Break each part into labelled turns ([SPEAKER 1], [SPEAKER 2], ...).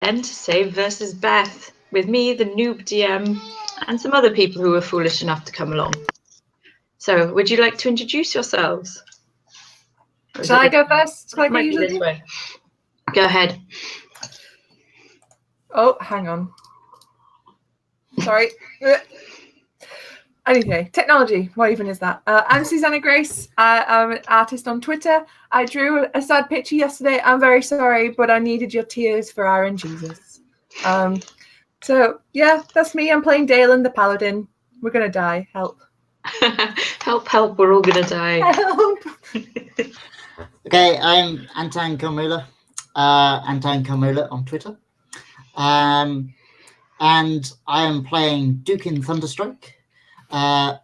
[SPEAKER 1] to Save versus Beth, with me, the noob DM, and some other people who were foolish enough to come along. So, would you like to introduce yourselves?
[SPEAKER 2] Shall I go first? Shall I go usually?
[SPEAKER 1] This way. Go ahead.
[SPEAKER 2] Oh, hang on. Sorry. Anyway, technology. What even is that? I'm Susanna Grace. I'm an artist on Twitter. I drew a sad picture yesterday. I'm very sorry, but I needed your tears for Iron Jesus. So, yeah, that's me. I'm playing Dalen the Paladin. We're going to die. Help.
[SPEAKER 1] help, we're all going to die.
[SPEAKER 2] Help.
[SPEAKER 3] Okay, I'm Anton Carmula. Anton Carmula on Twitter. And I am playing Dukin Thunderstrike,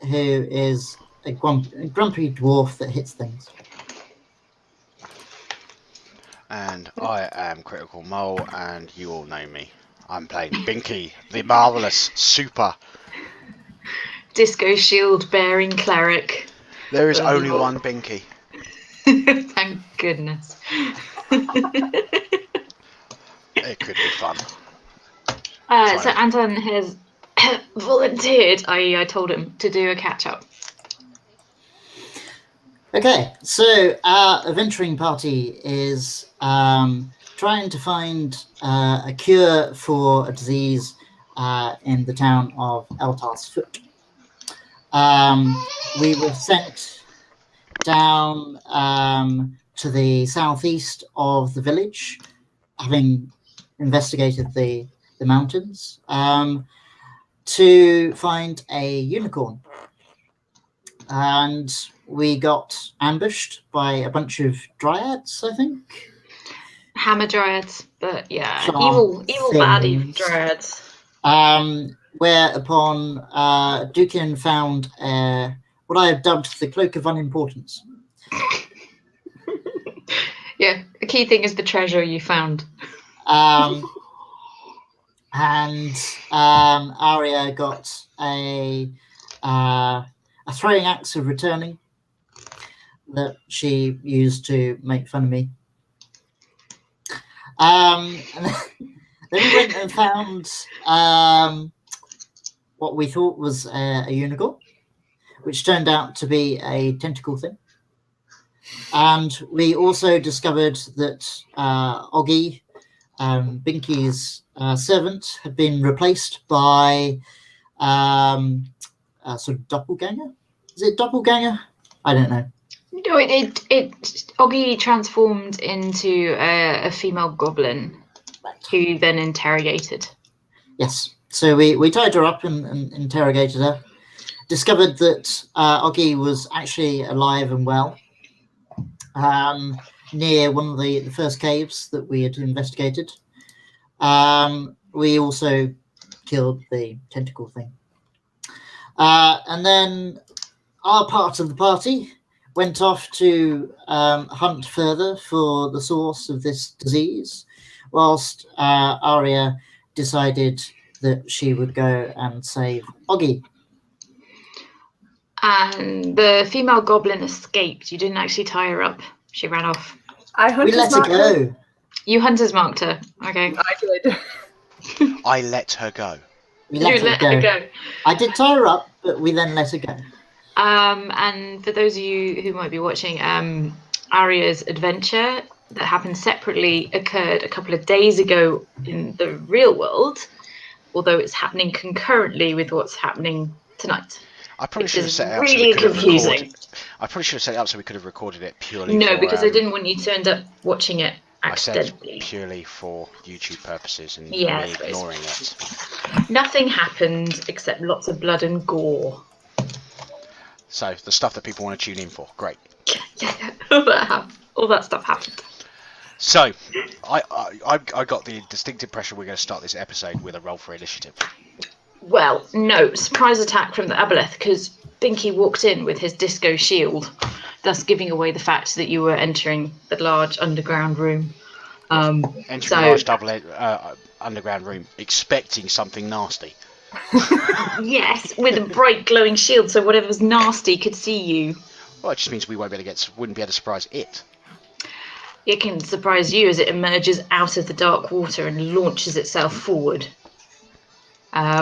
[SPEAKER 3] who is a grumpy dwarf that hits things.
[SPEAKER 4] And I am Critical Mole, and you all know me. I'm playing Binky, the marvellous super
[SPEAKER 1] disco shield bearing cleric.
[SPEAKER 4] There is only one Binky.
[SPEAKER 1] Thank goodness.
[SPEAKER 4] It could be fun.
[SPEAKER 1] So Anton has volunteered. I told him to do a catch-up.
[SPEAKER 3] Okay, so our adventuring party is trying to find a cure for a disease in the town of Eltar's Foot. We were sent down to the southeast of the village, having investigated the mountains, to find a unicorn. And we got ambushed by a bunch of dryads, I think.
[SPEAKER 1] Hammer dryads, but yeah, evil baddie dryads.
[SPEAKER 3] Whereupon Dukin found what I have dubbed the Cloak of Unimportance.
[SPEAKER 1] Yeah, the key thing is the treasure you found.
[SPEAKER 3] And Aria got a throwing axe of returning that she used to make fun of me. And then we went and found what we thought was a unicorn, which turned out to be a tentacle thing. And we also discovered that Oggy, Binky's servant, had been replaced by a sort of doppelganger. Is it doppelganger? I don't know.
[SPEAKER 1] No, Oggy transformed into a female goblin, who then interrogated.
[SPEAKER 3] Yes. So we tied her up and interrogated her. Discovered that Oggy was actually alive and well, near one of the first caves that we had investigated. We also killed the tentacle thing. And then our part of the party went off to hunt further for the source of this disease, whilst Aria decided that she would go and save Oggy.
[SPEAKER 1] And the female goblin escaped. You didn't actually tie her up. She ran off.
[SPEAKER 3] We let her go.
[SPEAKER 1] You hunters marked her. Okay.
[SPEAKER 2] I did.
[SPEAKER 4] I let her go.
[SPEAKER 3] We let her go. I did tie her up, but we then let her go.
[SPEAKER 1] And for those of you who might be watching, Aria's adventure that happened separately occurred a couple of days ago in the real world, although it's happening concurrently with what's happening tonight.
[SPEAKER 4] I probably should have set it up.
[SPEAKER 1] Really confusing.
[SPEAKER 4] I probably should have set it up so we could have recorded it purely.
[SPEAKER 1] No, because I didn't want you to end up watching it accidentally.
[SPEAKER 4] I said purely for YouTube purposes and
[SPEAKER 1] me
[SPEAKER 4] ignoring it.
[SPEAKER 1] Nothing happened except lots of blood and gore.
[SPEAKER 4] So the stuff that people want to tune in for, great.
[SPEAKER 1] All that stuff happened.
[SPEAKER 4] So I got the distinct impression we're going to start this episode with a roll for initiative.
[SPEAKER 1] Well, no, surprise attack from the Aboleth, because Binky walked in with his disco shield, thus giving away the fact that you were entering the large underground room.
[SPEAKER 4] Entering a large double underground room, expecting something nasty.
[SPEAKER 1] Yes, with a bright glowing shield, so whatever's nasty could see you.
[SPEAKER 4] Well, it just means we wouldn't be able to surprise it.
[SPEAKER 1] it can surprise you as it emerges out of the dark water and launches itself forward,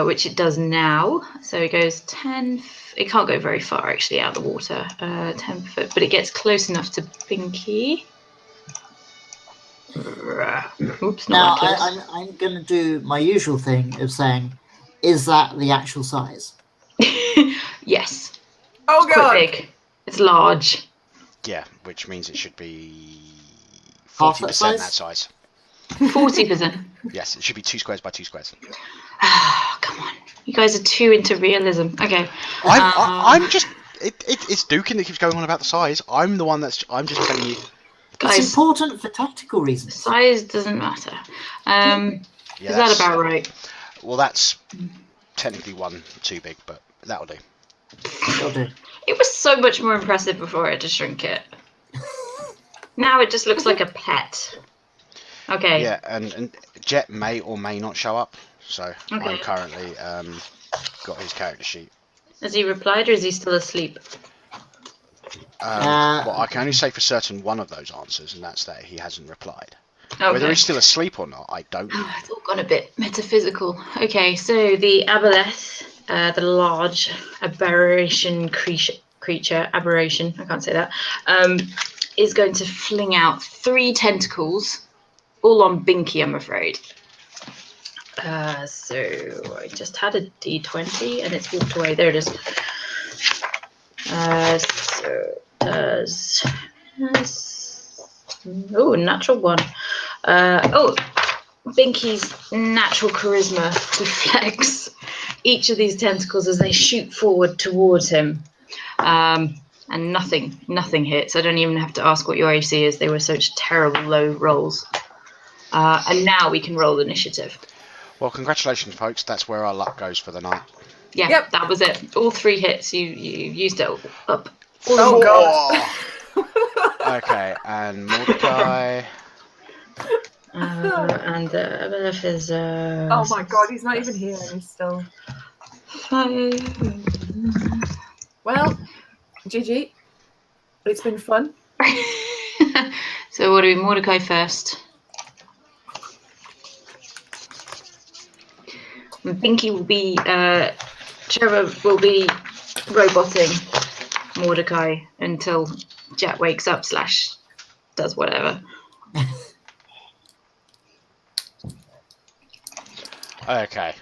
[SPEAKER 1] which it does now. So it goes 10. It can't go very far actually out of the water, 10 foot, but it gets close enough to Binky. Oops,
[SPEAKER 3] Now,
[SPEAKER 1] not that close.
[SPEAKER 3] I'm going to do my usual thing of saying, is that the actual size?
[SPEAKER 1] Yes.
[SPEAKER 2] Oh
[SPEAKER 1] It's quite
[SPEAKER 2] god.
[SPEAKER 1] big. It's large.
[SPEAKER 4] Yeah, which means it should be
[SPEAKER 3] Half that
[SPEAKER 4] 40% that size.
[SPEAKER 1] 40%.
[SPEAKER 4] Yes, it should be 2 squares by 2 squares.
[SPEAKER 1] Oh, come on. You guys are too into realism. Okay.
[SPEAKER 4] I'm just. It's Dukin that keeps going on about the size. I'm the one that's. I'm just telling you.
[SPEAKER 1] Guys,
[SPEAKER 3] It's important for tactical reasons.
[SPEAKER 1] size doesn't matter.
[SPEAKER 4] Yeah,
[SPEAKER 1] Is that about right?
[SPEAKER 4] Well, that's technically one too big, but that'll do.
[SPEAKER 3] That'll do.
[SPEAKER 1] It was so much more impressive before I had to shrink it. Now it just looks like a pet. Okay.
[SPEAKER 4] Yeah, and Jet may or may not show up, so
[SPEAKER 1] Okay.
[SPEAKER 4] I'm currently got his character sheet.
[SPEAKER 1] Has he replied or is he still asleep?
[SPEAKER 4] Well, I can only say for certain one of those answers, and that's that he hasn't replied.
[SPEAKER 1] Okay.
[SPEAKER 4] Whether he's still asleep or not, I don't know.
[SPEAKER 1] Oh, it's all gone a bit metaphysical. Okay, so the Aboleth, the large aberration creature, aberration, I can't say that, is going to fling out 3 tentacles, all on Binky, I'm afraid. So I just had a D20 and it's walked away. There it is. So does natural 1. Binky's natural charisma deflects each of these tentacles as they shoot forward towards him. And nothing hits. I don't even have to ask what your AC is. They were such terrible low rolls. And now we can roll initiative.
[SPEAKER 4] Well, congratulations, folks. That's where our luck goes for the night.
[SPEAKER 1] Yeah,
[SPEAKER 2] Yep.
[SPEAKER 1] That was it. All 3 hits. You used it up.
[SPEAKER 2] Oh god.
[SPEAKER 4] Okay, and Mordecai.
[SPEAKER 1] And Aboleth is.
[SPEAKER 2] Oh my god, he's not even here and he's still.
[SPEAKER 1] 5.
[SPEAKER 2] Well, GG. It's been fun.
[SPEAKER 1] So what do we? Mordecai first. And Binky will be. Trevor will be roboting Mordecai until Jet wakes up / does whatever.
[SPEAKER 4] Okay.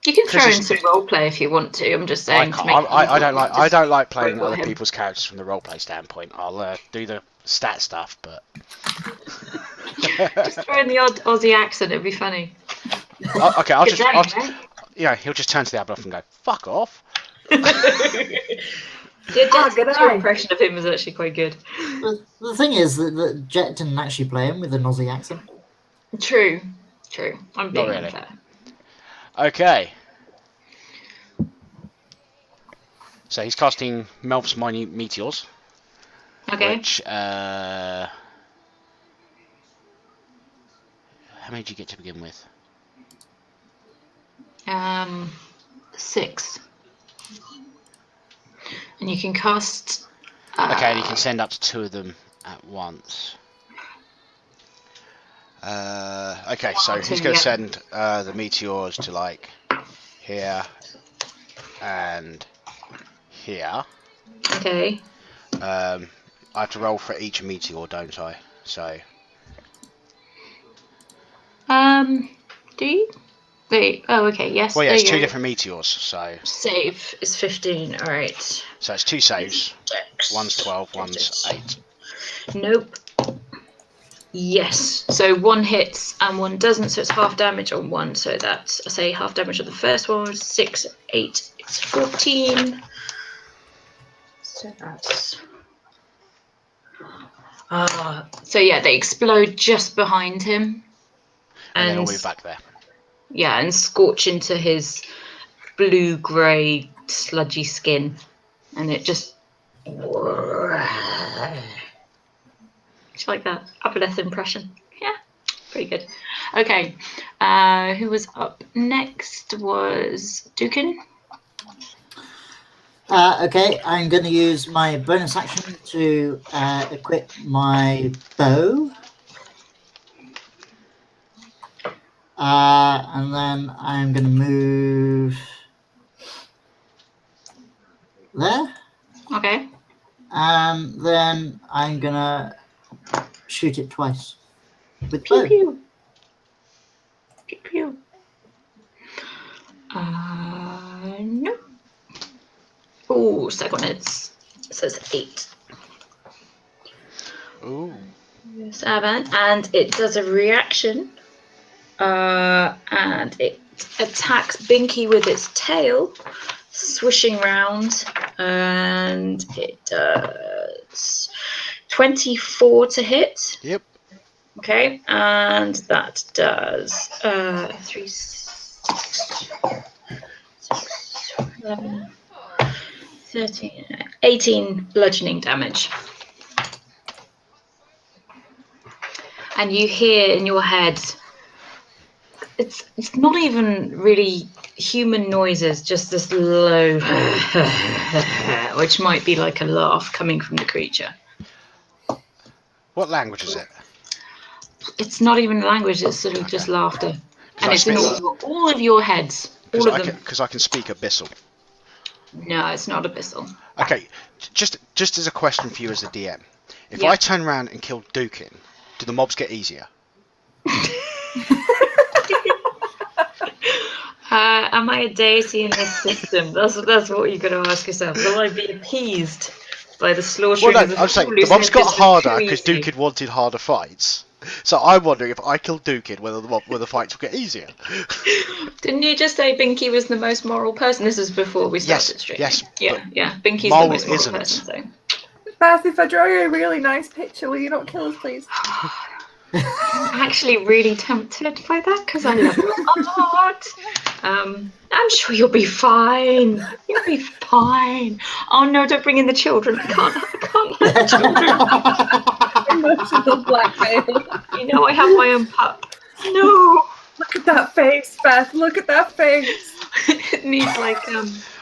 [SPEAKER 1] You can throw
[SPEAKER 4] This
[SPEAKER 1] in
[SPEAKER 4] is-
[SPEAKER 1] some roleplay if you want to. I'm just
[SPEAKER 4] I
[SPEAKER 1] saying.
[SPEAKER 4] can't.
[SPEAKER 1] To make
[SPEAKER 4] I don't like. I don't like playing
[SPEAKER 1] robot
[SPEAKER 4] other
[SPEAKER 1] him.
[SPEAKER 4] people's characters from the roleplay standpoint. I'll do the stat stuff, but
[SPEAKER 1] Just throw in the odd Aussie accent. It'd be funny.
[SPEAKER 4] okay. I'll
[SPEAKER 1] Good
[SPEAKER 4] just.
[SPEAKER 1] drink, right?
[SPEAKER 4] Yeah, he'll just turn to the Aboleth and go, "Fuck off."
[SPEAKER 1] Jet's
[SPEAKER 2] good
[SPEAKER 1] your
[SPEAKER 2] eye.
[SPEAKER 1] impression of him was actually quite good.
[SPEAKER 3] The thing is that Jet didn't actually play him with an Aussie accent.
[SPEAKER 1] True. I'm being
[SPEAKER 4] really.
[SPEAKER 1] unfair.
[SPEAKER 4] Okay. So he's casting Melf's Minute Meteors,
[SPEAKER 1] Okay.
[SPEAKER 4] which how many did you get to begin with?
[SPEAKER 1] 6. And you can cast.
[SPEAKER 4] Okay, and you can send up to 2 of them at once. Okay, so he's going to send the meteors to like here and here.
[SPEAKER 1] Okay.
[SPEAKER 4] I have to roll for each meteor, don't I? So.
[SPEAKER 1] Do you? Wait. Oh, okay. Yes.
[SPEAKER 4] Well, yeah,
[SPEAKER 1] there
[SPEAKER 4] it's
[SPEAKER 1] you
[SPEAKER 4] 2
[SPEAKER 1] go.
[SPEAKER 4] different meteors, so.
[SPEAKER 1] Save is 15. All right.
[SPEAKER 4] So it's 2 saves.
[SPEAKER 1] Dex.
[SPEAKER 4] One's 12, one's 8.
[SPEAKER 1] Nope. Yes. So 1 hits and 1 doesn't. So it's half damage on 1. So that's, I say, half damage on the first one was 6, 8. It's 14. So that's. So yeah, they explode just behind him.
[SPEAKER 4] And then I'll be back there.
[SPEAKER 1] Yeah, and scorch into his blue-grey, sludgy skin. And it just... Do you like that Aboleth impression? Yeah, pretty good. Okay, who was up next was Dukin.
[SPEAKER 3] Okay, I'm going to use my bonus action to equip my bow. And then I'm going to move there.
[SPEAKER 1] Okay.
[SPEAKER 3] And then I'm going to shoot it twice with
[SPEAKER 1] Pew
[SPEAKER 3] bow.
[SPEAKER 1] pew. Pew pew. No. Oh, second it says 8.
[SPEAKER 4] Ooh.
[SPEAKER 1] 7, and it does a reaction. And it attacks Binky with its tail, swishing round, and it does 24 to hit.
[SPEAKER 4] Yep.
[SPEAKER 1] Okay, and that does 3, 6, 11, 13, 18 bludgeoning damage. And you hear in your head, it's not even really human noises, just this low, which might be like a laugh coming from the creature.
[SPEAKER 4] What language is it?
[SPEAKER 1] It's not even a language, it's sort of just laughter. And it's in all of your heads. All of them.
[SPEAKER 4] Because I can speak Abyssal.
[SPEAKER 1] No, it's not Abyssal.
[SPEAKER 4] Okay, just as a question for you as a DM. If
[SPEAKER 1] Yeah.
[SPEAKER 4] I turn around and kill Dukin, do the mobs get easier?
[SPEAKER 1] Am I a deity in this system? That's what you've got to ask yourself. Will I be appeased by the slaughtering
[SPEAKER 4] Well,
[SPEAKER 1] of
[SPEAKER 4] no,
[SPEAKER 1] the
[SPEAKER 4] I'm saying
[SPEAKER 1] fool
[SPEAKER 4] the
[SPEAKER 1] who's
[SPEAKER 4] mobs got
[SPEAKER 1] just
[SPEAKER 4] harder
[SPEAKER 1] too
[SPEAKER 4] because
[SPEAKER 1] easy?
[SPEAKER 4] Dukin wanted harder fights. So I'm wondering if I kill Dukin, whether the fights will get easier.
[SPEAKER 1] Didn't you just say Binky was the most moral person? This is before we started streaming.
[SPEAKER 4] yes,
[SPEAKER 1] Yeah, yeah. Binky's the
[SPEAKER 4] Mole
[SPEAKER 1] most moral
[SPEAKER 4] isn't.
[SPEAKER 1] person. So.
[SPEAKER 2] Beth, if I draw you a really nice picture, will you not kill us, please?
[SPEAKER 1] I'm actually really tempted by that because I love you a lot. I'm sure you'll be fine. You'll be fine. Oh no, don't bring in the children. I can't have the children.
[SPEAKER 2] Emotional blackmail.
[SPEAKER 1] You know I have my own pup. No.
[SPEAKER 2] Look at that face, Beth. Look at that face.
[SPEAKER 1] It needs like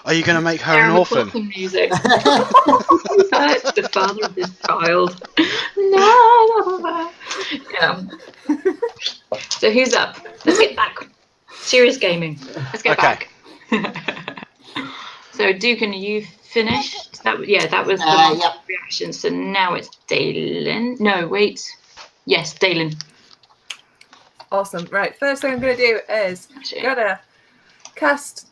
[SPEAKER 4] Are you going to make her an
[SPEAKER 1] Sarah
[SPEAKER 4] orphan?
[SPEAKER 1] McLachlan music. It's the father of this child. No. Yeah. So who's up? Let's get back. Serious gaming. Let's get back. So Dukin, you finished? That was the
[SPEAKER 3] Yep.
[SPEAKER 1] reaction. So now it's Dalen. No, wait. Yes, Dalen.
[SPEAKER 2] Awesome. Right. First thing I'm going to do is gotta cast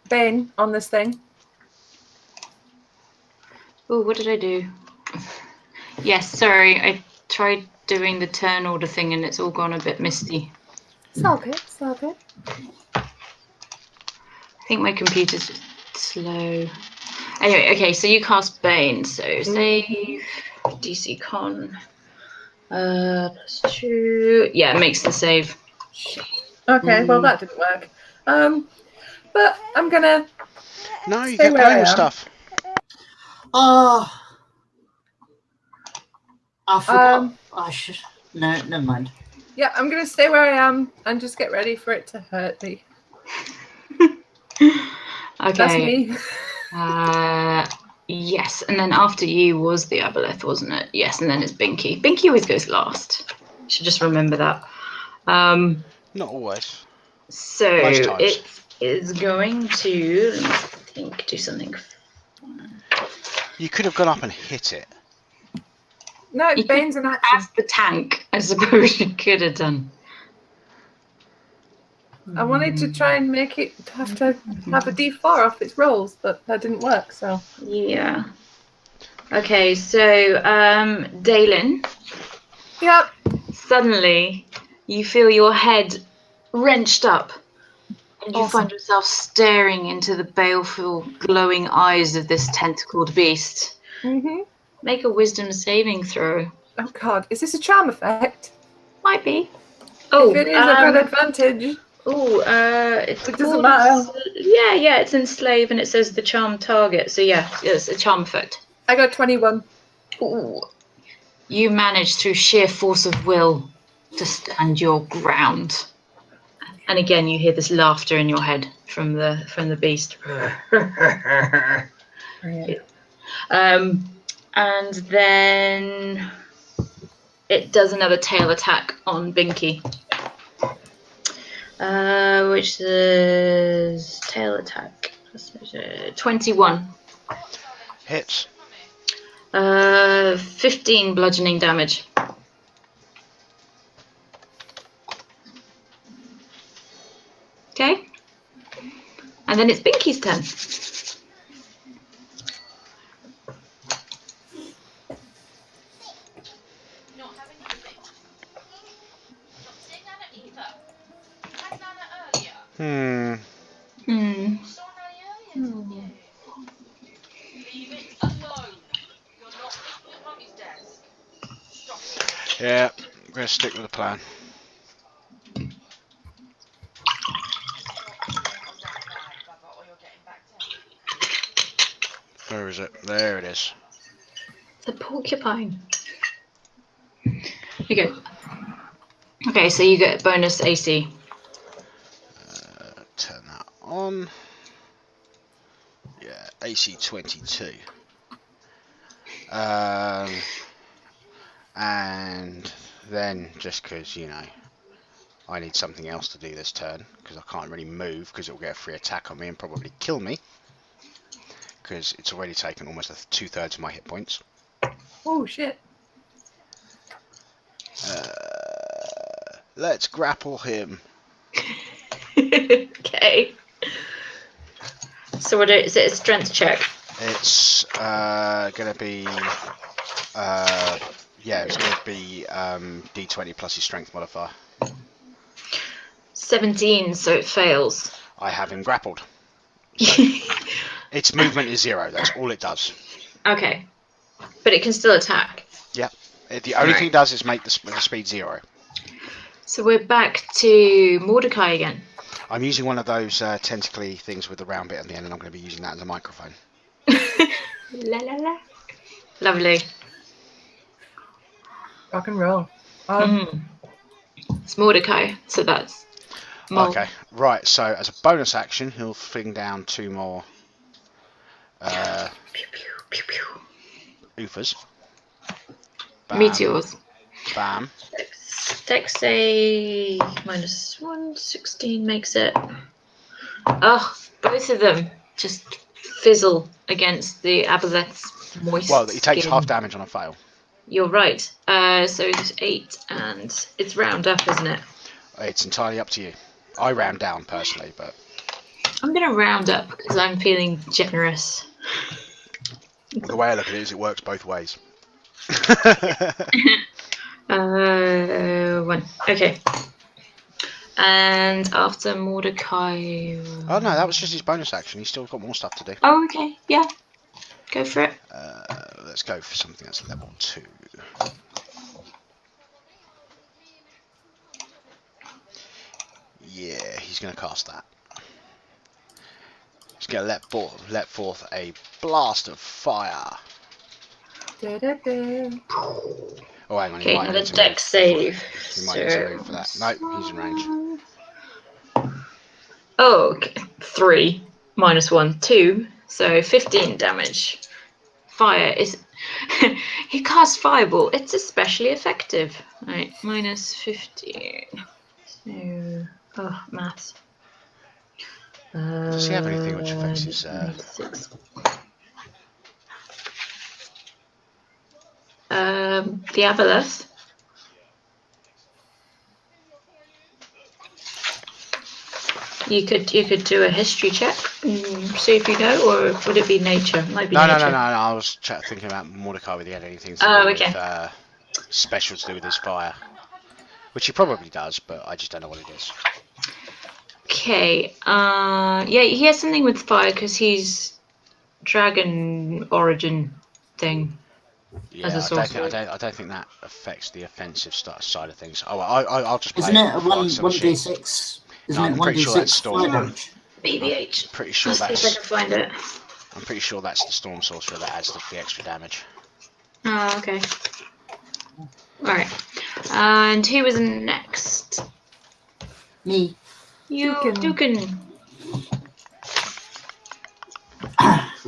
[SPEAKER 2] Bane on this thing.
[SPEAKER 1] Oh, what did I do? Yes, sorry. I tried doing the turn order thing and it's all gone a bit misty.
[SPEAKER 2] It's all good. It's all good.
[SPEAKER 1] I think my computer's just slow. Anyway, okay, so you cast Bane. So save DC Con. +2. Yeah, it makes the save.
[SPEAKER 2] Okay. Well, that didn't work. But I'm gonna.
[SPEAKER 4] No, you
[SPEAKER 2] Stay
[SPEAKER 4] get
[SPEAKER 2] where I
[SPEAKER 4] bonus
[SPEAKER 2] am.
[SPEAKER 4] stuff.
[SPEAKER 3] Oh, I forgot. I should. No, never mind.
[SPEAKER 2] Yeah, I'm gonna stay where I am and just get ready for it to hurt me.
[SPEAKER 1] Okay.
[SPEAKER 2] That's me.
[SPEAKER 1] Yes, and then after you was the Aboleth, wasn't it? Yes, and then it's Binky. Binky always goes last. You should just remember that.
[SPEAKER 4] Not always.
[SPEAKER 1] So
[SPEAKER 4] Most times.
[SPEAKER 1] it is going to, let me think, do something.
[SPEAKER 4] You could have gone up and hit it.
[SPEAKER 2] No,
[SPEAKER 1] You
[SPEAKER 2] Bane's an action.
[SPEAKER 1] As the tank, I suppose you could have done.
[SPEAKER 2] I wanted to try and make it have to have a D4 off its rolls, but that didn't work. So
[SPEAKER 1] Yeah. Okay, so Dalen,
[SPEAKER 2] yep.
[SPEAKER 1] suddenly you feel your head wrenched up and you
[SPEAKER 2] Awesome.
[SPEAKER 1] find yourself staring into the baleful, glowing eyes of this tentacled beast.
[SPEAKER 2] Mhm.
[SPEAKER 1] Make a wisdom saving throw.
[SPEAKER 2] Oh God, is this a charm effect?
[SPEAKER 1] Might be. Oh,
[SPEAKER 2] If it is, I've got advantage.
[SPEAKER 1] It's
[SPEAKER 2] It doesn't
[SPEAKER 1] called-
[SPEAKER 2] matter.
[SPEAKER 1] Yeah, it's enslave and it says the charm target. So yeah, it's a charm effect.
[SPEAKER 2] I got 21.
[SPEAKER 1] Ooh. You manage through sheer force of will to stand your ground. And again, you hear this laughter in your head from the beast. And then it does another tail attack on Binky, which is tail attack. 21.
[SPEAKER 4] Hits.
[SPEAKER 1] 15 bludgeoning damage. Okay. And then it's Binky's turn.
[SPEAKER 4] Yeah, I'm going to stick with the plan. Where is it? There it is.
[SPEAKER 1] The porcupine. Okay. Okay, so you get bonus AC.
[SPEAKER 4] Turn that on. Yeah, AC 22. And then, just because, you know, I need something else to do this turn, because I can't really move, because it will get a free attack on me and probably kill me, because it's already taken almost 2/3 of my hit points.
[SPEAKER 2] Oh, shit.
[SPEAKER 4] Let's grapple him.
[SPEAKER 1] Okay. So is it a strength check?
[SPEAKER 4] It's going to be... yeah, it's going to be D20 plus your strength modifier.
[SPEAKER 1] 17, so it fails.
[SPEAKER 4] I have him grappled. So its movement is 0. That's all it does.
[SPEAKER 1] Okay. But it can still attack.
[SPEAKER 4] Yep. The only thing it does is make the speed 0.
[SPEAKER 1] So we're back to Mordecai again.
[SPEAKER 4] I'm using one of those tentacly things with the round bit at the end, and I'm going to be using that as a microphone.
[SPEAKER 1] La la la. Lovely.
[SPEAKER 2] Rock and roll.
[SPEAKER 1] It's Mordecai, so that's Mole.
[SPEAKER 4] Okay, right, so as a bonus action, he'll fling down 2 more
[SPEAKER 1] Pew, pew, pew, pew.
[SPEAKER 4] oofers. Bam.
[SPEAKER 1] Meteors.
[SPEAKER 4] Bam.
[SPEAKER 1] Dex save -1, 16 makes it. Oh, both of them just fizzle against the Aboleth's moist
[SPEAKER 4] Well, he takes
[SPEAKER 1] skin.
[SPEAKER 4] half damage on a fail.
[SPEAKER 1] You're right. So it's 8, and it's round up, isn't it?
[SPEAKER 4] It's entirely up to you. I round down personally, but
[SPEAKER 1] I'm going to round up because I'm feeling generous.
[SPEAKER 4] the way I look at it is it works both ways.
[SPEAKER 1] 1. Okay. And after Mordecai...
[SPEAKER 4] Oh no, that was just his bonus action. He's still got more stuff to do.
[SPEAKER 1] Oh, okay. Yeah. Go for it.
[SPEAKER 4] Let's go for something that's level 2. Yeah, he's going to cast that. He's going to let forth a blast of fire.
[SPEAKER 2] Da, da, da.
[SPEAKER 4] Oh, hang on.
[SPEAKER 1] Okay, another dex save.
[SPEAKER 4] He might need to move for that. No, he's in range.
[SPEAKER 1] Oh, okay. 3 -1, 2. So 15 damage. Fire is... he casts Fireball. It's especially effective. Right, -15. So... Oh, maths.
[SPEAKER 4] Does he have anything which affects his...
[SPEAKER 1] 6. The Aboleth. You could do a history check and see if you know, or would it be nature? Might be
[SPEAKER 4] No.
[SPEAKER 1] nature.
[SPEAKER 4] I was thinking about Mordecai whether he had anything to do with special to do with his fire, which he probably does, but I just don't know what it is.
[SPEAKER 1] Okay. Yeah, he has something with fire because he's dragon origin thing.
[SPEAKER 4] Yeah,
[SPEAKER 1] As a sorcerer.
[SPEAKER 4] I don't think that affects the offensive side of things. Oh, I'll just.
[SPEAKER 3] Isn't it a 1d6? Isn't it
[SPEAKER 4] I'm pretty sure that's
[SPEAKER 3] 1d6
[SPEAKER 4] Storm.
[SPEAKER 3] fire damage?
[SPEAKER 1] BBH.
[SPEAKER 4] Pretty sure
[SPEAKER 1] Let's see if I can find it.
[SPEAKER 4] I'm pretty sure that's the Storm Sorcerer that adds the extra damage.
[SPEAKER 1] Oh, okay. Alright. And who was next?
[SPEAKER 3] Me.
[SPEAKER 1] Dukin.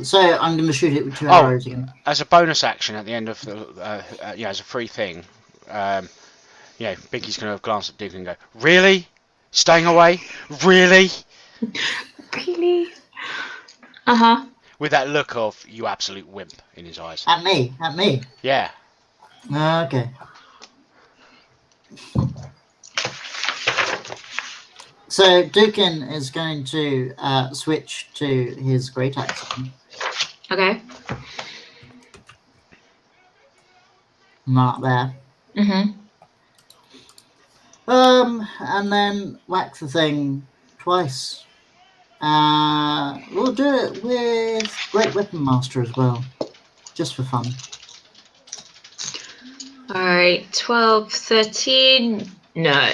[SPEAKER 3] So I'm going to shoot it with 2 arrows again.
[SPEAKER 4] As a bonus action at the end of the, as a free thing, Binky's going to glance at Duke and go, "Really? Staying away? Really?"
[SPEAKER 1] Really? Uh-huh.
[SPEAKER 4] With that look of "you absolute wimp" in his eyes.
[SPEAKER 3] At me?
[SPEAKER 4] Yeah.
[SPEAKER 3] Okay. So Dukin is going to switch to his great axe.
[SPEAKER 1] Okay.
[SPEAKER 3] Mark there.
[SPEAKER 1] Mm-hmm.
[SPEAKER 3] And then whack the thing twice. We'll do it with Great Weapon Master as well, just for fun.
[SPEAKER 1] Alright, 12, 13. No,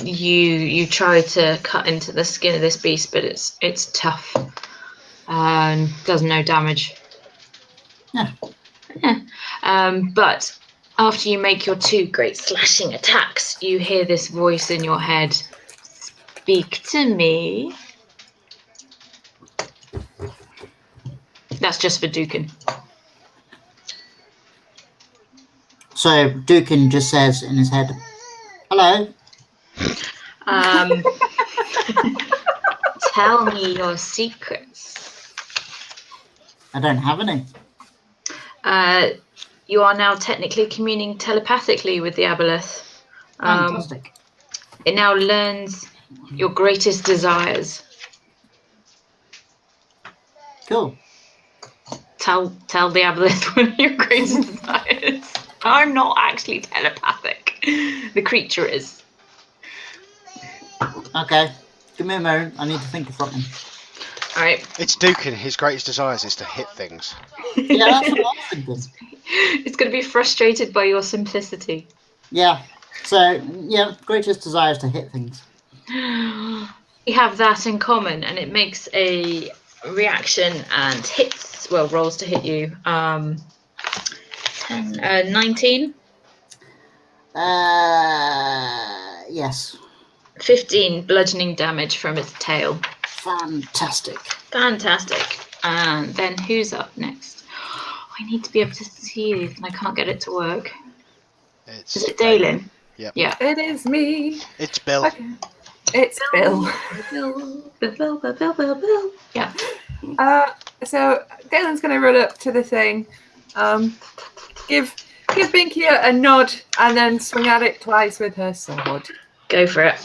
[SPEAKER 1] you try to cut into the skin of this beast, but it's tough. Does no damage.
[SPEAKER 3] Yeah.
[SPEAKER 1] But after you make your 2 great slashing attacks, you hear this voice in your head. Speak to me. That's just for Dukin.
[SPEAKER 3] So Dukin just says in his head, "Hello."
[SPEAKER 1] Tell me your secrets.
[SPEAKER 3] I don't have any.
[SPEAKER 1] You are now technically communing telepathically with the Aboleth.
[SPEAKER 3] Fantastic.
[SPEAKER 1] It now learns your greatest desires.
[SPEAKER 3] Cool.
[SPEAKER 1] Tell the Aboleth one of your greatest desires. I'm not actually telepathic. The creature is.
[SPEAKER 3] Okay. Give me a moment. I need to think of something.
[SPEAKER 1] Alright.
[SPEAKER 4] It's Dukin. His greatest desires is to hit things.
[SPEAKER 3] Yeah, that's what I was thinking.
[SPEAKER 1] It's going to be frustrated by your simplicity.
[SPEAKER 3] Yeah. So, yeah, greatest desire is to hit things.
[SPEAKER 1] We have that in common, and it makes a reaction and hits, well, rolls to hit you. 19?
[SPEAKER 3] Yes.
[SPEAKER 1] 15 bludgeoning damage from its tail.
[SPEAKER 3] Fantastic.
[SPEAKER 1] Fantastic. And then who's up next? I need to be able to see it, and I can't get it to work. Is it Dalen?
[SPEAKER 4] Yep.
[SPEAKER 1] Yeah.
[SPEAKER 2] It is me.
[SPEAKER 4] It's Bill.
[SPEAKER 2] Okay. It's Bill.
[SPEAKER 1] Bill. Yeah.
[SPEAKER 2] So Dalen's going to run up to the thing, give Binky a nod, and then swing at it twice with her sword.
[SPEAKER 1] Go for it.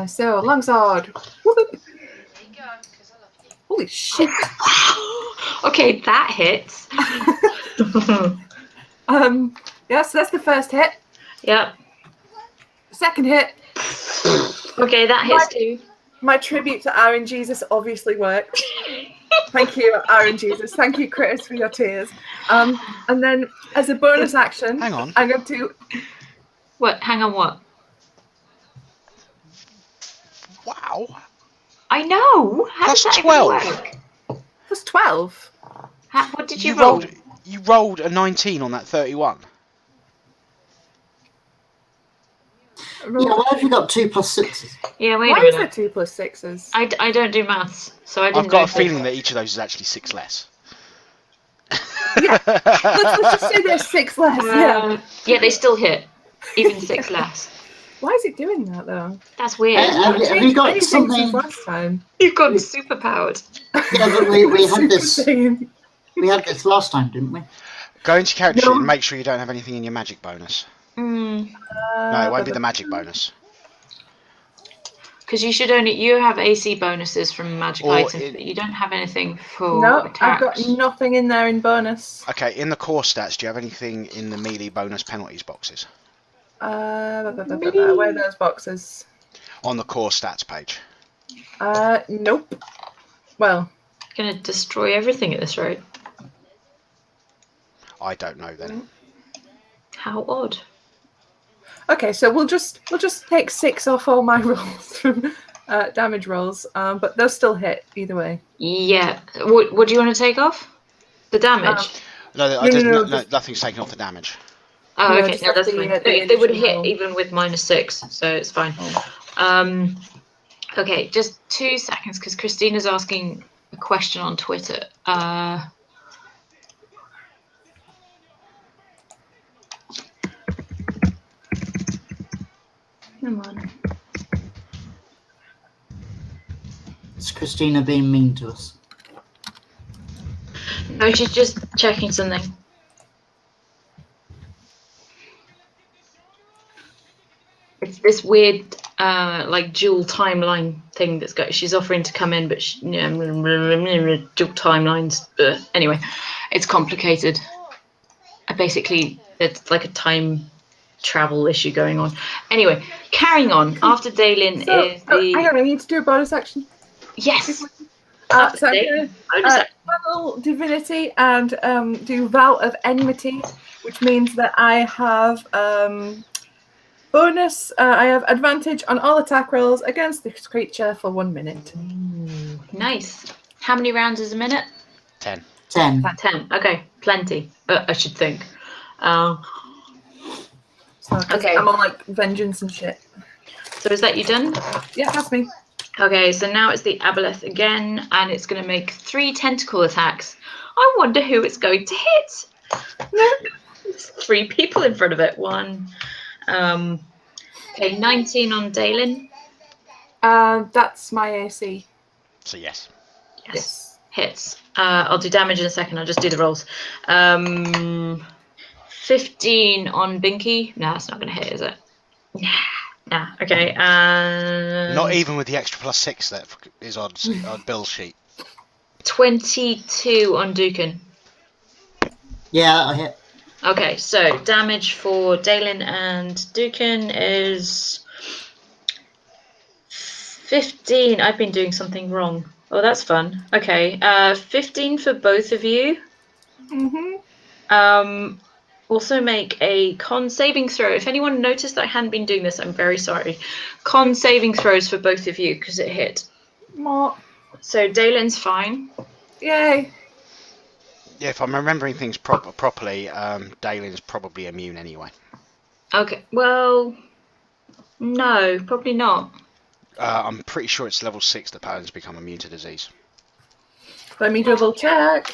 [SPEAKER 2] So longsword. Whoop. Holy shit.
[SPEAKER 1] Okay, that hits.
[SPEAKER 2] Yes, that's the first hit.
[SPEAKER 1] Yep.
[SPEAKER 2] Second hit.
[SPEAKER 1] Okay, that hits too.
[SPEAKER 2] My tribute to Aaron Jesus obviously worked. Thank you, Aaron Jesus. Thank you, Chris, for your tears. And then as a bonus action,
[SPEAKER 4] Hang on.
[SPEAKER 2] I'm going to...
[SPEAKER 1] What? Hang on, what?
[SPEAKER 4] Wow.
[SPEAKER 1] I know. How
[SPEAKER 4] That's
[SPEAKER 1] does that
[SPEAKER 4] 12.
[SPEAKER 1] even work?
[SPEAKER 2] Plus 12.
[SPEAKER 1] What did you roll?
[SPEAKER 4] You rolled a 19 on that 31.
[SPEAKER 3] Yeah, why have you got 2 plus 6s?
[SPEAKER 1] Yeah, wait
[SPEAKER 2] Why
[SPEAKER 1] a
[SPEAKER 2] is there
[SPEAKER 1] minute.
[SPEAKER 2] 2 plus 6s?
[SPEAKER 1] I don't do maths, so I didn't
[SPEAKER 4] I've got
[SPEAKER 1] know
[SPEAKER 4] a feeling that each of those is actually 6 less.
[SPEAKER 2] Yeah. Let's just say there's 6 less. Yeah.
[SPEAKER 1] Yeah, they still hit. Even 6 less.
[SPEAKER 2] Why is it doing that though?
[SPEAKER 1] That's weird.
[SPEAKER 3] Have you got
[SPEAKER 2] Anything
[SPEAKER 3] something?
[SPEAKER 2] since last time.
[SPEAKER 1] You've got super powered.
[SPEAKER 3] Yeah, but we had this.
[SPEAKER 2] Super Saiyan.
[SPEAKER 3] We had this last time, didn't we?
[SPEAKER 4] Go into character
[SPEAKER 2] No.
[SPEAKER 4] sheet and make sure you don't have anything in your magic bonus. No, it won't be the magic bonus.
[SPEAKER 1] Because you have AC bonuses from magic
[SPEAKER 4] Or
[SPEAKER 1] items, but you don't have anything for
[SPEAKER 2] No,
[SPEAKER 1] attacks.
[SPEAKER 2] I've got nothing in there in bonus.
[SPEAKER 4] Okay, in the core stats, do you have anything in the melee bonus penalties boxes?
[SPEAKER 2] Where are those boxes?
[SPEAKER 4] On the core stats page.
[SPEAKER 2] Nope. Well,
[SPEAKER 1] Gonna destroy everything at this rate.
[SPEAKER 4] I don't know then.
[SPEAKER 1] How odd.
[SPEAKER 2] okay, so we'll just take 6 off all my rolls from damage rolls, but they'll still hit either way.
[SPEAKER 1] Yeah. What do you want to take off? The damage?
[SPEAKER 2] No,
[SPEAKER 4] Nothing's taken off the damage.
[SPEAKER 1] Oh,
[SPEAKER 2] No,
[SPEAKER 1] okay.
[SPEAKER 2] just
[SPEAKER 1] No, that's
[SPEAKER 2] the,
[SPEAKER 1] fine.
[SPEAKER 2] the
[SPEAKER 1] They would
[SPEAKER 2] initial
[SPEAKER 1] hit
[SPEAKER 2] roll.
[SPEAKER 1] even with -6, so it's fine. Okay, just 2 seconds because Christina's asking a question on Twitter. Come on.
[SPEAKER 3] Is Christina being mean to us?
[SPEAKER 1] No, she's just checking something. It's this weird, like dual timeline thing that's got. She's offering to come in, but dual timelines. Anyway, it's complicated. Basically, it's like a time travel issue going on. Anyway, carrying on. After Daylin is the.
[SPEAKER 2] Hang on, I need to do a bonus action.
[SPEAKER 1] Yes.
[SPEAKER 2] So I'm going
[SPEAKER 1] Bonus
[SPEAKER 2] to
[SPEAKER 1] action.
[SPEAKER 2] channel divinity and do vow of enmity, which means that I have bonus. I have advantage on all attack rolls against this creature for 1 minute.
[SPEAKER 1] Ooh, nice. How many rounds is a minute?
[SPEAKER 4] 10.
[SPEAKER 3] 10.
[SPEAKER 1] 10. Okay, plenty. I should think.
[SPEAKER 2] So,
[SPEAKER 1] Okay.
[SPEAKER 2] I'm on like vengeance and shit.
[SPEAKER 1] So is that you done?
[SPEAKER 2] Yeah, that's me.
[SPEAKER 1] Okay, so now it's the Aboleth again, and it's going to make 3 tentacle attacks. I wonder who it's going to hit. There's 3 people in front of it. 1. Okay, 19 on Daylin.
[SPEAKER 2] That's my AC.
[SPEAKER 4] So yes.
[SPEAKER 1] Yes. Hits. I'll do damage in a second. I'll just do the rolls. 15 on Binky. No, that's not going to hit, is it? Nah. Okay.
[SPEAKER 4] Not even with the extra +6 that is on Bill's sheet.
[SPEAKER 1] 22 on Dukin.
[SPEAKER 3] Yeah, I hit.
[SPEAKER 1] Okay, so damage for Daylin and Dukin is 15. I've been doing something wrong. Oh, that's fun. Okay, 15 for both of you.
[SPEAKER 2] Mm-hmm.
[SPEAKER 1] Also make a con saving throw. If anyone noticed that I hadn't been doing this, I'm very sorry. Con saving throws for both of you because it hit.
[SPEAKER 2] More.
[SPEAKER 1] So Daylin's fine.
[SPEAKER 2] Yay.
[SPEAKER 4] Yeah, if I'm remembering things properly, Daylin's probably immune anyway.
[SPEAKER 1] Okay, well, no, probably not.
[SPEAKER 4] I'm pretty sure it's level 6 that paladins become immune to disease.
[SPEAKER 2] Let me double check.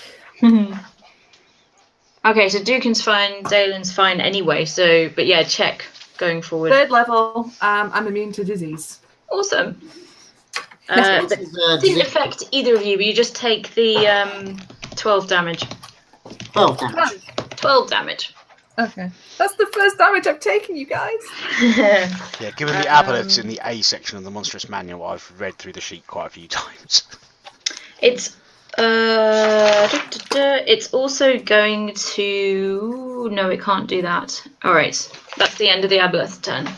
[SPEAKER 1] Okay, so Dukin's fine, Daylin's fine anyway, so, but yeah, check going forward.
[SPEAKER 2] 3rd level, I'm immune to disease.
[SPEAKER 1] Awesome.
[SPEAKER 3] This
[SPEAKER 1] But
[SPEAKER 3] is,
[SPEAKER 1] it didn't affect either of you, but you just take the 12 damage.
[SPEAKER 3] 12 damage.
[SPEAKER 1] 12 damage.
[SPEAKER 2] Okay. That's the first damage I've taken, you guys.
[SPEAKER 4] Yeah, given the Aboleth's in the A section of the Monstrous Manual, I've read through the sheet quite a few times.
[SPEAKER 1] It's it's also going to. No, it can't do that. All right, that's the end of the Aboleth's turn.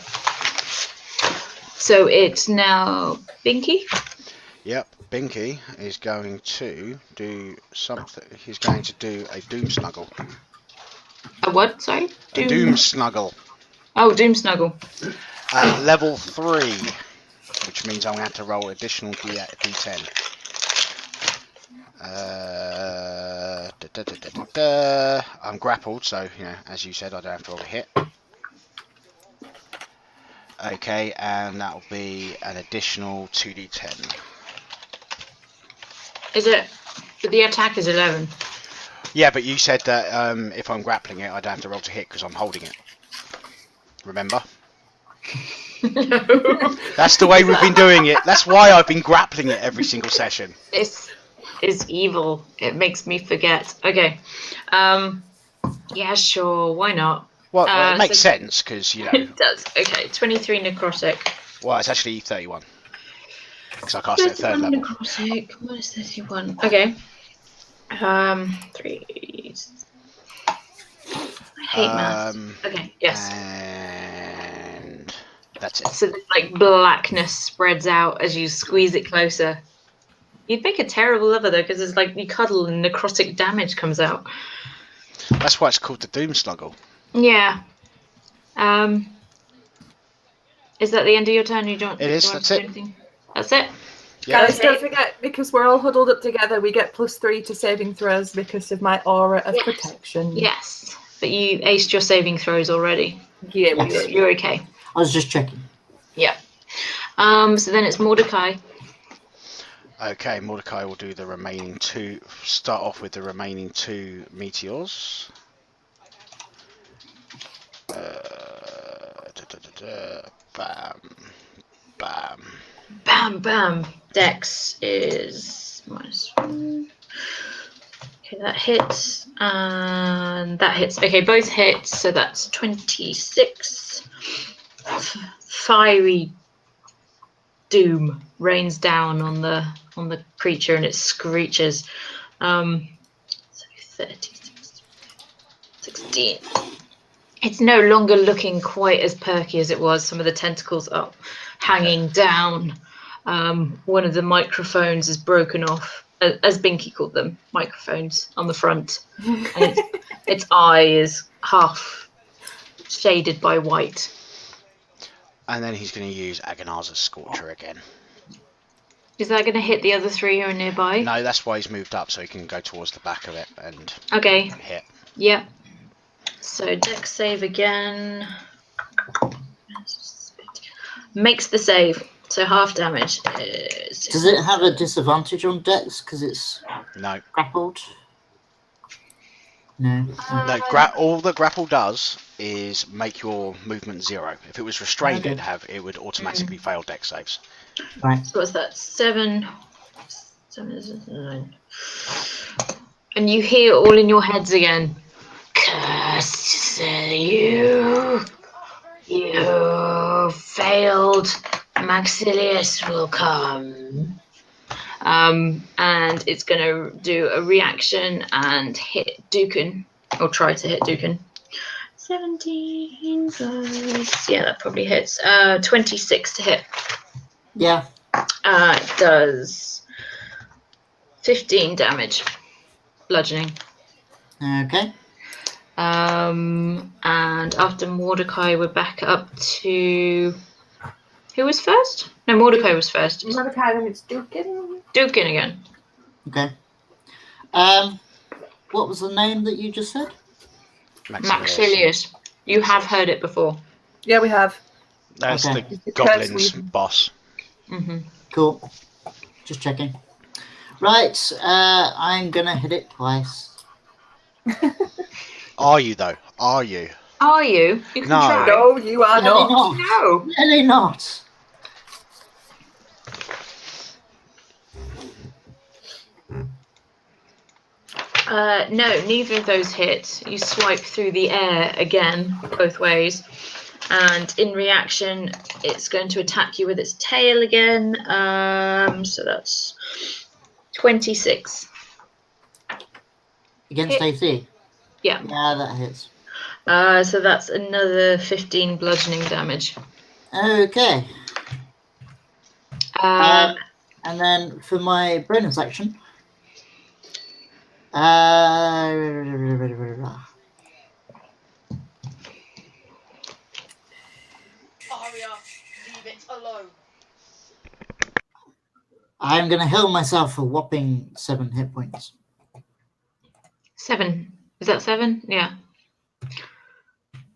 [SPEAKER 1] So it's now Binky.
[SPEAKER 4] Yep, Binky is going to do something. He's going to do a Doom Snuggle.
[SPEAKER 1] A what? Sorry.
[SPEAKER 4] A Doom Snuggle.
[SPEAKER 1] Oh, Doom Snuggle.
[SPEAKER 4] At level 3, which means I'm going to have to roll additional D10. I'm grappled, so as you said, I don't have to roll a hit. Okay, and that will be an additional 2d10.
[SPEAKER 1] Is it? But the attack is 11.
[SPEAKER 4] Yeah, but you said that if I'm grappling it, I don't have to roll to hit because I'm holding it. Remember?
[SPEAKER 1] No.
[SPEAKER 4] That's the way we've been doing it. That's why I've been grappling it every single session.
[SPEAKER 1] This is evil. It makes me forget. Okay. Yeah, sure. Why not?
[SPEAKER 4] Well, it makes sense because,
[SPEAKER 1] It does. Okay, 23 necrotic.
[SPEAKER 4] Well, it's actually 31. Because I cast it at 3rd level.
[SPEAKER 1] Necrotic. What is 31? Okay. 3. I hate maths. Okay, yes.
[SPEAKER 4] And that's it.
[SPEAKER 1] So like blackness spreads out as you squeeze it closer. You'd make a terrible lover though, because it's like you cuddle and necrotic damage comes out.
[SPEAKER 4] That's why it's called the Doom Snuggle.
[SPEAKER 1] Yeah. Is that the end of your turn? You don't.
[SPEAKER 4] It is.
[SPEAKER 1] Want
[SPEAKER 4] That's
[SPEAKER 1] to do
[SPEAKER 4] it.
[SPEAKER 1] anything? That's it.
[SPEAKER 4] Yeah.
[SPEAKER 2] Guys, don't forget, because we're all huddled up together, we get +3 to saving throws because of my aura of protection.
[SPEAKER 1] Yes, but you aced your saving throws already.
[SPEAKER 2] Yeah, we
[SPEAKER 3] Yes.
[SPEAKER 2] did.
[SPEAKER 1] You're okay.
[SPEAKER 3] I was just checking.
[SPEAKER 1] Yeah. So then it's Mordecai.
[SPEAKER 4] Okay, Mordecai will do the remaining two. Start off with the remaining 2 meteors. Bam, bam.
[SPEAKER 1] Bam, bam. Dex is -1. Okay, that hits, and that hits. Okay, both hits, so that's 26. Fiery doom rains down on the creature, and it screeches. So 30, 16. It's no longer looking quite as perky as it was. Some of the tentacles are hanging down. One of the microphones is broken off, as Binky called them, microphones on the front. And its eye is half shaded by white.
[SPEAKER 4] And then he's going to use Agonar's Scorcher again.
[SPEAKER 1] Is that going to hit the other 3 who are nearby?
[SPEAKER 4] No, that's why he's moved up, so he can go towards the back of it and hit.
[SPEAKER 1] Yep. So Dex save again. Makes the save. So half damage.
[SPEAKER 3] Does it have a disadvantage on Dex because it's grappled? No.
[SPEAKER 4] No, all the grapple does is make your movement 0. If it was restrained, it would automatically fail Dex saves.
[SPEAKER 3] Right.
[SPEAKER 1] So what's that? 7. 7 is 9. And you hear all in your heads again. Curse you! You failed. Maxilius will come. And it's going to do a reaction and hit Dukan, or try to hit Dukan. 17 plus... Yeah, that probably hits. 26 to hit.
[SPEAKER 3] Yeah.
[SPEAKER 1] It does 15 damage. Bludgeoning.
[SPEAKER 3] Okay.
[SPEAKER 1] And after Mordecai, we're back up to... Who was first? No, Mordecai was first.
[SPEAKER 2] Mordecai, then it's Dukin.
[SPEAKER 1] Dukin again.
[SPEAKER 3] Okay. What was the name that you just said?
[SPEAKER 1] Maxilius. You have heard it before.
[SPEAKER 2] Yeah, we have.
[SPEAKER 4] That's the goblin's boss.
[SPEAKER 1] Mm-hmm.
[SPEAKER 3] Cool. Just checking. Right, I'm gonna hit it twice.
[SPEAKER 4] Are you though? Are you?
[SPEAKER 1] Are you? You can try.
[SPEAKER 2] No, you are
[SPEAKER 3] Really
[SPEAKER 2] not.
[SPEAKER 1] No.
[SPEAKER 3] Really not.
[SPEAKER 1] No, neither of those hit. You swipe through the air again, both ways. And in reaction, it's going to attack you with its tail again. So that's 26.
[SPEAKER 3] Against AC?
[SPEAKER 1] Yeah.
[SPEAKER 3] Yeah, that hits.
[SPEAKER 1] So that's another 15 bludgeoning damage.
[SPEAKER 3] Okay. And then for my bonus action,
[SPEAKER 1] Leave it alone.
[SPEAKER 3] I'm going to heal myself a whopping 7 hit points.
[SPEAKER 1] 7. Is that 7? Yeah.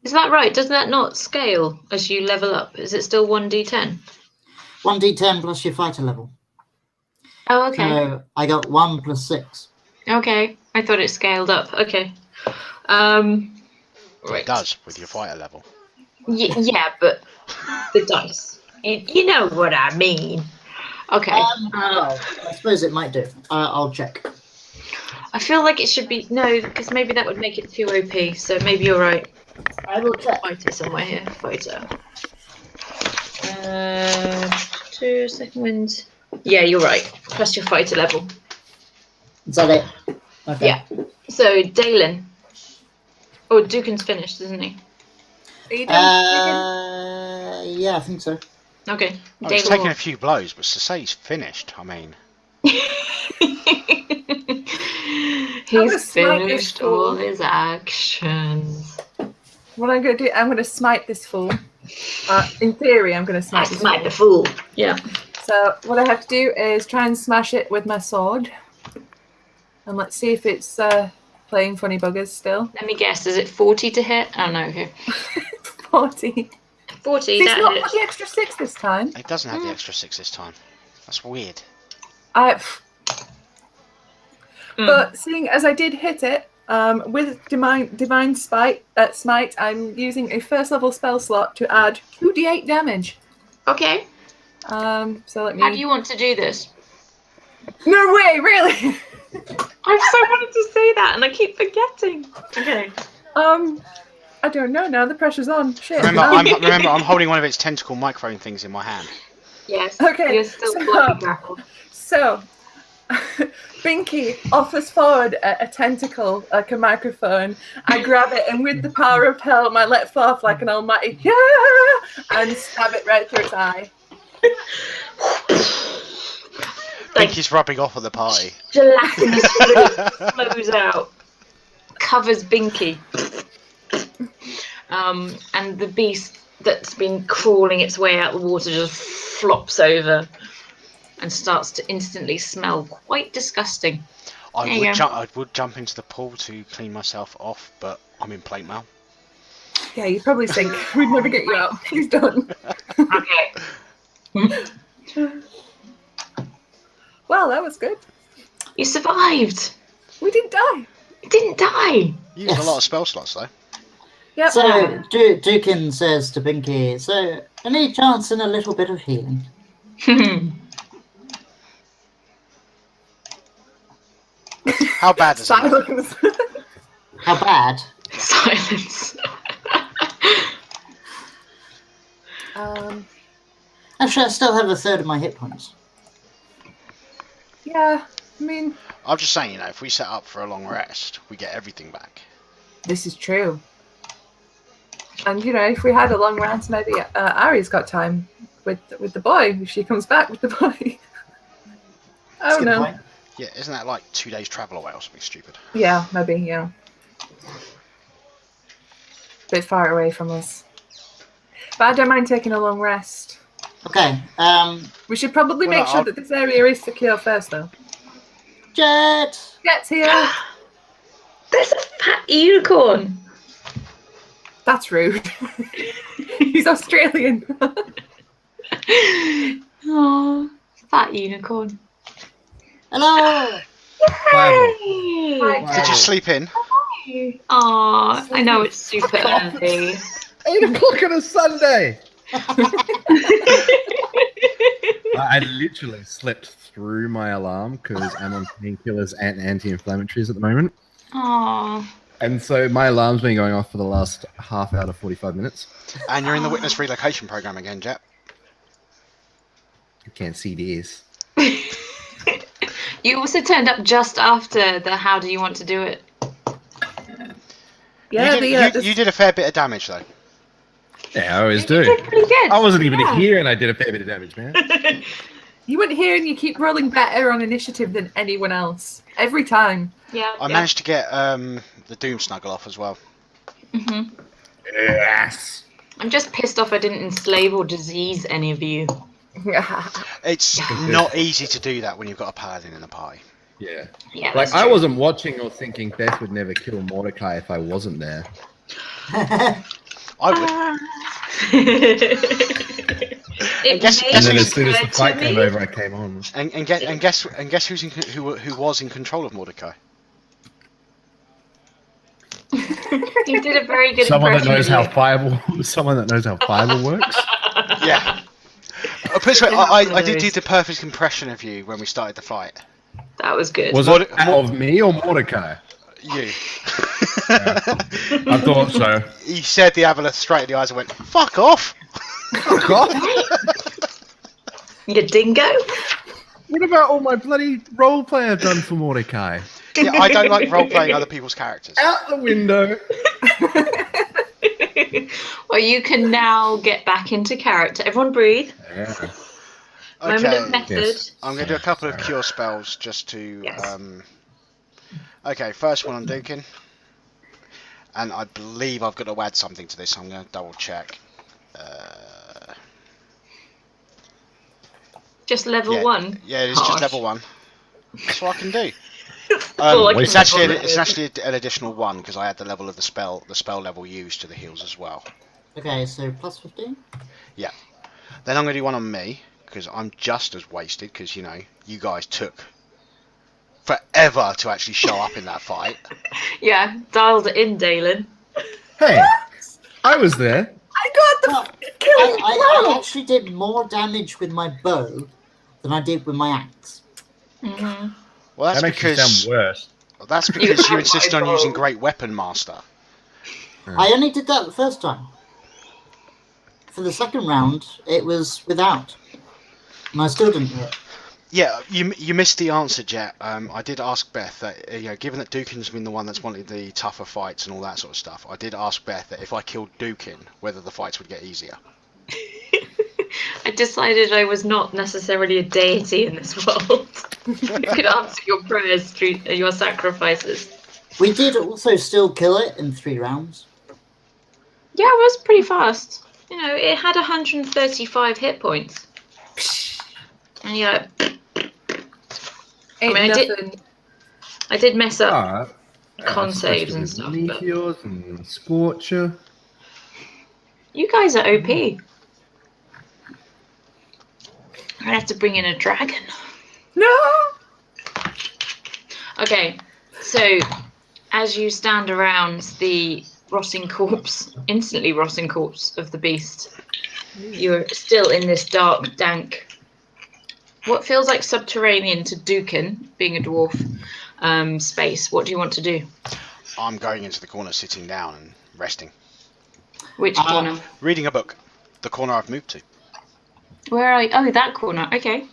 [SPEAKER 1] Is that right? Does that not scale as you level up? Is it still 1d10?
[SPEAKER 3] 1d10 plus your fighter level.
[SPEAKER 1] Oh, okay.
[SPEAKER 3] So I got 1 plus 6.
[SPEAKER 1] Okay. I thought it scaled up. Okay. Right.
[SPEAKER 4] It does with your fighter level.
[SPEAKER 1] Yeah, but the dice. You know what I mean. Okay.
[SPEAKER 3] Well, I suppose it might do. I'll check.
[SPEAKER 1] I feel like it should be... No, because maybe that would make it too OP. So maybe you're right.
[SPEAKER 3] I will check.
[SPEAKER 1] Fighter somewhere here. Fighter. 2 second wind. Yeah, you're right. Plus your fighter level.
[SPEAKER 3] Is that it? Okay.
[SPEAKER 1] Yeah. So, Dalen. Oh, Dukin's finished, isn't he?
[SPEAKER 2] Are you done?
[SPEAKER 3] Yeah, I think so.
[SPEAKER 1] Okay.
[SPEAKER 4] Oh, he's taken a few blows, but to say he's finished, I mean...
[SPEAKER 1] He's finished all his actions.
[SPEAKER 2] What I'm going to do, I'm going to smite this fool. In theory, I'm going to smite this
[SPEAKER 1] the fool. Yeah.
[SPEAKER 2] So what I have to do is try and smash it with my sword. And let's see if it's playing funny buggers still.
[SPEAKER 1] Let me guess, is it 40 to hit? Oh, no, okay.
[SPEAKER 2] 40.
[SPEAKER 1] 40.
[SPEAKER 2] It's
[SPEAKER 1] That
[SPEAKER 2] not
[SPEAKER 1] hits.
[SPEAKER 2] got the extra 6 this time.
[SPEAKER 4] It doesn't have the extra 6 this time. That's weird.
[SPEAKER 2] But seeing as I did hit it with divine smite, I'm using a first level spell slot to add 2d8 damage.
[SPEAKER 1] Okay.
[SPEAKER 2] So let me.
[SPEAKER 1] How do you want to do this?
[SPEAKER 2] No way, really?
[SPEAKER 1] I've so wanted to say that, and I keep forgetting. Okay.
[SPEAKER 2] I don't know now. The pressure's on. Shit.
[SPEAKER 4] Remember, I'm holding one of its tentacle microphone things in my hand.
[SPEAKER 1] Yes.
[SPEAKER 2] Okay,
[SPEAKER 1] You're still
[SPEAKER 2] so-
[SPEAKER 1] floppy grappled.
[SPEAKER 2] So, Binky offers forward a tentacle, like a microphone. I grab it, and with the power of Helm, I let forth like an almighty yeah, and stab it right through its eye.
[SPEAKER 4] Binky's rubbing off at the party.
[SPEAKER 1] Gelatinous fluid flows out, covers Binky. And the beast that's been crawling its way out the water just flops over and starts to instantly smell quite disgusting.
[SPEAKER 4] I would jump into the pool to clean myself off, but I'm in plate mail.
[SPEAKER 2] Yeah, you probably think we'd never get you out. Please don't.
[SPEAKER 1] Okay.
[SPEAKER 2] Well, that was good.
[SPEAKER 1] You survived.
[SPEAKER 2] We didn't die.
[SPEAKER 1] You didn't die.
[SPEAKER 4] You used
[SPEAKER 3] Yes.
[SPEAKER 4] a lot of spell slots though.
[SPEAKER 2] Yep.
[SPEAKER 3] So Dukin says to Binky, so any chance in a little bit of healing?
[SPEAKER 4] How bad is it?
[SPEAKER 2] Silence.
[SPEAKER 3] How bad?
[SPEAKER 1] Silence.
[SPEAKER 3] Actually, I still have a third of my hit points.
[SPEAKER 2] Yeah, I mean,
[SPEAKER 4] I'm just saying, if we set up for a long rest, we get everything back.
[SPEAKER 2] this is true. And if we had a long rest, maybe Ari's got time with the boy. If she comes back with the boy. I
[SPEAKER 3] That's a
[SPEAKER 2] don't
[SPEAKER 3] good
[SPEAKER 2] know.
[SPEAKER 3] point.
[SPEAKER 4] Yeah, isn't that like 2 days travel away or something stupid?
[SPEAKER 2] Yeah, maybe. Yeah. Bit far away from us. But I don't mind taking a long rest.
[SPEAKER 3] Okay,
[SPEAKER 2] We should probably
[SPEAKER 4] Well,
[SPEAKER 2] make sure
[SPEAKER 4] I'll-
[SPEAKER 2] that this area is secure first, though.
[SPEAKER 3] Jet!
[SPEAKER 2] Gets here.
[SPEAKER 1] There's a fat unicorn.
[SPEAKER 2] That's rude. He's Australian.
[SPEAKER 1] Oh, fat unicorn.
[SPEAKER 3] Hello!
[SPEAKER 1] Yay!
[SPEAKER 2] Hi.
[SPEAKER 4] Did you sleep in?
[SPEAKER 1] Oh, I know it's super early.
[SPEAKER 5] 8 o'clock on a Sunday. I literally slept through my alarm because I'm on painkillers and anti-inflammatories at the moment.
[SPEAKER 1] Oh,
[SPEAKER 5] And so my alarm's been going off for the last half hour to 45 minutes.
[SPEAKER 4] And you're in the witness relocation program again, Jet.
[SPEAKER 5] You can't see this.
[SPEAKER 1] you also turned up just after the "How do you want to do it?"
[SPEAKER 2] Yeah,
[SPEAKER 4] you did a fair bit of damage though.
[SPEAKER 5] Yeah, I always
[SPEAKER 1] You
[SPEAKER 5] do.
[SPEAKER 1] did pretty good.
[SPEAKER 5] I wasn't even
[SPEAKER 1] Yeah.
[SPEAKER 5] here and I did a fair bit of damage, man.
[SPEAKER 2] You went here and you keep rolling better on initiative than anyone else. Every time.
[SPEAKER 1] Yeah.
[SPEAKER 4] I managed to get the Doom Snuggle off as well.
[SPEAKER 1] hmm
[SPEAKER 5] Yes.
[SPEAKER 1] I'm just pissed off I didn't enslave or disease any of you.
[SPEAKER 4] It's not easy to do that when you've got a paladin in the party.
[SPEAKER 5] Yeah.
[SPEAKER 1] Yeah,
[SPEAKER 5] Like,
[SPEAKER 1] that's
[SPEAKER 5] I
[SPEAKER 1] true.
[SPEAKER 5] wasn't watching or thinking Beth would never kill Mordecai if I wasn't there.
[SPEAKER 4] I would.
[SPEAKER 1] It
[SPEAKER 4] guess-
[SPEAKER 1] may
[SPEAKER 5] And then
[SPEAKER 1] have
[SPEAKER 5] as soon as the
[SPEAKER 1] occurred to
[SPEAKER 5] fight came
[SPEAKER 1] me-
[SPEAKER 5] over, I came on.
[SPEAKER 4] And guess who's who was in control of Mordecai?
[SPEAKER 1] You did a very good
[SPEAKER 5] Someone that
[SPEAKER 1] impression
[SPEAKER 5] knows
[SPEAKER 1] of
[SPEAKER 5] how
[SPEAKER 1] you.
[SPEAKER 5] fireball. Someone that knows how fireball works.
[SPEAKER 4] Yeah. Put it this way, I did do the perfect impression of you when we started the fight.
[SPEAKER 1] That was good.
[SPEAKER 5] Was it of me or Mordecai?
[SPEAKER 4] You.
[SPEAKER 5] I thought so.
[SPEAKER 4] He said the Aboleth straight in the eyes and went, "Fuck off."
[SPEAKER 5] Fuck off.
[SPEAKER 1] You dingo?
[SPEAKER 5] What about all my bloody role play I've done for Mordecai?
[SPEAKER 4] Yeah, I don't like role playing other people's characters.
[SPEAKER 5] Out the window.
[SPEAKER 1] Well, you can now get back into character. Everyone breathe.
[SPEAKER 5] Yeah.
[SPEAKER 1] Moment of
[SPEAKER 4] Okay,
[SPEAKER 1] method.
[SPEAKER 5] Yes.
[SPEAKER 4] I'm going to do a couple of cure spells just to.
[SPEAKER 1] Yes.
[SPEAKER 4] Okay, first one on Dukin. And I believe I've got to add something to this. I'm going to double check.
[SPEAKER 1] Just level
[SPEAKER 4] Yeah,
[SPEAKER 1] 1.
[SPEAKER 4] Yeah, it's just
[SPEAKER 1] Harsh.
[SPEAKER 4] level 1. That's what I can do.
[SPEAKER 1] Well, I can
[SPEAKER 4] It's actually
[SPEAKER 1] level
[SPEAKER 4] an additional 1 because I add the level of the spell level used to the heals as well.
[SPEAKER 3] Okay, so plus 15.
[SPEAKER 4] Then I'm going to do one on me, because I'm just as wasted, because, you know, you guys took forever to actually show up in that fight.
[SPEAKER 1] Yeah, dialed it in, Dalen.
[SPEAKER 5] Hey, I was there.
[SPEAKER 2] I got the
[SPEAKER 3] Well,
[SPEAKER 2] killing
[SPEAKER 3] I
[SPEAKER 2] blow.
[SPEAKER 3] actually did more damage with my bow than I did with my axe.
[SPEAKER 1] Mm-hmm.
[SPEAKER 4] Well,
[SPEAKER 5] That makes you sound worse.
[SPEAKER 4] you
[SPEAKER 1] had
[SPEAKER 4] insisted
[SPEAKER 1] my
[SPEAKER 4] on using
[SPEAKER 1] bow.
[SPEAKER 4] Great Weapon Master.
[SPEAKER 3] I only did that the first time. For the second round, it was without. And I still didn't hit.
[SPEAKER 4] Yeah, you missed the answer, Jet. I did ask Beth that, you know, given that Dukin's been the one that's wanted the tougher fights and all that sort of stuff, I did ask Beth that if I killed Dukin, whether the fights would get easier.
[SPEAKER 1] I decided I was not necessarily a deity in this world. I could answer your prayers through your sacrifices.
[SPEAKER 3] We did also still kill it in 3 rounds.
[SPEAKER 1] Yeah, it was pretty fast. You know, it had 135 hit points. And yeah,
[SPEAKER 2] Ain't
[SPEAKER 1] I mean,
[SPEAKER 2] nothing.
[SPEAKER 1] I did mess up
[SPEAKER 5] But
[SPEAKER 1] con saves
[SPEAKER 5] especially
[SPEAKER 1] and
[SPEAKER 5] with
[SPEAKER 1] stuff. But
[SPEAKER 5] Meteors and Scorcher.
[SPEAKER 1] you guys are OP. I have to bring in a dragon.
[SPEAKER 2] No.
[SPEAKER 1] Okay, so as you stand around the instantly rotting corpse of the beast, you're still in this dark, dank, what feels like subterranean to Dukin, being a dwarf, space. What do you want to do?
[SPEAKER 4] I'm going into the corner, sitting down and resting.
[SPEAKER 1] Which corner?
[SPEAKER 4] Reading a book. The corner I've moved to.
[SPEAKER 1] Where are you? Oh, that corner. Okay.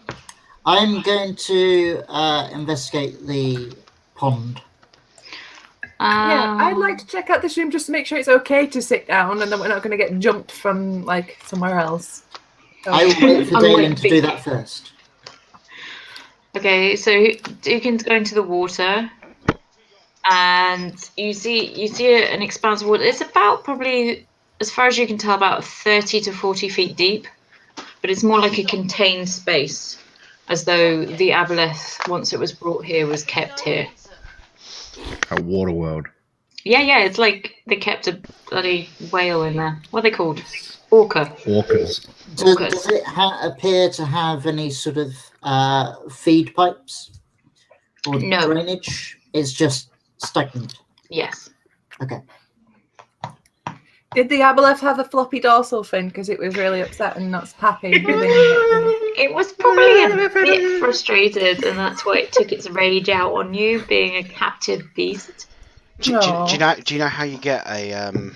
[SPEAKER 3] I'm going to investigate the pond.
[SPEAKER 2] Yeah, I'd like to check out this room just to make sure it's okay to sit down and that we're not going to get jumped from like somewhere else.
[SPEAKER 3] I will wait for
[SPEAKER 1] I'm
[SPEAKER 3] Dalen
[SPEAKER 1] waiting.
[SPEAKER 3] to do that first.
[SPEAKER 1] Okay, so Dukin's going to the water, and you see an expanse of water. It's about probably, as far as you can tell, about 30 to 40 feet deep, but it's more like a contained space, as though the Aboleth, once it was brought here, was kept here.
[SPEAKER 5] A water world.
[SPEAKER 1] Yeah, it's like they kept a bloody whale in there. What are they called? Orca.
[SPEAKER 5] Orcas.
[SPEAKER 3] Does it appear to have any sort of feed pipes or
[SPEAKER 1] No.
[SPEAKER 3] drainage? It's just stagnant.
[SPEAKER 1] Yes.
[SPEAKER 3] Okay.
[SPEAKER 2] Did the Aboleth have a floppy dorsal fin because it was really upset and not happy?
[SPEAKER 1] It was probably a bit frustrated, and that's why it took its rage out on you, being a captive beast.
[SPEAKER 4] Do you know how you get an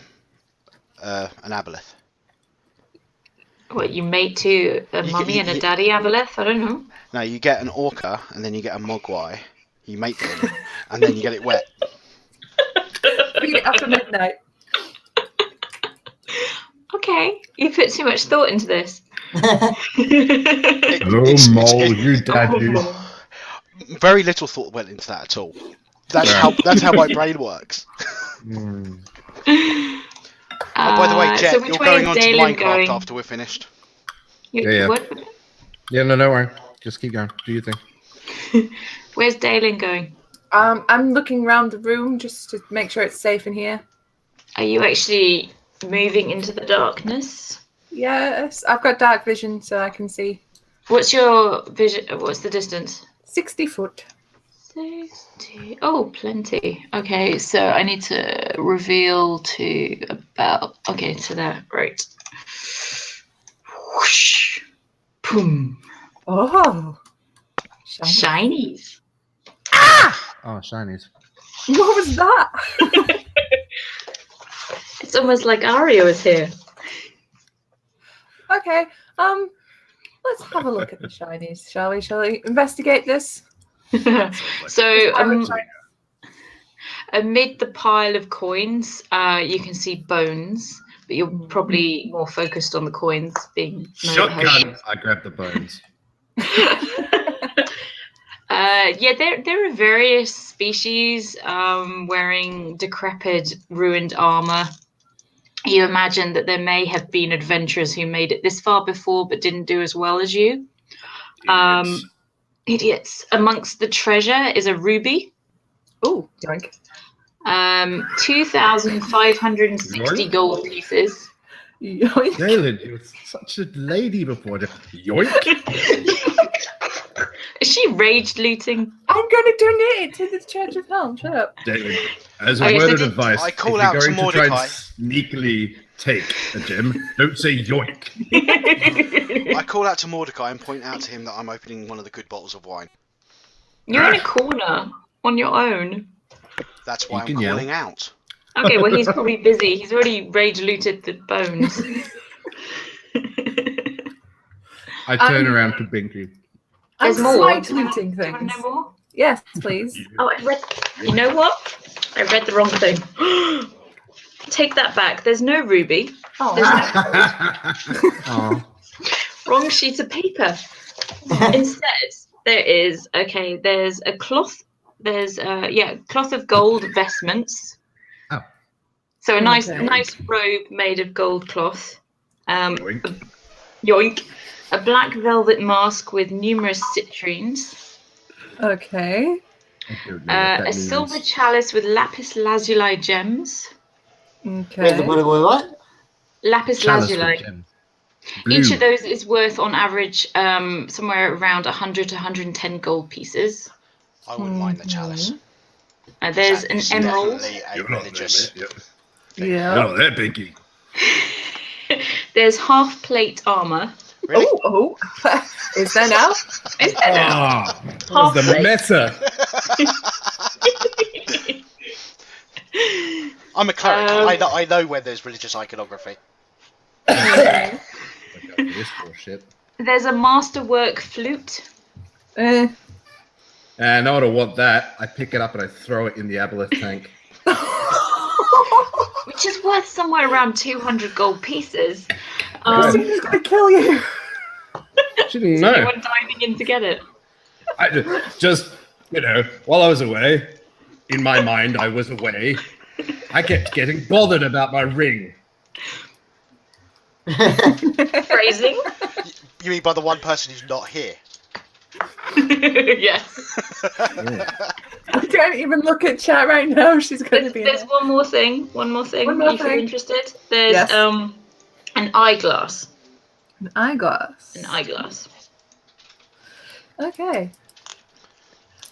[SPEAKER 4] Aboleth?
[SPEAKER 1] What, you mate to a mummy and a daddy Aboleth? I don't know.
[SPEAKER 4] No, you get an orca and then you get a mogwai. You mate them and then you get it wet.
[SPEAKER 2] Feed it after midnight.
[SPEAKER 1] Okay, you put too much thought into this.
[SPEAKER 5] Hello, mole, you daddy.
[SPEAKER 4] Very little thought went into that at all. That's how my brain works. Oh, by the way, Jet,
[SPEAKER 1] so which
[SPEAKER 4] you're
[SPEAKER 1] way
[SPEAKER 4] going
[SPEAKER 1] is
[SPEAKER 4] on to
[SPEAKER 1] Dalen
[SPEAKER 4] Minecraft
[SPEAKER 1] going?
[SPEAKER 4] after we're finished.
[SPEAKER 5] Yeah.
[SPEAKER 1] What?
[SPEAKER 5] Yeah, no, don't worry. Just keep going. Do your thing.
[SPEAKER 1] Where's Dalen going?
[SPEAKER 2] I'm looking around the room just to make sure it's safe in here.
[SPEAKER 1] Are you actually moving into the darkness?
[SPEAKER 2] Yes, I've got dark vision so I can see.
[SPEAKER 1] What's your vision? What's the distance?
[SPEAKER 2] 60 foot.
[SPEAKER 1] 60. Oh, plenty. Okay, so I need to reveal to about. Okay, to there. Right. Whoosh. Boom.
[SPEAKER 2] Oh.
[SPEAKER 1] Shinies.
[SPEAKER 5] Oh, shinies.
[SPEAKER 2] What was that?
[SPEAKER 1] It's almost like Aria was here.
[SPEAKER 2] Okay. Let's have a look at the shinies, shall we? Shall we investigate this?
[SPEAKER 1] So amid the pile of coins, you can see bones, but you're probably more focused on the coins being.
[SPEAKER 5] Shotgun. I grabbed the bones.
[SPEAKER 1] Yeah, there are various species wearing decrepit, ruined armor. You imagine that there may have been adventurers who made it this far before but didn't do as well as you. Idiots. Amongst the treasure is a ruby.
[SPEAKER 2] Oh, yoink.
[SPEAKER 1] 2,560 gold pieces.
[SPEAKER 2] Yoink.
[SPEAKER 5] Daylin, you were such a lady before. Yoink!
[SPEAKER 1] Is she rage looting?
[SPEAKER 2] I'm going to donate it to the Church of Helm. Shut up.
[SPEAKER 5] Daylin, as a
[SPEAKER 1] Okay, so
[SPEAKER 5] word of
[SPEAKER 1] did-
[SPEAKER 5] advice,
[SPEAKER 4] I call
[SPEAKER 5] if you're
[SPEAKER 4] out to
[SPEAKER 5] going to try and
[SPEAKER 4] Mordecai.
[SPEAKER 5] sneakily take a gem, don't say yoink.
[SPEAKER 4] I call out to Mordecai and point out to him that I'm opening one of the good bottles of wine.
[SPEAKER 1] You're in a corner on your own.
[SPEAKER 4] That's why
[SPEAKER 5] You
[SPEAKER 4] I'm
[SPEAKER 5] can yell.
[SPEAKER 4] calling out.
[SPEAKER 1] Okay, well, he's probably busy. He's already rage looted the bones.
[SPEAKER 5] I turn around to Binky.
[SPEAKER 2] I'm
[SPEAKER 1] There's more.
[SPEAKER 2] slight looting
[SPEAKER 1] Do you want to
[SPEAKER 2] things.
[SPEAKER 1] know more?
[SPEAKER 2] Yes, please.
[SPEAKER 1] Oh, I read. You know what? I read the wrong thing. Take that back. There's no ruby.
[SPEAKER 2] Oh,
[SPEAKER 1] There's
[SPEAKER 5] Aw.
[SPEAKER 1] Wrong sheet of paper. Instead, there is there's a cloth. There's cloth of gold vestments.
[SPEAKER 5] Oh.
[SPEAKER 1] So a nice
[SPEAKER 2] Okay.
[SPEAKER 1] nice robe made of gold cloth.
[SPEAKER 5] Yoink.
[SPEAKER 1] Yoink. A black velvet mask with numerous citrines.
[SPEAKER 2] okay.
[SPEAKER 5] I don't know what that
[SPEAKER 1] A
[SPEAKER 5] means.
[SPEAKER 1] silver chalice with lapis lazuli gems.
[SPEAKER 2] Okay.
[SPEAKER 3] What?
[SPEAKER 1] Lapis
[SPEAKER 5] Chalice
[SPEAKER 1] lazuli.
[SPEAKER 5] with gems.
[SPEAKER 1] Each
[SPEAKER 5] Blue.
[SPEAKER 1] of those is worth, on average, somewhere around 100 to 110 gold pieces.
[SPEAKER 4] I wouldn't mind the chalice.
[SPEAKER 1] There's an
[SPEAKER 4] It's
[SPEAKER 1] emerald.
[SPEAKER 4] definitely a
[SPEAKER 5] You're not
[SPEAKER 4] religious.
[SPEAKER 5] there, mate.
[SPEAKER 2] Yeah.
[SPEAKER 5] You're not there, Binky.
[SPEAKER 1] There's half plate armor.
[SPEAKER 4] Really?
[SPEAKER 2] Oh. Is there now?
[SPEAKER 1] Is there now?
[SPEAKER 5] Ah,
[SPEAKER 1] Half
[SPEAKER 5] the
[SPEAKER 1] plate.
[SPEAKER 5] meta.
[SPEAKER 4] I'm a cleric.
[SPEAKER 1] Um,
[SPEAKER 4] I know where there's religious iconography.
[SPEAKER 5] This bullshit.
[SPEAKER 1] There's a masterwork flute.
[SPEAKER 5] And I don't want that. I pick it up and I throw it in the Aboleth tank.
[SPEAKER 1] Which is worth somewhere around 200 gold pieces.
[SPEAKER 2] Christina's going to kill you.
[SPEAKER 5] She didn't
[SPEAKER 1] Is
[SPEAKER 5] know.
[SPEAKER 1] anyone diving in to get it?
[SPEAKER 5] I just, while I was away, in my mind, I was away. I kept getting bothered about my ring.
[SPEAKER 1] Phrasing?
[SPEAKER 4] You mean by the one person who's not here?
[SPEAKER 1] Yes.
[SPEAKER 5] Yeah.
[SPEAKER 2] I don't even look at chat right now. She's going to be
[SPEAKER 1] There's
[SPEAKER 2] in it.
[SPEAKER 1] one more thing.
[SPEAKER 2] One more
[SPEAKER 1] If you're
[SPEAKER 2] thing.
[SPEAKER 1] interested. There's
[SPEAKER 2] Yes.
[SPEAKER 1] an eyeglass.
[SPEAKER 2] An eyeglass.
[SPEAKER 1] An eyeglass.
[SPEAKER 2] Okay.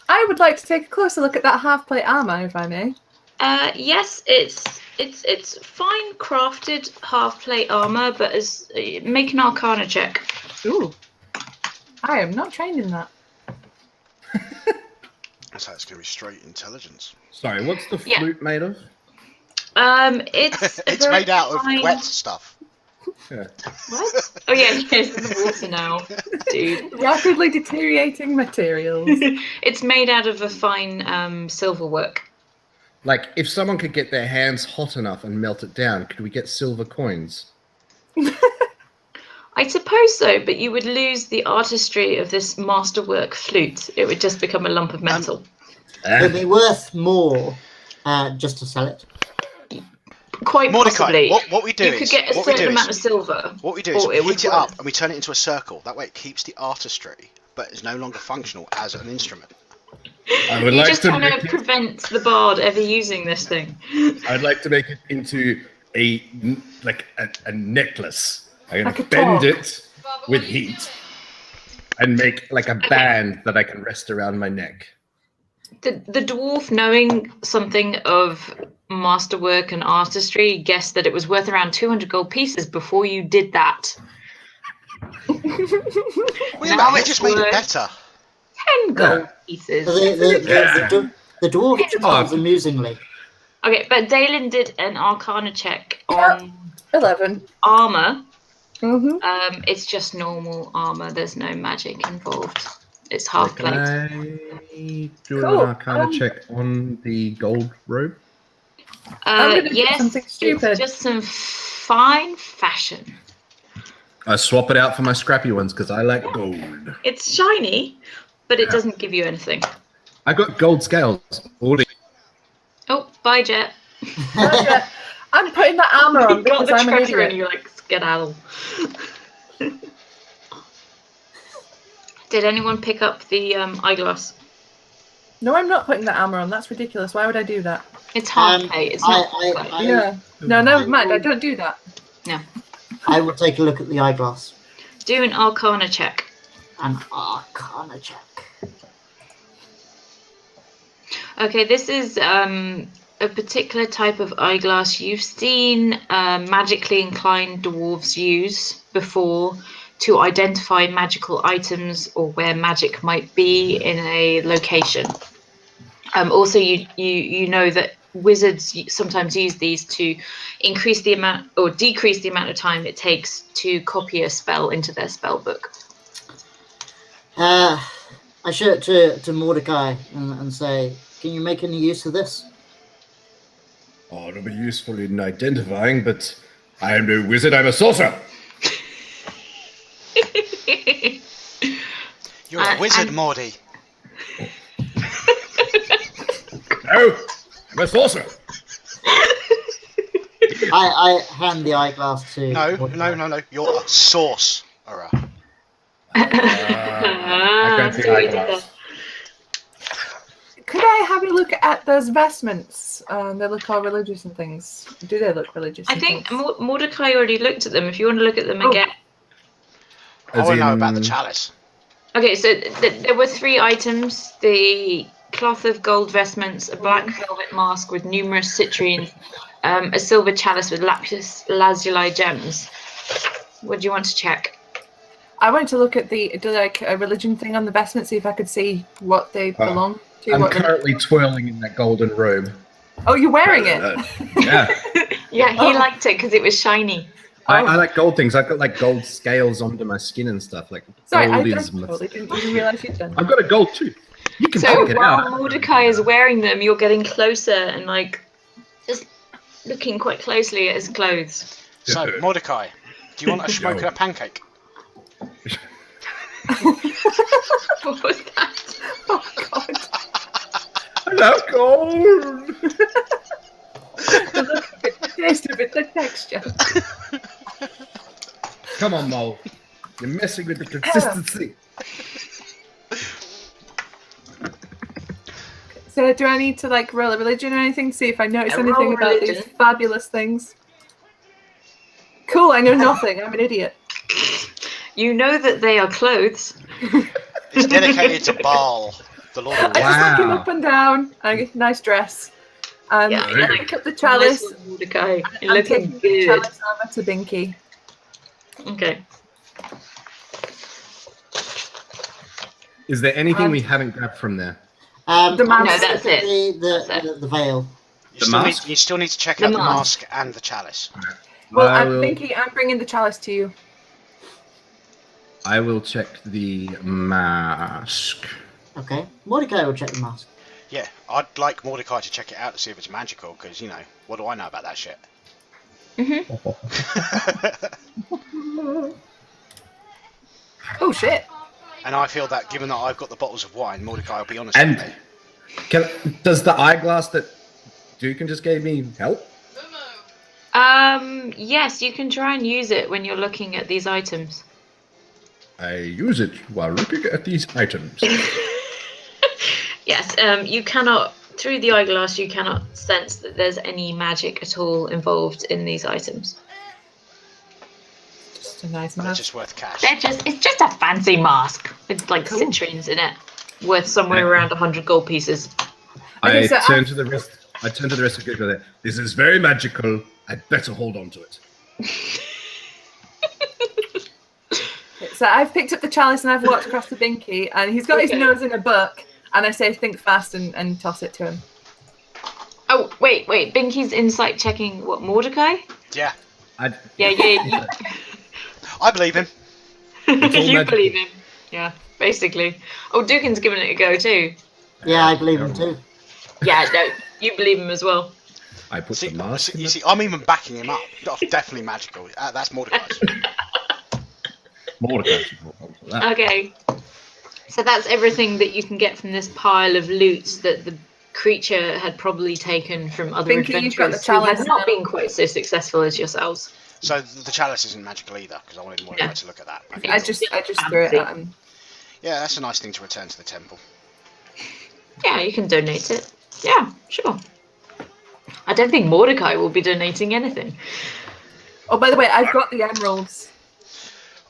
[SPEAKER 2] I would like to take a closer look at that half plate armor, if I may.
[SPEAKER 1] Yes, it's fine crafted half plate armor, but as make an Arcana check.
[SPEAKER 2] Ooh. I am not trained in that.
[SPEAKER 4] So it's going to be straight intelligence.
[SPEAKER 5] Sorry, what's the
[SPEAKER 1] Yeah.
[SPEAKER 5] flute made of?
[SPEAKER 1] It's a
[SPEAKER 4] It's
[SPEAKER 1] very
[SPEAKER 4] made out of
[SPEAKER 1] fine-
[SPEAKER 4] wet stuff.
[SPEAKER 5] Yeah.
[SPEAKER 1] What? Oh yeah, it's in the water now, dude.
[SPEAKER 2] Rapidly deteriorating materials.
[SPEAKER 1] It's made out of a fine silver work.
[SPEAKER 5] Like, if someone could get their hands hot enough and melt it down, could we get silver coins?
[SPEAKER 1] I suppose so, but you would lose the artistry of this masterwork flute. It would just become a lump of metal.
[SPEAKER 3] It'd be worth more just to sell it.
[SPEAKER 1] Quite
[SPEAKER 4] Mordecai,
[SPEAKER 1] possibly.
[SPEAKER 4] what we do
[SPEAKER 1] You
[SPEAKER 4] is
[SPEAKER 1] could get a
[SPEAKER 4] what we do
[SPEAKER 1] certain
[SPEAKER 4] is
[SPEAKER 1] amount of silver.
[SPEAKER 4] what we do is
[SPEAKER 1] or
[SPEAKER 4] we
[SPEAKER 1] it would
[SPEAKER 4] heat it
[SPEAKER 1] work.
[SPEAKER 4] up and we turn it into a circle. That way it keeps the artistry, but is no longer functional as an instrument.
[SPEAKER 5] I would
[SPEAKER 1] You're
[SPEAKER 5] like
[SPEAKER 1] just
[SPEAKER 5] to
[SPEAKER 1] trying
[SPEAKER 5] make
[SPEAKER 1] to
[SPEAKER 5] it,
[SPEAKER 1] prevent the bard ever using this thing.
[SPEAKER 5] I'd like to make it into a necklace. I'm
[SPEAKER 2] Like
[SPEAKER 5] gonna
[SPEAKER 2] a
[SPEAKER 5] bend
[SPEAKER 2] top.
[SPEAKER 5] it with heat and make like a band that I can rest around my neck.
[SPEAKER 1] The dwarf, knowing something of masterwork and artistry, guessed that it was worth around 200 gold pieces before you did that.
[SPEAKER 4] Well, yeah,
[SPEAKER 1] Now
[SPEAKER 4] but he
[SPEAKER 1] it's
[SPEAKER 4] just made it
[SPEAKER 1] worth
[SPEAKER 4] better.
[SPEAKER 1] 10 gold pieces.
[SPEAKER 3] So the dwarf chuckles amusingly.
[SPEAKER 1] Okay, but Dalen did an Arcana check on
[SPEAKER 2] 11.
[SPEAKER 1] armor.
[SPEAKER 2] Mm-hmm.
[SPEAKER 1] It's just normal armor. There's no magic involved. It's half
[SPEAKER 5] Can
[SPEAKER 1] plate.
[SPEAKER 5] I do
[SPEAKER 2] Cool.
[SPEAKER 5] an Arcana check on the gold robe?
[SPEAKER 2] I'm gonna do
[SPEAKER 1] Yes,
[SPEAKER 2] something stupid.
[SPEAKER 1] it's just some fine fashion.
[SPEAKER 5] I swap it out for my scrappy ones because I like gold.
[SPEAKER 1] It's shiny, but it doesn't give you anything.
[SPEAKER 5] I got gold scales. Already.
[SPEAKER 1] Oh, bye, Jet.
[SPEAKER 2] I'm putting that armor on
[SPEAKER 1] You got
[SPEAKER 2] because
[SPEAKER 1] the
[SPEAKER 2] I'm an
[SPEAKER 1] treasure and
[SPEAKER 2] idiot.
[SPEAKER 1] you're like, skedaddle. Did anyone pick up the eyeglass?
[SPEAKER 2] No, I'm not putting that armor on. That's ridiculous. Why would I do that?
[SPEAKER 1] It's half plate. It's not full plate.
[SPEAKER 2] Yeah. No, never mind. I don't do that.
[SPEAKER 3] I will take a look at the eyeglass.
[SPEAKER 1] Do an Arcana check.
[SPEAKER 3] An Arcana check.
[SPEAKER 1] Okay, this is a particular type of eyeglass you've seen magically inclined dwarves use before to identify magical items or where magic might be in a location. Also, you know that wizards sometimes use these to increase the amount or decrease the amount of time it takes to copy a spell into their spell book.
[SPEAKER 3] I show it to Mordecai and say, can you make any use of this?
[SPEAKER 5] Oh, it'll be useful in identifying, but I am no wizard, I'm a sorcerer.
[SPEAKER 4] You're a wizard, Mordy.
[SPEAKER 5] No, I'm a sorcerer.
[SPEAKER 3] I hand the eyeglass to Mordecai.
[SPEAKER 4] No. You're a sorcerer.
[SPEAKER 5] I grab the eyeglass.
[SPEAKER 2] Could I have a look at those vestments? They look all religious and things. Do they look religious?
[SPEAKER 1] I think Mordecai already looked at them. If you want to look at them again.
[SPEAKER 4] I want to know about the chalice.
[SPEAKER 1] Okay, so there were 3 items: the cloth of gold vestments, a black velvet mask with numerous citrines, a silver chalice with lapis lazuli gems. What do you want to check?
[SPEAKER 2] I wanted to look at a religion thing on the vestments, see if I could see what they belong to.
[SPEAKER 5] I'm currently twirling in that golden robe.
[SPEAKER 2] Oh, you're wearing it?
[SPEAKER 5] Yeah.
[SPEAKER 1] Yeah, he liked it because it was shiny.
[SPEAKER 5] I like gold things. I've got like gold scales under my skin and stuff. Like
[SPEAKER 2] Sorry, I
[SPEAKER 5] gold is.
[SPEAKER 2] totally didn't even realize you'd done that.
[SPEAKER 5] I've got a gold tooth. You can
[SPEAKER 1] So
[SPEAKER 5] check it
[SPEAKER 1] while
[SPEAKER 5] out.
[SPEAKER 1] Mordecai is wearing them, you're getting closer and like just looking quite closely at his clothes.
[SPEAKER 4] So, Mordecai, do you want a smoke and a pancake?
[SPEAKER 1] What was that?
[SPEAKER 2] Oh, God.
[SPEAKER 5] I love gold.
[SPEAKER 2] The look of it, the taste of it, the texture.
[SPEAKER 5] Come on, Mo. You're messing with the consistency.
[SPEAKER 2] So do I need to like roll a religion or anything to see if I notice
[SPEAKER 1] Yeah,
[SPEAKER 2] anything
[SPEAKER 1] roll
[SPEAKER 2] about
[SPEAKER 1] religion.
[SPEAKER 2] these fabulous things? Cool, I know nothing. I'm an idiot.
[SPEAKER 1] You know that they are clothes.
[SPEAKER 4] It's dedicated to Baal, the Lord of
[SPEAKER 2] I just look him
[SPEAKER 5] Wow.
[SPEAKER 2] up and down. I get a nice dress. And
[SPEAKER 1] Yeah,
[SPEAKER 2] I pick up the chalice.
[SPEAKER 1] Nice one, Mordecai. You're
[SPEAKER 2] I'm
[SPEAKER 1] looking
[SPEAKER 2] taking the
[SPEAKER 1] good.
[SPEAKER 2] chalice over to Binky.
[SPEAKER 1] Okay.
[SPEAKER 5] Is there anything we haven't grabbed from there?
[SPEAKER 2] The mask.
[SPEAKER 1] No, that's it.
[SPEAKER 3] The veil.
[SPEAKER 4] You still need to check
[SPEAKER 1] The
[SPEAKER 4] out the
[SPEAKER 1] mask.
[SPEAKER 4] mask and the chalice.
[SPEAKER 2] Well,
[SPEAKER 5] I
[SPEAKER 2] I'm
[SPEAKER 5] will-
[SPEAKER 2] Binky. I'm bringing the chalice to you.
[SPEAKER 5] I will check the mask.
[SPEAKER 3] Okay. Mordecai will check the mask.
[SPEAKER 4] Yeah, I'd like Mordecai to check it out to see if it's magical, because, you know, what do I know about that shit?
[SPEAKER 2] Oh shit!
[SPEAKER 4] And I feel that, given that I've got the bottles of wine, Mordecai will be honest
[SPEAKER 5] And
[SPEAKER 4] with me.
[SPEAKER 5] does the eyeglass that Dukin just gave me help?
[SPEAKER 1] Yes, you can try and use it when you're looking at these items.
[SPEAKER 5] I use it while looking at these items.
[SPEAKER 1] Yes, you cannot, through the eyeglass, you cannot sense that there's any magic at all involved in these items.
[SPEAKER 2] Just a nice
[SPEAKER 4] But it's
[SPEAKER 2] mask.
[SPEAKER 4] just worth cash.
[SPEAKER 1] It's just a fancy mask with like
[SPEAKER 2] Cool.
[SPEAKER 1] citrines in it, worth somewhere around 100 gold pieces.
[SPEAKER 2] Okay,
[SPEAKER 5] I
[SPEAKER 2] so
[SPEAKER 5] turn to the rest. I turn to the rest of the group with it. This is very magical. I'd better hold on to it.
[SPEAKER 2] So I've picked up the chalice and I've walked across to Binky, and he's got his
[SPEAKER 1] Okay.
[SPEAKER 2] nose in a book. And I say, think fast and toss it to him.
[SPEAKER 1] Oh, wait, Binky's insight checking what, Mordecai?
[SPEAKER 4] Yeah,
[SPEAKER 1] Yeah,
[SPEAKER 4] I believe him.
[SPEAKER 5] all
[SPEAKER 1] you
[SPEAKER 5] magical.
[SPEAKER 1] believe him. Yeah, basically. Oh, Dukin's giving it a go too.
[SPEAKER 3] Yeah, I believe him too.
[SPEAKER 1] Yeah, no, you believe him as well.
[SPEAKER 5] I put
[SPEAKER 4] See,
[SPEAKER 5] the mask. in
[SPEAKER 4] you
[SPEAKER 5] the-
[SPEAKER 4] see, I'm even backing him up. That's definitely magical. That's Mordecai's.
[SPEAKER 5] Mordecai should hold on to that.
[SPEAKER 1] Okay. So that's everything that you can get from this pile of loot that the creature had probably taken from other
[SPEAKER 2] Binky, you've got the
[SPEAKER 1] adventurers who had
[SPEAKER 2] chalice
[SPEAKER 1] not
[SPEAKER 2] now.
[SPEAKER 1] been quite so successful as yourselves.
[SPEAKER 4] So the chalice isn't magical either, because I wanted Mordecai to look at that. Okay.
[SPEAKER 2] I just threw it at him.
[SPEAKER 4] Yeah, that's a nice thing to return to the temple.
[SPEAKER 1] Yeah, you can donate it. Yeah, sure. I don't think Mordecai will be donating anything.
[SPEAKER 2] Oh, by the way, I've got the emeralds.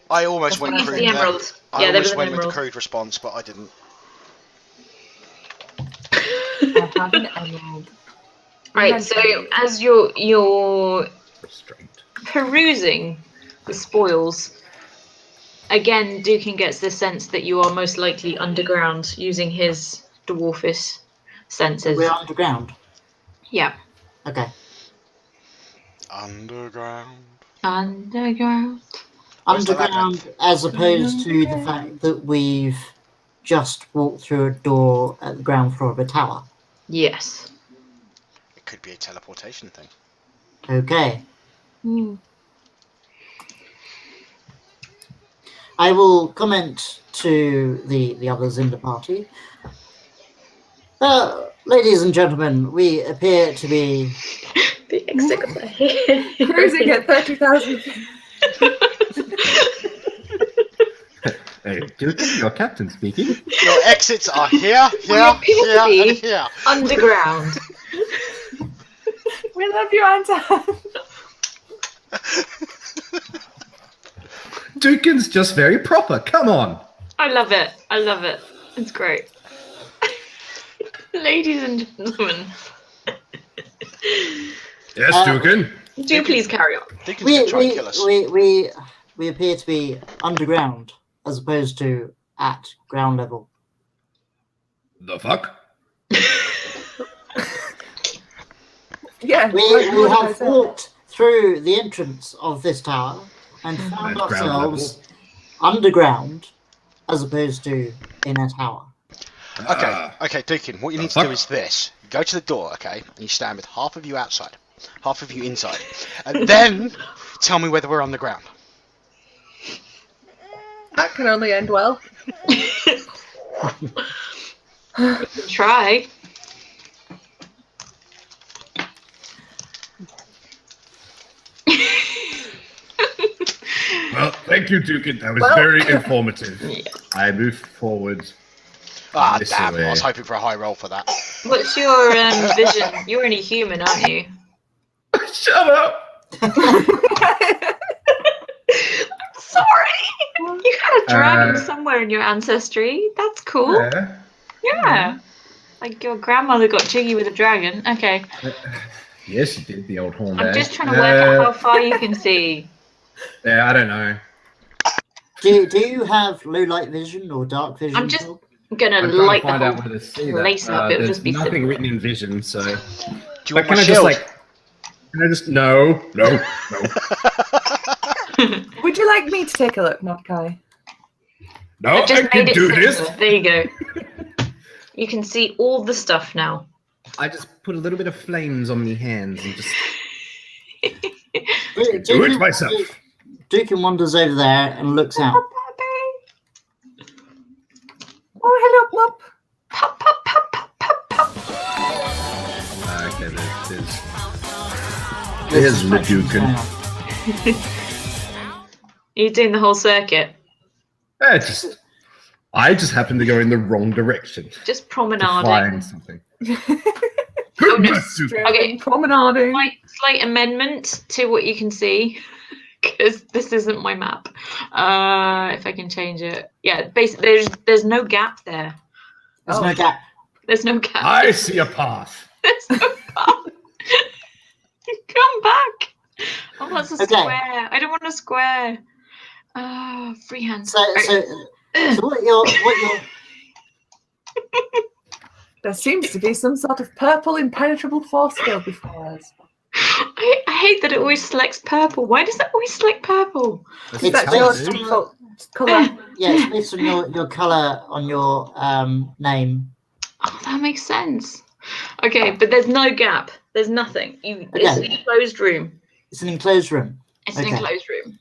[SPEAKER 4] I almost
[SPEAKER 2] That's
[SPEAKER 4] went
[SPEAKER 2] fine.
[SPEAKER 4] crude
[SPEAKER 1] The
[SPEAKER 4] there.
[SPEAKER 1] emerald.
[SPEAKER 4] I
[SPEAKER 1] Yeah, there was
[SPEAKER 4] almost
[SPEAKER 1] an
[SPEAKER 4] went with the
[SPEAKER 1] emerald.
[SPEAKER 4] crude response, but I didn't.
[SPEAKER 2] I have an emerald.
[SPEAKER 1] Right, so as you're
[SPEAKER 5] Restraint.
[SPEAKER 1] perusing the spoils, again, Dukin gets the sense that you are most likely underground using his dwarfish senses.
[SPEAKER 3] We're underground.
[SPEAKER 1] Yeah.
[SPEAKER 3] Okay.
[SPEAKER 4] Underground.
[SPEAKER 1] Underground.
[SPEAKER 4] Where's the lab
[SPEAKER 3] Underground, as opposed to the fact that we've just walked through a door at the ground floor of a tower.
[SPEAKER 1] Yes.
[SPEAKER 4] It could be a teleportation thing.
[SPEAKER 3] Okay.
[SPEAKER 2] Hmm.
[SPEAKER 3] I will comment to the others in the party. Ladies and gentlemen, we appear to be...
[SPEAKER 1] The exit of the head.
[SPEAKER 2] Cruising at 30,000 feet.
[SPEAKER 5] Hey, Dukin, your captain speaking.
[SPEAKER 4] Your exits are here, here,
[SPEAKER 1] appear to
[SPEAKER 4] here,
[SPEAKER 1] be-
[SPEAKER 4] and here.
[SPEAKER 1] Underground.
[SPEAKER 2] We love you, Anton.
[SPEAKER 5] Dukin's just very proper. Come on.
[SPEAKER 1] I love it. I love it. It's great. Ladies and gentlemen,
[SPEAKER 5] Yes, Dukin.
[SPEAKER 1] do please carry on.
[SPEAKER 4] Deacon's gonna try and kill us.
[SPEAKER 3] We appear to be underground as opposed to at ground level.
[SPEAKER 5] The fuck?
[SPEAKER 2] Yeah.
[SPEAKER 3] We
[SPEAKER 2] what did I
[SPEAKER 3] have
[SPEAKER 2] say?
[SPEAKER 3] walked through the entrance of this tower and found
[SPEAKER 5] At ground
[SPEAKER 3] ourselves underground as opposed to in a tower.
[SPEAKER 4] Okay, okay, Deacon, what you
[SPEAKER 5] the
[SPEAKER 4] need to do
[SPEAKER 5] fuck?
[SPEAKER 4] is this. You go to the door, okay, and you stand with half of you outside, half of you inside. And then tell me whether we're on the ground.
[SPEAKER 2] That can only end well.
[SPEAKER 1] Try.
[SPEAKER 5] Well, thank you, Dukin. That was
[SPEAKER 2] Well-
[SPEAKER 5] very informative.
[SPEAKER 1] Yeah.
[SPEAKER 5] I move forward.
[SPEAKER 4] Ah,
[SPEAKER 5] This
[SPEAKER 4] damn,
[SPEAKER 5] way.
[SPEAKER 4] I was hoping for a high roll for that.
[SPEAKER 1] What's your vision? You're only human, aren't you?
[SPEAKER 5] Shut up!
[SPEAKER 1] Sorry. You had a dragon
[SPEAKER 5] Uh,
[SPEAKER 1] somewhere in your ancestry. That's cool.
[SPEAKER 5] Yeah.
[SPEAKER 1] Yeah. Like your grandmother got jiggy with a dragon. Okay.
[SPEAKER 5] Yes, you did, the old horn.
[SPEAKER 1] I'm just trying to work out how far you can see.
[SPEAKER 5] Yeah, I don't know.
[SPEAKER 3] Do you have low light vision or dark vision?
[SPEAKER 1] I'm just-
[SPEAKER 3] at all?
[SPEAKER 1] I'm gonna
[SPEAKER 5] I'm trying
[SPEAKER 1] light
[SPEAKER 5] to
[SPEAKER 1] the
[SPEAKER 5] find out
[SPEAKER 1] whole
[SPEAKER 5] where to see
[SPEAKER 1] place
[SPEAKER 5] that.
[SPEAKER 1] up. It'll
[SPEAKER 5] There's
[SPEAKER 1] just be
[SPEAKER 5] nothing
[SPEAKER 1] simple.
[SPEAKER 5] written in vision, so.
[SPEAKER 4] Do you
[SPEAKER 5] But
[SPEAKER 4] want
[SPEAKER 5] can
[SPEAKER 4] my
[SPEAKER 5] I
[SPEAKER 4] shield?
[SPEAKER 5] just Can I just no.
[SPEAKER 2] Would you like me to take a look, Mordecai?
[SPEAKER 5] No,
[SPEAKER 1] I just
[SPEAKER 5] I can
[SPEAKER 1] made it
[SPEAKER 5] do
[SPEAKER 1] simpler.
[SPEAKER 5] this.
[SPEAKER 1] There you go. You can see all the stuff now.
[SPEAKER 5] I just put a little bit of flames on my hands and just
[SPEAKER 3] Do
[SPEAKER 5] do it myself.
[SPEAKER 3] Dukin wanders over there and looks out.
[SPEAKER 2] Oh, hello, Plop.
[SPEAKER 1] Pop, pop, pop, pop, pop, pop.
[SPEAKER 5] Okay, there's the Dukin.
[SPEAKER 1] You're doing the whole circuit.
[SPEAKER 5] I just happened to go in the wrong direction.
[SPEAKER 1] Just
[SPEAKER 5] To
[SPEAKER 1] promenading.
[SPEAKER 5] find something.
[SPEAKER 1] Oh, no.
[SPEAKER 5] Dukin.
[SPEAKER 1] Okay.
[SPEAKER 2] Promenading.
[SPEAKER 1] Slight amendment to what you can see, because this isn't my map. If I can change it, yeah. Basically, there's no gap there.
[SPEAKER 3] There's no gap.
[SPEAKER 1] There's no gap.
[SPEAKER 5] I see a path.
[SPEAKER 1] There's no gap. Come back. Oh, that's a
[SPEAKER 3] Okay.
[SPEAKER 1] square. I don't want a square. Freehand.
[SPEAKER 3] So what you're
[SPEAKER 2] There seems to be some sort of purple impenetrable force field before us.
[SPEAKER 1] I hate that it always selects purple. Why does it always select purple?
[SPEAKER 3] It's
[SPEAKER 2] That's
[SPEAKER 3] based
[SPEAKER 2] your
[SPEAKER 3] on-
[SPEAKER 2] default colour.
[SPEAKER 3] yeah, it's based on your colour on your name.
[SPEAKER 1] Oh, that makes sense. Okay, but there's no gap. There's nothing. It's an enclosed room.
[SPEAKER 3] It's an enclosed room.
[SPEAKER 1] It's an
[SPEAKER 3] Okay.
[SPEAKER 1] enclosed room.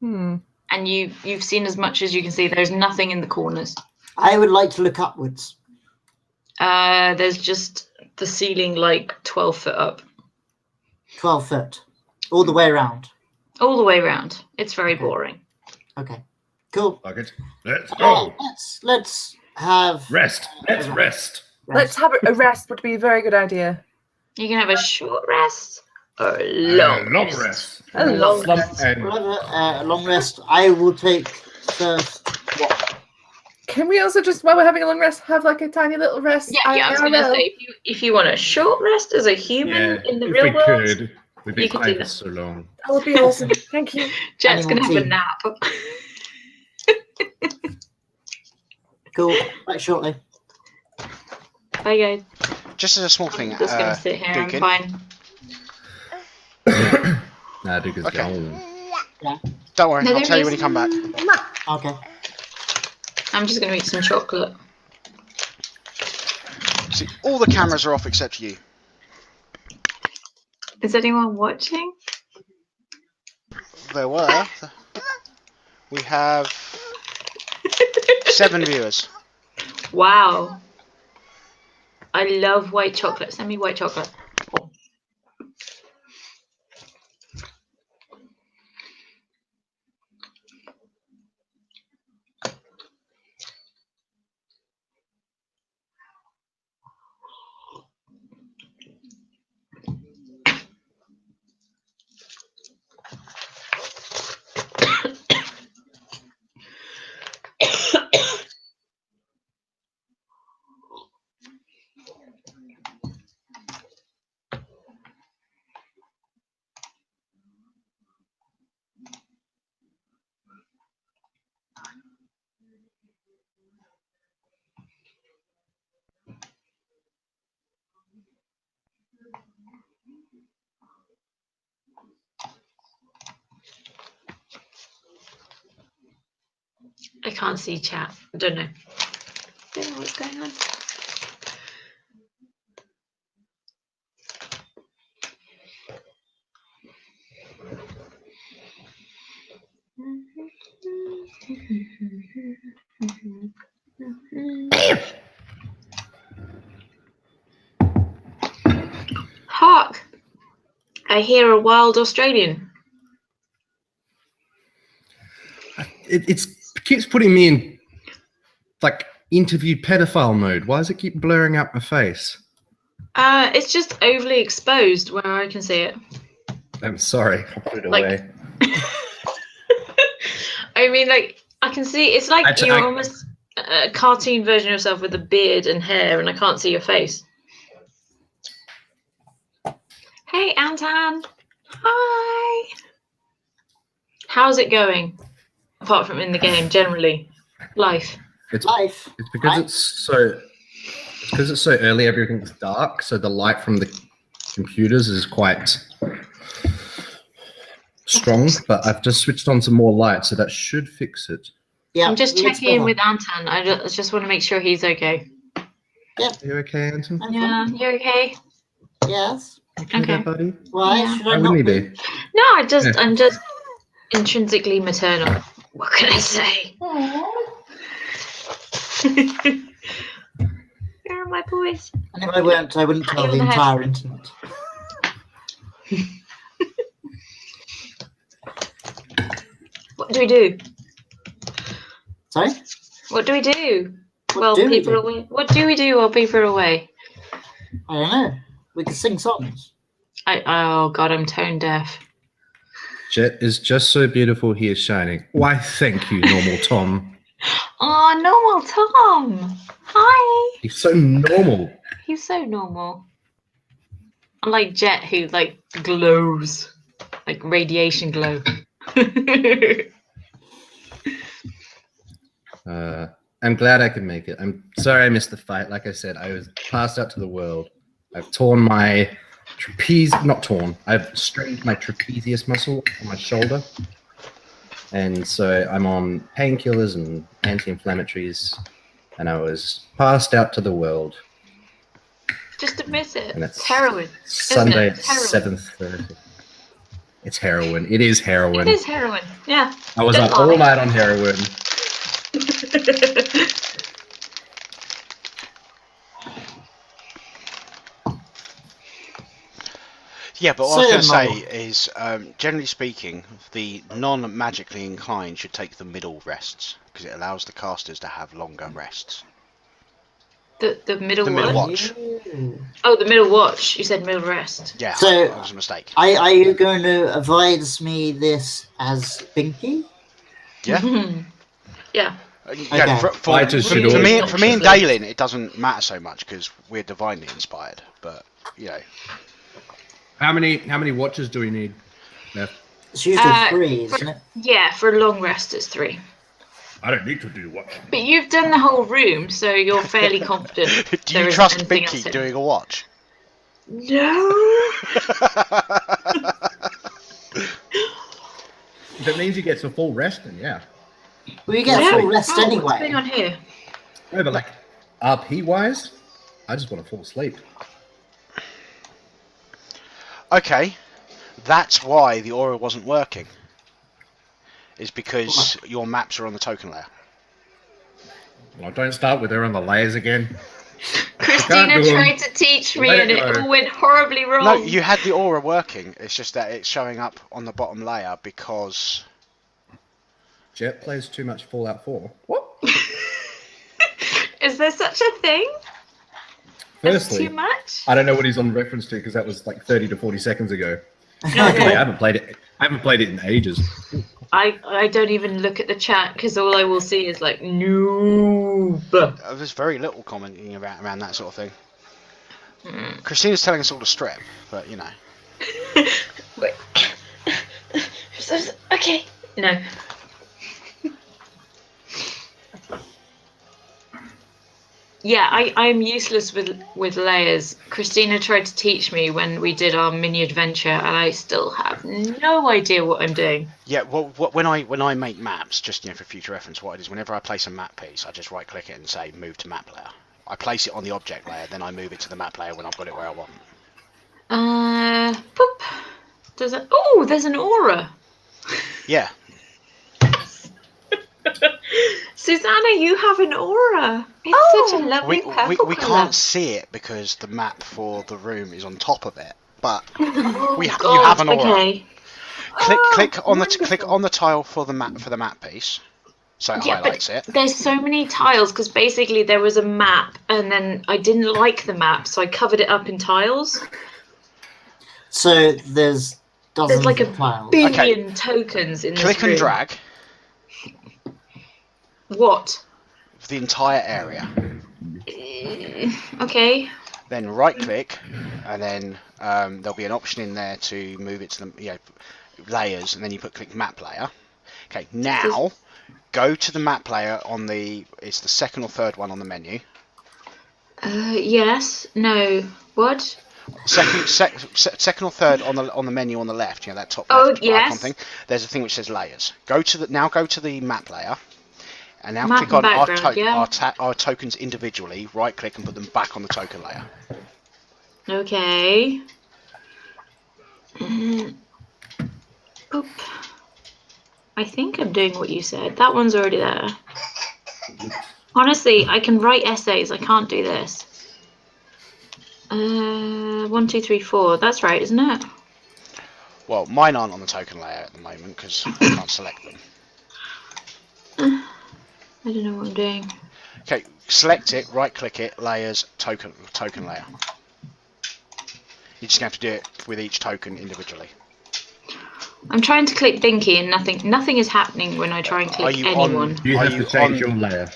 [SPEAKER 2] Hmm.
[SPEAKER 1] And you've seen as much as you can see. There's nothing in the corners.
[SPEAKER 3] I would like to look upwards.
[SPEAKER 1] There's just the ceiling like 12 foot up.
[SPEAKER 3] 12 foot. All the way around.
[SPEAKER 1] All the way around. It's very
[SPEAKER 3] Okay.
[SPEAKER 1] boring.
[SPEAKER 3] Okay. Cool.
[SPEAKER 5] Fuck it. Let's go.
[SPEAKER 3] Let's have
[SPEAKER 5] Rest. Let's rest.
[SPEAKER 2] Let's have a rest would be a very good idea.
[SPEAKER 1] You can have a short rest, A long
[SPEAKER 5] long
[SPEAKER 1] rest.
[SPEAKER 5] rest.
[SPEAKER 2] A long
[SPEAKER 5] Slump
[SPEAKER 2] rest.
[SPEAKER 5] and
[SPEAKER 3] Whatever, long rest. I will take first. What?
[SPEAKER 2] Can we also just, while we're having a long rest, have like a tiny little rest?
[SPEAKER 1] Yeah, I was going to say, if you want a short rest as a human in the
[SPEAKER 5] if
[SPEAKER 1] real
[SPEAKER 5] we
[SPEAKER 1] world,
[SPEAKER 5] could, we've
[SPEAKER 1] you
[SPEAKER 5] been
[SPEAKER 1] could
[SPEAKER 5] playing
[SPEAKER 1] do
[SPEAKER 5] for
[SPEAKER 1] that.
[SPEAKER 5] so long.
[SPEAKER 2] That would be awesome. Thank you.
[SPEAKER 1] Jet's going to have a
[SPEAKER 3] Animal
[SPEAKER 1] nap.
[SPEAKER 3] Cool. Back shortly.
[SPEAKER 1] Bye, guys.
[SPEAKER 4] Just as a small thing,
[SPEAKER 1] I'm just going to sit here. I'm
[SPEAKER 4] Dukin,
[SPEAKER 1] fine.
[SPEAKER 5] Nah, Duke is
[SPEAKER 4] Okay.
[SPEAKER 5] gone.
[SPEAKER 4] Don't worry,
[SPEAKER 1] No,
[SPEAKER 4] I'll
[SPEAKER 1] there
[SPEAKER 4] tell you
[SPEAKER 1] is-
[SPEAKER 4] when you come back.
[SPEAKER 3] Okay.
[SPEAKER 1] I'm just going to eat some chocolate.
[SPEAKER 4] See, all the cameras are off except you.
[SPEAKER 1] Is anyone watching?
[SPEAKER 4] There were. We have 7 viewers.
[SPEAKER 1] Wow. I love white chocolate. Send me white chocolate. I can't see chat. I don't know. Don't know what's going on. Hark! I hear a wild Australian.
[SPEAKER 5] It keeps putting me in like interview pedophile mode. Why does it keep blurring out my face?
[SPEAKER 1] It's just overly exposed where I can see it.
[SPEAKER 5] I'm sorry. I'll put it
[SPEAKER 1] Like-
[SPEAKER 5] away.
[SPEAKER 1] I mean, like, I can see it's like
[SPEAKER 5] I-
[SPEAKER 1] you're
[SPEAKER 5] I-
[SPEAKER 1] almost a cartoon version of yourself with a beard and hair, and I can't see your face. Hey, Anton. Hi. How's it going? Apart from in the game, generally, life.
[SPEAKER 5] It's
[SPEAKER 3] Life.
[SPEAKER 5] it's because
[SPEAKER 3] Right.
[SPEAKER 5] it's so early. Everything's dark, so the light from the computers is quite strong. But I've just switched on some more light, so that should fix it.
[SPEAKER 3] Yeah.
[SPEAKER 1] I'm just
[SPEAKER 3] looks
[SPEAKER 1] checking in
[SPEAKER 3] better.
[SPEAKER 1] with Anton. I just want to make sure he's okay.
[SPEAKER 5] Are you okay, Anton?
[SPEAKER 3] I'm
[SPEAKER 1] Yeah,
[SPEAKER 3] fine.
[SPEAKER 1] you okay?
[SPEAKER 3] Yes.
[SPEAKER 5] Okay,
[SPEAKER 1] Okay.
[SPEAKER 5] there, buddy.
[SPEAKER 3] Why
[SPEAKER 1] Yeah.
[SPEAKER 3] should
[SPEAKER 5] Why
[SPEAKER 3] I
[SPEAKER 5] wouldn't
[SPEAKER 3] not
[SPEAKER 5] he
[SPEAKER 3] be?
[SPEAKER 5] be?
[SPEAKER 1] No,
[SPEAKER 5] Yeah.
[SPEAKER 1] I'm just intrinsically maternal. What can I say? Where are my boys?
[SPEAKER 3] And if I weren't, I wouldn't tell
[SPEAKER 1] You're
[SPEAKER 3] the
[SPEAKER 1] the head.
[SPEAKER 3] entire internet.
[SPEAKER 1] What do we do?
[SPEAKER 3] Sorry?
[SPEAKER 1] What do we do?
[SPEAKER 3] What
[SPEAKER 1] Well,
[SPEAKER 3] do we
[SPEAKER 1] people are
[SPEAKER 3] do?
[SPEAKER 1] away. What do we do while people are away?
[SPEAKER 3] I don't know. We could sing songs.
[SPEAKER 1] Oh God, I'm tone deaf.
[SPEAKER 5] Jet is just so beautiful. He is shining. Why, thank you, normal Tom.
[SPEAKER 1] Oh, normal Tom. Hi.
[SPEAKER 5] He's so normal.
[SPEAKER 1] He's so normal. Unlike Jet, who like glows, like radiation glow.
[SPEAKER 5] I'm glad I could make it. I'm sorry I missed the fight. Like I said, I was passed out to the world. I've torn my I've strained my trapezius muscle on my shoulder. And so I'm on painkillers and anti-inflammatories. And I was passed out to the world.
[SPEAKER 1] Just admit it.
[SPEAKER 5] And
[SPEAKER 1] It's heroin.
[SPEAKER 5] Sunday at
[SPEAKER 1] It's heroin.
[SPEAKER 5] 7:30. It's heroin. It is heroin.
[SPEAKER 1] It is heroin. Yeah.
[SPEAKER 5] I was
[SPEAKER 1] Don't
[SPEAKER 5] up all
[SPEAKER 1] lie.
[SPEAKER 5] night on heroin.
[SPEAKER 4] Yeah, but what I was
[SPEAKER 3] So
[SPEAKER 4] going to
[SPEAKER 3] then,
[SPEAKER 4] say is, generally speaking, the non-magically inclined should take the middle rests because it allows the casters to have longer rests.
[SPEAKER 1] The middle
[SPEAKER 4] The middle
[SPEAKER 1] what?
[SPEAKER 4] watch.
[SPEAKER 1] Oh, the middle watch. You said middle rest.
[SPEAKER 4] Yeah,
[SPEAKER 3] So-
[SPEAKER 4] that was a mistake.
[SPEAKER 3] Are you going to advise me this as Binky?
[SPEAKER 4] Yeah.
[SPEAKER 1] Yeah.
[SPEAKER 4] Yeah,
[SPEAKER 3] Okay.
[SPEAKER 4] for
[SPEAKER 5] Fighters should
[SPEAKER 4] me
[SPEAKER 5] always
[SPEAKER 4] and
[SPEAKER 1] function.
[SPEAKER 4] Dalen, it doesn't matter so much because we're divinely inspired. But you know,
[SPEAKER 5] How many watches do we need? Beth?
[SPEAKER 3] It's usually
[SPEAKER 1] Uh,
[SPEAKER 3] 3, isn't it?
[SPEAKER 1] Yeah, for a long rest, it's 3.
[SPEAKER 5] I don't need to do watch.
[SPEAKER 1] But you've done the whole room, so you're fairly confident.
[SPEAKER 4] do
[SPEAKER 1] there
[SPEAKER 4] you
[SPEAKER 1] isn't
[SPEAKER 4] trust
[SPEAKER 1] anything else
[SPEAKER 4] Binky
[SPEAKER 1] in.
[SPEAKER 4] doing a watch?
[SPEAKER 1] No.
[SPEAKER 5] If it means he gets a full rest, then yeah.
[SPEAKER 3] Well, you get
[SPEAKER 1] Yeah.
[SPEAKER 3] full rest
[SPEAKER 1] Oh, what's going
[SPEAKER 3] anyway.
[SPEAKER 1] on here?
[SPEAKER 5] No, but like RP wise, I just want to fall asleep.
[SPEAKER 4] Okay, that's why the aura wasn't working. Is because your maps are on the token layer.
[SPEAKER 5] Well, don't start with her on the layers again.
[SPEAKER 1] Christina
[SPEAKER 5] do 'em.
[SPEAKER 1] tried to teach me
[SPEAKER 5] Let
[SPEAKER 1] and
[SPEAKER 5] it
[SPEAKER 1] it
[SPEAKER 5] go.
[SPEAKER 1] all went horribly wrong.
[SPEAKER 4] No, you had the aura working. It's just that it's showing up on the bottom layer because
[SPEAKER 5] Jet plays too much Fallout 4. What?
[SPEAKER 1] Is there such a thing? That's
[SPEAKER 5] Firstly,
[SPEAKER 1] too much?
[SPEAKER 5] I don't know what he's on reference to because that was like 30 to 40 seconds ago.
[SPEAKER 1] Okay.
[SPEAKER 5] I haven't played it. I haven't played it in ages.
[SPEAKER 1] I don't even look at the chat because all I will see is like noob.
[SPEAKER 4] there's very little commenting around that sort of thing. Christina's telling us all to strip, but you know.
[SPEAKER 1] Wait. Okay. No. Yeah, I'm useless with layers. Christina tried to teach me when we did our mini adventure, and I still have no idea what I'm doing.
[SPEAKER 4] Yeah, well, when I make maps, just for future reference, what it is, whenever I place a map piece, I just right-click it and say move to map layer. I place it on the object layer, then I move it to the map layer when I've got it where I want.
[SPEAKER 1] Boop. Does it? Oh, there's an aura.
[SPEAKER 4] Yeah.
[SPEAKER 1] Susanna, you have an aura. It's such a lovely purple
[SPEAKER 4] We
[SPEAKER 1] colour.
[SPEAKER 4] can't see it because the map for the room is on top of it, but
[SPEAKER 1] Oh,
[SPEAKER 4] you
[SPEAKER 1] God,
[SPEAKER 4] have an aura.
[SPEAKER 1] Okay.
[SPEAKER 4] Click on
[SPEAKER 2] wonderful.
[SPEAKER 4] the tile for the map piece, so it
[SPEAKER 1] Yeah,
[SPEAKER 4] highlights it.
[SPEAKER 1] There's so many tiles because basically there was a map and then I didn't like the map, so I covered it up in tiles.
[SPEAKER 3] So there's dozens
[SPEAKER 1] There's like
[SPEAKER 3] of
[SPEAKER 1] a
[SPEAKER 3] tiles.
[SPEAKER 1] billion tokens in this
[SPEAKER 4] Click and
[SPEAKER 1] room.
[SPEAKER 4] drag
[SPEAKER 1] What?
[SPEAKER 4] the entire area.
[SPEAKER 1] Okay.
[SPEAKER 4] Then right click, and then there'll be an option in there to move it to the layers, and then you click map layer. Okay, now go to the map layer it's the second or third one on the menu.
[SPEAKER 1] Yes. No. What?
[SPEAKER 4] Second or third on the menu on the left. That top
[SPEAKER 1] Oh,
[SPEAKER 4] left
[SPEAKER 1] yes.
[SPEAKER 4] icon thing. There's a thing which says layers. Go to the map layer. And now
[SPEAKER 1] Map
[SPEAKER 4] click on
[SPEAKER 1] and background,
[SPEAKER 4] our tokens individually, right click and put them back on the token layer.
[SPEAKER 1] Okay. Boop. I think I'm doing what you said. That one's already there. Honestly, I can write essays. I can't do this. 1, 2, 3, 4. That's right, isn't it?
[SPEAKER 4] Well, mine aren't on the token layer at the moment because I can't select them.
[SPEAKER 1] I don't know what I'm doing.
[SPEAKER 4] Okay, select it, right click it, layers, token layer. You're just going to have to do it with each token individually.
[SPEAKER 1] I'm trying to click Binky and nothing is happening when I try and click anyone.
[SPEAKER 5] You
[SPEAKER 4] Are
[SPEAKER 5] have
[SPEAKER 4] you
[SPEAKER 5] to change
[SPEAKER 4] on-
[SPEAKER 5] your layer.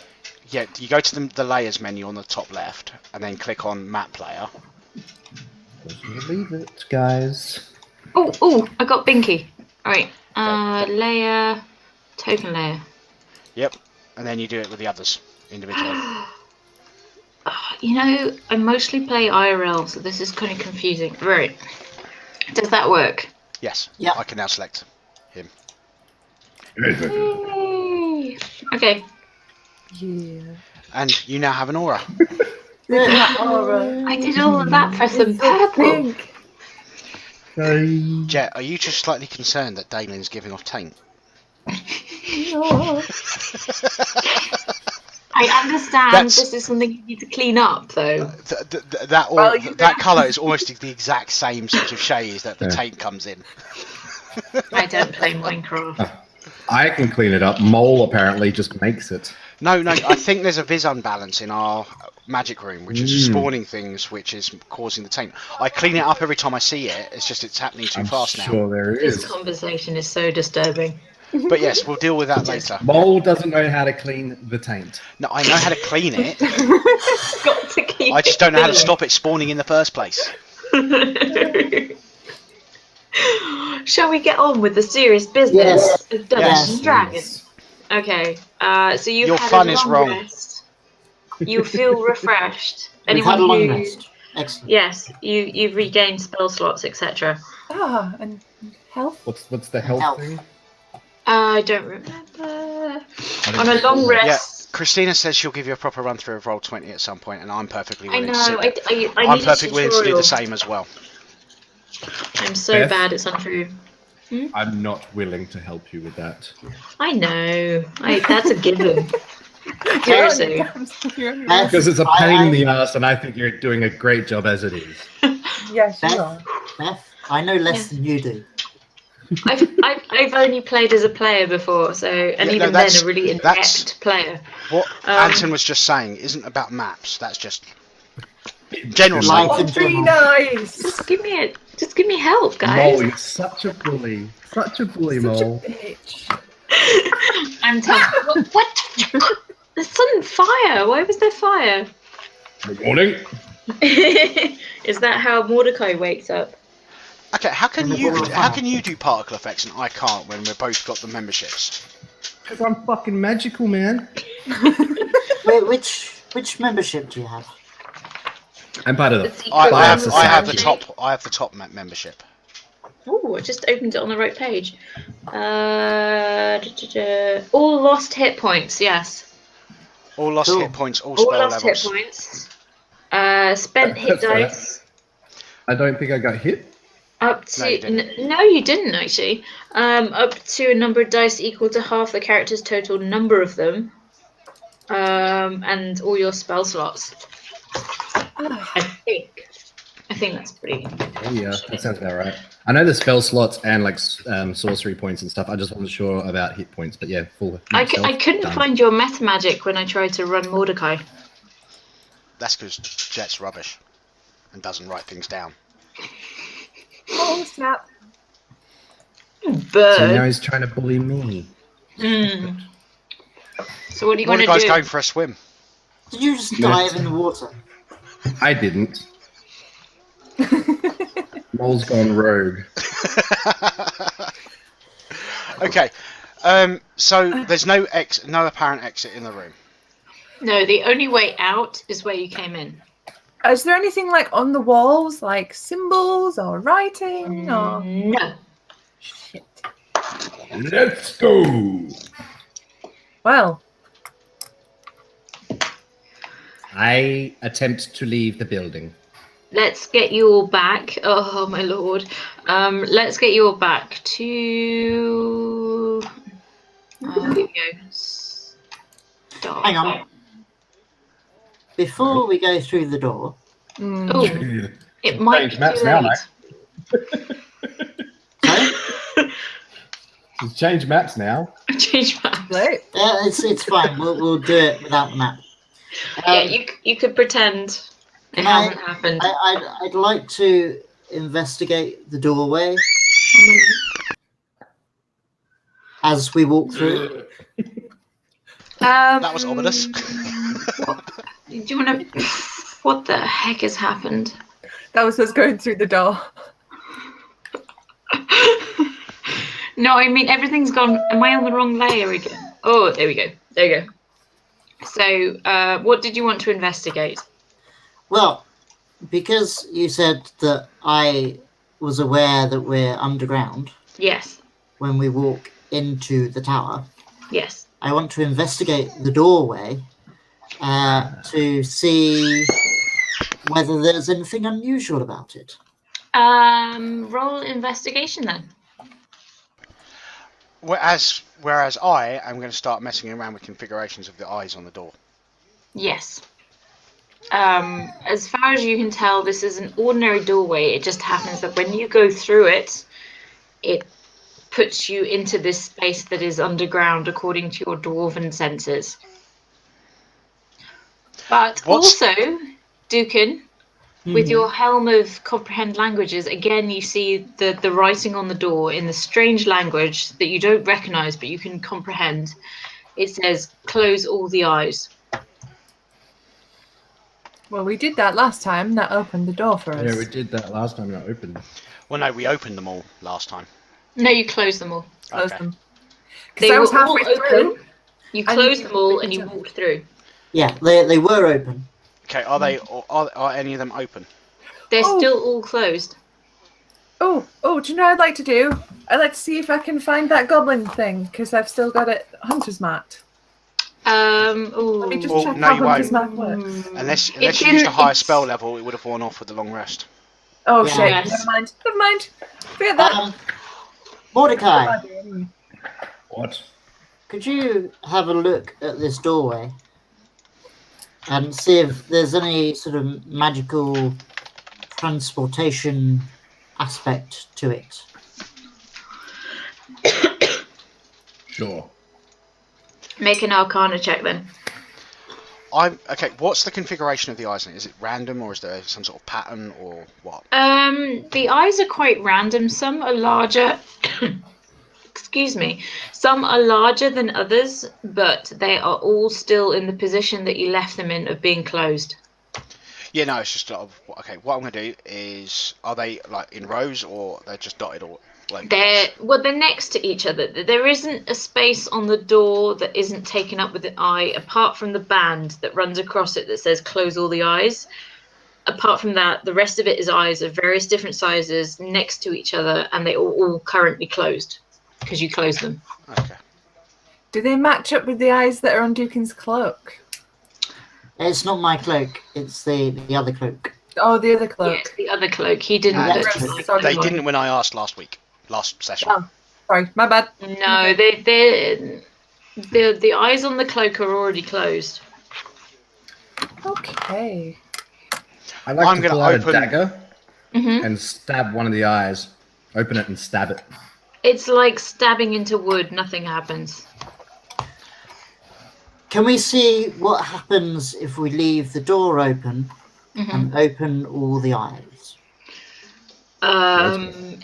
[SPEAKER 4] Yeah, you go to the layers menu on the top left and then click on map layer.
[SPEAKER 5] Leave it, guys.
[SPEAKER 1] Oh, I got Binky. Alright. Layer, token layer.
[SPEAKER 4] Yep, and then you do it with the others individually.
[SPEAKER 1] I mostly play IRL, so this is kind of confusing. Right. Does that work?
[SPEAKER 4] Yes,
[SPEAKER 3] Yeah.
[SPEAKER 4] I can now select him.
[SPEAKER 1] Yay. Okay.
[SPEAKER 2] Yeah.
[SPEAKER 4] And you now have an aura.
[SPEAKER 2] Aura.
[SPEAKER 1] I did all of that for some
[SPEAKER 2] It's so
[SPEAKER 1] purple.
[SPEAKER 2] pink.
[SPEAKER 4] Jet, are you just slightly concerned that Dalen's giving off taint?
[SPEAKER 2] Oh.
[SPEAKER 1] I understand this is something you need to clean up, though.
[SPEAKER 4] That colour is almost the exact same sort of shade that the taint comes in.
[SPEAKER 1] I don't play Minecraft.
[SPEAKER 5] I can clean it up. Mole apparently just makes it.
[SPEAKER 4] No, I think there's a vis unbalance in our magic room, which is spawning things, which is causing the taint. I clean it up every time I see it. It's just it's happening too fast now.
[SPEAKER 5] Sure, there
[SPEAKER 1] This
[SPEAKER 5] is.
[SPEAKER 1] conversation is so disturbing.
[SPEAKER 4] But yes, we'll deal with that later.
[SPEAKER 5] Mole doesn't know how to clean the taint.
[SPEAKER 4] No, I know how to clean it.
[SPEAKER 1] Got to keep
[SPEAKER 4] I just don't know how to stop it spawning in the first place.
[SPEAKER 1] Shall we get on with the serious business of Dungeons and Dragons?
[SPEAKER 5] Yes.
[SPEAKER 1] Okay, so you've
[SPEAKER 4] Your
[SPEAKER 1] had
[SPEAKER 4] fun
[SPEAKER 1] a
[SPEAKER 4] is
[SPEAKER 1] long
[SPEAKER 4] wrong.
[SPEAKER 1] rest. You feel refreshed.
[SPEAKER 3] We've had a long
[SPEAKER 1] who-
[SPEAKER 3] rest. Excellent.
[SPEAKER 1] Yes, you've regained spell slots, etc.
[SPEAKER 2] Ah, and health.
[SPEAKER 5] What's the health
[SPEAKER 3] Health.
[SPEAKER 5] thing?
[SPEAKER 1] I don't remember. On a long
[SPEAKER 4] Yeah,
[SPEAKER 1] rest.
[SPEAKER 4] Christina says she'll give you a proper run through of Roll20 at some point, and I'm perfectly
[SPEAKER 1] I
[SPEAKER 4] willing
[SPEAKER 1] know.
[SPEAKER 4] to sit.
[SPEAKER 1] I
[SPEAKER 4] I'm
[SPEAKER 1] need a
[SPEAKER 4] perfectly willing to do the
[SPEAKER 1] tutorial.
[SPEAKER 4] same as well.
[SPEAKER 1] I'm so
[SPEAKER 5] Beth?
[SPEAKER 1] bad it's untrue.
[SPEAKER 5] I'm not willing to help you with that.
[SPEAKER 1] I know. That's a given.
[SPEAKER 2] You're on
[SPEAKER 1] Seriously.
[SPEAKER 2] your terms. You're on your
[SPEAKER 3] Beth,
[SPEAKER 2] own.
[SPEAKER 5] Because it's a pain in the ass, and I think you're doing a great job as it is.
[SPEAKER 2] Yes, you
[SPEAKER 3] Beth,
[SPEAKER 2] are.
[SPEAKER 3] Beth, I know less
[SPEAKER 1] Yes.
[SPEAKER 3] than you do.
[SPEAKER 1] I've only played as a player before, so
[SPEAKER 4] Yeah,
[SPEAKER 1] and
[SPEAKER 4] no,
[SPEAKER 1] even then
[SPEAKER 4] that's-
[SPEAKER 1] a really
[SPEAKER 4] that's-
[SPEAKER 1] inept player.
[SPEAKER 4] What Anton was just saying isn't about maps. That's just general
[SPEAKER 3] Life
[SPEAKER 4] stuff.
[SPEAKER 3] in
[SPEAKER 2] Be
[SPEAKER 3] general.
[SPEAKER 2] nice.
[SPEAKER 1] Just give me help, guys.
[SPEAKER 5] Mole, you're such a bully. Such a bully,
[SPEAKER 2] Such a
[SPEAKER 5] Mole.
[SPEAKER 2] bitch.
[SPEAKER 1] I'm tough. What? There's sudden fire. Why was there fire?
[SPEAKER 5] Good morning.
[SPEAKER 1] Is that how Mordecai wakes up?
[SPEAKER 4] Okay, how can
[SPEAKER 3] And the
[SPEAKER 4] you
[SPEAKER 3] ball of
[SPEAKER 4] how
[SPEAKER 3] fire.
[SPEAKER 4] can you do particle effects and I can't when we've both got the memberships?
[SPEAKER 5] Because I'm fucking magical, man.
[SPEAKER 3] Wait, which membership do you have?
[SPEAKER 5] I'm part of
[SPEAKER 1] The
[SPEAKER 5] the
[SPEAKER 1] secret
[SPEAKER 4] I
[SPEAKER 5] Fire
[SPEAKER 4] have the
[SPEAKER 5] Society.
[SPEAKER 4] top. I have the top membership.
[SPEAKER 1] Oh, I just opened it on the right page. All lost hit points. Yes.
[SPEAKER 4] All lost
[SPEAKER 3] Cool.
[SPEAKER 4] hit points. All
[SPEAKER 1] All
[SPEAKER 4] spell
[SPEAKER 1] lost
[SPEAKER 4] levels.
[SPEAKER 1] hit points. Spent hit
[SPEAKER 5] That's right.
[SPEAKER 1] dice.
[SPEAKER 5] I don't think I got hit.
[SPEAKER 1] Up
[SPEAKER 4] No, you
[SPEAKER 1] to
[SPEAKER 4] didn't.
[SPEAKER 1] no, you didn't actually. Up to a number of dice equal to half the character's total number of them, and all your spell slots.
[SPEAKER 2] Ah,
[SPEAKER 1] I think that's pretty.
[SPEAKER 5] Oh yeah, that sounds about right. I know the spell slots and like sorcery points and stuff. I just wasn't sure about hit points, but yeah, full.
[SPEAKER 1] I
[SPEAKER 5] self,
[SPEAKER 1] couldn't
[SPEAKER 5] done.
[SPEAKER 1] find your meta magic when I tried to run Mordecai.
[SPEAKER 4] That's because Jet's rubbish and doesn't write things down.
[SPEAKER 2] oh, snap.
[SPEAKER 5] So now
[SPEAKER 1] Bird.
[SPEAKER 5] he's trying to bully me.
[SPEAKER 1] So what are you going to
[SPEAKER 4] Mordecai's
[SPEAKER 1] do?
[SPEAKER 4] going for a swim.
[SPEAKER 3] Did you just dive in the water?
[SPEAKER 5] I didn't. Mole's gone rogue.
[SPEAKER 4] Okay. So there's no apparent exit in the room.
[SPEAKER 1] No, the only way out is where you came in.
[SPEAKER 2] Is there anything like on the walls, like symbols or writing or
[SPEAKER 1] No.
[SPEAKER 2] shit?
[SPEAKER 5] Let's go.
[SPEAKER 2] Well,
[SPEAKER 5] I attempt to leave the building.
[SPEAKER 1] Let's get you all back. Oh my lord. Let's get you all back to. Here we go. Start.
[SPEAKER 3] Hang on. Before we go through the door,
[SPEAKER 1] Oh, it might be
[SPEAKER 5] Change maps
[SPEAKER 1] too
[SPEAKER 5] now,
[SPEAKER 1] late.
[SPEAKER 3] sorry?
[SPEAKER 5] He's changed maps now.
[SPEAKER 1] Change maps.
[SPEAKER 2] right.
[SPEAKER 3] Yeah, it's fine. We'll do it without the map.
[SPEAKER 1] Yeah, you could pretend it
[SPEAKER 3] Can I-
[SPEAKER 1] hasn't happened.
[SPEAKER 3] I'd like to investigate the doorway as we walk through.
[SPEAKER 4] That was ominous.
[SPEAKER 1] Do you want to? What the heck has happened?
[SPEAKER 2] That was us going through the door.
[SPEAKER 1] No, I mean everything's gone. Am I on the wrong layer again? Oh, there we go. There you go. So, what did you want to investigate?
[SPEAKER 3] Well, because you said that I was aware that we're underground
[SPEAKER 1] Yes.
[SPEAKER 3] when we walk into the tower,
[SPEAKER 1] Yes.
[SPEAKER 3] I want to investigate the doorway to see whether there's anything unusual about it.
[SPEAKER 1] Roll investigation then.
[SPEAKER 4] Whereas I am going to start messing around with configurations of the eyes on the door.
[SPEAKER 1] Yes. As far as you can tell, this is an ordinary doorway. It just happens that when you go through it, it puts you into this space that is underground according to your dwarven senses. But
[SPEAKER 4] What's-
[SPEAKER 1] also, Dukin, with your helm of comprehend languages, again you see the writing on the door in the strange language that you don't recognize but you can comprehend. It says, "Close all the eyes."
[SPEAKER 2] Well, we did that last time. That opened the door for us.
[SPEAKER 5] Yeah, we did that last time that opened.
[SPEAKER 4] Well, no, we opened them all last time.
[SPEAKER 1] No, you close them all.
[SPEAKER 2] Close
[SPEAKER 4] Okay.
[SPEAKER 2] them. Because
[SPEAKER 1] They
[SPEAKER 2] I
[SPEAKER 1] were
[SPEAKER 2] was halfway
[SPEAKER 1] all
[SPEAKER 2] through.
[SPEAKER 1] open. You
[SPEAKER 2] and
[SPEAKER 1] closed
[SPEAKER 2] you
[SPEAKER 1] them all
[SPEAKER 2] picked
[SPEAKER 1] and
[SPEAKER 2] it
[SPEAKER 1] you
[SPEAKER 2] up.
[SPEAKER 1] walked through.
[SPEAKER 3] Yeah, they were open.
[SPEAKER 4] Okay, are they? Are any of them open?
[SPEAKER 1] They're
[SPEAKER 2] Oh.
[SPEAKER 1] still all closed.
[SPEAKER 2] Oh, do you know what I'd like to do? I'd like to see if I can find that goblin thing, because I've still got it hunter's marked. Let me just
[SPEAKER 4] Oh,
[SPEAKER 2] check
[SPEAKER 4] no,
[SPEAKER 2] how
[SPEAKER 4] you
[SPEAKER 2] hunter's
[SPEAKER 4] won't.
[SPEAKER 2] mark works.
[SPEAKER 4] Unless
[SPEAKER 1] It's
[SPEAKER 4] you used a
[SPEAKER 1] in-
[SPEAKER 4] higher
[SPEAKER 1] it's-
[SPEAKER 4] spell level, it would have worn off with the long rest.
[SPEAKER 2] Oh
[SPEAKER 3] Yeah.
[SPEAKER 2] shit!
[SPEAKER 1] Yes.
[SPEAKER 2] Never mind. Forget that.
[SPEAKER 3] Mordecai,
[SPEAKER 5] What?
[SPEAKER 3] could you have a look at this doorway and see if there's any sort of magical transportation aspect to it?
[SPEAKER 5] Sure.
[SPEAKER 1] Make an Arcana check then.
[SPEAKER 4] Okay. What's the configuration of the eyes? Is it random, or is there some sort of pattern, or what?
[SPEAKER 1] The eyes are quite random. Some are larger. Excuse me. Some are larger than others, but they are all still in the position that you left them in of being closed.
[SPEAKER 4] Yeah, no, it's just okay. What I'm going to do is, are they like in rows, or they're just dotted all? Like
[SPEAKER 1] They're next to each other. There isn't a space on the door that isn't taken up with an eye, apart from the band that runs across it that says "Close all the eyes." Apart from that, the rest of it is eyes of various different sizes next to each other, and they are all currently closed because you closed them.
[SPEAKER 4] Okay.
[SPEAKER 2] Do they match up with the eyes that are on Dukin's cloak?
[SPEAKER 3] It's not my cloak, it's the other cloak.
[SPEAKER 2] Oh, the other cloak.
[SPEAKER 1] Yes, the other cloak. He didn't.
[SPEAKER 4] No,
[SPEAKER 1] look
[SPEAKER 3] they-
[SPEAKER 1] like
[SPEAKER 2] sorry,
[SPEAKER 4] They
[SPEAKER 1] one.
[SPEAKER 4] didn't when I asked last session.
[SPEAKER 2] Oh. Sorry, my bad.
[SPEAKER 1] No, the eyes on the cloak are already closed.
[SPEAKER 2] Okay.
[SPEAKER 5] I like
[SPEAKER 4] I'm
[SPEAKER 5] to
[SPEAKER 4] gonna
[SPEAKER 5] pull out
[SPEAKER 4] open-
[SPEAKER 5] a dagger
[SPEAKER 1] Hmm.
[SPEAKER 5] and stab one of the eyes. Open it and stab it.
[SPEAKER 1] It's like stabbing into wood. Nothing happens.
[SPEAKER 3] Can we see what happens if we leave the door open
[SPEAKER 1] Hmm.
[SPEAKER 3] and open all the eyes?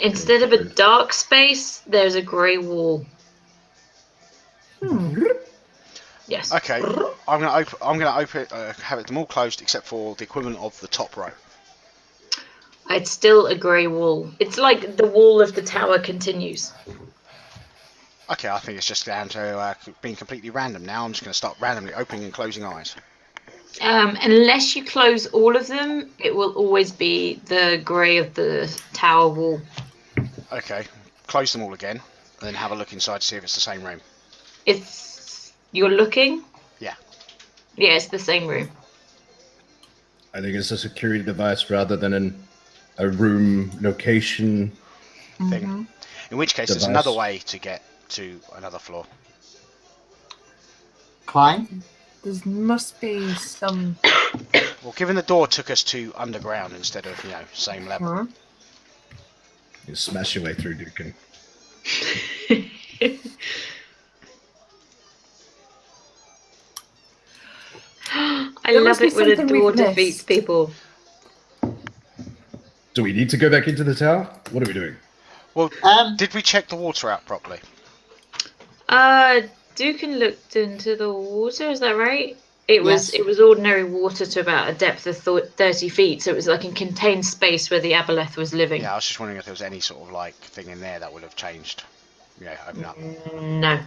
[SPEAKER 1] Instead of a dark space, there's a grey wall. Yes.
[SPEAKER 4] Okay. I'm gonna open. Have them all closed except for the equivalent of the top row.
[SPEAKER 1] It's still a grey wall. It's like the wall of the tower continues.
[SPEAKER 4] Okay, I think it's just down to being completely random now. I'm just going to start randomly opening and closing eyes.
[SPEAKER 1] Unless you close all of them, it will always be the grey of the tower wall.
[SPEAKER 4] Okay, close them all again, and then have a look inside to see if it's the same room.
[SPEAKER 1] You're looking?
[SPEAKER 4] Yeah.
[SPEAKER 1] Yeah, it's the same room.
[SPEAKER 5] I think it's a security device rather than a room location.
[SPEAKER 4] Thing. In which case, there's
[SPEAKER 5] Device.
[SPEAKER 4] another way to get to another floor.
[SPEAKER 3] Climb?
[SPEAKER 2] There must be some.
[SPEAKER 4] Well, given the door took us to underground instead of, same level.
[SPEAKER 5] You smash your way through, Dukin.
[SPEAKER 1] I
[SPEAKER 2] There must
[SPEAKER 1] love
[SPEAKER 2] be
[SPEAKER 1] it when a
[SPEAKER 2] something
[SPEAKER 1] door
[SPEAKER 2] we've missed.
[SPEAKER 1] defeats people.
[SPEAKER 5] Do we need to go back into the tower? What are we doing?
[SPEAKER 4] Well,
[SPEAKER 3] Um,
[SPEAKER 4] did we check the water out properly?
[SPEAKER 1] Dukin looked into the water, is that right? It was
[SPEAKER 3] Yes.
[SPEAKER 1] it was ordinary water to about a depth of 30 feet, so it was like a contained space where the Aboleth was living.
[SPEAKER 4] Yeah, I was just wondering if there was any sort of thing in there that would have changed. Open up.
[SPEAKER 1] No.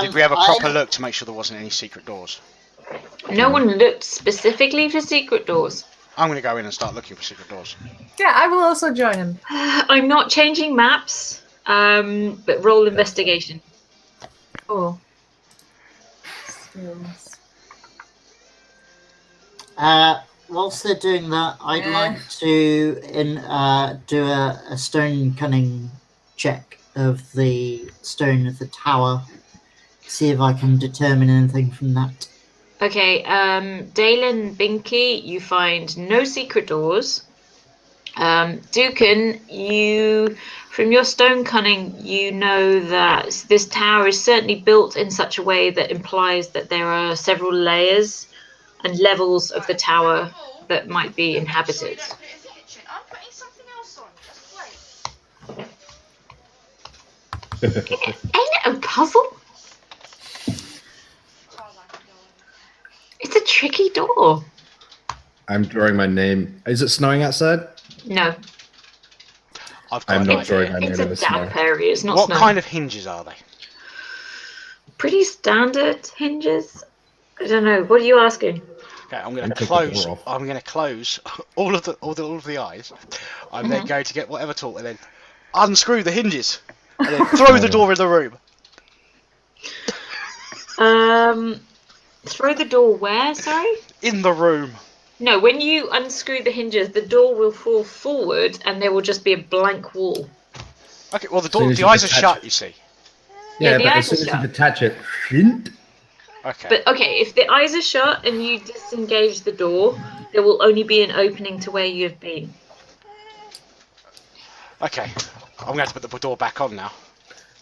[SPEAKER 4] Did we have a proper look to make sure there wasn't any secret doors?
[SPEAKER 1] No one looked specifically for secret doors.
[SPEAKER 4] I'm going to go in and start looking for secret doors.
[SPEAKER 2] Yeah, I will also join him.
[SPEAKER 1] I'm not changing maps, but roll investigation.
[SPEAKER 2] Oh. Skills.
[SPEAKER 3] Whilst they're doing that, I'd like to do a stone cunning check of the stone of the tower. See if I can determine anything from that.
[SPEAKER 1] Okay, Dalen, Binky, you find no secret doors. Dukin, from your stone cunning, you know that this tower is certainly built in such a way that implies that there are several layers and levels of the tower that might be inhabited. Ain't it a puzzle? It's a tricky door.
[SPEAKER 5] I'm drawing my name. Is it snowing outside?
[SPEAKER 1] No,
[SPEAKER 4] I've got
[SPEAKER 5] I'm
[SPEAKER 4] an
[SPEAKER 5] not
[SPEAKER 4] idea.
[SPEAKER 5] drawing my name
[SPEAKER 1] it's
[SPEAKER 5] in
[SPEAKER 1] a
[SPEAKER 5] the snow.
[SPEAKER 1] damp area. It's not
[SPEAKER 4] What
[SPEAKER 1] snow.
[SPEAKER 4] kind of hinges are they?
[SPEAKER 1] Pretty standard hinges. I don't know. What are you asking?
[SPEAKER 4] Okay, I'm going
[SPEAKER 5] And
[SPEAKER 4] to
[SPEAKER 5] take the
[SPEAKER 4] close.
[SPEAKER 5] door off.
[SPEAKER 4] I'm going to close all of the eyes. I'm then going to get whatever tool and then unscrew the hinges and then throw the door in the room.
[SPEAKER 1] Throw the door where? Sorry.
[SPEAKER 4] In the room.
[SPEAKER 1] No, when you unscrew the hinges, the door will fall forward, and there will just be a blank wall.
[SPEAKER 4] Okay, well
[SPEAKER 5] As soon as
[SPEAKER 4] the
[SPEAKER 5] you
[SPEAKER 4] eyes are
[SPEAKER 5] detach
[SPEAKER 4] shut.
[SPEAKER 5] it.
[SPEAKER 4] You see.
[SPEAKER 1] Yeah,
[SPEAKER 5] Yeah,
[SPEAKER 1] the
[SPEAKER 5] but
[SPEAKER 1] eyes
[SPEAKER 5] as soon
[SPEAKER 1] are
[SPEAKER 5] as you
[SPEAKER 1] shut.
[SPEAKER 5] detach it, flint.
[SPEAKER 4] Okay.
[SPEAKER 1] But okay, if the eyes are shut and you disengage the door, there will only be an opening to where you have been.
[SPEAKER 4] Okay. I'm going to have to put the door back on now.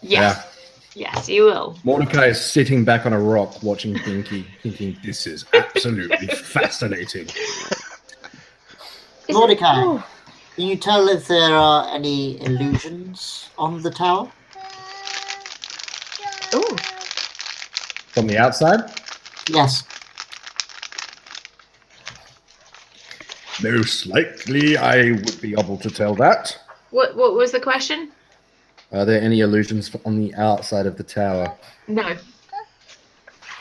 [SPEAKER 1] Yes. Yes, you will.
[SPEAKER 5] Mordecai is sitting back on a rock watching Dinky, thinking this is absolutely fascinating.
[SPEAKER 3] Mordecai,
[SPEAKER 2] Oh,
[SPEAKER 3] can you tell if there are any illusions on the tower?
[SPEAKER 1] Oh,
[SPEAKER 5] From the outside?
[SPEAKER 3] Yes.
[SPEAKER 5] Most likely I would be able to tell that.
[SPEAKER 1] what was the question?
[SPEAKER 5] Are there any illusions on the outside of the tower?
[SPEAKER 1] No.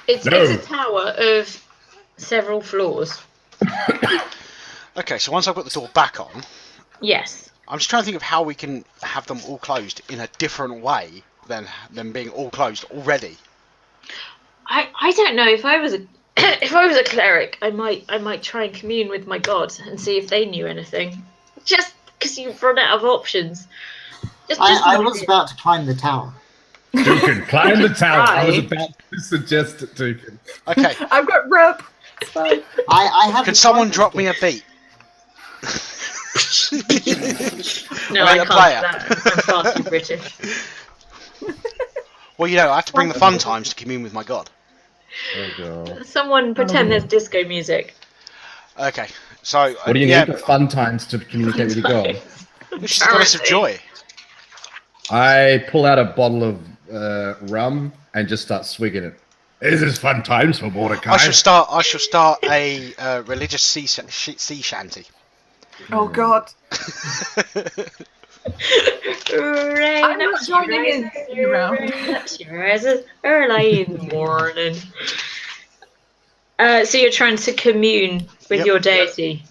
[SPEAKER 1] It's
[SPEAKER 5] No.
[SPEAKER 1] a tower of several floors.
[SPEAKER 4] Okay, so once I've got the door back on,
[SPEAKER 1] Yes.
[SPEAKER 4] I'm just trying to think of how we can have them all closed in a different way than them being all closed already.
[SPEAKER 1] I don't know if I was a if I was a cleric, I might try and commune with my god and see if they knew anything. Just because you've run out of options.
[SPEAKER 3] I was about to climb the tower.
[SPEAKER 5] Dukin, climb the tower. I was
[SPEAKER 1] Right.
[SPEAKER 5] about to suggest it, Dukin.
[SPEAKER 4] Okay,
[SPEAKER 2] I've got rope. It's fine.
[SPEAKER 3] I have.
[SPEAKER 4] can someone drop me a beat?
[SPEAKER 1] No,
[SPEAKER 4] I
[SPEAKER 1] I
[SPEAKER 4] mean, a
[SPEAKER 1] can't
[SPEAKER 4] player.
[SPEAKER 1] do that. I'm far too British.
[SPEAKER 4] Well, you know, I have to bring the fun times to commune with my god.
[SPEAKER 5] Oh, God.
[SPEAKER 1] Someone pretend there's disco music.
[SPEAKER 4] Okay, so
[SPEAKER 5] What do you
[SPEAKER 4] yeah,
[SPEAKER 5] need for fun times to communicate with your god?
[SPEAKER 4] it's just goddess of joy.
[SPEAKER 5] I pull out a bottle of rum and just start swigging it. This is fun times for Mordecai.
[SPEAKER 4] I shall start a religious sea shanty.
[SPEAKER 2] Oh God.
[SPEAKER 1] Rain
[SPEAKER 2] I'm not joining in you round.
[SPEAKER 1] early in the morning. So you're trying to commune with
[SPEAKER 4] Yep.
[SPEAKER 1] your deity.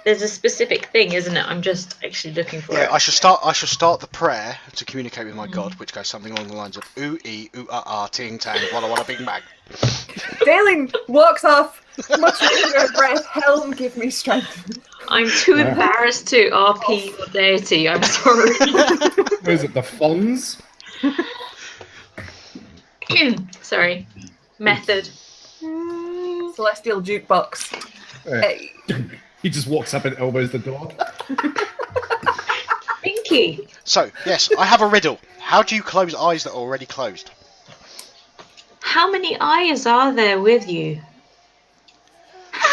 [SPEAKER 1] There's a specific thing, isn't it? I'm just actually looking for
[SPEAKER 4] Yeah,
[SPEAKER 1] it.
[SPEAKER 4] I shall start the prayer to communicate with my god, which goes something along the lines of ooh ee ooh ah ah ting tang walla walla bing bang.
[SPEAKER 2] Daling walks off, muttering under her breath, "Helm, give me strength."
[SPEAKER 1] I'm too
[SPEAKER 5] Yeah.
[SPEAKER 1] embarrassed to RP your deity. I'm sorry.
[SPEAKER 5] What is it, the Fonz?
[SPEAKER 1] Sorry. Method.
[SPEAKER 2] Celestial jukebox. Hey.
[SPEAKER 5] He just walks up and elbows the door.
[SPEAKER 1] Pinky.
[SPEAKER 4] So yes, I have a riddle. How do you close eyes that are already closed?
[SPEAKER 1] How many eyes are there with you?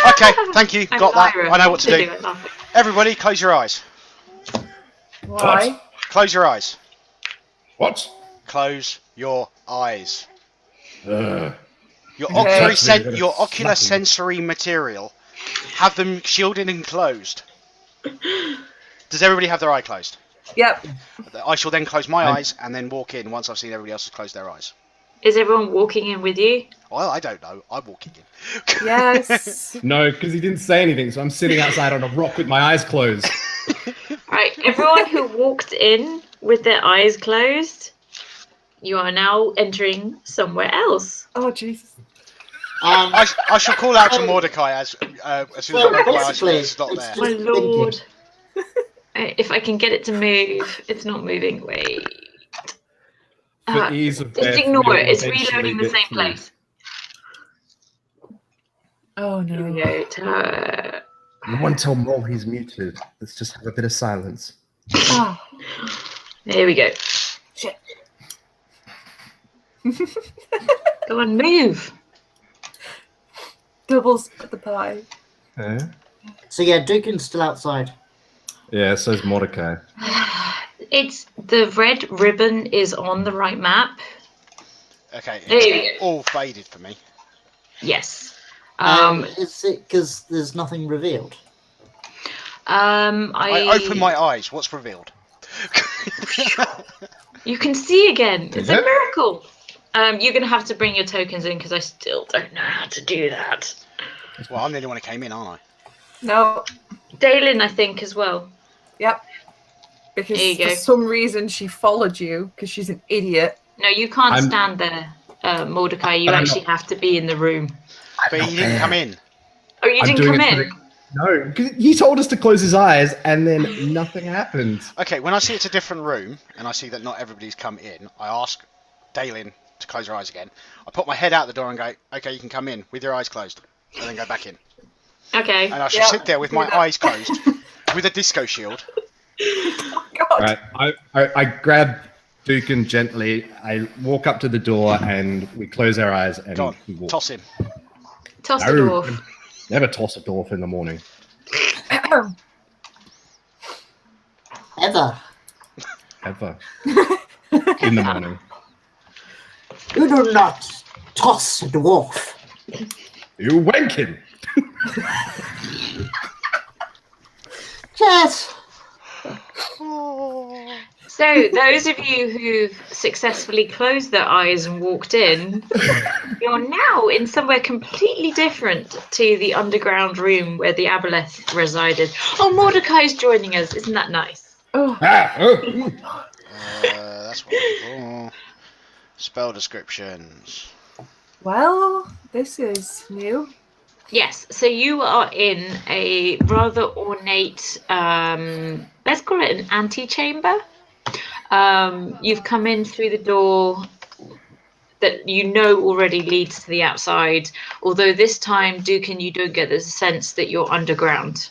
[SPEAKER 4] Okay, thank you.
[SPEAKER 1] I'm
[SPEAKER 4] Got that.
[SPEAKER 1] Lyra.
[SPEAKER 4] I know what to do.
[SPEAKER 1] it laughing.
[SPEAKER 4] Everybody, close your eyes.
[SPEAKER 2] Why?
[SPEAKER 4] Close your eyes.
[SPEAKER 5] What?
[SPEAKER 4] Close your eyes.
[SPEAKER 5] Ugh.
[SPEAKER 4] Your
[SPEAKER 2] Okay.
[SPEAKER 4] your ocular sensory material. Have them shielded and closed. Does everybody have their eye closed?
[SPEAKER 2] Yep.
[SPEAKER 4] I shall then close my
[SPEAKER 5] I'm-
[SPEAKER 4] eyes and then walk in once I've seen everybody else has closed their eyes.
[SPEAKER 1] Is everyone walking in with you?
[SPEAKER 4] Well, I don't know. I'm walking in.
[SPEAKER 2] Yes.
[SPEAKER 5] No, because he didn't say anything, so I'm sitting outside on a rock with my eyes closed.
[SPEAKER 1] Right, everyone who walked in with their eyes closed, you are now entering somewhere else.
[SPEAKER 2] Oh Jesus.
[SPEAKER 4] I shall call out to Mordecai as soon as
[SPEAKER 3] So
[SPEAKER 4] I open my eyes.
[SPEAKER 3] basically,
[SPEAKER 4] It's not
[SPEAKER 3] it's
[SPEAKER 4] there.
[SPEAKER 3] just-
[SPEAKER 1] My
[SPEAKER 3] thinking.
[SPEAKER 1] lord. If I can get it to move, it's not moving. Wait.
[SPEAKER 5] For ease of
[SPEAKER 1] Just
[SPEAKER 5] Beth,
[SPEAKER 1] ignore
[SPEAKER 5] we'll
[SPEAKER 1] it. It's
[SPEAKER 5] eventually
[SPEAKER 1] reloading the
[SPEAKER 5] get
[SPEAKER 1] same
[SPEAKER 5] through.
[SPEAKER 1] place.
[SPEAKER 2] Oh
[SPEAKER 1] Here we
[SPEAKER 2] no.
[SPEAKER 1] go.
[SPEAKER 5] No one tell Mole he's muted. Let's just have a bit of silence.
[SPEAKER 2] Ah.
[SPEAKER 1] There we go.
[SPEAKER 2] Shit.
[SPEAKER 1] Go on, move.
[SPEAKER 2] doubles the pie.
[SPEAKER 5] Yeah.
[SPEAKER 3] So yeah, Dukin's still outside.
[SPEAKER 5] Yeah, so's Mordecai.
[SPEAKER 1] It's the red ribbon is on the right map.
[SPEAKER 4] Okay,
[SPEAKER 1] There you
[SPEAKER 4] it's all faded for me.
[SPEAKER 1] Yes.
[SPEAKER 3] Is it because there's nothing revealed?
[SPEAKER 4] I open my eyes. What's revealed?
[SPEAKER 1] You can see again. It's
[SPEAKER 5] Is
[SPEAKER 1] a
[SPEAKER 5] it?
[SPEAKER 1] miracle. You're gonna have to bring your tokens in because I still don't know how to do that.
[SPEAKER 4] Well, I'm the only one who came in, aren't
[SPEAKER 2] No.
[SPEAKER 1] Dalen, I think, as well.
[SPEAKER 2] Yep. Because
[SPEAKER 1] There you
[SPEAKER 2] for
[SPEAKER 1] go.
[SPEAKER 2] some reason she followed you because she's an idiot.
[SPEAKER 1] No, you can't
[SPEAKER 5] I'm-
[SPEAKER 1] stand there, Mordecai. You
[SPEAKER 5] I'm
[SPEAKER 1] actually
[SPEAKER 5] not-
[SPEAKER 1] have to be in the room.
[SPEAKER 4] I? But he didn't come in.
[SPEAKER 1] Oh, you
[SPEAKER 5] I'm
[SPEAKER 1] didn't
[SPEAKER 5] doing
[SPEAKER 1] come
[SPEAKER 5] it for
[SPEAKER 1] in?
[SPEAKER 5] No, because he told us to close his eyes, and then nothing happened.
[SPEAKER 4] Okay, when I see it's a different room and I see that not everybody's come in, I ask Dalen to close her eyes again. I put my head out the door and go, "Okay, you can come in with your eyes closed," and then go back in.
[SPEAKER 1] Okay.
[SPEAKER 4] And I shall
[SPEAKER 2] Yeah,
[SPEAKER 4] sit there with
[SPEAKER 2] do
[SPEAKER 4] my
[SPEAKER 2] that.
[SPEAKER 4] eyes closed, with a disco shield.
[SPEAKER 2] God.
[SPEAKER 5] Right, I grab Dukin gently. I walk up to the door, and we close our eyes and
[SPEAKER 4] Go on,
[SPEAKER 5] we walk.
[SPEAKER 4] toss him.
[SPEAKER 1] Toss the
[SPEAKER 5] No,
[SPEAKER 1] dwarf.
[SPEAKER 5] never toss a dwarf in the morning.
[SPEAKER 3] Ever.
[SPEAKER 5] Ever. In the morning.
[SPEAKER 3] You do not toss a dwarf.
[SPEAKER 5] You wanking!
[SPEAKER 3] Yes.
[SPEAKER 1] So, those of you who've successfully closed their eyes and walked in, you're now in somewhere completely different to the underground room where the Aboleth resided. Oh, Mordecai's joining us. Isn't that nice?
[SPEAKER 2] Oh,
[SPEAKER 4] That's wonderful. Spell descriptions.
[SPEAKER 2] well, this is new.
[SPEAKER 1] Yes, so you are in a rather ornate, let's call it an antechamber. You've come in through the door that you know already leads to the outside, although this time, Dukin, you don't get the sense that you're underground.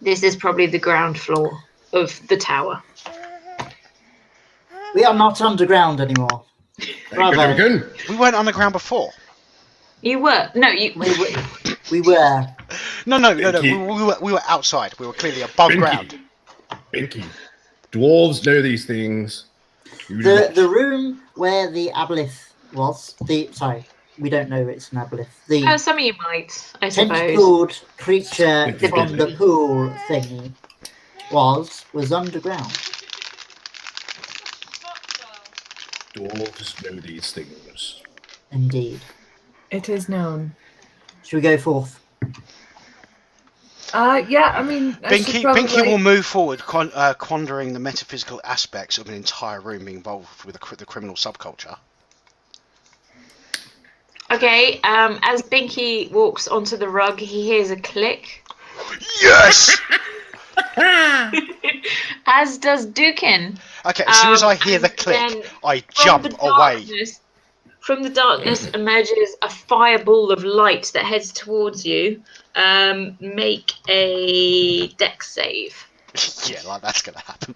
[SPEAKER 1] This is probably the ground floor of the tower.
[SPEAKER 3] We are not underground anymore. Bravo.
[SPEAKER 5] Dukin.
[SPEAKER 4] We weren't underground before.
[SPEAKER 1] You were. No, you.
[SPEAKER 3] We were.
[SPEAKER 4] No.
[SPEAKER 5] Pinky.
[SPEAKER 4] We were outside. We were clearly above ground.
[SPEAKER 5] Binky. Dwarves know these things. You do not.
[SPEAKER 3] The room where the Aboleth was, sorry, we don't know it's an Aboleth. The
[SPEAKER 1] Oh, some of you might, I suppose.
[SPEAKER 3] tentacled creature from the pool thingy was underground.
[SPEAKER 5] Dwarves know these things.
[SPEAKER 3] Indeed.
[SPEAKER 2] It is known.
[SPEAKER 3] Should we go forth?
[SPEAKER 2] Yeah, I mean, I should
[SPEAKER 4] Binky will move forward, quandering the metaphysical aspects of an entire room being involved with the criminal subculture.
[SPEAKER 1] Okay, as Binky walks onto the rug, he hears a click.
[SPEAKER 4] Yes!
[SPEAKER 1] As does Dukin.
[SPEAKER 4] Okay, as soon as I hear
[SPEAKER 1] and
[SPEAKER 4] the click,
[SPEAKER 1] then
[SPEAKER 4] I
[SPEAKER 1] from
[SPEAKER 4] jump
[SPEAKER 1] the
[SPEAKER 4] away.
[SPEAKER 1] From the darkness emerges a fireball of light that heads towards you. Make a dex save.
[SPEAKER 4] Yeah, like that's gonna happen.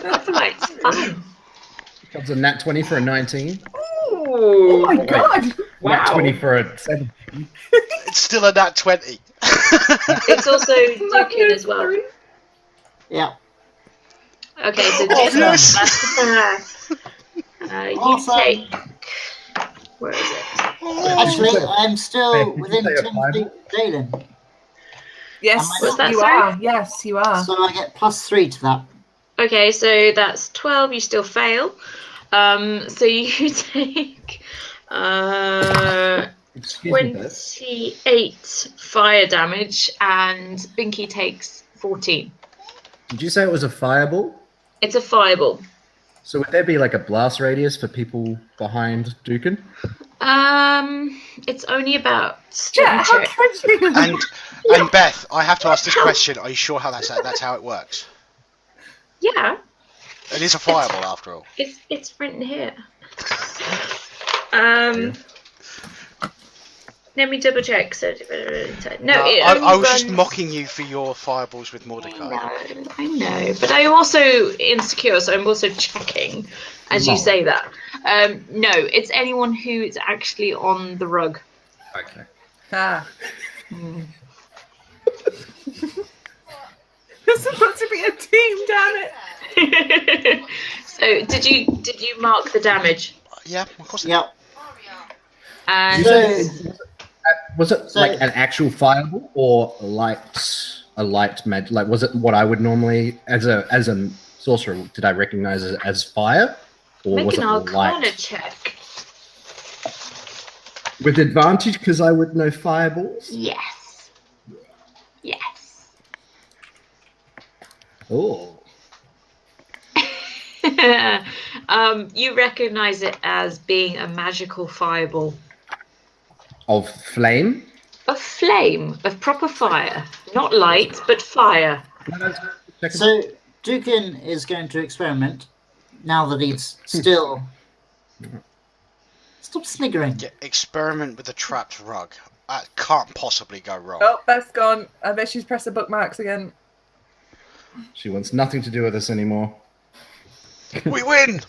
[SPEAKER 1] That's right, it's fun.
[SPEAKER 5] Comes a nat 20 for a 19.
[SPEAKER 2] Oh my god!
[SPEAKER 5] Nat
[SPEAKER 1] Wow.
[SPEAKER 5] 20 for a 7.
[SPEAKER 4] It's still a nat 20.
[SPEAKER 1] It's also Dukin as well.
[SPEAKER 3] Yeah.
[SPEAKER 1] Okay, so
[SPEAKER 3] Awesome.
[SPEAKER 1] Dukin, that's you
[SPEAKER 3] Awesome.
[SPEAKER 1] take. Where is it?
[SPEAKER 3] Actually, I'm still
[SPEAKER 5] Did you
[SPEAKER 3] within
[SPEAKER 5] say a
[SPEAKER 3] 10 feet of Dalen.
[SPEAKER 2] Yes,
[SPEAKER 1] Was that
[SPEAKER 2] you
[SPEAKER 1] so?
[SPEAKER 2] are. Yes, you are.
[SPEAKER 3] So I get +3 to that.
[SPEAKER 1] Okay, so that's 12. You still fail. So you take
[SPEAKER 5] Excuse me, Beth.
[SPEAKER 1] 28 fire damage, and Binky takes 14.
[SPEAKER 5] Did you say it was a fireball?
[SPEAKER 1] It's a fireball.
[SPEAKER 5] So would there be like a blast radius for people behind Dukin?
[SPEAKER 1] It's only about.
[SPEAKER 2] Yeah, how
[SPEAKER 1] check.
[SPEAKER 2] could you?
[SPEAKER 4] And Beth, I have to ask this question. Are you sure how that's how it works?
[SPEAKER 1] Yeah,
[SPEAKER 4] It is a fireball after all.
[SPEAKER 1] it's written here. Let me double check. So, no, it
[SPEAKER 4] I
[SPEAKER 1] only
[SPEAKER 4] was just
[SPEAKER 1] runs-
[SPEAKER 4] mocking you for your fireballs with Mordecai.
[SPEAKER 1] I know, but I'm also insecure, so I'm also checking as you
[SPEAKER 5] No.
[SPEAKER 1] say that. No, it's anyone who is actually on the rug.
[SPEAKER 5] Okay.
[SPEAKER 2] Ah.
[SPEAKER 1] Hmm.
[SPEAKER 2] There's supposed to be a team, damn it.
[SPEAKER 1] So did you mark the damage?
[SPEAKER 4] Yeah, of course.
[SPEAKER 3] Yep.
[SPEAKER 1] And
[SPEAKER 5] You said was it
[SPEAKER 3] So-
[SPEAKER 5] like an actual fireball or a light mag? Like, was it what I would normally, as a sorcerer, did I recognize it as fire, or
[SPEAKER 1] make
[SPEAKER 5] was
[SPEAKER 1] an
[SPEAKER 5] it
[SPEAKER 1] Arcana
[SPEAKER 5] light
[SPEAKER 1] check.
[SPEAKER 5] with advantage because I would know fireballs?
[SPEAKER 1] Yes. Yes.
[SPEAKER 5] Oh,
[SPEAKER 1] You recognize it as being a magical fireball.
[SPEAKER 5] of flame.
[SPEAKER 1] Of flame, of proper fire. Not light, but fire.
[SPEAKER 3] So Dukin is going to experiment now that he's still. Stop sniggering.
[SPEAKER 4] Yeah, experiment with the trapped rug. That can't possibly go wrong.
[SPEAKER 2] Oh, Beth's gone. I bet she's pressed the bookmarks again.
[SPEAKER 5] She wants nothing to do with us anymore.
[SPEAKER 4] We win!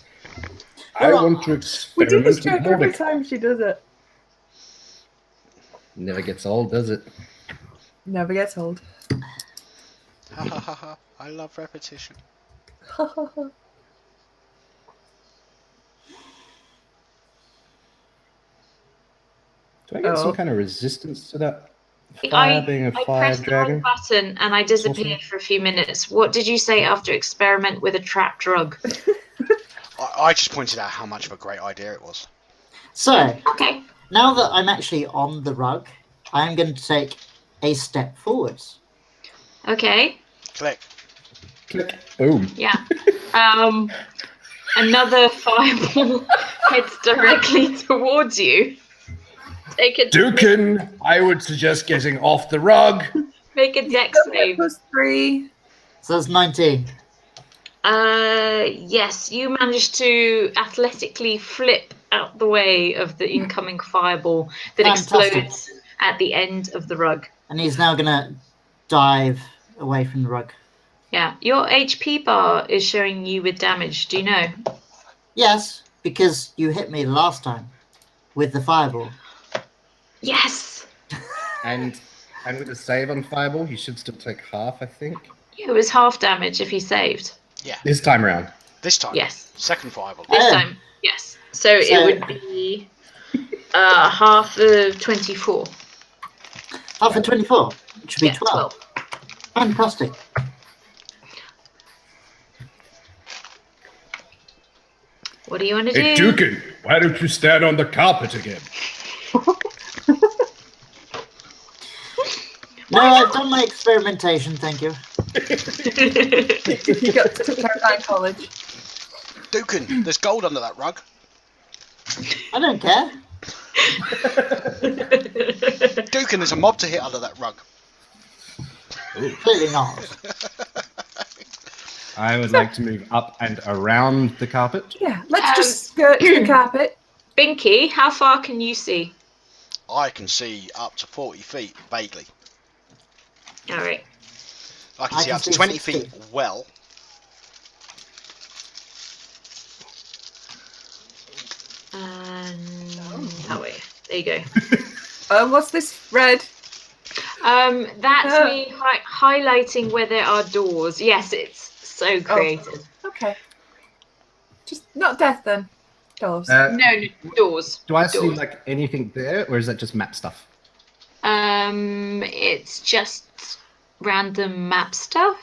[SPEAKER 5] I want to
[SPEAKER 2] We do this
[SPEAKER 5] experiment
[SPEAKER 2] joke
[SPEAKER 5] with
[SPEAKER 2] every
[SPEAKER 5] Mordecai.
[SPEAKER 2] time she does it.
[SPEAKER 5] Never gets old, does it?
[SPEAKER 2] Never gets old.
[SPEAKER 4] Ha ha ha ha. I love repetition.
[SPEAKER 5] Do I get
[SPEAKER 2] Oh.
[SPEAKER 5] some kind of resistance to that fire being a
[SPEAKER 1] I
[SPEAKER 5] fire
[SPEAKER 1] pressed the
[SPEAKER 5] dragon?
[SPEAKER 1] wrong button and I disappeared for a few minutes. What did you say after experiment with a trapped rug?
[SPEAKER 4] I just pointed out how much of a great idea it was.
[SPEAKER 3] So
[SPEAKER 1] Okay.
[SPEAKER 3] now that I'm actually on the rug, I am going to take a step forwards.
[SPEAKER 1] Okay.
[SPEAKER 4] Click.
[SPEAKER 5] Click. Boom.
[SPEAKER 1] Yeah. Another fireball heads directly towards you. Take a
[SPEAKER 5] Dukin, I would suggest getting off the rug.
[SPEAKER 1] make a dex save.
[SPEAKER 2] +3.
[SPEAKER 3] So that's 19.
[SPEAKER 1] Yes, you managed to athletically flip out the way of the incoming fireball that
[SPEAKER 3] Fantastic.
[SPEAKER 1] explodes at the end of the rug.
[SPEAKER 3] And he's now going to dive away from the rug.
[SPEAKER 1] Yeah, your HP bar is showing you with damage. Do you know?
[SPEAKER 3] Yes, because you hit me the last time with the fireball.
[SPEAKER 1] Yes.
[SPEAKER 5] And with a save on fireball, you should still take half, I think.
[SPEAKER 1] Yeah, it was half damage if he saved.
[SPEAKER 4] Yeah,
[SPEAKER 5] This time around.
[SPEAKER 4] this time.
[SPEAKER 1] Yes.
[SPEAKER 4] Second fireball.
[SPEAKER 1] This
[SPEAKER 3] Oh.
[SPEAKER 1] time, yes. So it would be half of 24.
[SPEAKER 3] Half of 24, which should be
[SPEAKER 1] Yeah,
[SPEAKER 3] 12. Fantastic.
[SPEAKER 1] What do you want to do?
[SPEAKER 5] Hey, Dukin, why don't you stand on the carpet again?
[SPEAKER 3] No, I've done my experimentation, thank you.
[SPEAKER 2] You got to Caroline College.
[SPEAKER 4] Dukin, there's gold under that rug.
[SPEAKER 3] I don't care.
[SPEAKER 4] Dukin, there's a mob to hit under that rug.
[SPEAKER 3] Clearly not.
[SPEAKER 5] I would like to move up and around the carpet.
[SPEAKER 2] Yeah, let's just skirt the carpet.
[SPEAKER 1] Binky, how far can you see?
[SPEAKER 4] I can see up to 40 feet, vaguely.
[SPEAKER 1] All right.
[SPEAKER 4] I can
[SPEAKER 3] I
[SPEAKER 4] see
[SPEAKER 3] can
[SPEAKER 4] up to
[SPEAKER 3] see
[SPEAKER 4] 20
[SPEAKER 3] 60.
[SPEAKER 4] feet well.
[SPEAKER 1] Oh wait, there you go.
[SPEAKER 2] What's this red?
[SPEAKER 1] That's me highlighting where there are doors. Yes, it's so creative.
[SPEAKER 2] Okay. Just not death then. Doors.
[SPEAKER 1] No, doors.
[SPEAKER 5] Do I see
[SPEAKER 1] Doors.
[SPEAKER 5] like anything there, or is that just map stuff?
[SPEAKER 1] It's just random map stuff.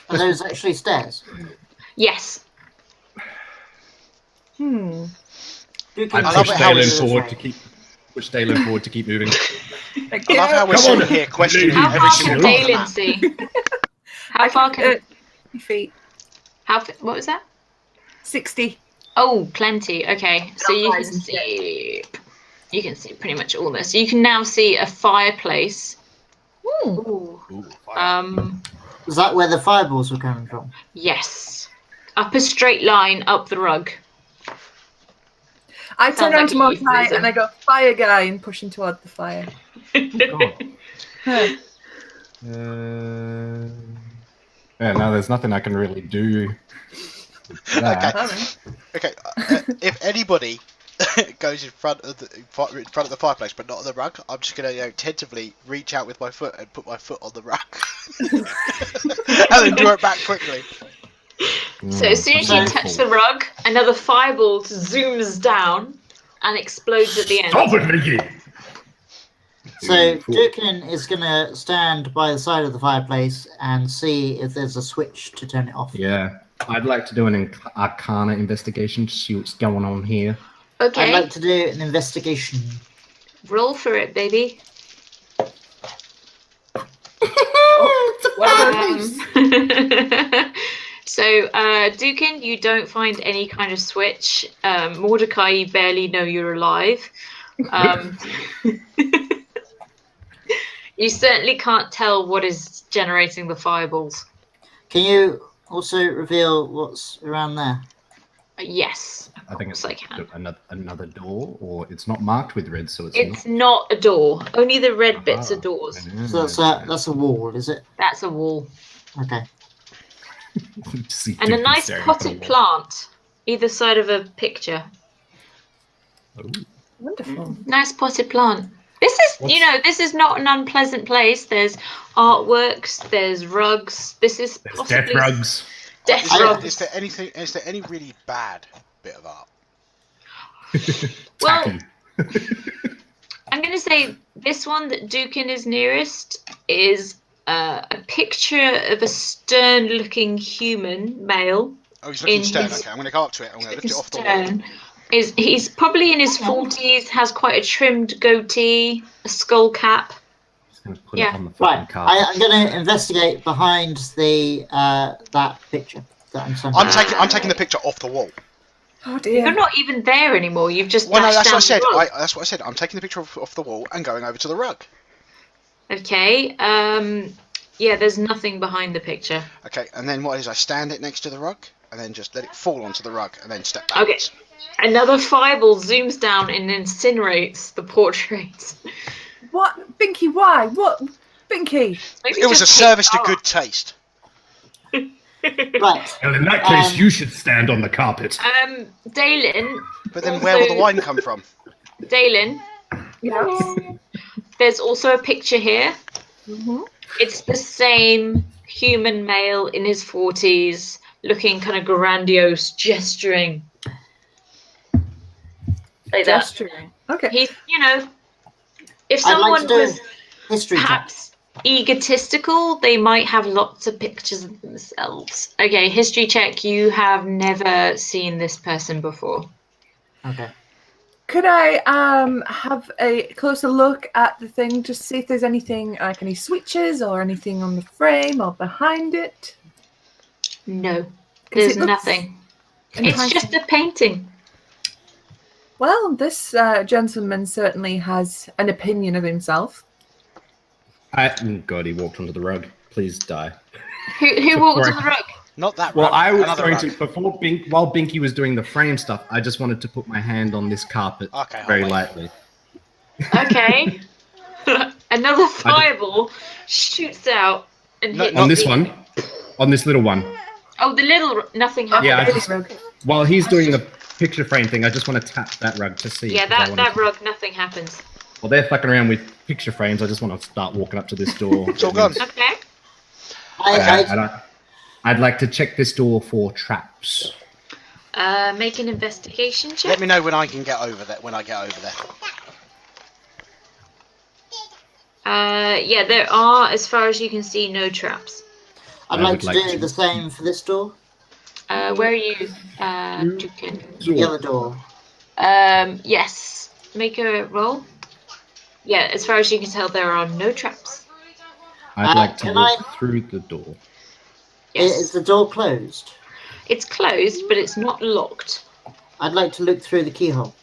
[SPEAKER 3] Are those actually stairs?
[SPEAKER 1] Yes.
[SPEAKER 2] Hmm.
[SPEAKER 3] Dukin,
[SPEAKER 4] I love it how
[SPEAKER 3] this
[SPEAKER 4] it's
[SPEAKER 3] way.
[SPEAKER 5] Push Dalen forward to keep moving.
[SPEAKER 2] Thank
[SPEAKER 4] I love how we're
[SPEAKER 5] Come
[SPEAKER 4] sitting
[SPEAKER 5] on.
[SPEAKER 4] here questioning
[SPEAKER 1] How
[SPEAKER 4] every
[SPEAKER 1] far
[SPEAKER 4] single
[SPEAKER 1] can
[SPEAKER 4] part of the
[SPEAKER 1] Dalen
[SPEAKER 4] map.
[SPEAKER 1] see? How far can?
[SPEAKER 2] 50 feet.
[SPEAKER 1] What was that?
[SPEAKER 2] 60.
[SPEAKER 1] Oh, plenty. Okay, so you can
[SPEAKER 2] Horizon
[SPEAKER 1] see. You can see pretty much all this. You can now see a fireplace. Ooh.
[SPEAKER 5] Ooh, fire.
[SPEAKER 3] Is that where the fireballs were coming from?
[SPEAKER 1] Yes. Up a straight line up the rug.
[SPEAKER 2] I turn
[SPEAKER 1] Sounds
[SPEAKER 2] around
[SPEAKER 1] like
[SPEAKER 2] to
[SPEAKER 1] a
[SPEAKER 2] Mordecai
[SPEAKER 1] euphemism.
[SPEAKER 2] and I go, fire guy, and push him toward the fire.
[SPEAKER 3] God.
[SPEAKER 2] Huh.
[SPEAKER 5] Yeah, no, there's nothing I can really do. with that.
[SPEAKER 2] I don't know.
[SPEAKER 4] Okay, if anybody goes in front of the fireplace, but not on the rug, I'm just gonna tentatively reach out with my foot and put my foot on the rug, and then draw it back quickly.
[SPEAKER 1] So as soon as you touch the rug, another fireball zooms down and explodes at the end.
[SPEAKER 5] Stop it, Mickey!
[SPEAKER 3] So Dukin is going to stand by the side of the fireplace and see if there's a switch to turn it off.
[SPEAKER 5] Yeah, I'd like to do an Arcana investigation to see what's going on here.
[SPEAKER 1] Okay.
[SPEAKER 3] I'd like to do an investigation.
[SPEAKER 1] Roll for it, baby. So, Dukin, you don't find any kind of switch. Mordecai, you barely know you're alive. You certainly can't tell what is generating the fireballs.
[SPEAKER 3] Can you also reveal what's around there?
[SPEAKER 1] Yes,
[SPEAKER 5] I think it's
[SPEAKER 1] I can.
[SPEAKER 5] another door, or it's not marked with red, so
[SPEAKER 1] It's not a door. Only the red bits are doors.
[SPEAKER 3] So that's a wall, is it?
[SPEAKER 1] That's a wall.
[SPEAKER 3] Okay.
[SPEAKER 1] And a nice potted plant either side of a picture.
[SPEAKER 5] Oh.
[SPEAKER 2] Wonderful.
[SPEAKER 1] Nice potted plant. This is, this is not an unpleasant place. There's artworks, there's rugs. This is possibly
[SPEAKER 5] death rugs.
[SPEAKER 1] Death rugs.
[SPEAKER 4] Is there any really bad bit of art?
[SPEAKER 1] Well, I'm going to say this one that Dukin is nearest is a picture of a stern-looking human male.
[SPEAKER 4] Oh, he's looking stern. Okay, I'm going to go up to it. I'm going to lift it off the wall.
[SPEAKER 1] He's probably in his 40s, has quite a trimmed goatee, a skull cap.
[SPEAKER 5] Just gonna put it on the
[SPEAKER 3] Right.
[SPEAKER 5] carpet.
[SPEAKER 3] I'm going to investigate behind the that picture that I'm sending.
[SPEAKER 4] I'm taking the picture off the wall.
[SPEAKER 2] Oh dear.
[SPEAKER 1] You're not even there anymore. You've just
[SPEAKER 4] Well, no,
[SPEAKER 1] dashed
[SPEAKER 4] that's
[SPEAKER 1] down
[SPEAKER 4] what I said.
[SPEAKER 1] the rug.
[SPEAKER 4] That's what I said. I'm taking the picture off the wall and going over to the rug.
[SPEAKER 1] Okay. Yeah, there's nothing behind the picture.
[SPEAKER 4] Okay, and then what is? I stand it next to the rug and then just let it fall onto the rug and then step
[SPEAKER 1] Okay.
[SPEAKER 4] backwards.
[SPEAKER 1] Another fireball zooms down and incinerates the portrait.
[SPEAKER 2] What? Binky, why? What? Binky?
[SPEAKER 1] Maybe
[SPEAKER 4] It was a
[SPEAKER 1] just
[SPEAKER 4] service to
[SPEAKER 1] take
[SPEAKER 4] good taste.
[SPEAKER 3] Right.
[SPEAKER 5] Well, in that case, you should stand on the carpet.
[SPEAKER 1] Dalen.
[SPEAKER 4] But then where will the wine come from?
[SPEAKER 1] Dalen,
[SPEAKER 2] Yes.
[SPEAKER 1] there's also a picture here.
[SPEAKER 2] Mm-hmm.
[SPEAKER 1] It's the same human male in his 40s, looking kind of grandiose, gesturing. Like that.
[SPEAKER 2] Gesturing. Okay.
[SPEAKER 1] He's, if
[SPEAKER 3] I'd like
[SPEAKER 1] someone
[SPEAKER 3] to do
[SPEAKER 1] was
[SPEAKER 3] history check.
[SPEAKER 1] perhaps egotistical, they might have lots of pictures of themselves. Okay, history check. You have never seen this person before.
[SPEAKER 3] Okay.
[SPEAKER 2] Could I have a closer look at the thing just to see if there's anything like any switches or anything on the frame or behind it?
[SPEAKER 1] No,
[SPEAKER 2] 'Cause
[SPEAKER 1] there's
[SPEAKER 2] it looks
[SPEAKER 1] nothing. It's
[SPEAKER 2] enticing.
[SPEAKER 1] just a painting.
[SPEAKER 2] Well, this gentleman certainly has an opinion of himself.
[SPEAKER 5] God, he walked onto the rug. Please die.
[SPEAKER 1] Who walked on the rug?
[SPEAKER 4] Not that
[SPEAKER 5] Well,
[SPEAKER 4] rug.
[SPEAKER 5] I was
[SPEAKER 4] another
[SPEAKER 5] going
[SPEAKER 4] rug.
[SPEAKER 5] to while Binky was doing the frame stuff. I just wanted to put my hand on this carpet
[SPEAKER 4] Okay,
[SPEAKER 5] very
[SPEAKER 4] I'll wait.
[SPEAKER 5] lightly.
[SPEAKER 1] Okay. Another fireball shoots out and
[SPEAKER 4] No,
[SPEAKER 1] hits
[SPEAKER 5] On this
[SPEAKER 1] the-
[SPEAKER 5] one, on this little one.
[SPEAKER 1] Oh, the little nothing happened.
[SPEAKER 5] Yeah, I
[SPEAKER 2] Really
[SPEAKER 5] just-
[SPEAKER 2] rug.
[SPEAKER 5] While he's doing the picture frame thing, I just want to tap that rug to see.
[SPEAKER 1] Yeah,
[SPEAKER 5] 'cause I wanna-
[SPEAKER 1] that rug, nothing happens.
[SPEAKER 5] While they're fucking around with picture frames, I just want to start walking up to this door.
[SPEAKER 4] It's all gone.
[SPEAKER 1] Okay.
[SPEAKER 5] I'd like to check this door for traps.
[SPEAKER 1] Make an investigation
[SPEAKER 4] Let
[SPEAKER 1] check.
[SPEAKER 4] me know when I can get over there. When I get over there.
[SPEAKER 1] Yeah, there are, as far as you can see, no traps.
[SPEAKER 3] I'd
[SPEAKER 5] I
[SPEAKER 3] like
[SPEAKER 5] would
[SPEAKER 3] to
[SPEAKER 5] like
[SPEAKER 3] do
[SPEAKER 5] to-
[SPEAKER 3] the same for this door.
[SPEAKER 1] Where are you, Dukin?
[SPEAKER 3] The other door.
[SPEAKER 1] Yes. Make a roll. Yeah, as far as you can tell, there are no traps.
[SPEAKER 5] I'd like to
[SPEAKER 3] can
[SPEAKER 5] walk through the door.
[SPEAKER 1] Yes.
[SPEAKER 3] Is the door closed?
[SPEAKER 1] It's closed, but it's not locked.
[SPEAKER 3] I'd like to look through the keyhole.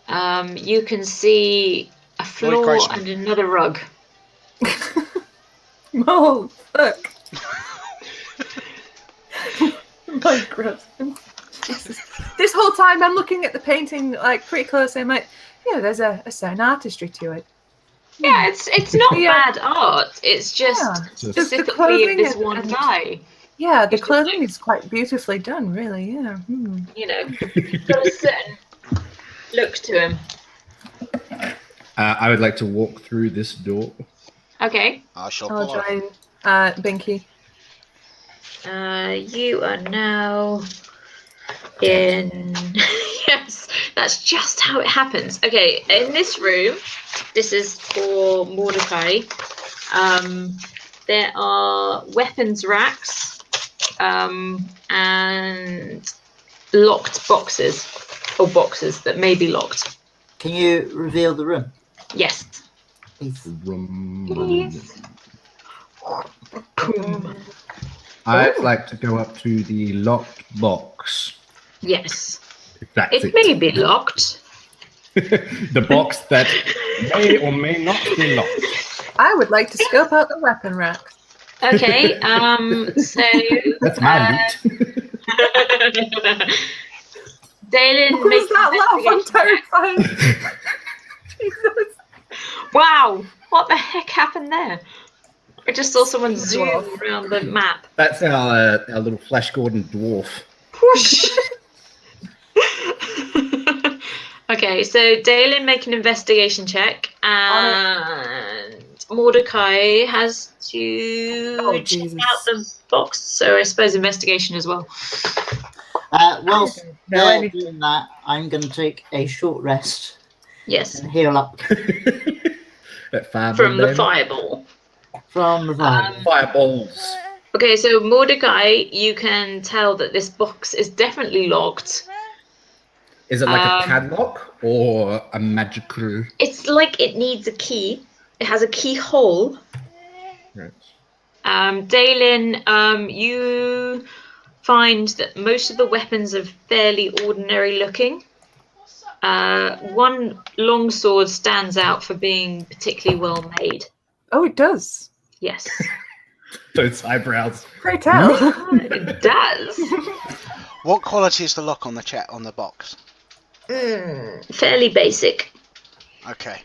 [SPEAKER 1] You can see a floor
[SPEAKER 4] Grayson.
[SPEAKER 1] and another rug.
[SPEAKER 2] Oh, fuck. My gross. Jesus. This whole time I'm looking at the painting like pretty closely. I'm like, there's a certain artistry to it.
[SPEAKER 1] Yeah, it's not
[SPEAKER 2] Yeah.
[SPEAKER 1] bad art. It's just
[SPEAKER 2] Yeah.
[SPEAKER 5] Just-
[SPEAKER 1] specifically
[SPEAKER 2] clothing
[SPEAKER 1] of this
[SPEAKER 2] and-
[SPEAKER 1] one
[SPEAKER 2] and-
[SPEAKER 1] guy.
[SPEAKER 2] Yeah, the
[SPEAKER 1] It's just
[SPEAKER 2] clothing is quite beautifully done, really. Yeah. Hmm.
[SPEAKER 1] You know, got a certain look to him.
[SPEAKER 5] I would like to walk through this door.
[SPEAKER 1] Okay.
[SPEAKER 4] I shall
[SPEAKER 2] I'll
[SPEAKER 4] follow.
[SPEAKER 2] join Binky.
[SPEAKER 1] You are now in. Yes, that's just how it happens. Okay, in this room, this is for Mordecai. There are weapons racks and locked boxes, or boxes that may be locked.
[SPEAKER 3] Can you reveal the room?
[SPEAKER 1] Yes.
[SPEAKER 3] Please.
[SPEAKER 1] Yes.
[SPEAKER 5] I'd like to go up to the locked box.
[SPEAKER 1] Yes.
[SPEAKER 5] If that's
[SPEAKER 1] It may be locked.
[SPEAKER 5] The box that may or may not be locked.
[SPEAKER 2] I would like to scope out the weapon rack.
[SPEAKER 1] Okay, so
[SPEAKER 5] That's my loot.
[SPEAKER 1] Dalen
[SPEAKER 2] What was
[SPEAKER 1] makes
[SPEAKER 2] that laugh? I'm
[SPEAKER 1] investigation check.
[SPEAKER 2] terrified. Jesus.
[SPEAKER 1] Wow, what the heck happened there? I just saw someone zoom
[SPEAKER 2] Dwarf.
[SPEAKER 1] around the map.
[SPEAKER 5] That's our little Flash Gordon dwarf.
[SPEAKER 1] Whoosh. Okay, so Dalen make an investigation check, and Mordecai has to
[SPEAKER 2] Oh,
[SPEAKER 1] check
[SPEAKER 2] Jesus.
[SPEAKER 1] out the box. So I suppose investigation as well.
[SPEAKER 3] Whilst
[SPEAKER 2] No,
[SPEAKER 3] they're
[SPEAKER 2] any-
[SPEAKER 3] doing that, I'm going to take a short rest
[SPEAKER 1] Yes,
[SPEAKER 3] and heal up
[SPEAKER 5] That fireball
[SPEAKER 1] from the
[SPEAKER 5] then.
[SPEAKER 1] fireball.
[SPEAKER 3] from the fire.
[SPEAKER 5] Fireballs.
[SPEAKER 1] Okay, so Mordecai, you can tell that this box is definitely locked.
[SPEAKER 5] Is it like a padlock or a magical?
[SPEAKER 1] It's like it needs a key. It has a keyhole.
[SPEAKER 5] Right.
[SPEAKER 1] Dalen, you find that most of the weapons are fairly ordinary looking. One longsword stands out for being particularly well made.
[SPEAKER 2] Oh, it does.
[SPEAKER 1] Yes,
[SPEAKER 5] Those eyebrows.
[SPEAKER 2] Pray tell.
[SPEAKER 1] it does.
[SPEAKER 4] What quality is the lock on the box?
[SPEAKER 1] Fairly basic.
[SPEAKER 4] Okay.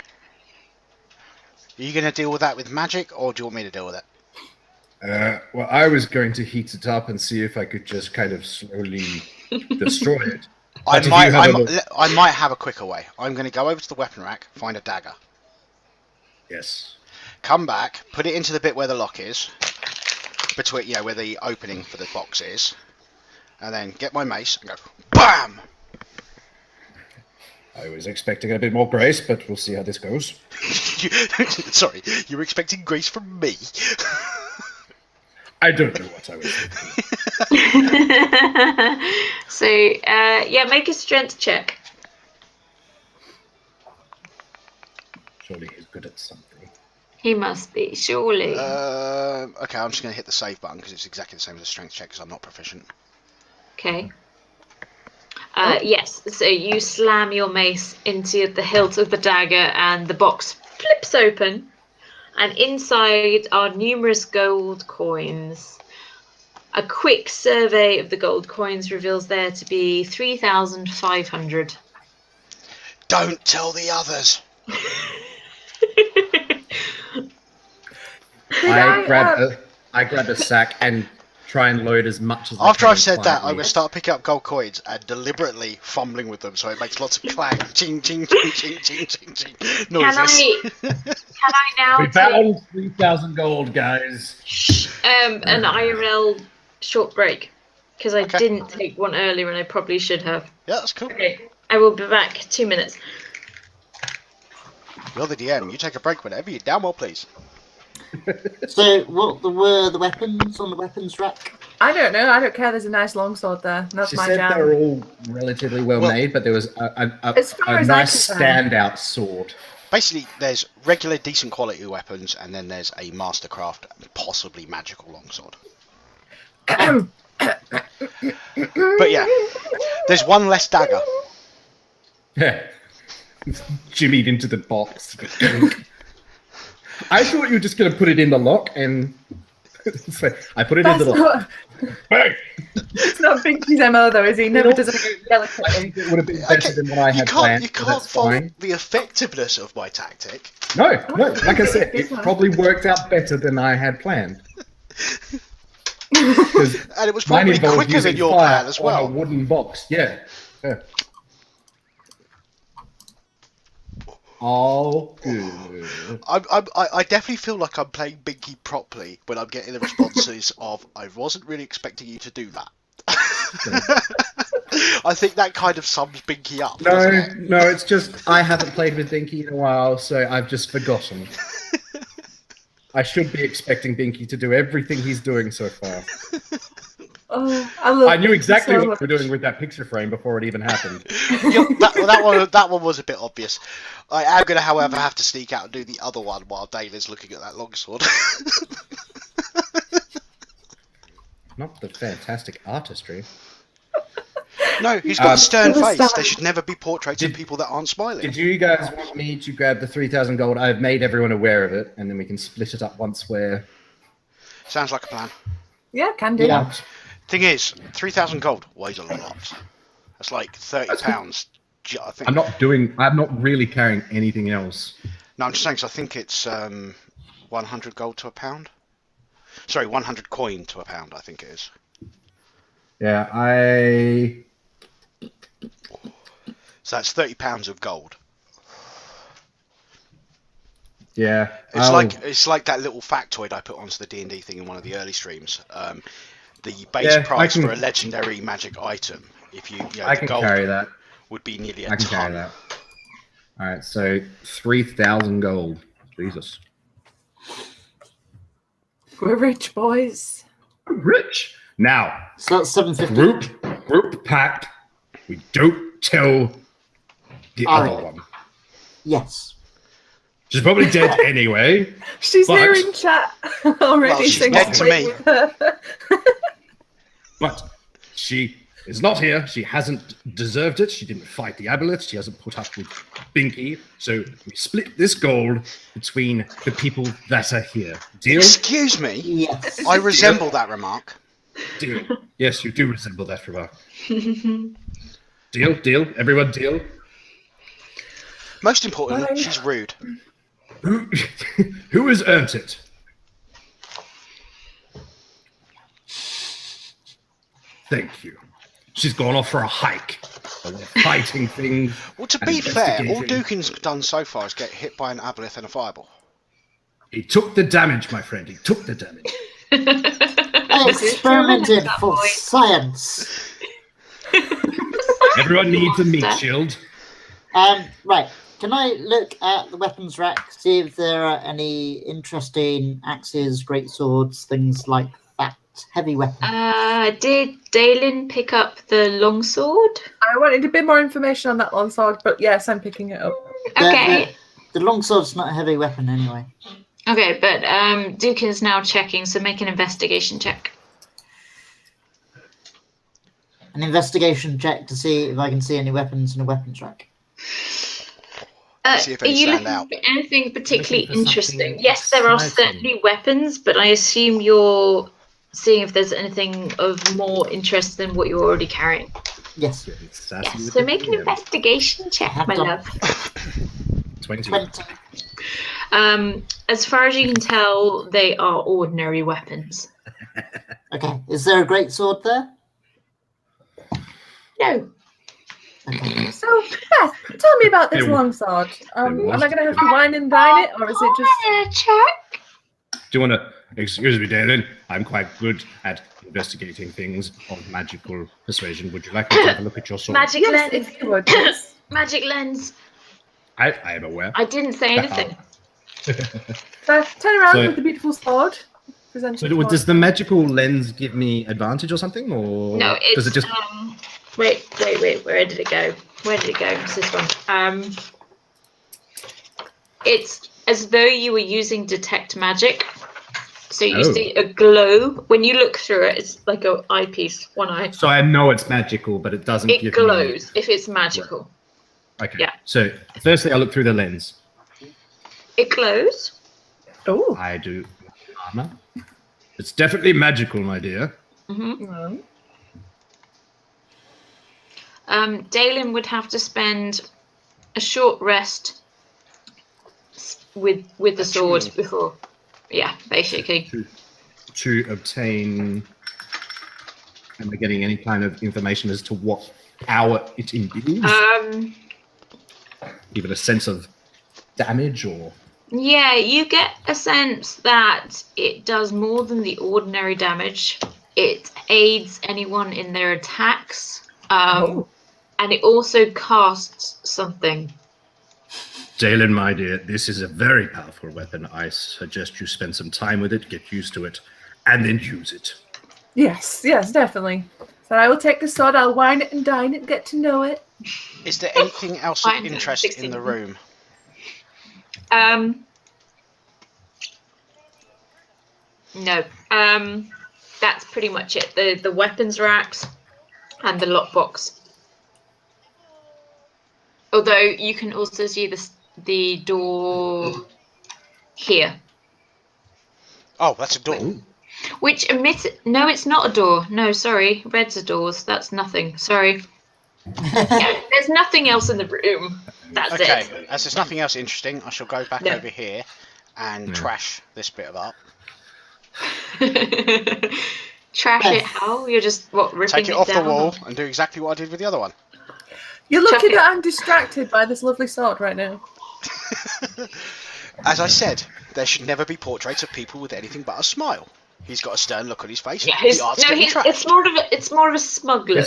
[SPEAKER 4] Are you going to deal with that with magic, or do you want me to deal with it?
[SPEAKER 5] Well, I was going to heat it up and see if I could just kind of slowly destroy it.
[SPEAKER 4] I
[SPEAKER 5] But if
[SPEAKER 4] might,
[SPEAKER 5] you have a
[SPEAKER 4] I might have a quicker way. I'm going to go over to the weapon rack, find a dagger,
[SPEAKER 5] Yes.
[SPEAKER 4] come back, put it into the bit where the lock is, between where the opening for the box is, and then get my mace and go BAM!
[SPEAKER 5] I was expecting a bit more grace, but we'll see how this goes.
[SPEAKER 4] Sorry, you were expecting grace from me.
[SPEAKER 5] I don't know what I was thinking.
[SPEAKER 1] So, yeah, make a strength check.
[SPEAKER 5] Surely he's good at something.
[SPEAKER 1] He must be, surely.
[SPEAKER 4] Okay, I'm just going to hit the save button because it's exactly the same as a strength check because I'm not proficient.
[SPEAKER 1] Okay. Yes, so you slam your mace into the hilt of the dagger and the box flips open. And inside are numerous gold coins. A quick survey of the gold coins reveals there to be 3,500.
[SPEAKER 4] Don't tell the others.
[SPEAKER 5] I grab a sack and try and load as much as
[SPEAKER 4] After
[SPEAKER 5] I can
[SPEAKER 4] I've said that, I'm
[SPEAKER 5] quietly.
[SPEAKER 4] going to start picking up gold coins and deliberately fumbling with them so it makes lots of clang, ching, ching, ching, ching, ching, ching, ching noises.
[SPEAKER 1] Can I now
[SPEAKER 5] We
[SPEAKER 1] take
[SPEAKER 5] found 3,000 gold, guys.
[SPEAKER 1] an IRL short break? Because I
[SPEAKER 4] Okay.
[SPEAKER 1] didn't take one earlier and I probably should have.
[SPEAKER 4] Yeah, that's cool.
[SPEAKER 1] Okay, I will be back 2 minutes.
[SPEAKER 4] You're the DM. You take a break whenever you damn well please.
[SPEAKER 3] So, what were the weapons on the weapons rack?
[SPEAKER 2] I don't know. I don't care. There's a nice longsword there. That's
[SPEAKER 5] She
[SPEAKER 2] my
[SPEAKER 5] said
[SPEAKER 2] jam.
[SPEAKER 5] they were all relatively well made, but there was
[SPEAKER 2] As far
[SPEAKER 5] a
[SPEAKER 2] as I
[SPEAKER 5] nice
[SPEAKER 2] can tell.
[SPEAKER 5] standout sword.
[SPEAKER 4] Basically, there's regular, decent quality weapons, and then there's a mastercraft, possibly magical longsword. But yeah, there's one less dagger.
[SPEAKER 5] Yeah. Jimmied into the box. I thought you were just going to put it in the lock and so I put it in
[SPEAKER 2] That's
[SPEAKER 5] the lock.
[SPEAKER 2] not,
[SPEAKER 5] Bang!
[SPEAKER 2] it's not Binky's MO though, is he? Never does it yell
[SPEAKER 5] I think it would have been better than what I
[SPEAKER 4] You
[SPEAKER 5] had planned.
[SPEAKER 4] you
[SPEAKER 5] so
[SPEAKER 4] can't
[SPEAKER 5] that's
[SPEAKER 4] fault
[SPEAKER 5] fine.
[SPEAKER 4] the effectiveness of my tactic.
[SPEAKER 5] No, like I said, it probably worked out better than I had planned. 'Cause
[SPEAKER 4] And it was
[SPEAKER 5] mine
[SPEAKER 4] probably
[SPEAKER 5] involved
[SPEAKER 4] quicker than
[SPEAKER 5] using
[SPEAKER 4] your
[SPEAKER 5] fire
[SPEAKER 4] plan as
[SPEAKER 5] on
[SPEAKER 4] well.
[SPEAKER 5] a wooden box. Yeah. Oh, good.
[SPEAKER 4] I definitely feel like I'm playing Binky properly when I'm getting the responses of I wasn't really expecting you to do that. I think that kind of sums Binky up. doesn't it?
[SPEAKER 5] No, it's just I haven't played with Binky in a while, so I've just forgotten. I should be expecting Binky to do everything he's doing so far.
[SPEAKER 2] Oh,
[SPEAKER 5] I knew exactly what we're doing with that picture frame before it even happened.
[SPEAKER 4] that one was a bit obvious. I am going to, however, have to sneak out and do the other one while Dale is looking at that longsword.
[SPEAKER 5] Not the fantastic artistry.
[SPEAKER 4] No, he's got a stern face. There should never be portraits of people that aren't smiling.
[SPEAKER 5] Did you guys want me to grab the 3,000 gold? I've made everyone aware of it, and then we can split it up once we're...
[SPEAKER 4] Sounds like a plan.
[SPEAKER 2] Yeah, can do.
[SPEAKER 5] Yeah.
[SPEAKER 4] Thing is, 3,000 gold weighs a lot. That's like 30 pounds. I think.
[SPEAKER 5] I'm not really carrying anything else.
[SPEAKER 4] No, I'm just saying, 'cause I think it's 100 gold to a pound. Sorry, 100 coin to a pound, I think it is.
[SPEAKER 5] Yeah,
[SPEAKER 4] So that's 30 pounds of gold.
[SPEAKER 5] Yeah.
[SPEAKER 4] It's like that little factoid I put onto the D&D thing in one of the early streams. The base price for a legendary magic item, if
[SPEAKER 5] I can carry that.
[SPEAKER 4] would be nearly a
[SPEAKER 5] I can
[SPEAKER 4] ton.
[SPEAKER 5] carry that. All right, so 3,000 gold. Jesus.
[SPEAKER 2] We're rich, boys.
[SPEAKER 5] Rich. Now,
[SPEAKER 3] So that's 750.
[SPEAKER 5] group pact. We don't tell the other one.
[SPEAKER 3] Yes.
[SPEAKER 5] She's probably dead anyway.
[SPEAKER 2] She's
[SPEAKER 5] But-
[SPEAKER 2] here in chat already.
[SPEAKER 4] Well, she's
[SPEAKER 2] so
[SPEAKER 4] dead
[SPEAKER 2] just
[SPEAKER 4] to
[SPEAKER 2] wait
[SPEAKER 4] me.
[SPEAKER 2] with her.
[SPEAKER 5] But she is not here. She hasn't deserved it. She didn't fight the Aboleth. She hasn't put up with Binky. So we split this gold between the people that are here. Deal?
[SPEAKER 4] Excuse me?
[SPEAKER 3] Yes.
[SPEAKER 4] I resemble that remark.
[SPEAKER 5] Deal. Yes, you do resemble that remark. Deal? Everyone deal?
[SPEAKER 4] Most importantly,
[SPEAKER 2] Bye.
[SPEAKER 4] she's rude.
[SPEAKER 5] Who has earned it? Thank you. She's gone off for a hike. We're fighting things.
[SPEAKER 4] Well, to
[SPEAKER 5] and
[SPEAKER 4] be fair, all
[SPEAKER 5] investigating.
[SPEAKER 4] Dukin's done so far is get hit by an Aboleth and a fireball.
[SPEAKER 5] He took the damage, my friend. He took the damage.
[SPEAKER 3] I experimented for science.
[SPEAKER 5] Everyone needs a meat shield.
[SPEAKER 3] Right. Can I look at the weapons rack, see if there are any interesting axes, great swords, things like that? Heavy weapons.
[SPEAKER 1] Did Dalen pick up the longsword?
[SPEAKER 2] I wanted a bit more information on that longsword, but yes, I'm picking it up.
[SPEAKER 1] Okay.
[SPEAKER 3] The longsword's not a heavy weapon anyway.
[SPEAKER 1] Okay, but Dukin's now checking, so make an investigation check.
[SPEAKER 3] An investigation check to see if I can see any weapons in a weapons rack.
[SPEAKER 4] See if
[SPEAKER 1] Are
[SPEAKER 4] any
[SPEAKER 1] you
[SPEAKER 4] stand
[SPEAKER 1] looking
[SPEAKER 4] out.
[SPEAKER 1] for anything particularly
[SPEAKER 5] Looking for
[SPEAKER 1] interesting?
[SPEAKER 5] something
[SPEAKER 1] Yes, there are
[SPEAKER 5] exciting.
[SPEAKER 1] certainly weapons, but I assume you're seeing if there's anything of more interest than what you're already carrying.
[SPEAKER 3] Yes.
[SPEAKER 1] Yes, so make an investigation check,
[SPEAKER 3] have
[SPEAKER 1] my
[SPEAKER 3] done.
[SPEAKER 1] love.
[SPEAKER 5] 20.
[SPEAKER 3] 20.
[SPEAKER 1] As far as you can tell, they are ordinary weapons.
[SPEAKER 3] Okay. Is there a great sword there?
[SPEAKER 1] No.
[SPEAKER 3] Okay.
[SPEAKER 2] So, Beth, tell me about this
[SPEAKER 5] It-
[SPEAKER 2] longsword.
[SPEAKER 5] it
[SPEAKER 2] Am I
[SPEAKER 5] was-
[SPEAKER 2] going to have to wine and dine it, or is it just...
[SPEAKER 1] Check.
[SPEAKER 5] Do you want to excuse me, Dalen? I'm quite good at investigating things of magical persuasion. Would you like me to have a look at your sword?
[SPEAKER 1] Magic
[SPEAKER 2] Yes,
[SPEAKER 1] lens.
[SPEAKER 2] if you would. Yes.
[SPEAKER 1] Magic lens.
[SPEAKER 5] I am aware.
[SPEAKER 1] I didn't say anything.
[SPEAKER 2] Beth, turn around
[SPEAKER 5] So-
[SPEAKER 2] with the beautiful sword. Present
[SPEAKER 5] So
[SPEAKER 2] it to
[SPEAKER 5] does
[SPEAKER 2] us.
[SPEAKER 5] the magical lens give me advantage or something, or
[SPEAKER 1] No, it's
[SPEAKER 5] does it just?
[SPEAKER 1] wait. Where did it go? It's this one. It's as though you were using detect magic. So you
[SPEAKER 5] Oh.
[SPEAKER 1] see a glow when you look through it. It's like an eyepiece, one eye.
[SPEAKER 5] So I know it's magical, but it doesn't
[SPEAKER 1] It
[SPEAKER 5] give
[SPEAKER 1] glows if it's magical.
[SPEAKER 5] me. Okay.
[SPEAKER 1] Yeah.
[SPEAKER 5] So firstly, I look through the lens.
[SPEAKER 1] It glows.
[SPEAKER 2] Oh.
[SPEAKER 5] I do armor. It's definitely magical, my dear.
[SPEAKER 1] Mm-hmm. Dalen would have to spend a short rest with the sword before. Yeah, basically.
[SPEAKER 5] To obtain. Am I getting any kind of information as to what power it imbues? Even a sense of damage or?
[SPEAKER 1] Yeah, you get a sense that it does more than the ordinary damage. It aids anyone in their attacks, and it also casts something.
[SPEAKER 5] Jalen, my dear, this is a very powerful weapon. I suggest you spend some time with it, get used to it, and then use it.
[SPEAKER 2] Yes, definitely. So I will take the sword, I'll wine it and dine it, get to know it.
[SPEAKER 4] Is there anything else of interest in the room?
[SPEAKER 1] No. That's pretty much it. The weapons racks and the lockbox. Although you can also see the door here.
[SPEAKER 4] Oh, that's a door.
[SPEAKER 1] Which no, it's not a door. No, sorry. Reds are doors. That's nothing. Sorry. Yeah, there's nothing else in the room. That's it.
[SPEAKER 4] Okay, as there's nothing else interesting, I shall go back over here and trash this bit of art.
[SPEAKER 1] Trash it how? You're just, ripping
[SPEAKER 4] Take it off
[SPEAKER 1] down?
[SPEAKER 4] the wall and do exactly what I did with the other one.
[SPEAKER 2] You're lucky that I'm distracted by this lovely sword right now.
[SPEAKER 4] As I said, there should never be portraits of people with anything but a smile. He's got a stern look on his face.
[SPEAKER 1] Yeah,
[SPEAKER 4] the art's getting trashed.
[SPEAKER 1] it's more of a smug look.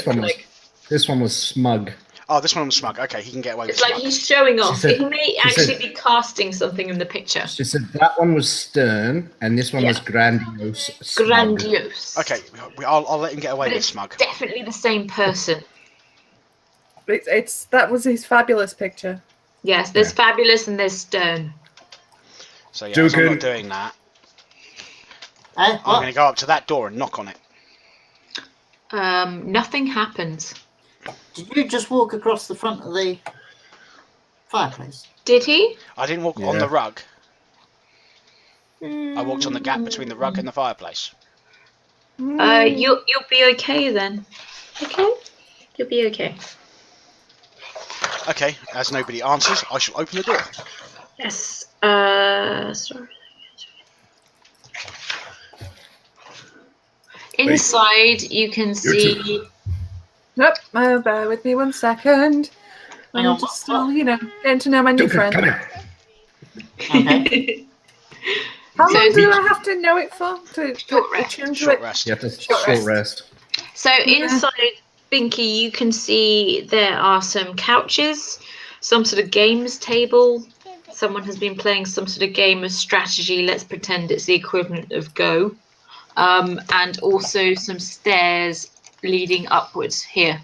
[SPEAKER 5] This one was smug.
[SPEAKER 4] Oh, this one was smug. Okay, he can get away with
[SPEAKER 1] It's like
[SPEAKER 4] smug.
[SPEAKER 1] he's showing off.
[SPEAKER 5] Said,
[SPEAKER 1] he may actually be casting something in the picture.
[SPEAKER 5] She said that one was stern, and this one was grandiose. Smug.
[SPEAKER 1] Grandiose.
[SPEAKER 4] Okay, I'll let him get away
[SPEAKER 1] But
[SPEAKER 4] with
[SPEAKER 1] it's
[SPEAKER 4] smug.
[SPEAKER 1] definitely the same person.
[SPEAKER 2] That was his fabulous picture.
[SPEAKER 1] Yes, there's fabulous and there's stern.
[SPEAKER 4] So yeah, as I'm not doing that, I'm going to go up to that door and knock on it.
[SPEAKER 1] Nothing happens.
[SPEAKER 3] Did you just walk across the front of the fireplace?
[SPEAKER 1] Did he?
[SPEAKER 4] I didn't walk on the rug. I walked on the gap between the rug and the fireplace.
[SPEAKER 1] You'll be okay then. Okay? You'll be okay.
[SPEAKER 4] Okay, as nobody answers, I shall open the door.
[SPEAKER 1] Yes. Sorry. Inside, you can see.
[SPEAKER 2] Nope, bear with me 1 second. I'm just still, getting to know my new friend.
[SPEAKER 5] Come here.
[SPEAKER 3] Okay.
[SPEAKER 2] How long do I have to know it for?
[SPEAKER 1] Short rest.
[SPEAKER 4] Short rest.
[SPEAKER 5] You have to short rest.
[SPEAKER 1] So inside Binky, you can see there are some couches, some sort of games table. Someone has been playing some sort of game of strategy. Let's pretend it's the equivalent of Go. And also some stairs leading upwards here.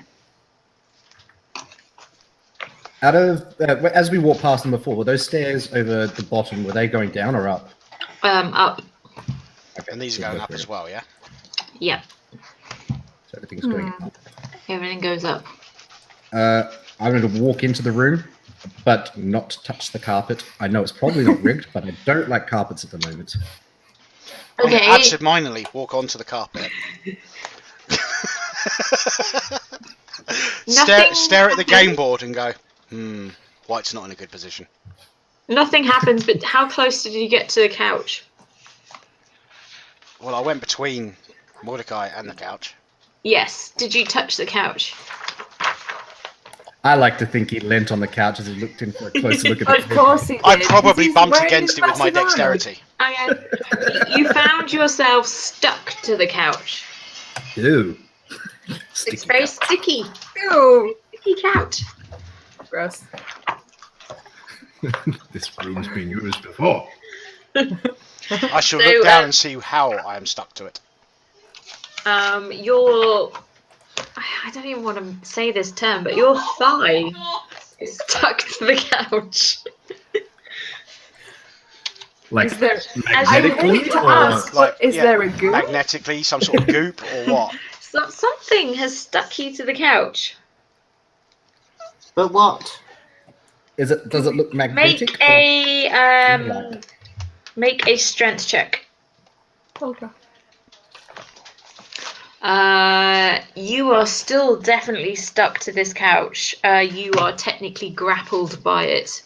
[SPEAKER 5] Out of as we walked past them before, were those stairs over the bottom? Were they going down or up?
[SPEAKER 1] Up.
[SPEAKER 4] Okay, and these are going up as well, yeah?
[SPEAKER 1] Yeah.
[SPEAKER 5] So everything's going up.
[SPEAKER 1] Everything goes up.
[SPEAKER 5] I'm going to walk into the room, but not touch the carpet. I know it's probably not rigged, but I don't like carpets at the moment.
[SPEAKER 1] Okay.
[SPEAKER 4] Absent-mindedly walk onto the carpet. stare at the game board and go, White's not in a good position.
[SPEAKER 1] Nothing happens, but how close did you get to the couch?
[SPEAKER 4] Well, I went between Mordecai and the couch.
[SPEAKER 1] Yes. Did you touch the couch?
[SPEAKER 5] I like to think he leant on the couch as he looked in for a closer look at
[SPEAKER 2] Of course he did.
[SPEAKER 4] I probably
[SPEAKER 2] He's
[SPEAKER 4] bumped
[SPEAKER 2] wearing
[SPEAKER 4] against
[SPEAKER 2] his
[SPEAKER 4] it with my
[SPEAKER 2] massive armour.
[SPEAKER 4] dexterity.
[SPEAKER 1] You found yourself stuck to the couch.
[SPEAKER 5] Ew.
[SPEAKER 1] It's very sticky.
[SPEAKER 2] Ew.
[SPEAKER 1] Sticky couch.
[SPEAKER 2] Gross.
[SPEAKER 5] This room's been used before.
[SPEAKER 4] I shall look down and see how I am stuck to it.
[SPEAKER 1] I don't even want to say this term, but your thigh is stuck to the couch.
[SPEAKER 5] Like
[SPEAKER 2] Is there? I
[SPEAKER 5] magnetically,
[SPEAKER 2] need to
[SPEAKER 5] or
[SPEAKER 2] ask. Is there a goop?
[SPEAKER 4] Magnetically, some sort of goop or what?
[SPEAKER 1] Something has stuck you to the couch.
[SPEAKER 3] But what?
[SPEAKER 5] is it? Does it look magnetic?
[SPEAKER 1] Make a strength check.
[SPEAKER 2] Okay.
[SPEAKER 1] You are still definitely stuck to this couch. You are technically grappled by it.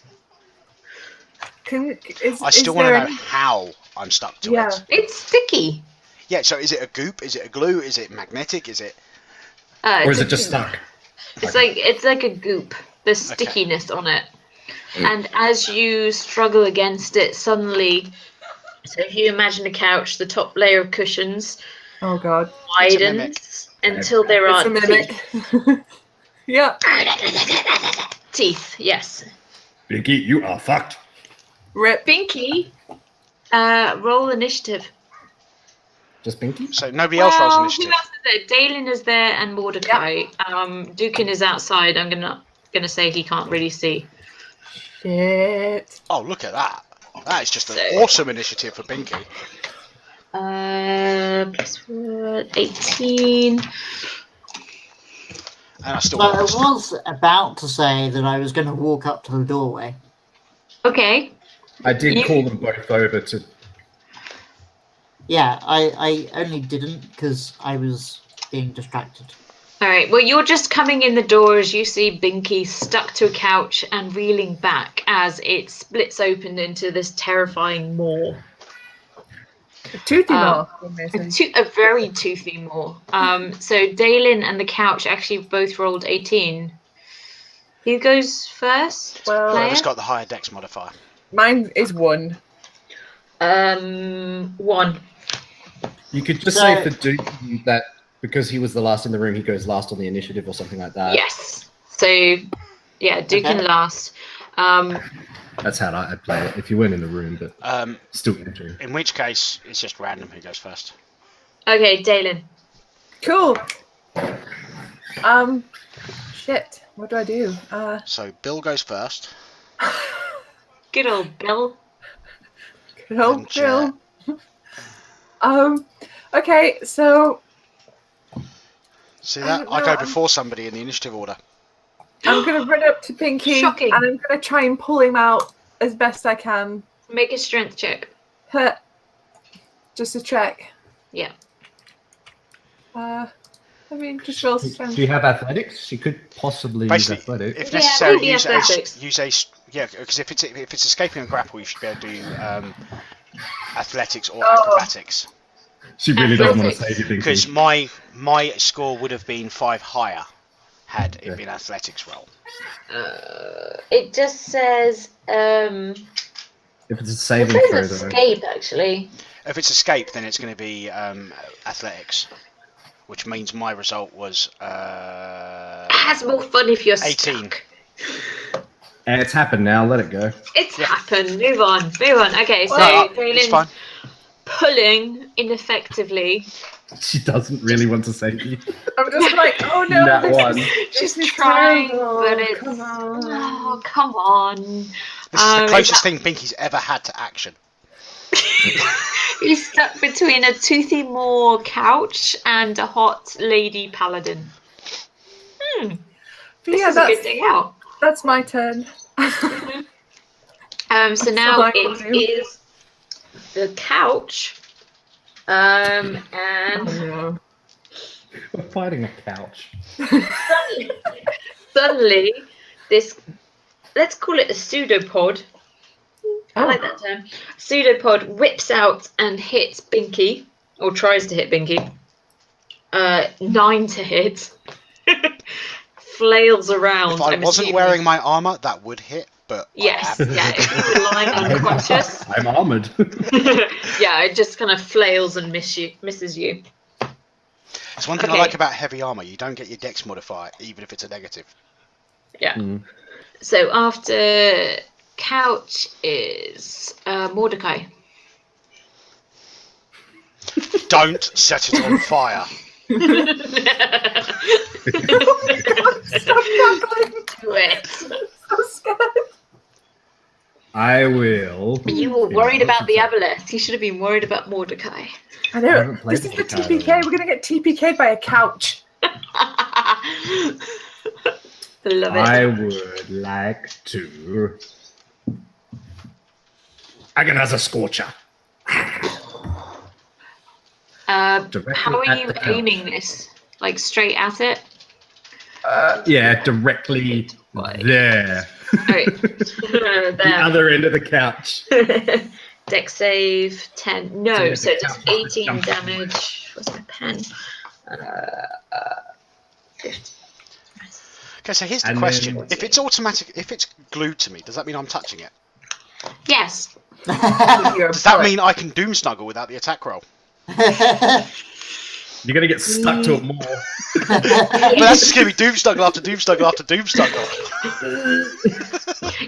[SPEAKER 4] I still want to know how I'm stuck to it.
[SPEAKER 1] It's sticky.
[SPEAKER 4] Yeah, so is it a goop? Is it a glue? Is it magnetic? Is it...
[SPEAKER 5] or is it just stuck?
[SPEAKER 1] It's like a goop. There's stickiness on it. And as you struggle against it, suddenly, so if you imagine a couch, the top layer of cushions
[SPEAKER 2] Oh God.
[SPEAKER 4] It's a mimic.
[SPEAKER 1] widens until there
[SPEAKER 2] It's
[SPEAKER 1] are
[SPEAKER 2] a mimic. Yeah.
[SPEAKER 1] teeth. Yes.
[SPEAKER 5] Binky, you are fucked.
[SPEAKER 2] Rip.
[SPEAKER 1] Binky, roll initiative.
[SPEAKER 5] Just Binky?
[SPEAKER 4] So nobody else rolls
[SPEAKER 1] Who
[SPEAKER 4] initiative.
[SPEAKER 1] else is there? Dalen is there and Mordecai. Dukin is outside. I'm gonna say he can't really see.
[SPEAKER 2] Shit.
[SPEAKER 4] Oh, look at that. That is just an
[SPEAKER 1] So-
[SPEAKER 4] awesome initiative for Binky.
[SPEAKER 1] Password 18.
[SPEAKER 4] And I still
[SPEAKER 3] So I
[SPEAKER 4] lost.
[SPEAKER 3] was about to say that I was going to walk up to the doorway.
[SPEAKER 1] Okay.
[SPEAKER 5] I did
[SPEAKER 1] You-
[SPEAKER 5] call them both over to.
[SPEAKER 3] Yeah, I only didn't because I was being distracted.
[SPEAKER 1] All right. Well, you're just coming in the door as you see Binky stuck to a couch and reeling back as it splits open into this terrifying maw.
[SPEAKER 2] A toothy
[SPEAKER 1] Um,
[SPEAKER 2] maw.
[SPEAKER 1] A very toothy maw. So Dalen and the couch actually both rolled 18. Who goes first?
[SPEAKER 2] Well,
[SPEAKER 1] Player?
[SPEAKER 4] Whoever's got the higher dex modifier.
[SPEAKER 2] Mine is 1.
[SPEAKER 1] 1.
[SPEAKER 5] You could just
[SPEAKER 3] So-
[SPEAKER 5] say for Duke that because he was the last in the room, he goes last on the initiative or something like that.
[SPEAKER 1] Yes. So, yeah, Dukin
[SPEAKER 3] Okay.
[SPEAKER 1] last.
[SPEAKER 5] That's how I'd play it if you weren't in the room, but still entering.
[SPEAKER 4] In which case, it's just random who goes first.
[SPEAKER 1] Okay, Dalen.
[SPEAKER 2] Cool. Shit. What do I do?
[SPEAKER 4] So Bill goes first.
[SPEAKER 1] Good old Bill.
[SPEAKER 2] Good old
[SPEAKER 4] And Jet.
[SPEAKER 2] Bill. Okay, so
[SPEAKER 4] See
[SPEAKER 2] I
[SPEAKER 4] that?
[SPEAKER 2] don't
[SPEAKER 4] I
[SPEAKER 2] know,
[SPEAKER 4] go
[SPEAKER 2] I'm-
[SPEAKER 4] before somebody in the initiative order.
[SPEAKER 2] I'm gonna run up to Pinky
[SPEAKER 1] Shocking.
[SPEAKER 2] and I'm gonna try and pull him out as best I can.
[SPEAKER 1] Make a strength check.
[SPEAKER 2] Huh. Just a check.
[SPEAKER 1] Yeah.
[SPEAKER 2] I mean, just roll
[SPEAKER 5] Do
[SPEAKER 2] strength.
[SPEAKER 5] you have athletics? She could possibly use
[SPEAKER 4] Basically,
[SPEAKER 5] athletics.
[SPEAKER 4] if
[SPEAKER 1] Yeah,
[SPEAKER 4] necessary,
[SPEAKER 1] maybe athletics.
[SPEAKER 4] yeah, because if it's escaping a grapple, you should be able to do athletics or
[SPEAKER 2] Oh.
[SPEAKER 4] acrobatics.
[SPEAKER 5] She really doesn't want to
[SPEAKER 1] Athletics.
[SPEAKER 5] save you,
[SPEAKER 4] Because
[SPEAKER 5] Binky.
[SPEAKER 4] my score would have been 5 higher had it been athletics roll.
[SPEAKER 1] It just says,
[SPEAKER 5] If it's a
[SPEAKER 1] it
[SPEAKER 5] saving throw,
[SPEAKER 1] says
[SPEAKER 5] though.
[SPEAKER 1] escape, actually.
[SPEAKER 4] If it's escape, then it's going to be athletics, which means my result was
[SPEAKER 1] That's more fun if you're
[SPEAKER 4] 18.
[SPEAKER 1] stuck.
[SPEAKER 5] And it's happened now, let it go.
[SPEAKER 1] It's happened. Move on. Okay, so
[SPEAKER 4] No, it's
[SPEAKER 1] Dalen's
[SPEAKER 4] fine.
[SPEAKER 1] pulling ineffectively.
[SPEAKER 5] She doesn't really want to save you.
[SPEAKER 2] I'm just like, oh no,
[SPEAKER 5] That
[SPEAKER 2] this
[SPEAKER 5] one.
[SPEAKER 2] is-
[SPEAKER 1] She's
[SPEAKER 2] this is
[SPEAKER 1] trying,
[SPEAKER 2] terrible.
[SPEAKER 1] but it's
[SPEAKER 2] Come on.
[SPEAKER 1] oh, come on.
[SPEAKER 4] This is the
[SPEAKER 1] is
[SPEAKER 4] closest
[SPEAKER 1] that-
[SPEAKER 4] thing Binky's ever had to action.
[SPEAKER 1] He's stuck between a toothy maw couch and a hot lady paladin.
[SPEAKER 2] But
[SPEAKER 1] This
[SPEAKER 2] yeah,
[SPEAKER 1] is a good day out.
[SPEAKER 2] that's my turn.
[SPEAKER 1] So
[SPEAKER 2] That's
[SPEAKER 1] now
[SPEAKER 2] all I can
[SPEAKER 1] it
[SPEAKER 2] do.
[SPEAKER 1] is the couch. And
[SPEAKER 2] Oh no.
[SPEAKER 5] We're fighting a couch.
[SPEAKER 1] suddenly this, let's call it a pseudopod. I like that term. Pseudopod whips out and hits Binky, or tries to hit Binky. 9 to hit. Flails around.
[SPEAKER 4] If I
[SPEAKER 1] I'm
[SPEAKER 4] wasn't
[SPEAKER 1] assuming.
[SPEAKER 4] wearing my armor, that would hit. But
[SPEAKER 1] Yes,
[SPEAKER 4] I am.
[SPEAKER 1] yeah. If you were lying unconscious,
[SPEAKER 5] I'm armored.
[SPEAKER 1] yeah, it just kind of flails and misses you.
[SPEAKER 4] It's one thing
[SPEAKER 1] Okay.
[SPEAKER 4] I like about heavy armor. You don't get your dex modifier, even if it's a negative.
[SPEAKER 1] Yeah.
[SPEAKER 5] Mm.
[SPEAKER 1] So after couch is Mordecai.
[SPEAKER 4] Don't set it on fire.
[SPEAKER 2] Stop cackling.
[SPEAKER 1] Do it.
[SPEAKER 2] So scared.
[SPEAKER 5] I will.
[SPEAKER 1] You were worried about the Aboleth. You should have been worried about Mordecai.
[SPEAKER 2] I
[SPEAKER 5] I
[SPEAKER 2] know.
[SPEAKER 5] haven't played
[SPEAKER 2] This is the
[SPEAKER 5] Mordecai,
[SPEAKER 2] TPK.
[SPEAKER 5] though.
[SPEAKER 2] We're gonna get TPK'd by a couch.
[SPEAKER 1] Love it.
[SPEAKER 5] I would like to. Agonize a Scorcher. Directly
[SPEAKER 1] How are
[SPEAKER 5] at
[SPEAKER 1] you
[SPEAKER 5] the couch.
[SPEAKER 1] aiming this? Like straight at it?
[SPEAKER 5] Yeah, directly there.
[SPEAKER 1] Alright.
[SPEAKER 5] The
[SPEAKER 1] There.
[SPEAKER 5] other end of the couch.
[SPEAKER 1] Deck save 10. No,
[SPEAKER 5] So
[SPEAKER 1] so
[SPEAKER 5] the
[SPEAKER 1] it does
[SPEAKER 5] couch has to
[SPEAKER 1] 18
[SPEAKER 5] jump.
[SPEAKER 1] damage. Where's my pen? 50.
[SPEAKER 4] Okay, so here's the
[SPEAKER 5] And
[SPEAKER 4] question:
[SPEAKER 5] then-
[SPEAKER 4] if it's automatic, if it's glued to me, does that mean I'm touching it?
[SPEAKER 1] Yes.
[SPEAKER 4] Does that mean I can doom snuggle without the attack roll?
[SPEAKER 5] You're gonna get stuck to it more.
[SPEAKER 4] But that's just gonna be doom snuggle after doom snuggle after doom snuggle.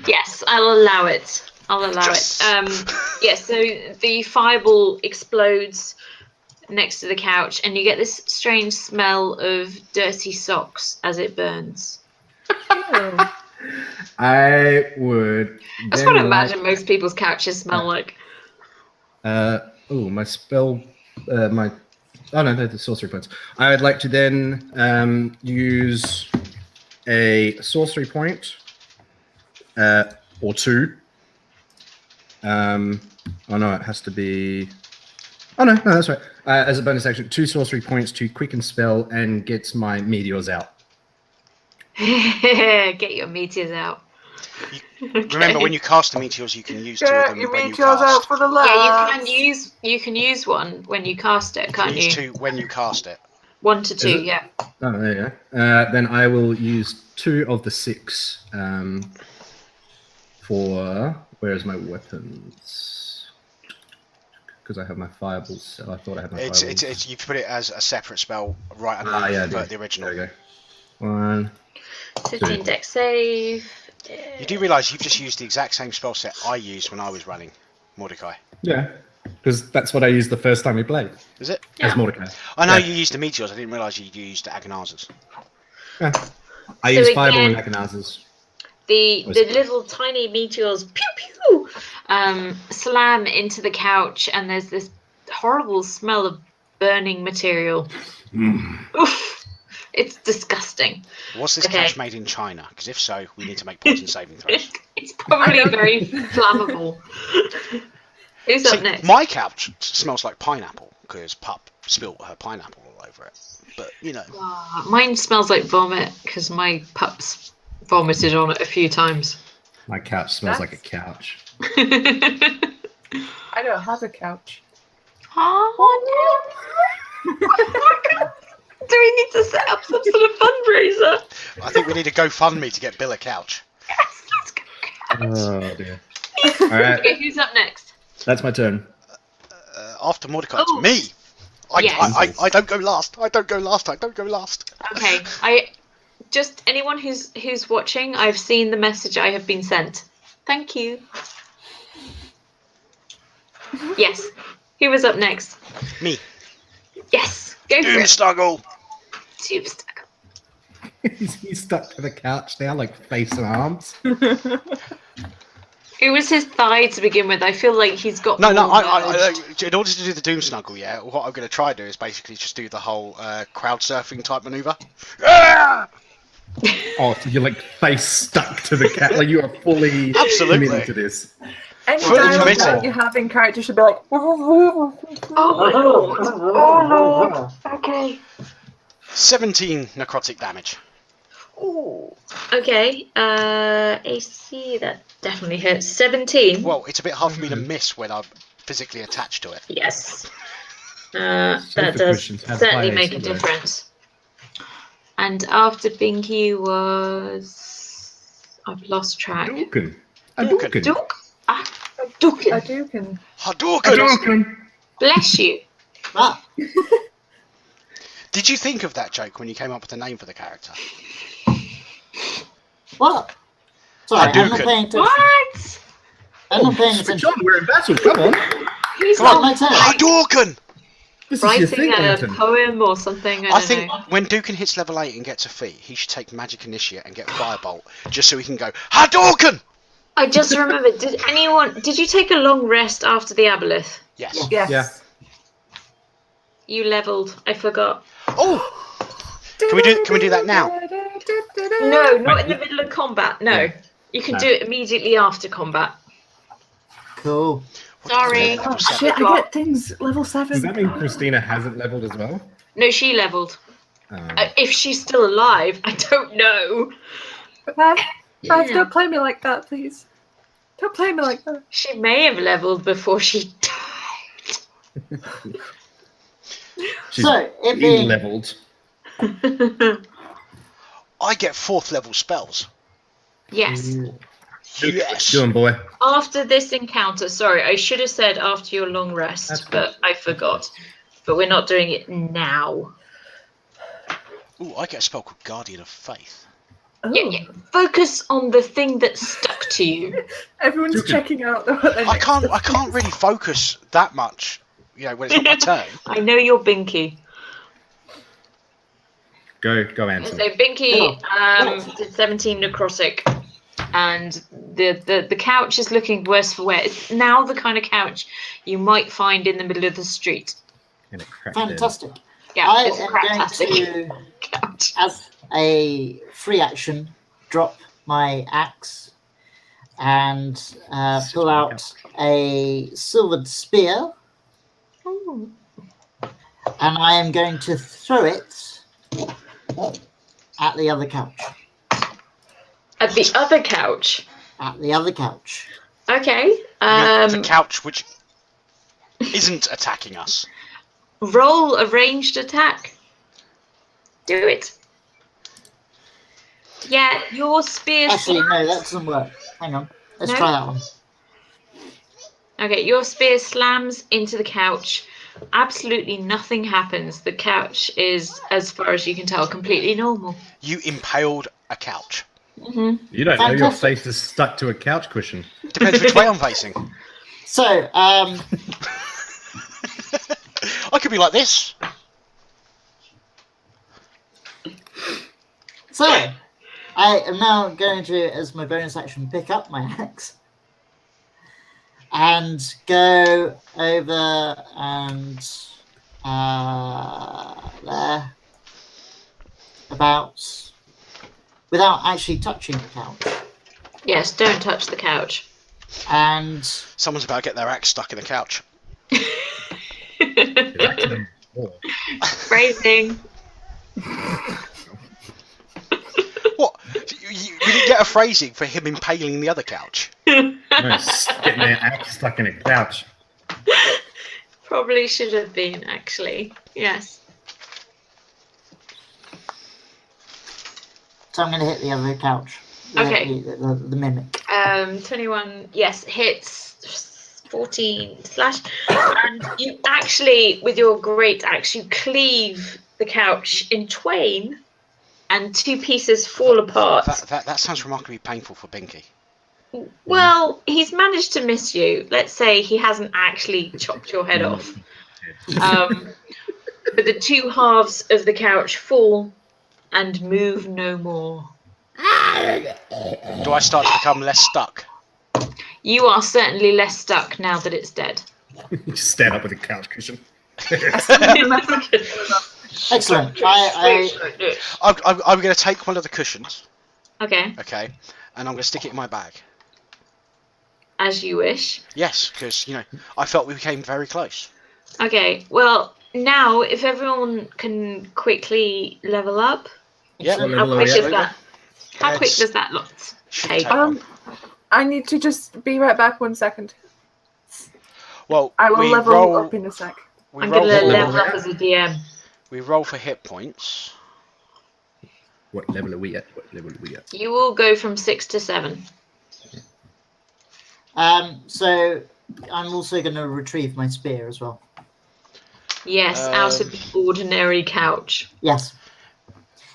[SPEAKER 1] Yes, I'll allow it. I'll allow
[SPEAKER 4] Yes.
[SPEAKER 1] it. Yes, so the fireball explodes next to the couch, and you get this strange smell of dirty socks as it burns.
[SPEAKER 5] I would.
[SPEAKER 1] That's
[SPEAKER 5] then
[SPEAKER 1] what I imagine most people's couches smell like.
[SPEAKER 5] My spell. My. Oh no, they're the sorcery points. I would like to then use a sorcery point, or two. Oh no, it has to be. Oh no, that's right. As a bonus action, 2 sorcery points to quicken spell and gets my meteors out.
[SPEAKER 1] Get your meteors out.
[SPEAKER 4] Remember, when you cast the meteors, you can use 2 of
[SPEAKER 2] Get
[SPEAKER 4] them
[SPEAKER 2] your
[SPEAKER 4] when you
[SPEAKER 2] meteors out
[SPEAKER 4] cast.
[SPEAKER 2] for the
[SPEAKER 1] Yeah,
[SPEAKER 2] lads.
[SPEAKER 1] you can use one when you cast it,
[SPEAKER 4] You
[SPEAKER 1] can't
[SPEAKER 4] can use
[SPEAKER 1] you?
[SPEAKER 4] 2 when you cast it.
[SPEAKER 1] 1 to 2,
[SPEAKER 5] it?
[SPEAKER 1] yeah.
[SPEAKER 5] Oh, there you go. Then I will use 2 of the 6 for. Where's my weapons? Because I have my fireballs. So I thought I had my fireballs.
[SPEAKER 4] It's you put it as a separate spell right underneath
[SPEAKER 5] Yeah,
[SPEAKER 4] the original.
[SPEAKER 5] There we go. 1.
[SPEAKER 1] 15 deck save.
[SPEAKER 4] You do realise you've just used the exact same spell set I used when I was running Mordecai.
[SPEAKER 5] Yeah, because that's what I used the first time we played
[SPEAKER 4] Is it?
[SPEAKER 1] Yeah.
[SPEAKER 5] as Mordecai.
[SPEAKER 4] I know
[SPEAKER 5] Yeah.
[SPEAKER 4] you used the meteors. I didn't realise you used the Agonazers.
[SPEAKER 5] Yeah. I
[SPEAKER 1] So
[SPEAKER 5] use fireball
[SPEAKER 1] again-
[SPEAKER 5] and Agonazes.
[SPEAKER 1] The little tiny meteors pew pew slam into the couch, and there's this horrible smell of burning material. Oof, it's disgusting.
[SPEAKER 4] Was this
[SPEAKER 1] Okay.
[SPEAKER 4] couch made in China? Because if so, we need to make poison saving throws.
[SPEAKER 1] It's probably very flammable. Who's
[SPEAKER 4] See,
[SPEAKER 1] up next?
[SPEAKER 4] my couch smells like pineapple because Pup spilt her pineapple all over it. But you know,
[SPEAKER 1] Mine smells like vomit because my pups vomited on it a few times.
[SPEAKER 5] My couch smells like a couch.
[SPEAKER 2] I don't have a couch.
[SPEAKER 1] Oh, no. Do we need to set up some sort of fundraiser?
[SPEAKER 4] I think we need a GoFundMe to get Bill a couch.
[SPEAKER 1] Yes, let's go.
[SPEAKER 5] Oh dear. All right,
[SPEAKER 1] Okay, who's up next?
[SPEAKER 5] that's my turn.
[SPEAKER 4] After Mordecai, it's
[SPEAKER 1] Oh.
[SPEAKER 4] me.
[SPEAKER 1] Yes.
[SPEAKER 4] I don't go last. I don't go last. I don't go last.
[SPEAKER 1] Okay, just anyone who's watching, I've seen the message I have been sent. Thank you. Yes. Who was up next?
[SPEAKER 4] Me.
[SPEAKER 1] Yes. Go for
[SPEAKER 4] Doom
[SPEAKER 1] it.
[SPEAKER 4] snuggle.
[SPEAKER 1] Super stuck.
[SPEAKER 5] He's stuck to the couch now, like face and arms.
[SPEAKER 1] It was his thigh to begin with. I feel like he's got.
[SPEAKER 4] No,
[SPEAKER 1] more
[SPEAKER 4] I,
[SPEAKER 1] merged.
[SPEAKER 4] in order to do the Doom snuggle, yeah, what I'm going to try to do is basically just do the whole crowd surfing type maneuver. Ah!
[SPEAKER 5] Oh, so you're like face stuck to the cat, like you are fully
[SPEAKER 4] Absolutely.
[SPEAKER 5] committed to this.
[SPEAKER 2] Any
[SPEAKER 4] Fully
[SPEAKER 2] dialogue
[SPEAKER 4] committed.
[SPEAKER 2] that you have in character should be like.
[SPEAKER 1] Oh my lord! Oh lord! Okay.
[SPEAKER 4] 17 necrotic damage.
[SPEAKER 1] Ooh. Okay. AC that definitely hits. 17.
[SPEAKER 4] Well, it's a bit hard for me to miss when I'm physically attached to it.
[SPEAKER 1] Yes. That
[SPEAKER 5] Safer
[SPEAKER 1] does
[SPEAKER 5] Christians have
[SPEAKER 1] certainly
[SPEAKER 5] high
[SPEAKER 1] make a
[SPEAKER 5] AC, though.
[SPEAKER 1] difference. And after Binky was... I've lost track.
[SPEAKER 5] Hadouken.
[SPEAKER 4] Hadouken.
[SPEAKER 1] Duke? Ah, Duke.
[SPEAKER 2] I do can.
[SPEAKER 4] Hadouken!
[SPEAKER 1] Bless you.
[SPEAKER 3] Ah,
[SPEAKER 4] Did you think of that joke when you came up with the name for the character?
[SPEAKER 3] what? Sorry, I'm not
[SPEAKER 4] Hadouken.
[SPEAKER 3] paying attention.
[SPEAKER 1] What?
[SPEAKER 3] I'm not paying
[SPEAKER 5] Switch
[SPEAKER 3] attention.
[SPEAKER 5] on, we're in battle. Come on.
[SPEAKER 1] He's
[SPEAKER 3] Come on,
[SPEAKER 1] not
[SPEAKER 3] my turn.
[SPEAKER 4] Hadouken!
[SPEAKER 5] This is your
[SPEAKER 1] writing
[SPEAKER 5] thing,
[SPEAKER 1] a
[SPEAKER 5] Anton.
[SPEAKER 1] poem or something. I
[SPEAKER 4] I
[SPEAKER 1] don't
[SPEAKER 4] think
[SPEAKER 1] know.
[SPEAKER 4] when Dukin hits level 8 and gets a feat, he should take Magic Initiate and get Firebolt, just so he can go, Hadouken!
[SPEAKER 1] I just remembered. Did you take a long rest after the Aboleth?
[SPEAKER 4] Yes.
[SPEAKER 2] Yes.
[SPEAKER 5] Yeah.
[SPEAKER 1] You leveled. I forgot.
[SPEAKER 4] Oh! Can we do that now?
[SPEAKER 1] No, not in the middle of combat. No.
[SPEAKER 5] Yeah.
[SPEAKER 1] You can
[SPEAKER 5] No.
[SPEAKER 1] do it immediately after combat.
[SPEAKER 3] Cool.
[SPEAKER 1] Sorry.
[SPEAKER 2] Oh shit! I get things level 7.
[SPEAKER 5] Does that mean Christina hasn't leveled as well?
[SPEAKER 1] No, she leveled. If she's still alive, I don't know.
[SPEAKER 2] Beth,
[SPEAKER 1] Yeah.
[SPEAKER 2] don't play me like that, please. Don't play me like that.
[SPEAKER 1] She may have leveled before she died.
[SPEAKER 5] She's
[SPEAKER 3] So, it
[SPEAKER 5] been
[SPEAKER 3] being
[SPEAKER 5] leveled.
[SPEAKER 4] I get 4th level spells.
[SPEAKER 1] Yes.
[SPEAKER 4] Yes.
[SPEAKER 5] Doing, boy.
[SPEAKER 1] After this encounter, sorry, I should have said after your long rest,
[SPEAKER 5] That's
[SPEAKER 1] but I forgot. But we're not doing it now.
[SPEAKER 4] Ooh, I get a spell called Guardian of Faith.
[SPEAKER 2] Oh.
[SPEAKER 1] Yeah. Focus on the thing that stuck to you.
[SPEAKER 2] Everyone's
[SPEAKER 5] Okay.
[SPEAKER 2] checking out what their
[SPEAKER 4] I
[SPEAKER 2] next
[SPEAKER 4] can't
[SPEAKER 2] stuff is.
[SPEAKER 4] really focus that much, when it's not my turn.
[SPEAKER 1] I know you're Binky.
[SPEAKER 5] Go,
[SPEAKER 1] So
[SPEAKER 5] Ansel.
[SPEAKER 1] Binky did 17 necrotic, and the couch is looking worse for wear. It's now the kind of couch you might find in the middle of the street.
[SPEAKER 5] And it cracked in.
[SPEAKER 3] Fantastic.
[SPEAKER 1] Yeah,
[SPEAKER 3] I
[SPEAKER 1] it's a
[SPEAKER 3] am going
[SPEAKER 1] fantastic
[SPEAKER 3] to,
[SPEAKER 1] couch.
[SPEAKER 3] as a free action, drop my axe and pull out a silvered spear,
[SPEAKER 1] Ooh.
[SPEAKER 3] and I am going to throw it at the other couch.
[SPEAKER 1] At the other couch.
[SPEAKER 3] At the other couch.
[SPEAKER 1] Okay.
[SPEAKER 4] The couch which isn't attacking us.
[SPEAKER 1] Roll a ranged attack. Do it. Yeah, your spear.
[SPEAKER 3] Actually, no, that doesn't work. Hang on. Let's
[SPEAKER 1] No?
[SPEAKER 3] try that one.
[SPEAKER 1] Okay, your spear slams into the couch. Absolutely nothing happens. The couch is, as far as you can tell, completely normal.
[SPEAKER 4] You impaled a couch.
[SPEAKER 1] Mm-hmm.
[SPEAKER 5] You don't know your
[SPEAKER 3] Fantastic.
[SPEAKER 5] face is stuck to a couch cushion.
[SPEAKER 4] Depends which way I'm facing.
[SPEAKER 3] So,
[SPEAKER 4] I could be like this.
[SPEAKER 3] I am now going to, as my bonus action, pick up my axe and go over and there, about, without actually touching the couch.
[SPEAKER 1] Yes, don't touch the couch.
[SPEAKER 3] And
[SPEAKER 4] Someone's about to get their axe stuck in the couch.
[SPEAKER 1] Phrasing.
[SPEAKER 4] What? You didn't get a phrasing for him impaling the other couch?
[SPEAKER 5] No, it's getting their axe stuck in a couch.
[SPEAKER 1] Probably should have been, actually. Yes.
[SPEAKER 3] so I'm going to hit the other couch.
[SPEAKER 1] Okay.
[SPEAKER 3] The mimic.
[SPEAKER 1] 21, yes, hits 14 slash. And you actually, with your great axe, you cleave the couch in twain and 2 pieces fall apart.
[SPEAKER 4] That sounds remarkably painful for Binky.
[SPEAKER 1] Well, he's managed to miss you. Let's say he hasn't actually chopped your head off. But the 2 halves of the couch fall and move no more.
[SPEAKER 4] Do I start to become less stuck?
[SPEAKER 1] You are certainly less stuck now that it's dead.
[SPEAKER 5] You stand up with a couch cushion.
[SPEAKER 3] Excellent.
[SPEAKER 4] I'm going to take one of the cushions,
[SPEAKER 1] Okay,
[SPEAKER 4] okay, and I'm going to stick it in my bag.
[SPEAKER 1] as you wish.
[SPEAKER 4] Yes, because, I felt we became very close.
[SPEAKER 1] Okay, well, now if everyone can quickly level up.
[SPEAKER 4] Yeah.
[SPEAKER 3] Excellent.
[SPEAKER 1] How quick is that? How quick
[SPEAKER 4] It's-
[SPEAKER 1] does that lot
[SPEAKER 4] Should
[SPEAKER 1] take?
[SPEAKER 4] take one.
[SPEAKER 2] I need to just be right back 1 second.
[SPEAKER 4] Well,
[SPEAKER 2] I will
[SPEAKER 4] we
[SPEAKER 2] level
[SPEAKER 4] roll.
[SPEAKER 2] up in a sec.
[SPEAKER 4] We
[SPEAKER 1] I'm
[SPEAKER 4] roll,
[SPEAKER 1] going to
[SPEAKER 4] for,
[SPEAKER 1] level up as a DM.
[SPEAKER 4] we roll for hit points.
[SPEAKER 5] What level are we at? What level are we at?
[SPEAKER 1] You will go from 6 to 7.
[SPEAKER 3] So I'm also going to retrieve my spear as well.
[SPEAKER 1] Yes, out of the ordinary couch.
[SPEAKER 3] Yes.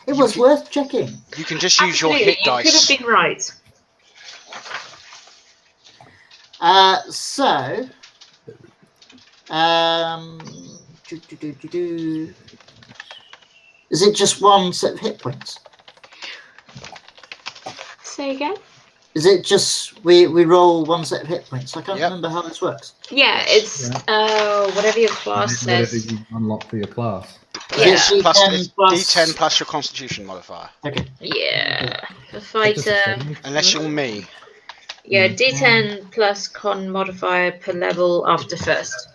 [SPEAKER 3] It was worth checking.
[SPEAKER 4] You can just use your
[SPEAKER 1] Absolutely,
[SPEAKER 4] hit
[SPEAKER 1] you
[SPEAKER 4] dice.
[SPEAKER 1] could have been right.
[SPEAKER 3] Is it just one set of hit points?
[SPEAKER 1] Say again?
[SPEAKER 3] Is it just we roll one set of hit points? I can't
[SPEAKER 4] Yep.
[SPEAKER 3] remember how this works.
[SPEAKER 1] Yeah, it's whatever your class
[SPEAKER 5] Whatever
[SPEAKER 1] says.
[SPEAKER 5] you unlock for your class.
[SPEAKER 1] Yeah.
[SPEAKER 3] D10
[SPEAKER 4] Plus
[SPEAKER 3] plus-
[SPEAKER 4] D10 plus your Constitution modifier.
[SPEAKER 3] Okay.
[SPEAKER 1] Yeah, a
[SPEAKER 5] Just a
[SPEAKER 1] fighter.
[SPEAKER 5] second.
[SPEAKER 4] Unless you're me.
[SPEAKER 1] Yeah, D10 plus con modifier per level after first.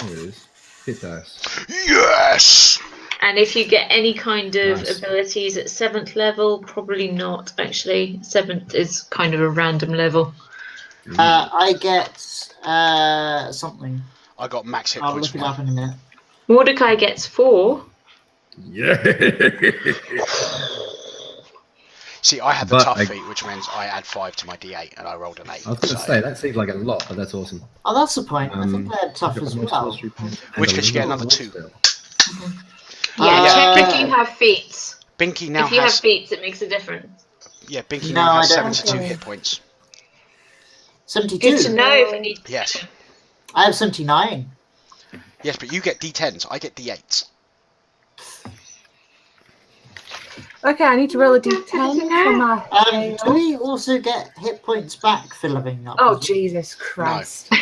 [SPEAKER 5] There it is. Hit dice.
[SPEAKER 4] Yes!
[SPEAKER 1] And if you get any kind of
[SPEAKER 5] Nice.
[SPEAKER 1] abilities at 7th level, probably not actually. 7th is kind of a random level.
[SPEAKER 3] I get something.
[SPEAKER 4] I got max hit
[SPEAKER 3] I'll
[SPEAKER 4] points.
[SPEAKER 3] look it up in a minute.
[SPEAKER 1] Mordecai gets 4.
[SPEAKER 5] Yeah.
[SPEAKER 4] See, I had the
[SPEAKER 5] But
[SPEAKER 4] tough
[SPEAKER 5] I-
[SPEAKER 4] feat, which means I add 5 to my D8, and I rolled an 8.
[SPEAKER 5] I was going to say, that seems like a lot, but that's awesome.
[SPEAKER 3] Oh, that's the point. I think I had tough
[SPEAKER 5] I've got
[SPEAKER 3] as
[SPEAKER 5] my
[SPEAKER 3] well.
[SPEAKER 5] sorcery points and
[SPEAKER 4] Which
[SPEAKER 5] a
[SPEAKER 4] case you get
[SPEAKER 5] little
[SPEAKER 4] another 2.
[SPEAKER 5] spell.
[SPEAKER 1] Yeah, check if
[SPEAKER 3] Uh,
[SPEAKER 1] you have feats.
[SPEAKER 4] Binky now
[SPEAKER 1] If you have
[SPEAKER 4] has...
[SPEAKER 1] feats, it makes a difference.
[SPEAKER 4] Yeah, Binky
[SPEAKER 3] No,
[SPEAKER 4] now has
[SPEAKER 3] I don't.
[SPEAKER 4] 72
[SPEAKER 2] Okay.
[SPEAKER 4] hit points.
[SPEAKER 3] 72.
[SPEAKER 1] Good to know if it needs to
[SPEAKER 4] Yes.
[SPEAKER 1] check.
[SPEAKER 3] I have 79.
[SPEAKER 4] Yes, but you get D10s, I get D8s.
[SPEAKER 2] Okay, I need to roll a d10 for my
[SPEAKER 3] Do
[SPEAKER 2] fail.
[SPEAKER 3] we also get hit points back for leveling up?
[SPEAKER 2] Oh,
[SPEAKER 3] as well?
[SPEAKER 2] Jesus Christ.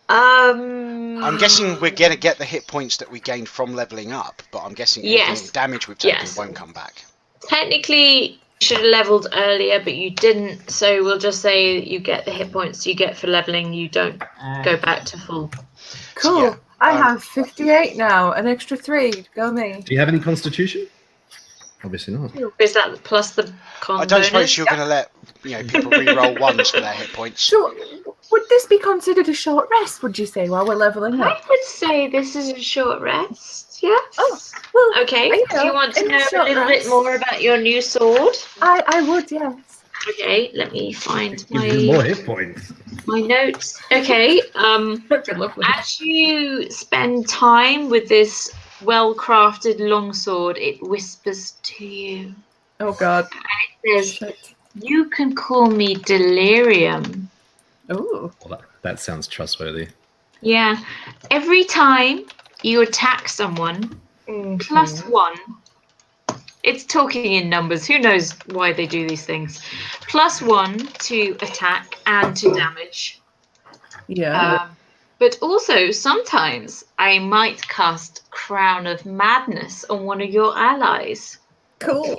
[SPEAKER 4] I'm guessing we're going to get the hit points that we gained from leveling up, but I'm guessing
[SPEAKER 1] Yes.
[SPEAKER 4] anything damage we've taken
[SPEAKER 1] Yes.
[SPEAKER 4] won't come back.
[SPEAKER 1] Technically, you should have leveled earlier, but you didn't. So we'll just say you get the hit points you get for leveling. You don't go back to full.
[SPEAKER 2] Cool.
[SPEAKER 4] yeah,
[SPEAKER 2] I have 58 now, an extra 3. Go me.
[SPEAKER 5] Do you have any constitution? Obviously not.
[SPEAKER 1] Is that plus the con
[SPEAKER 4] I don't
[SPEAKER 1] bonus?
[SPEAKER 4] suppose you're going to let people re-roll 1s for their hit points.
[SPEAKER 2] So, would this be considered a short rest, would you say, while we're leveling
[SPEAKER 1] I
[SPEAKER 2] up?
[SPEAKER 1] would say this is a short rest. Yes.
[SPEAKER 2] Oh, well,
[SPEAKER 1] Okay.
[SPEAKER 2] you
[SPEAKER 1] Do you
[SPEAKER 2] know,
[SPEAKER 1] want to
[SPEAKER 2] in a
[SPEAKER 1] know a
[SPEAKER 2] short
[SPEAKER 1] little
[SPEAKER 2] rest.
[SPEAKER 1] bit more about your new sword?
[SPEAKER 2] I would, yes.
[SPEAKER 1] Okay. Let me find
[SPEAKER 5] Give you more
[SPEAKER 1] my
[SPEAKER 5] hit points.
[SPEAKER 1] notes. Okay.
[SPEAKER 2] That'd be lovely.
[SPEAKER 1] As you spend time with this well-crafted longsword, it whispers to you.
[SPEAKER 2] Oh, God.
[SPEAKER 1] It says,
[SPEAKER 2] Shit.
[SPEAKER 1] "You can call me Delirium."
[SPEAKER 2] Ooh.
[SPEAKER 5] Well, that sounds trustworthy.
[SPEAKER 1] Yeah. Every time you attack someone, plus 1. It's talking in numbers. Who knows why they do these things? Plus 1 to attack and to damage.
[SPEAKER 2] Yeah.
[SPEAKER 1] But also, sometimes I might cast Crown of Madness on one of your allies.
[SPEAKER 2] Cool.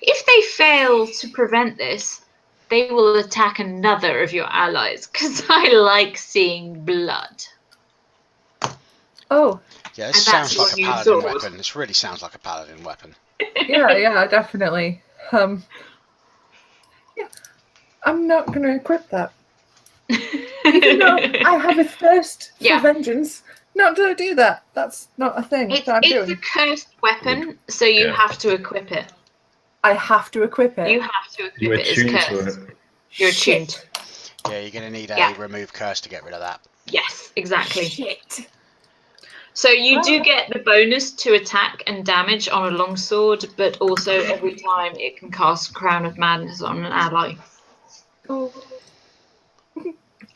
[SPEAKER 1] If they fail to prevent this, they will attack another of your allies, because I like seeing blood.
[SPEAKER 2] Oh,
[SPEAKER 4] Yeah,
[SPEAKER 1] And
[SPEAKER 4] this
[SPEAKER 1] that's
[SPEAKER 4] sounds
[SPEAKER 1] your
[SPEAKER 4] like a
[SPEAKER 1] new
[SPEAKER 4] paladin
[SPEAKER 1] sword.
[SPEAKER 4] weapon. This really sounds like a paladin weapon.
[SPEAKER 2] yeah, definitely. Yeah, I'm not going to equip that. Even though I have a thirst
[SPEAKER 1] Yeah.
[SPEAKER 2] for vengeance, not to do that. That's not a thing that I'm
[SPEAKER 1] It's
[SPEAKER 2] doing.
[SPEAKER 1] a cursed weapon, so you
[SPEAKER 5] Yeah.
[SPEAKER 1] have to equip it.
[SPEAKER 2] I have to equip it.
[SPEAKER 1] You have to
[SPEAKER 5] You
[SPEAKER 1] equip it as
[SPEAKER 5] attune to
[SPEAKER 1] cursed.
[SPEAKER 5] it.
[SPEAKER 1] You're
[SPEAKER 2] Shit.
[SPEAKER 1] attuned.
[SPEAKER 4] Yeah, you're going to need a
[SPEAKER 1] Yeah.
[SPEAKER 4] remove curse to get rid of that.
[SPEAKER 1] Yes, exactly.
[SPEAKER 2] Shit.
[SPEAKER 1] So you do
[SPEAKER 2] Well-
[SPEAKER 1] get the bonus to attack and damage on a longsword, but also every time it can cast Crown of Madness on an ally.
[SPEAKER 2] Oh.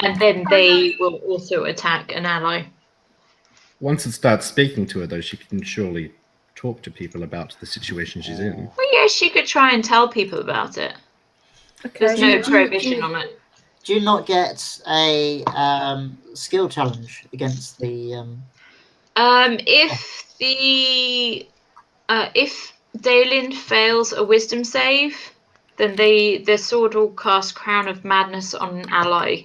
[SPEAKER 1] And then they will also attack an ally.
[SPEAKER 5] Once it starts speaking to her, though, she can surely talk to people about the situation she's in.
[SPEAKER 4] Ooh.
[SPEAKER 1] Well, yes, you could try and tell people about it.
[SPEAKER 2] Okay.
[SPEAKER 1] There's no prohibition on it.
[SPEAKER 3] Do you not get a skill challenge against the?
[SPEAKER 1] If Dalen fails a wisdom save, then the sword will cast Crown of Madness on an ally,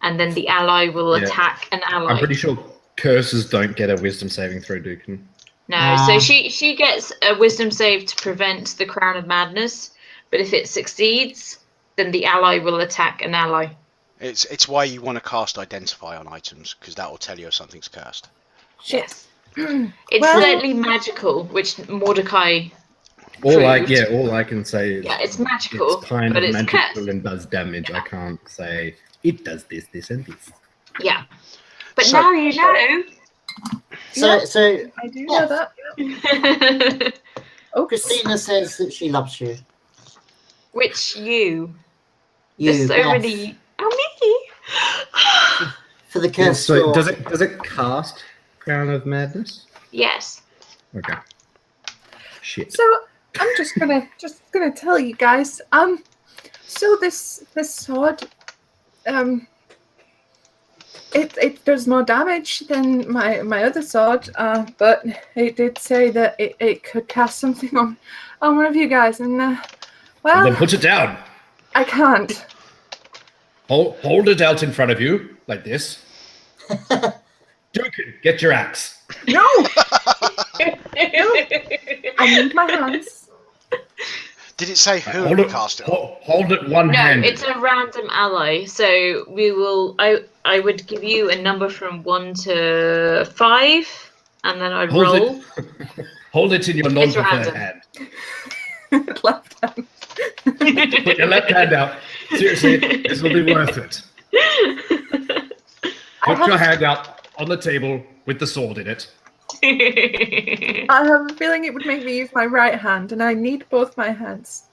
[SPEAKER 1] and then the ally will
[SPEAKER 5] Yeah.
[SPEAKER 1] attack an ally.
[SPEAKER 5] I'm pretty sure curses don't get a wisdom saving throw, Dukin.
[SPEAKER 1] No, so she gets a wisdom save to prevent the Crown of Madness, but if it succeeds, then the ally will attack an ally.
[SPEAKER 4] It's why you want to cast Identify on items, because that will tell you if something's cursed.
[SPEAKER 1] Yes. It's
[SPEAKER 2] Well-
[SPEAKER 1] slightly magical, which Mordecai
[SPEAKER 5] All
[SPEAKER 1] proved.
[SPEAKER 5] I can say is
[SPEAKER 1] Yeah, it's magical,
[SPEAKER 5] it's kind
[SPEAKER 1] but
[SPEAKER 5] of
[SPEAKER 1] it's
[SPEAKER 5] magical
[SPEAKER 1] cursed.
[SPEAKER 5] and does damage. I can't say it does this, this, and this.
[SPEAKER 1] Yeah. But
[SPEAKER 4] So-
[SPEAKER 1] now you know.
[SPEAKER 3] So
[SPEAKER 2] I do
[SPEAKER 3] Yeah.
[SPEAKER 2] know that. Oh,
[SPEAKER 3] Christina says that she loves you.
[SPEAKER 1] Which you?
[SPEAKER 3] You,
[SPEAKER 1] There's so
[SPEAKER 3] Beth,
[SPEAKER 1] many. Oh,
[SPEAKER 3] for the curse.
[SPEAKER 5] So
[SPEAKER 3] sword.
[SPEAKER 5] does it cast Crown of Madness?
[SPEAKER 1] me. Yes.
[SPEAKER 5] Okay. Shit.
[SPEAKER 2] So I'm just gonna tell you guys. So this sword, it does more damage than my other sword. But it did say that it could cast something on one of you guys, and
[SPEAKER 5] Then
[SPEAKER 2] well,
[SPEAKER 5] put it down.
[SPEAKER 2] I can't.
[SPEAKER 5] Hold it out in front of you like this. Dukin, get your axe.
[SPEAKER 2] No, I need my hands.
[SPEAKER 4] Did it say who
[SPEAKER 5] Hold
[SPEAKER 4] would
[SPEAKER 5] it.
[SPEAKER 4] cast it?
[SPEAKER 5] Hold it one
[SPEAKER 1] No,
[SPEAKER 5] hand.
[SPEAKER 1] it's a random ally. So we will. I would give you a number from 1 to 5, and then I'd roll.
[SPEAKER 5] Hold it in your
[SPEAKER 1] It's
[SPEAKER 5] non-preferred
[SPEAKER 1] random.
[SPEAKER 5] hand.
[SPEAKER 2] Left hand.
[SPEAKER 5] Put your left hand out. Seriously, this will be worth it. Put your hand out on the table with the sword in it.
[SPEAKER 2] I have a feeling it would make me use my right hand, and I need both my hands.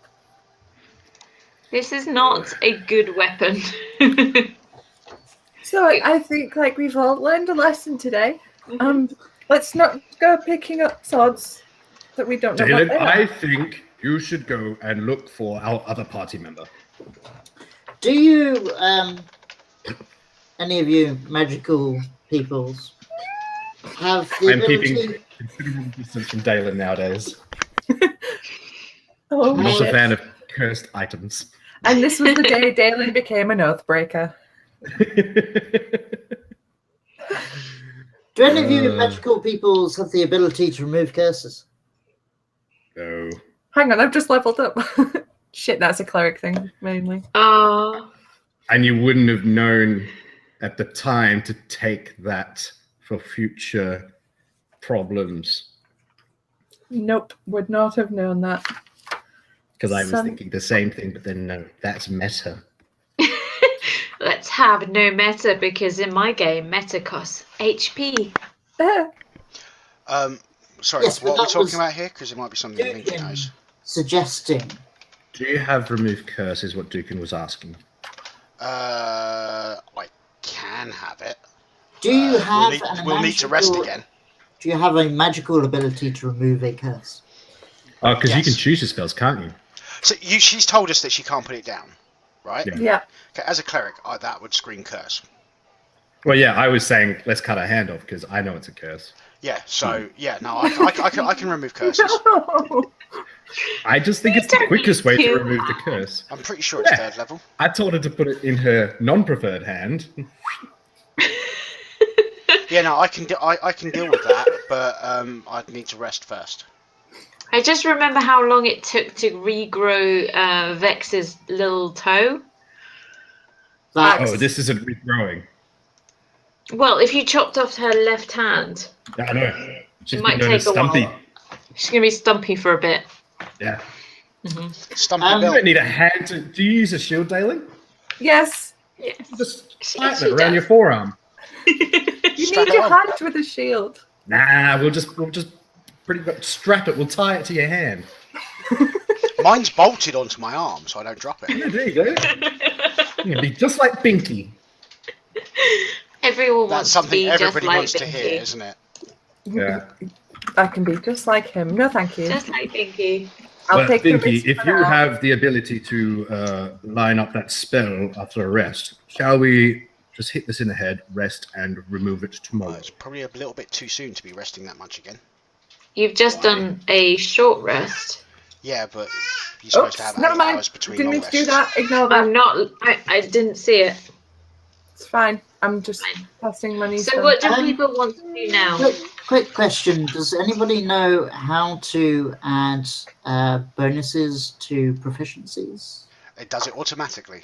[SPEAKER 1] This is not a good weapon.
[SPEAKER 2] So I think like we've all learned a lesson today. Let's not go picking up swords that we don't know what
[SPEAKER 5] Dalen,
[SPEAKER 2] they are.
[SPEAKER 5] I think you should go and look for our other party member.
[SPEAKER 3] Do you, any of you magical peoples, have the
[SPEAKER 5] I'm
[SPEAKER 3] ability?
[SPEAKER 5] keeping considerable distance from Dalen nowadays.
[SPEAKER 2] Oh,
[SPEAKER 5] I'm not a
[SPEAKER 2] shit.
[SPEAKER 5] fan of cursed items.
[SPEAKER 2] And this was the day Dalen became an oathbreaker.
[SPEAKER 3] Do any of you magical peoples have the ability to remove curses?
[SPEAKER 5] No.
[SPEAKER 2] Hang on, I've just leveled up. Shit, that's a cleric thing, mainly.
[SPEAKER 5] And you wouldn't have known at the time to take that for future problems.
[SPEAKER 2] Nope, would not have known that.
[SPEAKER 5] Because I was thinking the same thing, but then no, that's meta.
[SPEAKER 1] Let's have no meta, because in my game, meta costs HP.
[SPEAKER 4] Sorry,
[SPEAKER 3] Yes, but
[SPEAKER 4] what are we
[SPEAKER 3] that
[SPEAKER 4] talking
[SPEAKER 3] was-
[SPEAKER 4] about here? Because it might be something Linky knows.
[SPEAKER 3] Suggesting.
[SPEAKER 5] Do you have remove curse is what Dukin was asking.
[SPEAKER 4] I can have it.
[SPEAKER 3] Do you have
[SPEAKER 4] We'll need to rest again.
[SPEAKER 3] Do you have a magical ability to remove a curse?
[SPEAKER 5] Oh, because you
[SPEAKER 4] Yes.
[SPEAKER 5] can choose your spells, can't you?
[SPEAKER 4] So she's told us that she can't put it down, right?
[SPEAKER 5] Yeah.
[SPEAKER 2] Yeah.
[SPEAKER 4] Okay, as a cleric, that would scream curse.
[SPEAKER 5] Well, yeah, I was saying let's cut her hand off because I know it's a curse.
[SPEAKER 4] Yeah. So yeah, no, I can remove curses.
[SPEAKER 5] I just think it's the quickest way to remove the curse.
[SPEAKER 4] I'm pretty sure it's
[SPEAKER 5] Yeah.
[SPEAKER 4] 3rd level.
[SPEAKER 5] I told her to put it in her non-preferred hand.
[SPEAKER 4] Yeah, no, I can deal with that, but I'd need to rest first.
[SPEAKER 1] I just remember how long it took to regrow Vex's little toe.
[SPEAKER 5] Oh, this isn't regrowing.
[SPEAKER 1] Well, if you chopped off her left hand,
[SPEAKER 5] Yeah, I know. She's
[SPEAKER 1] might
[SPEAKER 5] been known as
[SPEAKER 1] take a while.
[SPEAKER 5] Stumpy.
[SPEAKER 1] she's going to be stumpy for a bit.
[SPEAKER 5] Yeah.
[SPEAKER 4] Stumpy
[SPEAKER 5] You
[SPEAKER 4] Bill.
[SPEAKER 5] don't need a hand to... Do you use a shield, Dalen?
[SPEAKER 2] Yes.
[SPEAKER 1] Yes.
[SPEAKER 5] Just
[SPEAKER 1] Yes,
[SPEAKER 5] tighten
[SPEAKER 1] she
[SPEAKER 5] it around
[SPEAKER 1] does.
[SPEAKER 5] your forearm.
[SPEAKER 2] You
[SPEAKER 4] Strap
[SPEAKER 2] need
[SPEAKER 4] it
[SPEAKER 2] your
[SPEAKER 4] on.
[SPEAKER 2] hand with a shield.
[SPEAKER 5] Nah, we'll just pretty much strap it. We'll tie it to your hand.
[SPEAKER 4] Mine's bolted onto my arm, so I don't drop it.
[SPEAKER 5] Yeah, there you go. You'll be just like Binky.
[SPEAKER 1] Everyone
[SPEAKER 4] That's
[SPEAKER 1] wants to
[SPEAKER 4] something
[SPEAKER 1] be just
[SPEAKER 4] everybody
[SPEAKER 1] like
[SPEAKER 4] wants to
[SPEAKER 1] Binky.
[SPEAKER 4] hear, isn't it?
[SPEAKER 5] Yeah.
[SPEAKER 2] I can be just like him. No, thank you.
[SPEAKER 1] Just like Binky.
[SPEAKER 2] I'll
[SPEAKER 5] But
[SPEAKER 2] take the
[SPEAKER 5] Binky,
[SPEAKER 2] risk
[SPEAKER 5] if
[SPEAKER 2] for
[SPEAKER 5] you
[SPEAKER 2] now.
[SPEAKER 5] have the ability to line up that spell after a rest, shall we just hit this in the head, rest, and remove it tomorrow?
[SPEAKER 4] It's probably a little bit too soon to be resting that much again.
[SPEAKER 1] You've just done a short rest.
[SPEAKER 4] Yeah, but you're supposed
[SPEAKER 2] Oops,
[SPEAKER 4] to have
[SPEAKER 2] never
[SPEAKER 4] 8
[SPEAKER 2] mind.
[SPEAKER 4] hours between
[SPEAKER 2] Didn't
[SPEAKER 4] long
[SPEAKER 2] mean to do
[SPEAKER 4] rests.
[SPEAKER 2] that. Ignore that.
[SPEAKER 1] I'm not. I didn't see it.
[SPEAKER 2] It's fine. I'm just
[SPEAKER 1] Fine.
[SPEAKER 2] passing money.
[SPEAKER 1] So what do
[SPEAKER 3] Um,
[SPEAKER 1] people want to do now?
[SPEAKER 3] Quick question. Does anybody know how to add bonuses to proficiencies?
[SPEAKER 4] It does it automatically.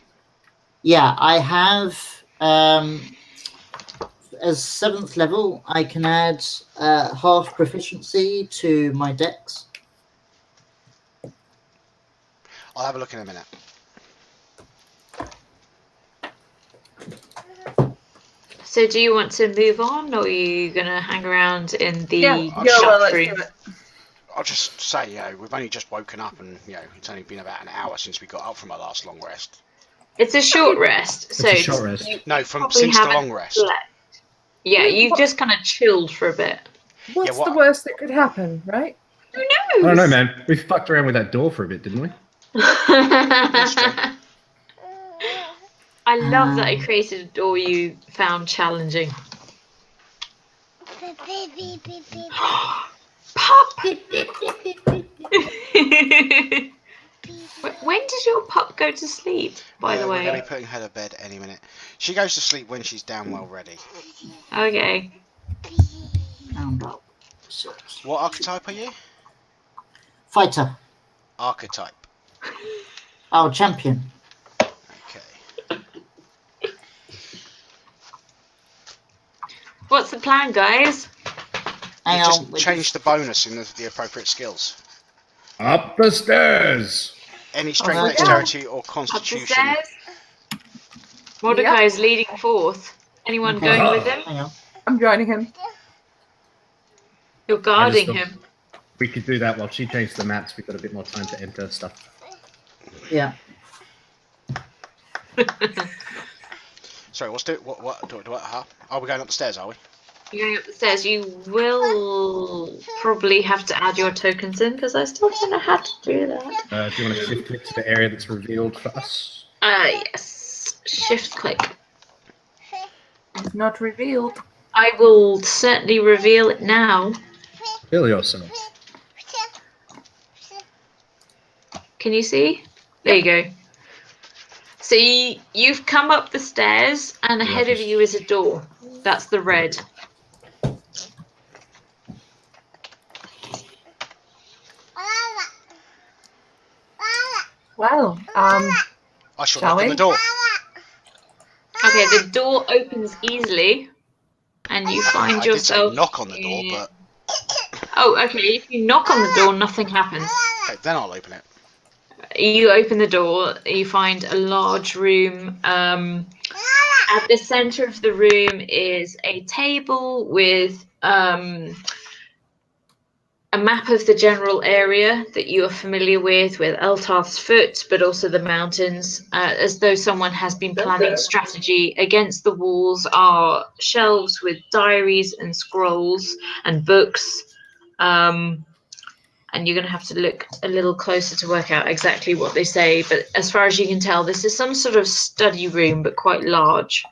[SPEAKER 3] Yeah, I have, as 7th level, I can add half proficiency to my dex.
[SPEAKER 4] I'll have a look in a minute.
[SPEAKER 1] So do you want to move on, or are you going to hang around in the
[SPEAKER 2] Yeah,
[SPEAKER 4] I'll
[SPEAKER 2] go,
[SPEAKER 1] shop
[SPEAKER 2] well, let's
[SPEAKER 1] room?
[SPEAKER 2] do it.
[SPEAKER 4] I'll just say, we've only just woken up and, it's only been about an hour since we got up from our last long rest.
[SPEAKER 1] It's a short rest. So
[SPEAKER 5] a short rest.
[SPEAKER 1] you
[SPEAKER 4] No, from
[SPEAKER 1] probably
[SPEAKER 4] since the
[SPEAKER 1] haven't
[SPEAKER 4] long rest.
[SPEAKER 1] slept. Yeah, you've just kind of chilled for a bit.
[SPEAKER 2] What's
[SPEAKER 4] what-
[SPEAKER 2] the worst that could happen, right?
[SPEAKER 1] Who
[SPEAKER 5] I don't know, man. We fucked around with that door for a bit, didn't we?
[SPEAKER 1] knows? I love that I created a door you found challenging. Pup! When does your pup go to sleep, by the
[SPEAKER 4] We're going to
[SPEAKER 1] way?
[SPEAKER 4] be putting her to bed any minute. She goes to sleep when she's damn well ready.
[SPEAKER 1] Okay.
[SPEAKER 3] Round up. 6.
[SPEAKER 4] What archetype are you?
[SPEAKER 3] Fighter.
[SPEAKER 4] Archetype.
[SPEAKER 3] Oh, champion.
[SPEAKER 4] Okay.
[SPEAKER 1] What's the plan, guys?
[SPEAKER 3] Hang
[SPEAKER 4] You
[SPEAKER 3] on.
[SPEAKER 4] just change the bonus in the appropriate skills.
[SPEAKER 5] Up the stairs.
[SPEAKER 4] Any strength,
[SPEAKER 2] Oh, yeah.
[SPEAKER 4] dexterity, or
[SPEAKER 1] Up the
[SPEAKER 4] constitution?
[SPEAKER 1] stairs. Mordecai is leading forth. Anyone
[SPEAKER 3] Okay.
[SPEAKER 1] going with him?
[SPEAKER 3] Hang on.
[SPEAKER 2] I'm joining him.
[SPEAKER 1] You're guarding
[SPEAKER 5] thought-
[SPEAKER 1] him.
[SPEAKER 5] We could do that while she changed the maps. We've got a bit more time to enter stuff.
[SPEAKER 3] Yeah.
[SPEAKER 4] Sorry, what? Huh? Oh, we're going up the stairs, are we?
[SPEAKER 1] You're going up the stairs. You will probably have to add your tokens in because I still don't know how to do that.
[SPEAKER 5] Do you want to shift click to the area that's revealed for us?
[SPEAKER 1] Yes. Shift click.
[SPEAKER 2] It's not revealed.
[SPEAKER 1] I will certainly reveal it now.
[SPEAKER 5] Kill yourself.
[SPEAKER 1] Can you see? There you go. So you've come up the stairs, and ahead of you is a door. That's the red.
[SPEAKER 2] Well,
[SPEAKER 4] I shall
[SPEAKER 2] Shall
[SPEAKER 4] open
[SPEAKER 2] we?
[SPEAKER 4] the door.
[SPEAKER 1] Okay, the door opens easily, and you find
[SPEAKER 4] I did say
[SPEAKER 1] yourself.
[SPEAKER 4] knock on the door, but
[SPEAKER 1] Oh, okay. If you knock on the door, nothing happens.
[SPEAKER 4] okay, then I'll open it.
[SPEAKER 1] You open the door. You find a large room. At the center of the room is a table with a map of the general area that you are familiar with Eltarth's Foot, but also the mountains, as though someone has been planning strategy. Against the walls are shelves with diaries and scrolls and books. And you're going to have to look a little closer to work out exactly what they say. But as far as you can tell, this is some sort of study room, but quite large.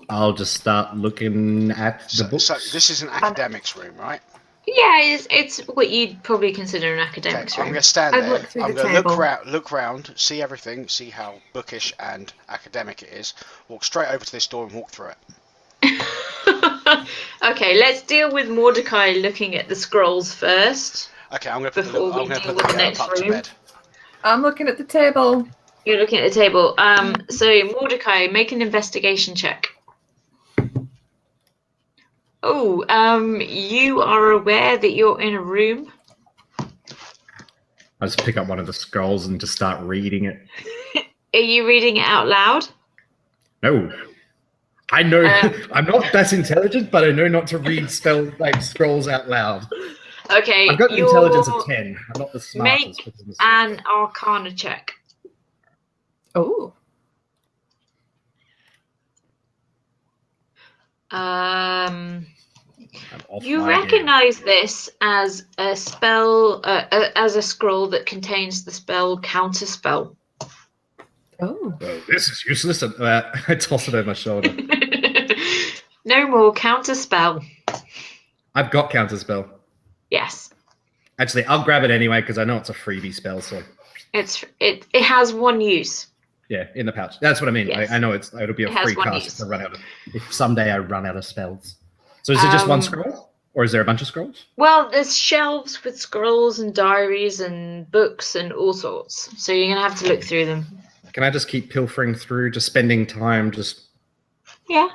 [SPEAKER 5] I'll just start looking at the books.
[SPEAKER 4] So this is an academics room, right?
[SPEAKER 1] Yeah, it's what you'd probably consider an academic
[SPEAKER 4] I'm
[SPEAKER 1] room.
[SPEAKER 4] going to stand
[SPEAKER 2] I'd
[SPEAKER 4] there.
[SPEAKER 2] look through
[SPEAKER 4] I'm
[SPEAKER 2] the
[SPEAKER 4] going to
[SPEAKER 2] table.
[SPEAKER 4] look round, see everything, see how bookish and academic it is. Walk straight over to this door and walk through it.
[SPEAKER 1] Okay, let's deal with Mordecai looking at the scrolls first.
[SPEAKER 4] Okay, I'm going to put
[SPEAKER 1] Before we
[SPEAKER 4] I'm going to
[SPEAKER 1] deal
[SPEAKER 4] put
[SPEAKER 1] with
[SPEAKER 4] the
[SPEAKER 1] the
[SPEAKER 4] getup
[SPEAKER 1] next
[SPEAKER 4] up to
[SPEAKER 1] room.
[SPEAKER 4] bed.
[SPEAKER 2] I'm looking at the table.
[SPEAKER 1] You're looking at the table. So Mordecai, make an investigation check. Oh, you are aware that you're in a room.
[SPEAKER 5] I just pick up one of the scrolls and just start reading it.
[SPEAKER 1] Are you reading it out loud?
[SPEAKER 5] No. I know I'm not that intelligent, but I know not to read scrolls out loud.
[SPEAKER 1] Okay.
[SPEAKER 5] I've got an intelligence of 10. I'm not the smartest.
[SPEAKER 1] Make an Arcana check.
[SPEAKER 2] Oh.
[SPEAKER 1] You recognize this as a spell, as a scroll that contains the spell Counterspell.
[SPEAKER 2] Oh.
[SPEAKER 5] Oh, this is useless. And, I toss it over my shoulder.
[SPEAKER 1] No more Counterspell.
[SPEAKER 5] I've got Counterspell.
[SPEAKER 1] Yes.
[SPEAKER 5] Actually, I'll grab it anyway because I know it's a freebie spell. So
[SPEAKER 1] It has one use.
[SPEAKER 5] yeah, in the pouch. That's what I mean.
[SPEAKER 1] Yes.
[SPEAKER 5] I know it'll be a
[SPEAKER 1] It has
[SPEAKER 5] free
[SPEAKER 1] one
[SPEAKER 5] cast
[SPEAKER 1] use.
[SPEAKER 5] if I run out of. If someday I run out of spells. So is it just one scroll, or is there a bunch of scrolls?
[SPEAKER 1] Well, there's shelves with scrolls and diaries and books and all sorts. So you're gonna have to look through them.
[SPEAKER 5] Can I just keep pilfering through, just spending time, just
[SPEAKER 1] Yeah.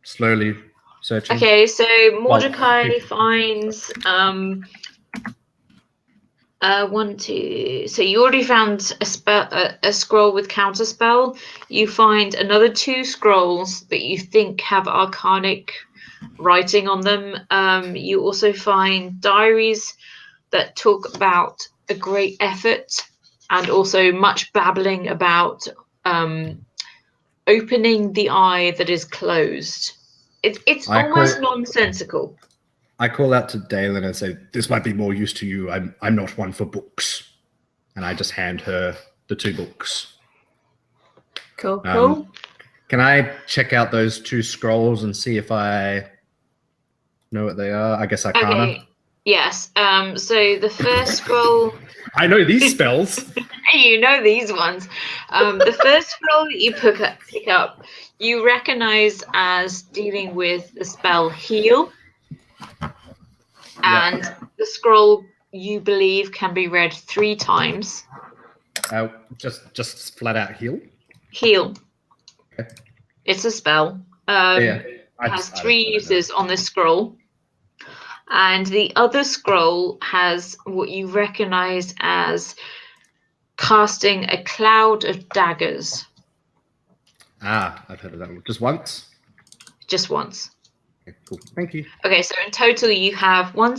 [SPEAKER 5] slowly searching?
[SPEAKER 1] Okay, so Mordecai finds 1, 2. So you already found a scroll with counterspell. You find another 2 scrolls that you think have arcanic writing on them. You also find diaries that talk about a great effort and also much babbling about opening the eye that is closed. It's almost nonsensical.
[SPEAKER 5] I call out to Dalen and say, "This might be more use to you. I'm not one for books," and I just hand her the 2 books.
[SPEAKER 2] Cool. Cool.
[SPEAKER 5] Can I check out those 2 scrolls and see if I know what they are? I guess I can't.
[SPEAKER 1] Okay. Yes. So the first scroll.
[SPEAKER 5] I know these spells.
[SPEAKER 1] You know these ones. The first scroll that you pick up, you recognize as dealing with the spell Heal. And the scroll, you believe, can be read 3 times.
[SPEAKER 5] Just flat out heal.
[SPEAKER 1] Heal.
[SPEAKER 5] Okay.
[SPEAKER 1] It's a spell.
[SPEAKER 5] Yeah.
[SPEAKER 1] It has 3 uses on this scroll. And the other scroll has what you recognize as casting a cloud of daggers.
[SPEAKER 5] Ah, I've heard of that one. Just once?
[SPEAKER 1] Just once.
[SPEAKER 5] Okay, cool. Thank you.
[SPEAKER 1] Okay, so in total you have one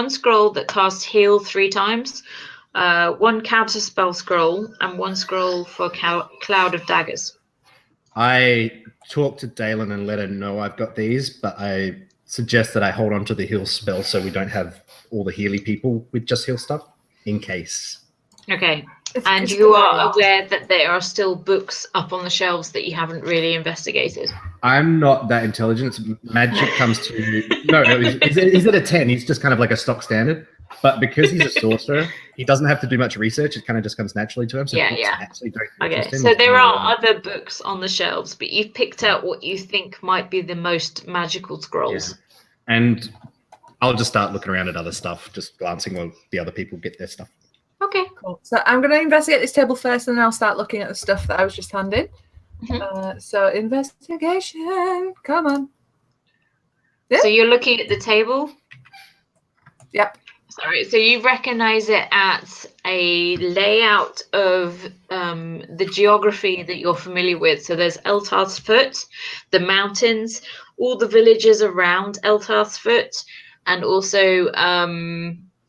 [SPEAKER 1] scroll that casts heal 3 times, one counter spell scroll, and one scroll for cloud of daggers.
[SPEAKER 5] I talked to Dalen and let her know I've got these, but I suggest that I hold on to the heal spell so we don't have all the healy people with just heal stuff in case.
[SPEAKER 1] Okay.
[SPEAKER 2] It's
[SPEAKER 1] And you are
[SPEAKER 2] great.
[SPEAKER 1] aware that there are still books up on the shelves that you haven't really investigated.
[SPEAKER 5] I'm not that intelligent. Magic comes to no. He's at a 10. He's just kind of like a stock standard. But because he's a sorcerer, he doesn't have to do much research. It kind of just comes naturally to him. So
[SPEAKER 1] Yeah,
[SPEAKER 5] books
[SPEAKER 1] yeah.
[SPEAKER 5] actually don't
[SPEAKER 1] Okay,
[SPEAKER 5] interest him.
[SPEAKER 1] so
[SPEAKER 5] He's
[SPEAKER 1] there
[SPEAKER 5] more,
[SPEAKER 1] are other books on the shelves, but you've picked out what you think might be the most magical scrolls.
[SPEAKER 5] Yeah. And I'll just start looking around at other stuff, just glancing while the other people get their stuff.
[SPEAKER 1] Okay.
[SPEAKER 2] Cool. So I'm going to investigate this table first, and then I'll start looking at the stuff that I was just handed. So investigation. Come on.
[SPEAKER 1] So you're looking at the table?
[SPEAKER 2] Yep.
[SPEAKER 1] Sorry, so you recognize it at a layout of the geography that you're familiar with. So there's Eltar's Foot, the mountains, all the villages around Eltar's Foot, and also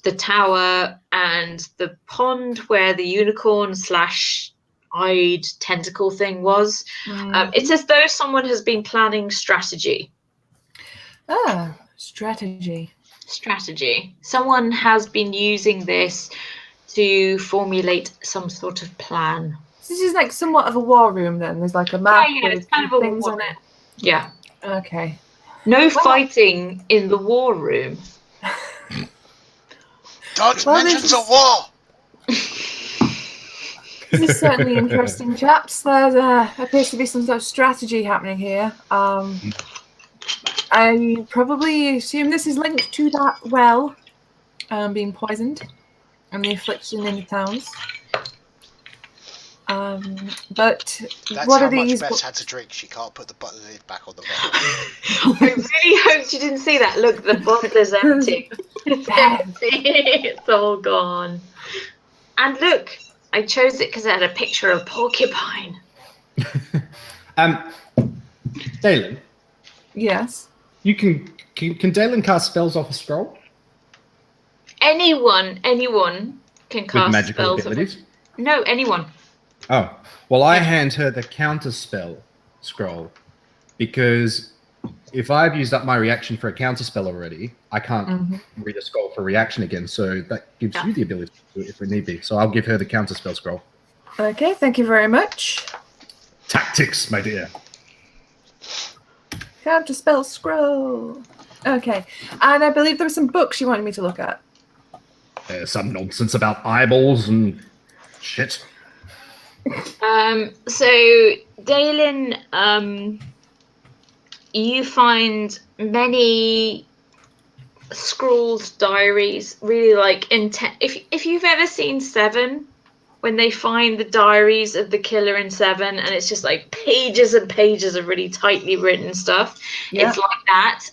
[SPEAKER 1] the tower and the pond where the unicorn/eyed tentacle thing was. It's as though someone has been planning strategy.
[SPEAKER 2] Strategy.
[SPEAKER 1] Someone has been using this to formulate some sort of plan.
[SPEAKER 2] So this is like somewhat of a war room then. There's like a map
[SPEAKER 1] Yeah,
[SPEAKER 2] with
[SPEAKER 1] it's kind of a
[SPEAKER 2] things
[SPEAKER 1] war
[SPEAKER 2] on it.
[SPEAKER 1] Yeah.
[SPEAKER 2] Okay.
[SPEAKER 1] No fighting in the war room.
[SPEAKER 4] Don't
[SPEAKER 2] Well,
[SPEAKER 4] mention
[SPEAKER 2] this
[SPEAKER 4] the
[SPEAKER 2] is-
[SPEAKER 4] war!
[SPEAKER 2] This is certainly interesting, chaps. There appears to be some sort of strategy happening here. I probably assume this is linked to that well being poisoned and the affliction in the towns. But
[SPEAKER 4] That's
[SPEAKER 2] what
[SPEAKER 4] how
[SPEAKER 2] are
[SPEAKER 4] much
[SPEAKER 2] these?
[SPEAKER 4] Beth's had to drink. She can't put the lid back on the bottle.
[SPEAKER 1] I really hoped you didn't see that. Look, the bottle is empty. It's empty. It's all gone. And look, I chose it because it had a picture of a porcupine.
[SPEAKER 5] Dalen,
[SPEAKER 2] Yes.
[SPEAKER 5] you can Dalen cast spells off a scroll
[SPEAKER 1] Anyone can cast
[SPEAKER 5] with magical
[SPEAKER 1] spells.
[SPEAKER 5] abilities?
[SPEAKER 1] No, anyone.
[SPEAKER 5] Oh, well, I hand her the counter spell scroll because if I've used up my reaction for a counter spell already, I can't read a scroll for reaction again. So that gives you the ability to do it if we need be. So I'll give her the counter spell scroll.
[SPEAKER 2] Okay, thank you very much.
[SPEAKER 5] Tactics, my dear.
[SPEAKER 2] Counter spell scroll. Okay, and I believe there were some books you wanted me to look at.
[SPEAKER 5] Some nonsense about eyeballs and shit.
[SPEAKER 1] So Dalen, you find many scrawled diaries, really like if you've ever seen Seven, when they find the diaries of the killer in Seven, and it's just like pages and pages of really tightly written stuff.
[SPEAKER 2] Yeah.
[SPEAKER 1] It's like that.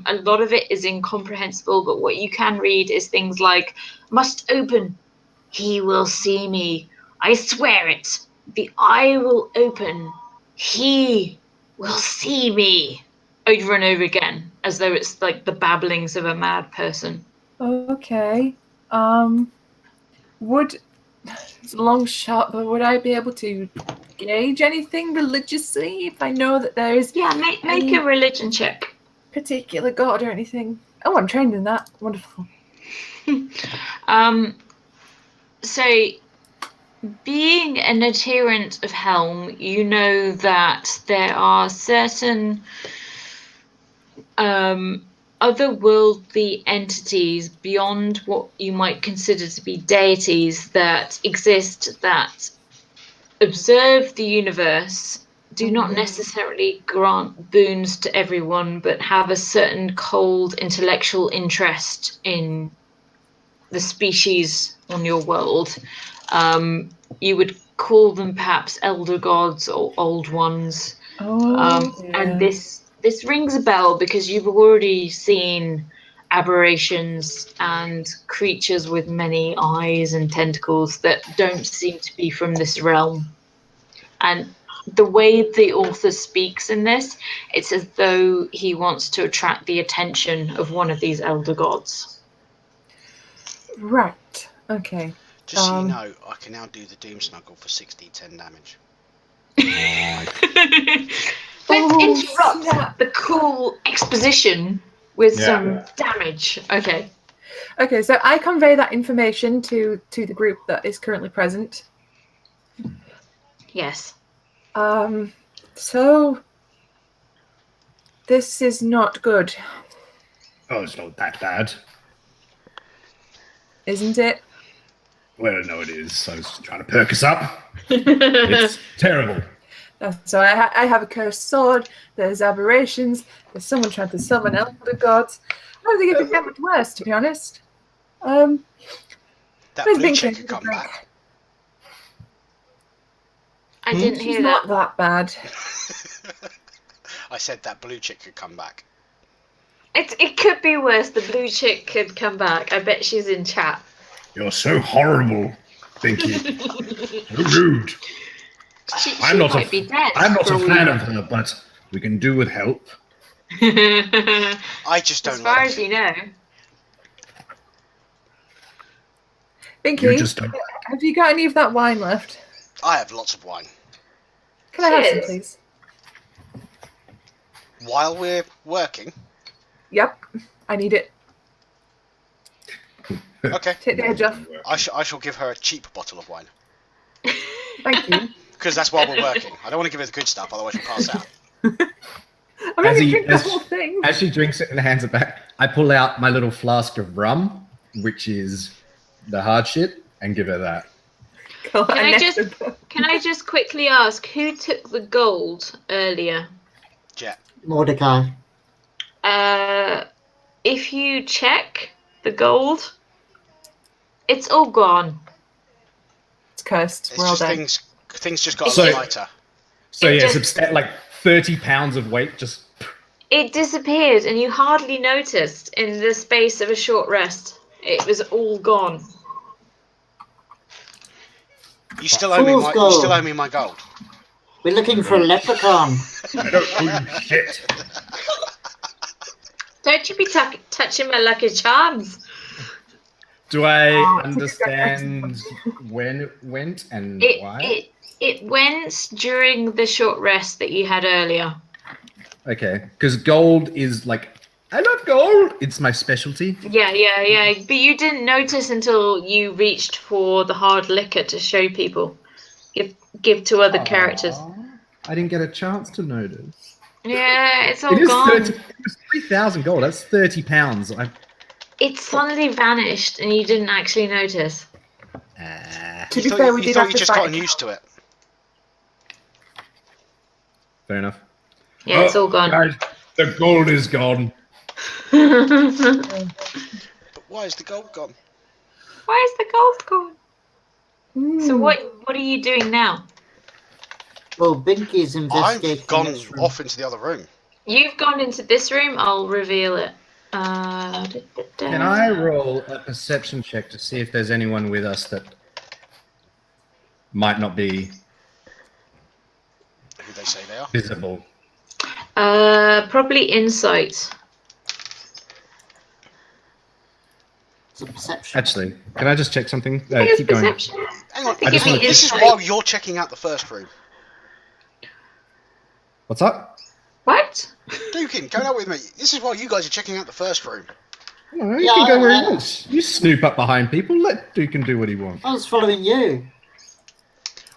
[SPEAKER 1] A lot of it is incomprehensible, but what you can read is things like, must open, he will see me, I swear it, the eye will open, he will see me, over and over again, as though it's like the babblings of a mad person.
[SPEAKER 2] Okay. It's a long shot, but would I be able to gauge anything religiously if I know that there is
[SPEAKER 1] Make a religion check.
[SPEAKER 2] particular god or anything? Oh, I'm trained in that. Wonderful.
[SPEAKER 1] So, being an adherent of Helm, you know that there are certain otherworldly entities beyond what you might consider to be deities that exist, that observe the universe, do not necessarily grant boons to everyone, but have a certain cold intellectual interest in the species on your world. You would call them perhaps elder gods or old ones. And this rings a bell because you've already seen aberrations and creatures with many eyes and tentacles that don't seem to be from this realm. And the way the author speaks in this, it's as though he wants to attract the attention of one of these elder gods.
[SPEAKER 2] Right. Okay.
[SPEAKER 4] Just so you know, I can now do the Doom Snuggle for 60-10 damage.
[SPEAKER 1] Let's
[SPEAKER 2] Oh,
[SPEAKER 1] interrupt
[SPEAKER 2] snap.
[SPEAKER 1] the cool exposition with some damage. Okay.
[SPEAKER 2] Okay, so I convey that information to the group that is currently present.
[SPEAKER 1] Yes.
[SPEAKER 2] So this is not good,
[SPEAKER 5] Oh, it's not that bad.
[SPEAKER 2] isn't it?
[SPEAKER 5] Well, no, it is. I was trying to perk us up. It's terrible.
[SPEAKER 2] So I have a cursed sword. There's aberrations. There's someone trying to summon elder gods. I don't think it could get much worse, to be honest.
[SPEAKER 4] That
[SPEAKER 2] Where's
[SPEAKER 4] blue
[SPEAKER 2] Binky?
[SPEAKER 4] chick could come back.
[SPEAKER 1] I didn't
[SPEAKER 2] She's
[SPEAKER 1] hear
[SPEAKER 2] not
[SPEAKER 1] that.
[SPEAKER 2] that bad.
[SPEAKER 4] I said that blue chick could come back.
[SPEAKER 1] It could be worse. The blue chick could come back. I bet she's in chat.
[SPEAKER 5] You're so horrible, Binky. So rude.
[SPEAKER 1] She
[SPEAKER 5] I'm not
[SPEAKER 1] might be dead.
[SPEAKER 5] I'm not
[SPEAKER 1] for
[SPEAKER 5] a
[SPEAKER 1] all we
[SPEAKER 5] fan
[SPEAKER 1] know.
[SPEAKER 5] of her, but we can do with help.
[SPEAKER 4] I just don't
[SPEAKER 1] As far
[SPEAKER 4] like
[SPEAKER 1] as you know.
[SPEAKER 5] You
[SPEAKER 2] Binky,
[SPEAKER 5] just don't.
[SPEAKER 2] have you got any of that wine left?
[SPEAKER 4] I have lots of wine.
[SPEAKER 2] Can I have some,
[SPEAKER 1] Cheers.
[SPEAKER 2] please?
[SPEAKER 4] While we're working,
[SPEAKER 2] Yep, I need it.
[SPEAKER 4] okay,
[SPEAKER 2] Take the edge off.
[SPEAKER 4] I shall give her a cheap bottle of wine.
[SPEAKER 2] Thank you.
[SPEAKER 4] Because that's while we're working. I don't want to give her the good stuff, otherwise she'll pass out.
[SPEAKER 2] I'm going
[SPEAKER 5] As
[SPEAKER 2] to
[SPEAKER 5] he-
[SPEAKER 2] drink the
[SPEAKER 5] as-
[SPEAKER 2] whole thing.
[SPEAKER 5] As she drinks it and hands it back, I pull out my little flask of rum, which is the hard shit, and give her that.
[SPEAKER 2] God,
[SPEAKER 1] Can I
[SPEAKER 2] next
[SPEAKER 1] just-
[SPEAKER 2] to-
[SPEAKER 1] Can I just quickly ask who took the gold earlier?
[SPEAKER 4] Jet.
[SPEAKER 3] Mordecai.
[SPEAKER 1] If you check the gold, it's all gone.
[SPEAKER 2] It's cursed.
[SPEAKER 4] It's
[SPEAKER 2] We're all
[SPEAKER 4] just
[SPEAKER 2] dead.
[SPEAKER 4] things just got a
[SPEAKER 5] So-
[SPEAKER 4] lot lighter.
[SPEAKER 5] So
[SPEAKER 1] It
[SPEAKER 5] yeah,
[SPEAKER 1] just-
[SPEAKER 5] like 30 pounds of weight just.
[SPEAKER 1] It disappeared, and you hardly noticed in the space of a short rest. It was all gone.
[SPEAKER 4] You still owe me
[SPEAKER 3] Fool's
[SPEAKER 4] my
[SPEAKER 3] gold.
[SPEAKER 4] you still owe me my gold.
[SPEAKER 3] We're looking for a leprechaun.
[SPEAKER 5] I don't owe you shit.
[SPEAKER 1] Don't you be touching my lucky charms.
[SPEAKER 5] Do I
[SPEAKER 2] Oh,
[SPEAKER 5] understand when it went and why?
[SPEAKER 1] It went during the short rest that you had earlier.
[SPEAKER 5] Okay, because gold is like, I love gold. It's my specialty.
[SPEAKER 1] Yeah. But you didn't notice until you reached for the hard liquor to show people. Give to other characters.
[SPEAKER 5] Aw, I didn't get a chance to notice.
[SPEAKER 1] Yeah, it's all
[SPEAKER 5] It is
[SPEAKER 1] gone.
[SPEAKER 5] 30. It was 3,000 gold. That's 30 pounds.
[SPEAKER 1] It suddenly vanished, and you didn't actually notice.
[SPEAKER 2] To be fair, we did have to
[SPEAKER 4] just
[SPEAKER 2] fight.
[SPEAKER 4] gotten used to it.
[SPEAKER 5] Fair enough.
[SPEAKER 1] Yeah, it's all gone.
[SPEAKER 5] Guys, the gold is gone.
[SPEAKER 4] But why is the gold gone?
[SPEAKER 1] Why is the gold gone? So
[SPEAKER 2] Mm.
[SPEAKER 1] what are you doing now?
[SPEAKER 3] Well, Binky's investigating.
[SPEAKER 4] I've gone
[SPEAKER 3] this room.
[SPEAKER 4] off into the other room.
[SPEAKER 1] You've gone into this room. I'll reveal it.
[SPEAKER 5] Can I roll a perception check to see if there's anyone with us that might not be
[SPEAKER 4] Who they say they are.
[SPEAKER 5] visible?
[SPEAKER 1] Probably insight.
[SPEAKER 3] It's a perception.
[SPEAKER 5] Actually, can I just check something?
[SPEAKER 1] I think it's
[SPEAKER 5] Keep going.
[SPEAKER 1] perception.
[SPEAKER 4] Hang on,
[SPEAKER 1] think
[SPEAKER 5] it'd be
[SPEAKER 4] this is
[SPEAKER 1] insight.
[SPEAKER 4] while you're checking out the first room.
[SPEAKER 5] What's up?
[SPEAKER 1] What?
[SPEAKER 4] Dukin, go out with me. This is while you guys are checking out the first room.
[SPEAKER 5] No, you
[SPEAKER 3] Yeah,
[SPEAKER 5] can go where
[SPEAKER 3] I-
[SPEAKER 5] he wants. You snoop up behind people. Let Dukin do what he wants.
[SPEAKER 3] I was following you.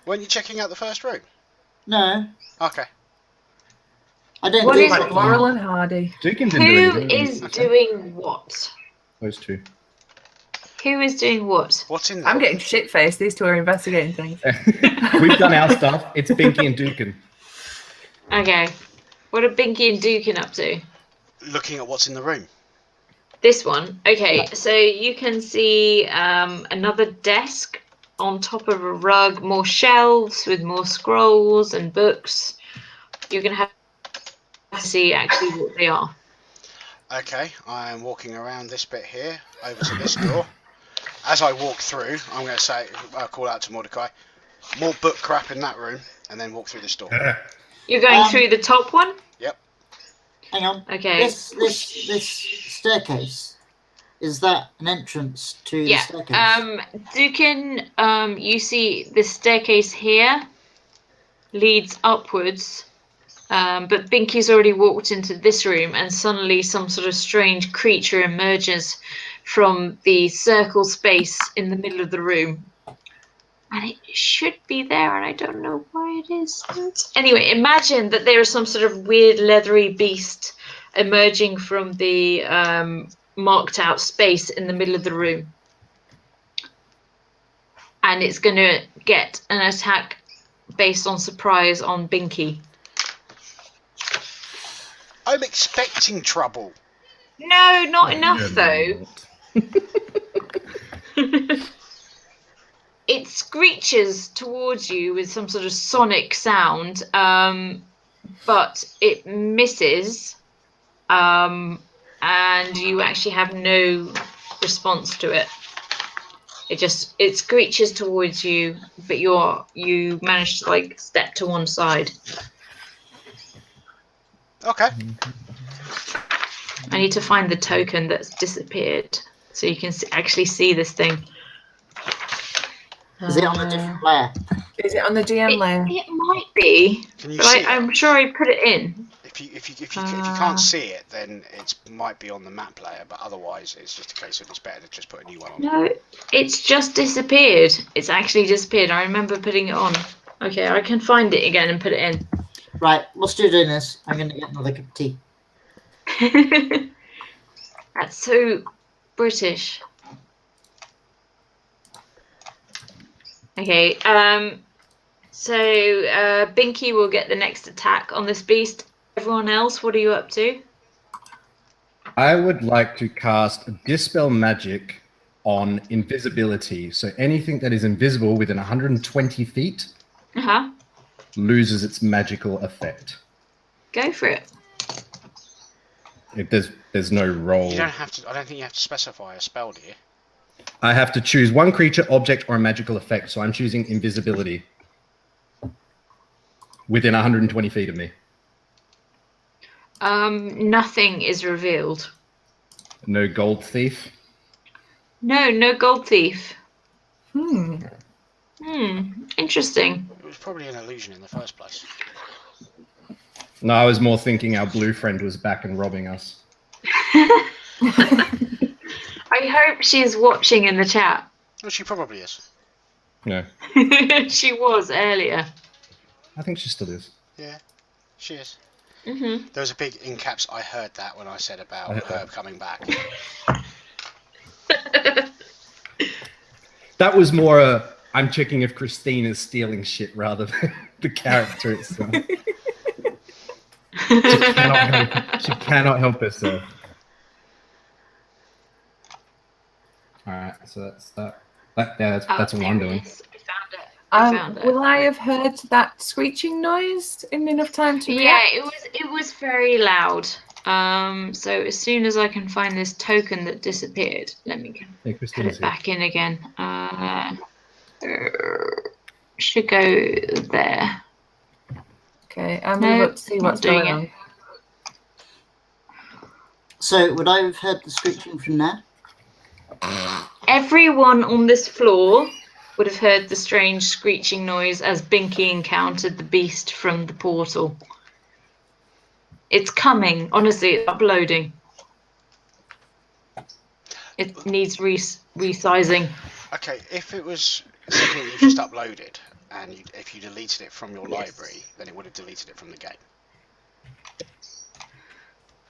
[SPEAKER 4] Weren't you checking out the first room?
[SPEAKER 3] No,
[SPEAKER 4] Okay.
[SPEAKER 3] I don't
[SPEAKER 1] What
[SPEAKER 3] do
[SPEAKER 1] is
[SPEAKER 3] that
[SPEAKER 1] it?
[SPEAKER 3] now.
[SPEAKER 2] Laurel and Hardy.
[SPEAKER 5] Dukin didn't do
[SPEAKER 1] Who
[SPEAKER 5] anything.
[SPEAKER 1] is doing what?
[SPEAKER 5] Those two.
[SPEAKER 1] Who is doing what?
[SPEAKER 4] What's in there?
[SPEAKER 2] I'm getting shit faced. These two are investigating things.
[SPEAKER 5] We've done our stuff. It's Binky and Dukin.
[SPEAKER 1] Okay. What are Binky and Dukin up to?
[SPEAKER 4] Looking at what's in the room.
[SPEAKER 1] This one. Okay, so you can see another desk on top of a rug, more shelves with more scrolls and books. You're going to have to see actually what they are.
[SPEAKER 4] Okay, I am walking around this bit here, over to this door. As I walk through, I'm going to say, I'll call out to Mordecai, more book crap in that room, and then walk through this door.
[SPEAKER 1] You're going through the top one?
[SPEAKER 4] Yep.
[SPEAKER 3] Hang on.
[SPEAKER 1] Okay.
[SPEAKER 3] This staircase, is that an entrance to the staircase?
[SPEAKER 1] Dukin, you see the staircase here leads upwards, but Binky's already walked into this room, and suddenly some sort of strange creature emerges from the circle space in the middle of the room. And it should be there, and I don't know why it is. Anyway, imagine that there is some sort of weird leathery beast emerging from the marked out space in the middle of the room. And it's going to get an attack based on surprise on Binky.
[SPEAKER 4] I'm expecting trouble.
[SPEAKER 1] No, not enough though. It screeches towards you with some sort of sonic sound, but it misses, and you actually have no response to it. It screeches towards you, but you manage to like step to one side.
[SPEAKER 4] Okay.
[SPEAKER 1] I need to find the token that's disappeared so you can actually see this thing.
[SPEAKER 3] Is it on a different layer?
[SPEAKER 2] Is it on the GM layer?
[SPEAKER 1] It might be,
[SPEAKER 4] Can you
[SPEAKER 1] but
[SPEAKER 4] see
[SPEAKER 1] I'm sure I put it in.
[SPEAKER 4] If you can't see it, then it might be on the map layer. But otherwise, it's just a case of it's better to just put a new one on.
[SPEAKER 1] No, it's just disappeared. It's actually disappeared. I remember putting it on. Okay, I can find it again and put it in.
[SPEAKER 3] Right, whilst you're doing this, I'm going to get another cup of tea.
[SPEAKER 1] That's so British. Okay, so Binky will get the next attack on this beast. Everyone else, what are you up to?
[SPEAKER 5] I would like to cast Dispel Magic on invisibility. So anything that is invisible within 120 feet
[SPEAKER 1] Uh-huh.
[SPEAKER 5] loses its magical effect.
[SPEAKER 1] Go for it.
[SPEAKER 5] If there's no roll.
[SPEAKER 4] You don't have to. I don't think you have to specify a spell, do you?
[SPEAKER 5] I have to choose one creature, object, or a magical effect. So I'm choosing invisibility within 120 feet of me.
[SPEAKER 1] Nothing is revealed.
[SPEAKER 5] No gold thief.
[SPEAKER 1] No gold thief.
[SPEAKER 2] Hmm.
[SPEAKER 1] Interesting.
[SPEAKER 4] It was probably an illusion in the first place.
[SPEAKER 5] No, I was more thinking our blue friend was back and robbing us.
[SPEAKER 1] I hope she's watching in the chat.
[SPEAKER 4] Well, she probably is.
[SPEAKER 5] No,
[SPEAKER 1] She was earlier.
[SPEAKER 5] I think she still is.
[SPEAKER 4] Yeah, she is.
[SPEAKER 1] Mm-hmm.
[SPEAKER 4] There was a big in caps. I heard that when I said about her coming back.
[SPEAKER 5] That was more a I'm checking if Christine is stealing shit rather than the character itself. She cannot help herself. Alright, so that's that. That's all I'm doing.
[SPEAKER 1] I found it.
[SPEAKER 2] Will I have heard that screeching noise in enough time to
[SPEAKER 1] Yeah,
[SPEAKER 2] react?
[SPEAKER 1] it was very loud. So as soon as I can find this token that disappeared, let me
[SPEAKER 5] Yeah,
[SPEAKER 1] put
[SPEAKER 5] Christine's
[SPEAKER 1] it back in again. Should go there.
[SPEAKER 2] Okay, I'm
[SPEAKER 1] No,
[SPEAKER 2] going to look to see
[SPEAKER 1] not
[SPEAKER 2] what's
[SPEAKER 1] doing
[SPEAKER 2] going
[SPEAKER 1] it.
[SPEAKER 2] on.
[SPEAKER 3] So, would I have heard the screeching from there?
[SPEAKER 1] Everyone on this floor would have heard the strange screeching noise as Binky encountered the beast from the portal. It's coming. Honestly, it's uploading. It needs resizing.
[SPEAKER 4] Okay, if it was something you just uploaded, and if you deleted it from your library, then it would have deleted it from the game.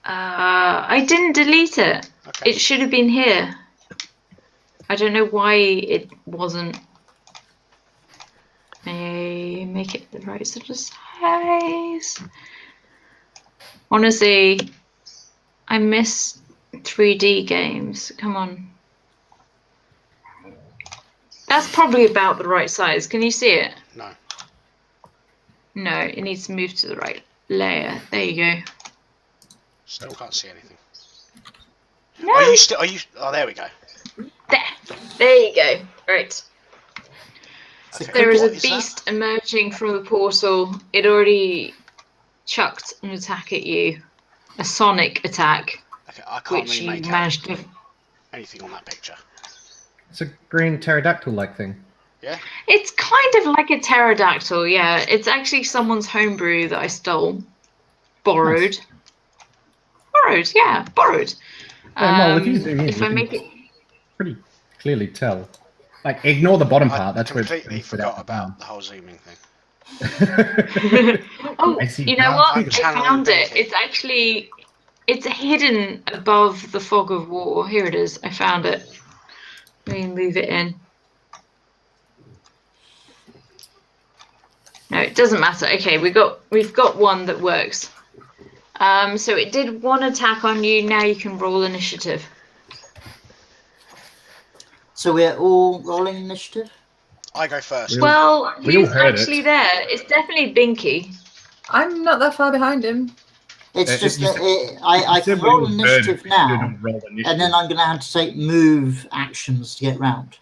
[SPEAKER 1] I didn't delete it.
[SPEAKER 4] Okay.
[SPEAKER 1] It should have been here. I don't know why it wasn't. Make it the right sort of size. Honestly, I miss 3D games. Come on. That's probably about the right size. Can you see it?
[SPEAKER 4] No.
[SPEAKER 1] No, it needs to move to the right layer. There you go.
[SPEAKER 4] Still can't see anything.
[SPEAKER 1] No.
[SPEAKER 4] Are you still? Are you? Oh, there we go.
[SPEAKER 1] There you go. Right.
[SPEAKER 3] So
[SPEAKER 4] Okay,
[SPEAKER 1] There is a
[SPEAKER 4] what that?
[SPEAKER 1] beast emerging from the portal. It already chucked an attack at you, a sonic attack,
[SPEAKER 4] Okay, I can't
[SPEAKER 1] which
[SPEAKER 4] really
[SPEAKER 1] you
[SPEAKER 4] make out
[SPEAKER 1] managed to.
[SPEAKER 4] anything on that picture.
[SPEAKER 5] It's a green pterodactyl-like thing.
[SPEAKER 4] Yeah.
[SPEAKER 1] It's kind of like a pterodactyl, yeah. It's actually someone's homebrew that I stole, borrowed.
[SPEAKER 5] Nice.
[SPEAKER 1] Borrowed, yeah, borrowed.
[SPEAKER 5] Well, if you zoom in,
[SPEAKER 1] If
[SPEAKER 5] you
[SPEAKER 1] I
[SPEAKER 5] can
[SPEAKER 1] make it,
[SPEAKER 5] pretty clearly tell. Like, ignore the bottom
[SPEAKER 4] I
[SPEAKER 5] part. That's where it's
[SPEAKER 4] completely
[SPEAKER 5] been spit out
[SPEAKER 4] forgot
[SPEAKER 5] the
[SPEAKER 4] about the whole zooming thing.
[SPEAKER 1] oh,
[SPEAKER 5] I see
[SPEAKER 1] you know
[SPEAKER 5] brown
[SPEAKER 1] what?
[SPEAKER 4] I'm
[SPEAKER 5] fingers.
[SPEAKER 1] I
[SPEAKER 4] channeling
[SPEAKER 1] found it.
[SPEAKER 4] Binky.
[SPEAKER 1] It's hidden above the fog of war. Here it is. I found it. Let me move it in. No, it doesn't matter. Okay, we've got one that works. So it did one attack on you. Now you can roll initiative.
[SPEAKER 3] So we're all rolling initiative?
[SPEAKER 4] I go first.
[SPEAKER 1] Well,
[SPEAKER 5] we all
[SPEAKER 1] who's
[SPEAKER 5] heard
[SPEAKER 1] actually
[SPEAKER 5] it.
[SPEAKER 1] there? It's definitely Binky.
[SPEAKER 2] I'm not that far behind him.
[SPEAKER 3] It's just
[SPEAKER 5] You
[SPEAKER 3] that
[SPEAKER 5] said-
[SPEAKER 3] I
[SPEAKER 5] you said
[SPEAKER 3] can
[SPEAKER 5] we
[SPEAKER 3] roll
[SPEAKER 5] all heard it,
[SPEAKER 3] initiative
[SPEAKER 5] but you
[SPEAKER 3] now,
[SPEAKER 5] didn't roll initiative.
[SPEAKER 3] and then I'm going to have to take move actions to get round.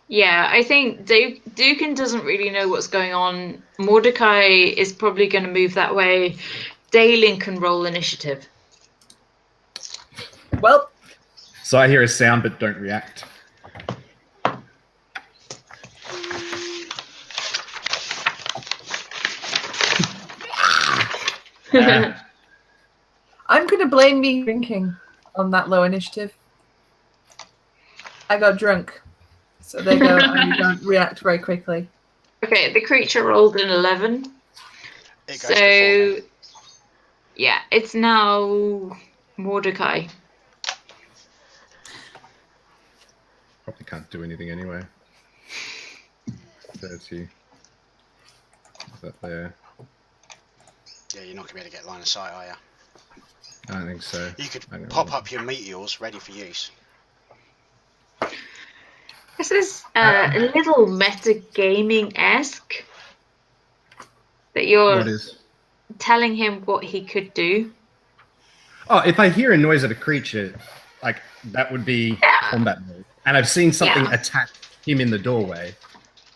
[SPEAKER 1] Yeah, I think Dukin doesn't really know what's going on. Mordecai is probably going to move that way. Dalen can roll initiative.
[SPEAKER 2] Well,
[SPEAKER 5] So I hear a sound but don't react. Ah.
[SPEAKER 2] I'm going to blame me drinking on that low initiative. I got drunk. So there you go. And you don't react very quickly.
[SPEAKER 1] Okay, the creature rolled an 11.
[SPEAKER 4] It goes before me.
[SPEAKER 1] So, yeah, it's now Mordecai.
[SPEAKER 5] Probably can't do anything anyway. 30. Is that there?
[SPEAKER 4] Yeah, you're not gonna be able to get line of sight, are you?
[SPEAKER 5] I don't think so.
[SPEAKER 4] You could
[SPEAKER 5] I don't
[SPEAKER 4] pop
[SPEAKER 5] know.
[SPEAKER 4] up your meteors ready for use.
[SPEAKER 1] This is a little metagaming-esque. That you're
[SPEAKER 5] What is?
[SPEAKER 1] telling him what he could do.
[SPEAKER 5] Oh, if I hear a noise of a creature, like that would be combat mode. And I've seen something attack him in the doorway.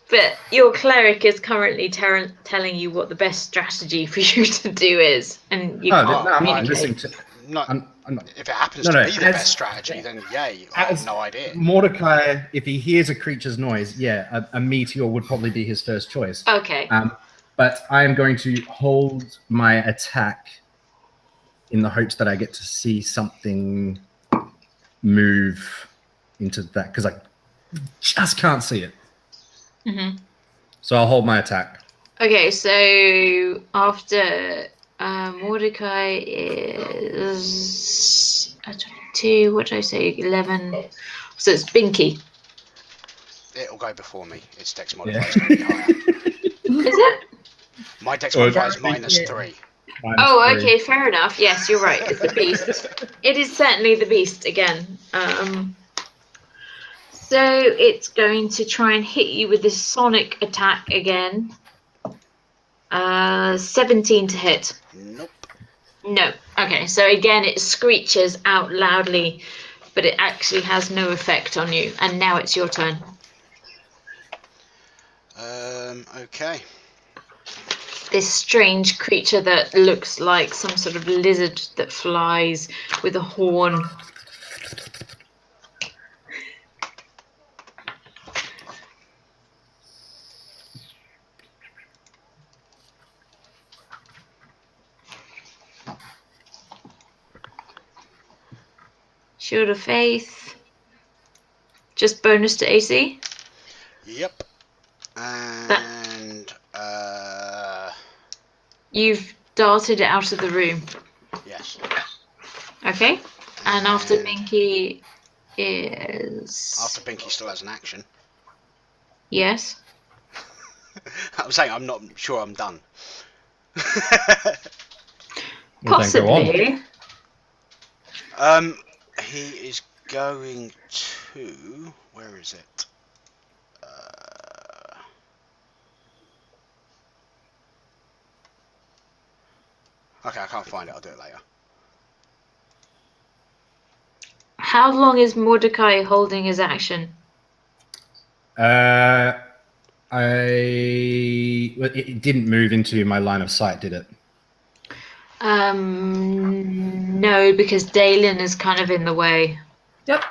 [SPEAKER 1] But your cleric is currently telling you what the best strategy for you to do is, and you can't
[SPEAKER 5] No, I'm not
[SPEAKER 1] communicate.
[SPEAKER 5] listening to.
[SPEAKER 4] Not,
[SPEAKER 5] I'm not.
[SPEAKER 4] if it happens
[SPEAKER 5] No,
[SPEAKER 4] to
[SPEAKER 5] no,
[SPEAKER 4] be the
[SPEAKER 5] as-
[SPEAKER 4] best strategy, then yay, I have
[SPEAKER 5] As
[SPEAKER 4] no idea.
[SPEAKER 5] Mordecai, if he hears a creature's noise, yeah, a meteor would probably be his first choice.
[SPEAKER 1] Okay.
[SPEAKER 5] But I am going to hold my attack in the hopes that I get to see something move into that, because I just can't see it.
[SPEAKER 1] Mm-hmm.
[SPEAKER 5] So I'll hold my attack.
[SPEAKER 1] Okay, so after Mordecai is 22, what did I say? 11. So it's Binky.
[SPEAKER 4] It'll go before me. Its dex
[SPEAKER 5] Yeah.
[SPEAKER 4] modifier is going to be higher.
[SPEAKER 1] Is it?
[SPEAKER 4] My dex
[SPEAKER 5] Or-
[SPEAKER 4] modifier is -3.
[SPEAKER 1] Oh,
[SPEAKER 5] -3.
[SPEAKER 1] okay, fair enough. Yes, you're right. It's the beast. It is certainly the beast again. So it's going to try and hit you with this sonic attack again. 17 to hit.
[SPEAKER 4] Nope.
[SPEAKER 1] No. Okay, so again it screeches out loudly, but it actually has no effect on you. And now it's your turn.
[SPEAKER 4] Okay.
[SPEAKER 1] This strange creature that looks like some sort of lizard that flies with a horn. Shield of Faith. Just bonus to AC.
[SPEAKER 4] Yep. And
[SPEAKER 1] You've darted it out of the room.
[SPEAKER 4] yes.
[SPEAKER 1] Okay. And after
[SPEAKER 4] And
[SPEAKER 1] Binky is...
[SPEAKER 4] after Binky still has an action.
[SPEAKER 1] Yes.
[SPEAKER 4] I'm saying I'm not sure I'm done.
[SPEAKER 5] Well, then go on.
[SPEAKER 1] Possibly.
[SPEAKER 4] He is going to. Where is it? Okay, I can't find it. I'll do it later.
[SPEAKER 1] How long is Mordecai holding his action?
[SPEAKER 5] It didn't move into my line of sight, did it?
[SPEAKER 1] No, because Dalen is kind of in the way.
[SPEAKER 2] Yep.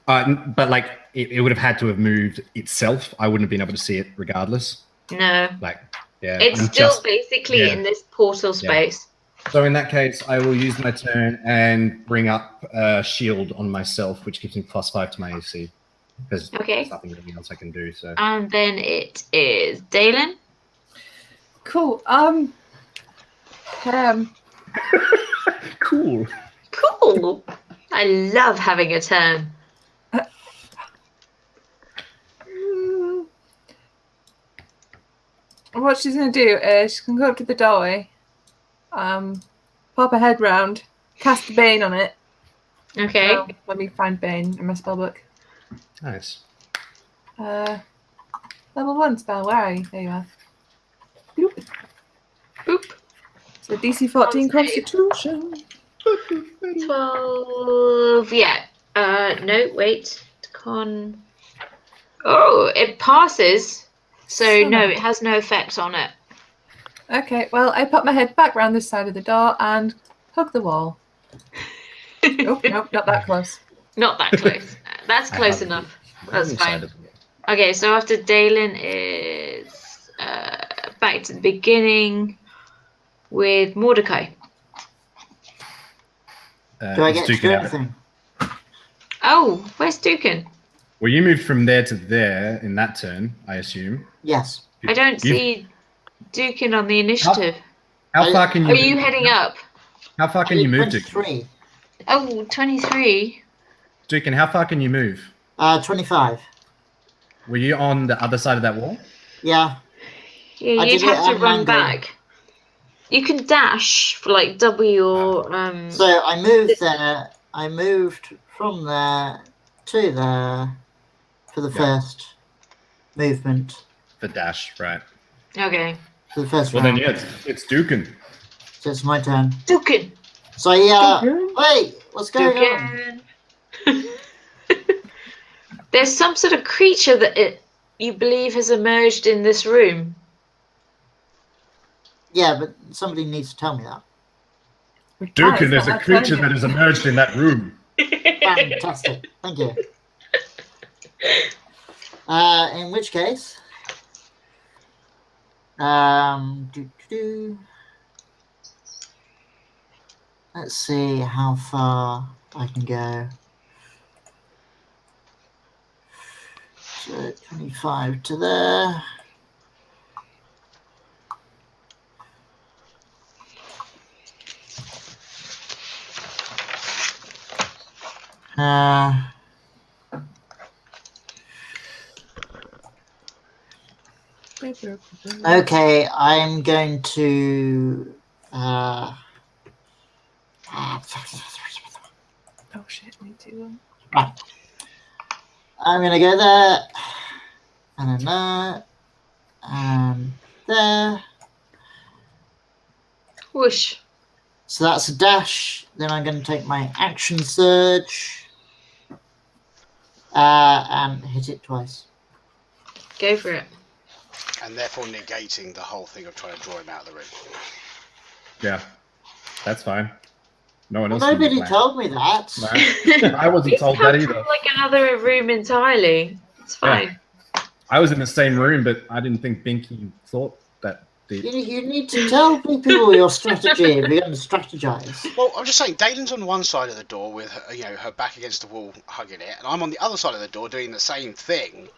[SPEAKER 5] But like it would have had to have moved itself. I wouldn't have been able to see it regardless.
[SPEAKER 1] No.
[SPEAKER 5] Like, yeah.
[SPEAKER 1] It's still basically in this portal space.
[SPEAKER 5] So in that case, I will use my turn and bring up a shield on myself, which gives me +5 to my AC. Because there's nothing really else I can do. So.
[SPEAKER 1] And then it is Dalen.
[SPEAKER 2] Cool.
[SPEAKER 5] Cool.
[SPEAKER 1] Cool. I love having a turn.
[SPEAKER 2] What she's going to do is she's going to go up to the doorway, pop her head round, cast a Bane on it.
[SPEAKER 1] Okay.
[SPEAKER 2] Let me find Bane in my spellbook.
[SPEAKER 5] Nice.
[SPEAKER 2] Level 1 spell. Where are you? There you are. Boop.
[SPEAKER 1] Boop.
[SPEAKER 2] So DC 14 Constitution.
[SPEAKER 1] 12. Yeah. No, wait. Con. Oh, it passes. So no, it has no effect on it.
[SPEAKER 2] Okay, well, I pop my head back round this side of the door and hug the wall. Nope, not that close.
[SPEAKER 1] Not that close. That's close enough. That's fine. Okay, so after Dalen is back to the beginning with Mordecai.
[SPEAKER 3] Do I get to do anything?
[SPEAKER 1] Oh, where's Dukin?
[SPEAKER 5] Well, you moved from there to there in that turn, I assume.
[SPEAKER 3] Yes.
[SPEAKER 1] I don't see Dukin on the initiative.
[SPEAKER 5] How far can you?
[SPEAKER 1] Are you heading up?
[SPEAKER 5] How far can you move, Dukin?
[SPEAKER 3] 23.
[SPEAKER 1] Oh, 23.
[SPEAKER 5] Dukin, how far can you move?
[SPEAKER 3] 25.
[SPEAKER 5] Were you on the other side of that wall?
[SPEAKER 3] Yeah.
[SPEAKER 1] Yeah, you'd have to run back. You can dash for like W or
[SPEAKER 3] So I moved there. I moved from there to there for the first movement.
[SPEAKER 5] The dash, right?
[SPEAKER 1] Okay.
[SPEAKER 3] For the first
[SPEAKER 5] round.
[SPEAKER 3] Then
[SPEAKER 5] Yeah, it's Dukin.
[SPEAKER 3] So it's my turn.
[SPEAKER 1] Dukin.
[SPEAKER 3] So wait, what's going on?
[SPEAKER 1] There's some sort of creature that you believe has emerged in this room.
[SPEAKER 3] Yeah, but somebody needs to tell me that.
[SPEAKER 5] Dukin, there's a creature that has emerged in that room.
[SPEAKER 3] Fantastic. Thank you. In which case, let's see how far I can go. So 25 to there. Okay, I'm going to
[SPEAKER 2] oh shit, me too.
[SPEAKER 3] Right. I'm gonna go there and then there and there.
[SPEAKER 1] Whoosh.
[SPEAKER 3] So that's a dash. Then I'm going to take my action surge and hit it twice.
[SPEAKER 1] Go for it.
[SPEAKER 4] And therefore negating the whole thing of trying to draw him out of the room.
[SPEAKER 5] Yeah, that's fine. No one else.
[SPEAKER 3] Nobody told me that.
[SPEAKER 5] No, I wasn't told that either.
[SPEAKER 1] From like another room entirely. It's fine.
[SPEAKER 5] Yeah. I was in the same room, but I didn't think Binky thought that.
[SPEAKER 3] You need to tell people your strategy if you're going to strategize.
[SPEAKER 4] Well, I'm just saying, Dalen's on one side of the door with her, her back against the wall, hugging it, and I'm on the other side of the door doing the same thing.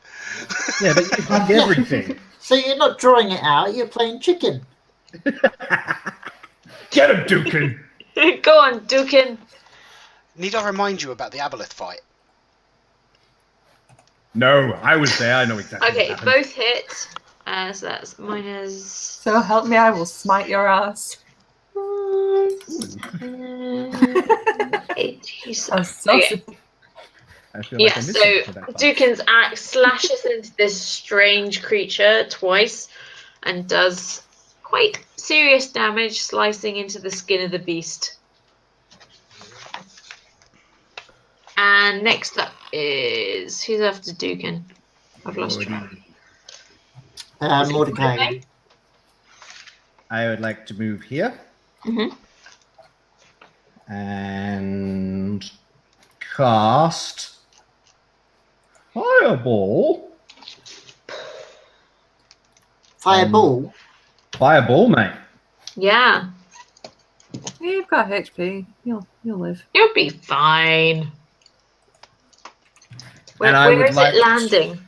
[SPEAKER 5] Yeah, but you hug everything.
[SPEAKER 3] So you're not drawing it out; you're playing chicken.
[SPEAKER 5] Get him, Dukin.
[SPEAKER 1] Go on, Dukin.
[SPEAKER 4] Need I remind you about the Aboleth fight?
[SPEAKER 5] No, I was there. I know exactly.
[SPEAKER 1] Okay, both hit. So that's minus.
[SPEAKER 2] So help me, I will smite your ass.
[SPEAKER 1] Yeah, so Dukin's axe slashes into this strange creature twice and does quite serious damage, slicing into the skin of the beast. And next up is who's after Dukin? I've lost track.
[SPEAKER 3] Mordecai.
[SPEAKER 5] I would like to move here
[SPEAKER 1] Mm-hmm.
[SPEAKER 5] and cast Fireball.
[SPEAKER 3] Fireball.
[SPEAKER 5] Fireball, mate.
[SPEAKER 1] Yeah,
[SPEAKER 2] You've got HP. You'll live.
[SPEAKER 1] you'll be fine.
[SPEAKER 5] And I
[SPEAKER 1] Where
[SPEAKER 5] would
[SPEAKER 1] is
[SPEAKER 5] like
[SPEAKER 1] it landing?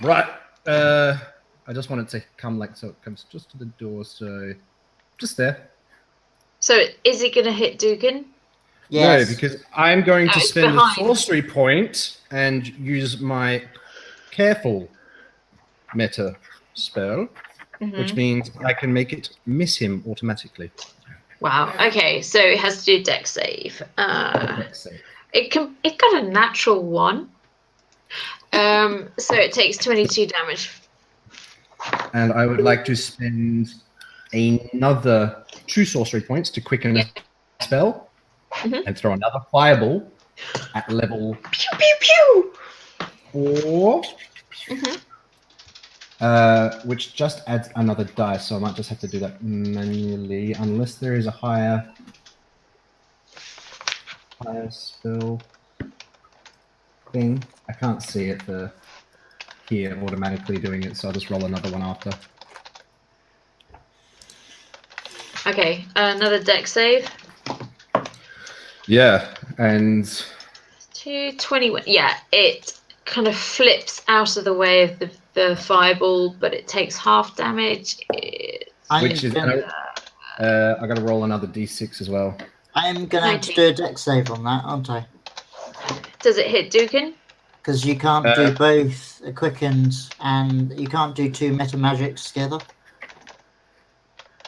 [SPEAKER 5] Right. I just want it to come like so. It comes just to the door, so just there.
[SPEAKER 1] So is it going to hit Dukin?
[SPEAKER 3] Yes.
[SPEAKER 5] No, because I'm going to
[SPEAKER 1] it's
[SPEAKER 5] spend a
[SPEAKER 1] behind.
[SPEAKER 5] sorcery point and use my careful meta spell,
[SPEAKER 1] Mhm.
[SPEAKER 5] which means I can make it miss him automatically.
[SPEAKER 1] Wow. Okay, so it has to do dex save. It got a natural 1. So it takes 22 damage.
[SPEAKER 5] And I would like to spend another 2 sorcery points to quicken the spell
[SPEAKER 1] Mhm.
[SPEAKER 5] and throw another fireball at level
[SPEAKER 1] Pew pew pew.
[SPEAKER 5] 4.
[SPEAKER 1] Mhm.
[SPEAKER 5] Which just adds another dice, so I might just have to do that manually, unless there is a higher spell thing. I can't see it for here automatically doing it, so I'll just roll another one after.
[SPEAKER 1] Okay, another dex save.
[SPEAKER 5] Yeah, and
[SPEAKER 1] 221. Yeah, it kind of flips out of the way of the fireball, but it takes half damage.
[SPEAKER 5] which is I got to roll another d6 as well.
[SPEAKER 3] I'm going to have to do a dex save on that, aren't I?
[SPEAKER 1] Does it hit Dukin?
[SPEAKER 3] Because you can't do both a quickened and you can't do 2 meta magics together.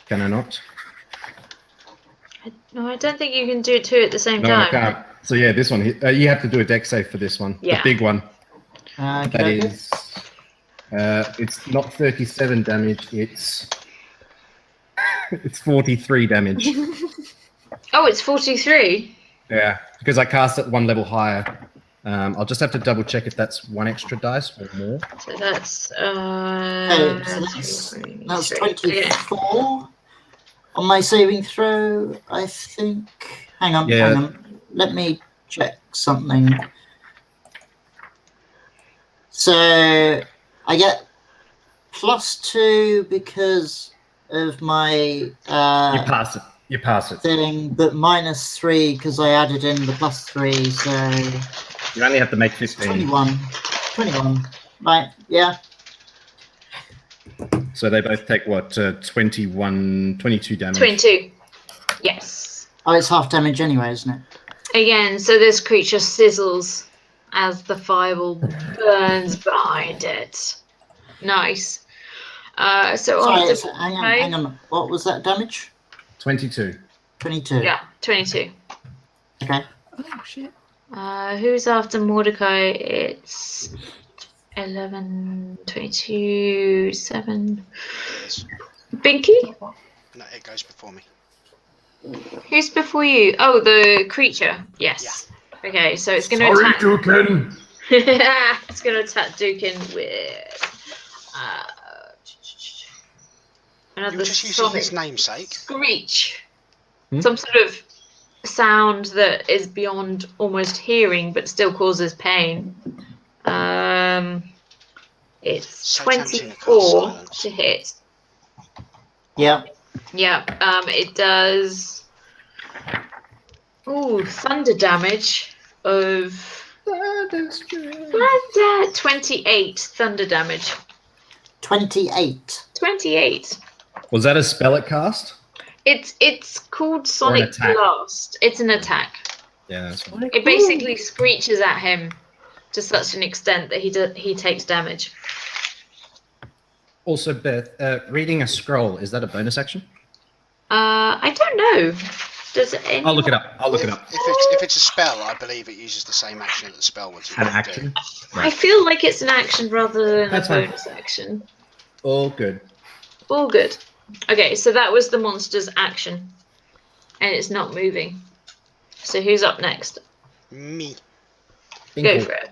[SPEAKER 5] Can I not?
[SPEAKER 1] No, I don't think you can do 2 at the same
[SPEAKER 5] No,
[SPEAKER 1] time.
[SPEAKER 5] I can't. So yeah, this one, you have to do a dex save for this one.
[SPEAKER 1] Yeah.
[SPEAKER 5] The big one.
[SPEAKER 3] Okay.
[SPEAKER 5] That is, it's not 37 damage, it's 43 damage.
[SPEAKER 1] Oh, it's 43.
[SPEAKER 5] Yeah, because I cast it 1 level higher. I'll just have to double check if that's 1 extra dice or more.
[SPEAKER 1] So that's
[SPEAKER 3] So that's 24 on my saving throw, I think. Hang on. Let me check something. So I get +2 because of my
[SPEAKER 5] You pass it.
[SPEAKER 3] thing, but -3 because I added in the +3, so
[SPEAKER 5] You only have to make 15.
[SPEAKER 3] 21. Right, yeah.
[SPEAKER 5] So they both take what, 22 damage.
[SPEAKER 1] 22. Yes.
[SPEAKER 3] Oh, it's half damage anyway, isn't it?
[SPEAKER 1] Again, so this creature sizzles as the fireball burns behind it. Nice. So
[SPEAKER 3] Sorry, hang on. What was that damage?
[SPEAKER 5] 22.
[SPEAKER 3] 22.
[SPEAKER 1] Yeah, 22.
[SPEAKER 3] Okay.
[SPEAKER 2] Oh shit.
[SPEAKER 1] Who's after Mordecai? It's 11, 22, 7. Binky?
[SPEAKER 4] No, it goes before me.
[SPEAKER 1] Who's before you? Oh, the creature. Yes. Yeah. Okay, so it's going to attack.
[SPEAKER 5] Dukin!
[SPEAKER 1] It's going to attack Dukin with another
[SPEAKER 4] Just using his
[SPEAKER 1] sonic
[SPEAKER 4] namesake.
[SPEAKER 1] screech. Some sort of sound that is beyond almost hearing, but still causes pain. It's
[SPEAKER 4] So
[SPEAKER 1] 24 to hit.
[SPEAKER 3] Yeah.
[SPEAKER 1] Yeah. It does. Ooh, thunder damage of 28 thunder damage.
[SPEAKER 3] 28.
[SPEAKER 1] 28.
[SPEAKER 5] Was that a spell it cast?
[SPEAKER 1] It's called Sonic
[SPEAKER 5] attack?
[SPEAKER 1] Blast. It's an attack.
[SPEAKER 5] Yeah, that's fine.
[SPEAKER 1] It basically screeches at him to such an extent that he takes damage.
[SPEAKER 5] Also, Beth, reading a scroll, is that a bonus action?
[SPEAKER 1] I don't know. Does it?
[SPEAKER 5] I'll look it up.
[SPEAKER 4] If it's a spell, I believe it uses the same action that the spell would.
[SPEAKER 5] An action?
[SPEAKER 1] I feel like it's an action rather than
[SPEAKER 5] That's
[SPEAKER 1] a
[SPEAKER 5] fine.
[SPEAKER 1] bonus action.
[SPEAKER 5] All good.
[SPEAKER 1] All good. Okay, so that was the monster's action, and it's not moving. So who's up next?
[SPEAKER 4] Me.
[SPEAKER 1] Go for it.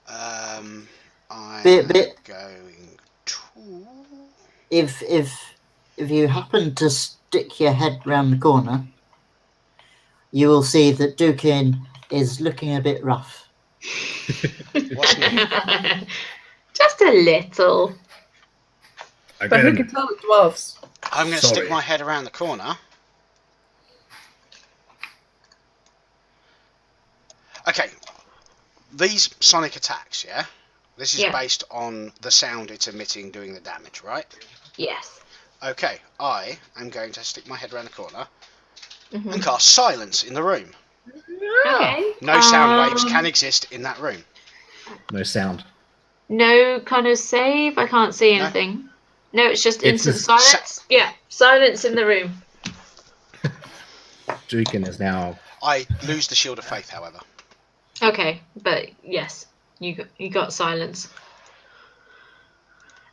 [SPEAKER 4] I'm
[SPEAKER 3] Bit-
[SPEAKER 4] going to.
[SPEAKER 3] If you happen to stick your head round the corner, you will see that Dukin is looking a bit rough.
[SPEAKER 4] What's new?
[SPEAKER 1] Just a little.
[SPEAKER 2] But who can tell with dwarves?
[SPEAKER 4] I'm going to stick my head around the corner. Okay. These sonic attacks, yeah? This is based on the sound it's emitting doing the damage, right?
[SPEAKER 1] Yes.
[SPEAKER 4] Okay, I am going to stick my head around the corner
[SPEAKER 1] Mhm.
[SPEAKER 4] and cast silence in the room.
[SPEAKER 1] Okay.
[SPEAKER 4] No sound waves can exist in that room.
[SPEAKER 5] No sound.
[SPEAKER 1] No kind of save. I can't see
[SPEAKER 4] No.
[SPEAKER 1] anything. No, it's just
[SPEAKER 5] It's
[SPEAKER 1] instant
[SPEAKER 5] just
[SPEAKER 1] silence. Yeah, silence in the room.
[SPEAKER 5] Dukin is now.
[SPEAKER 4] I lose the shield of faith, however.
[SPEAKER 1] Okay, but yes, you got silence.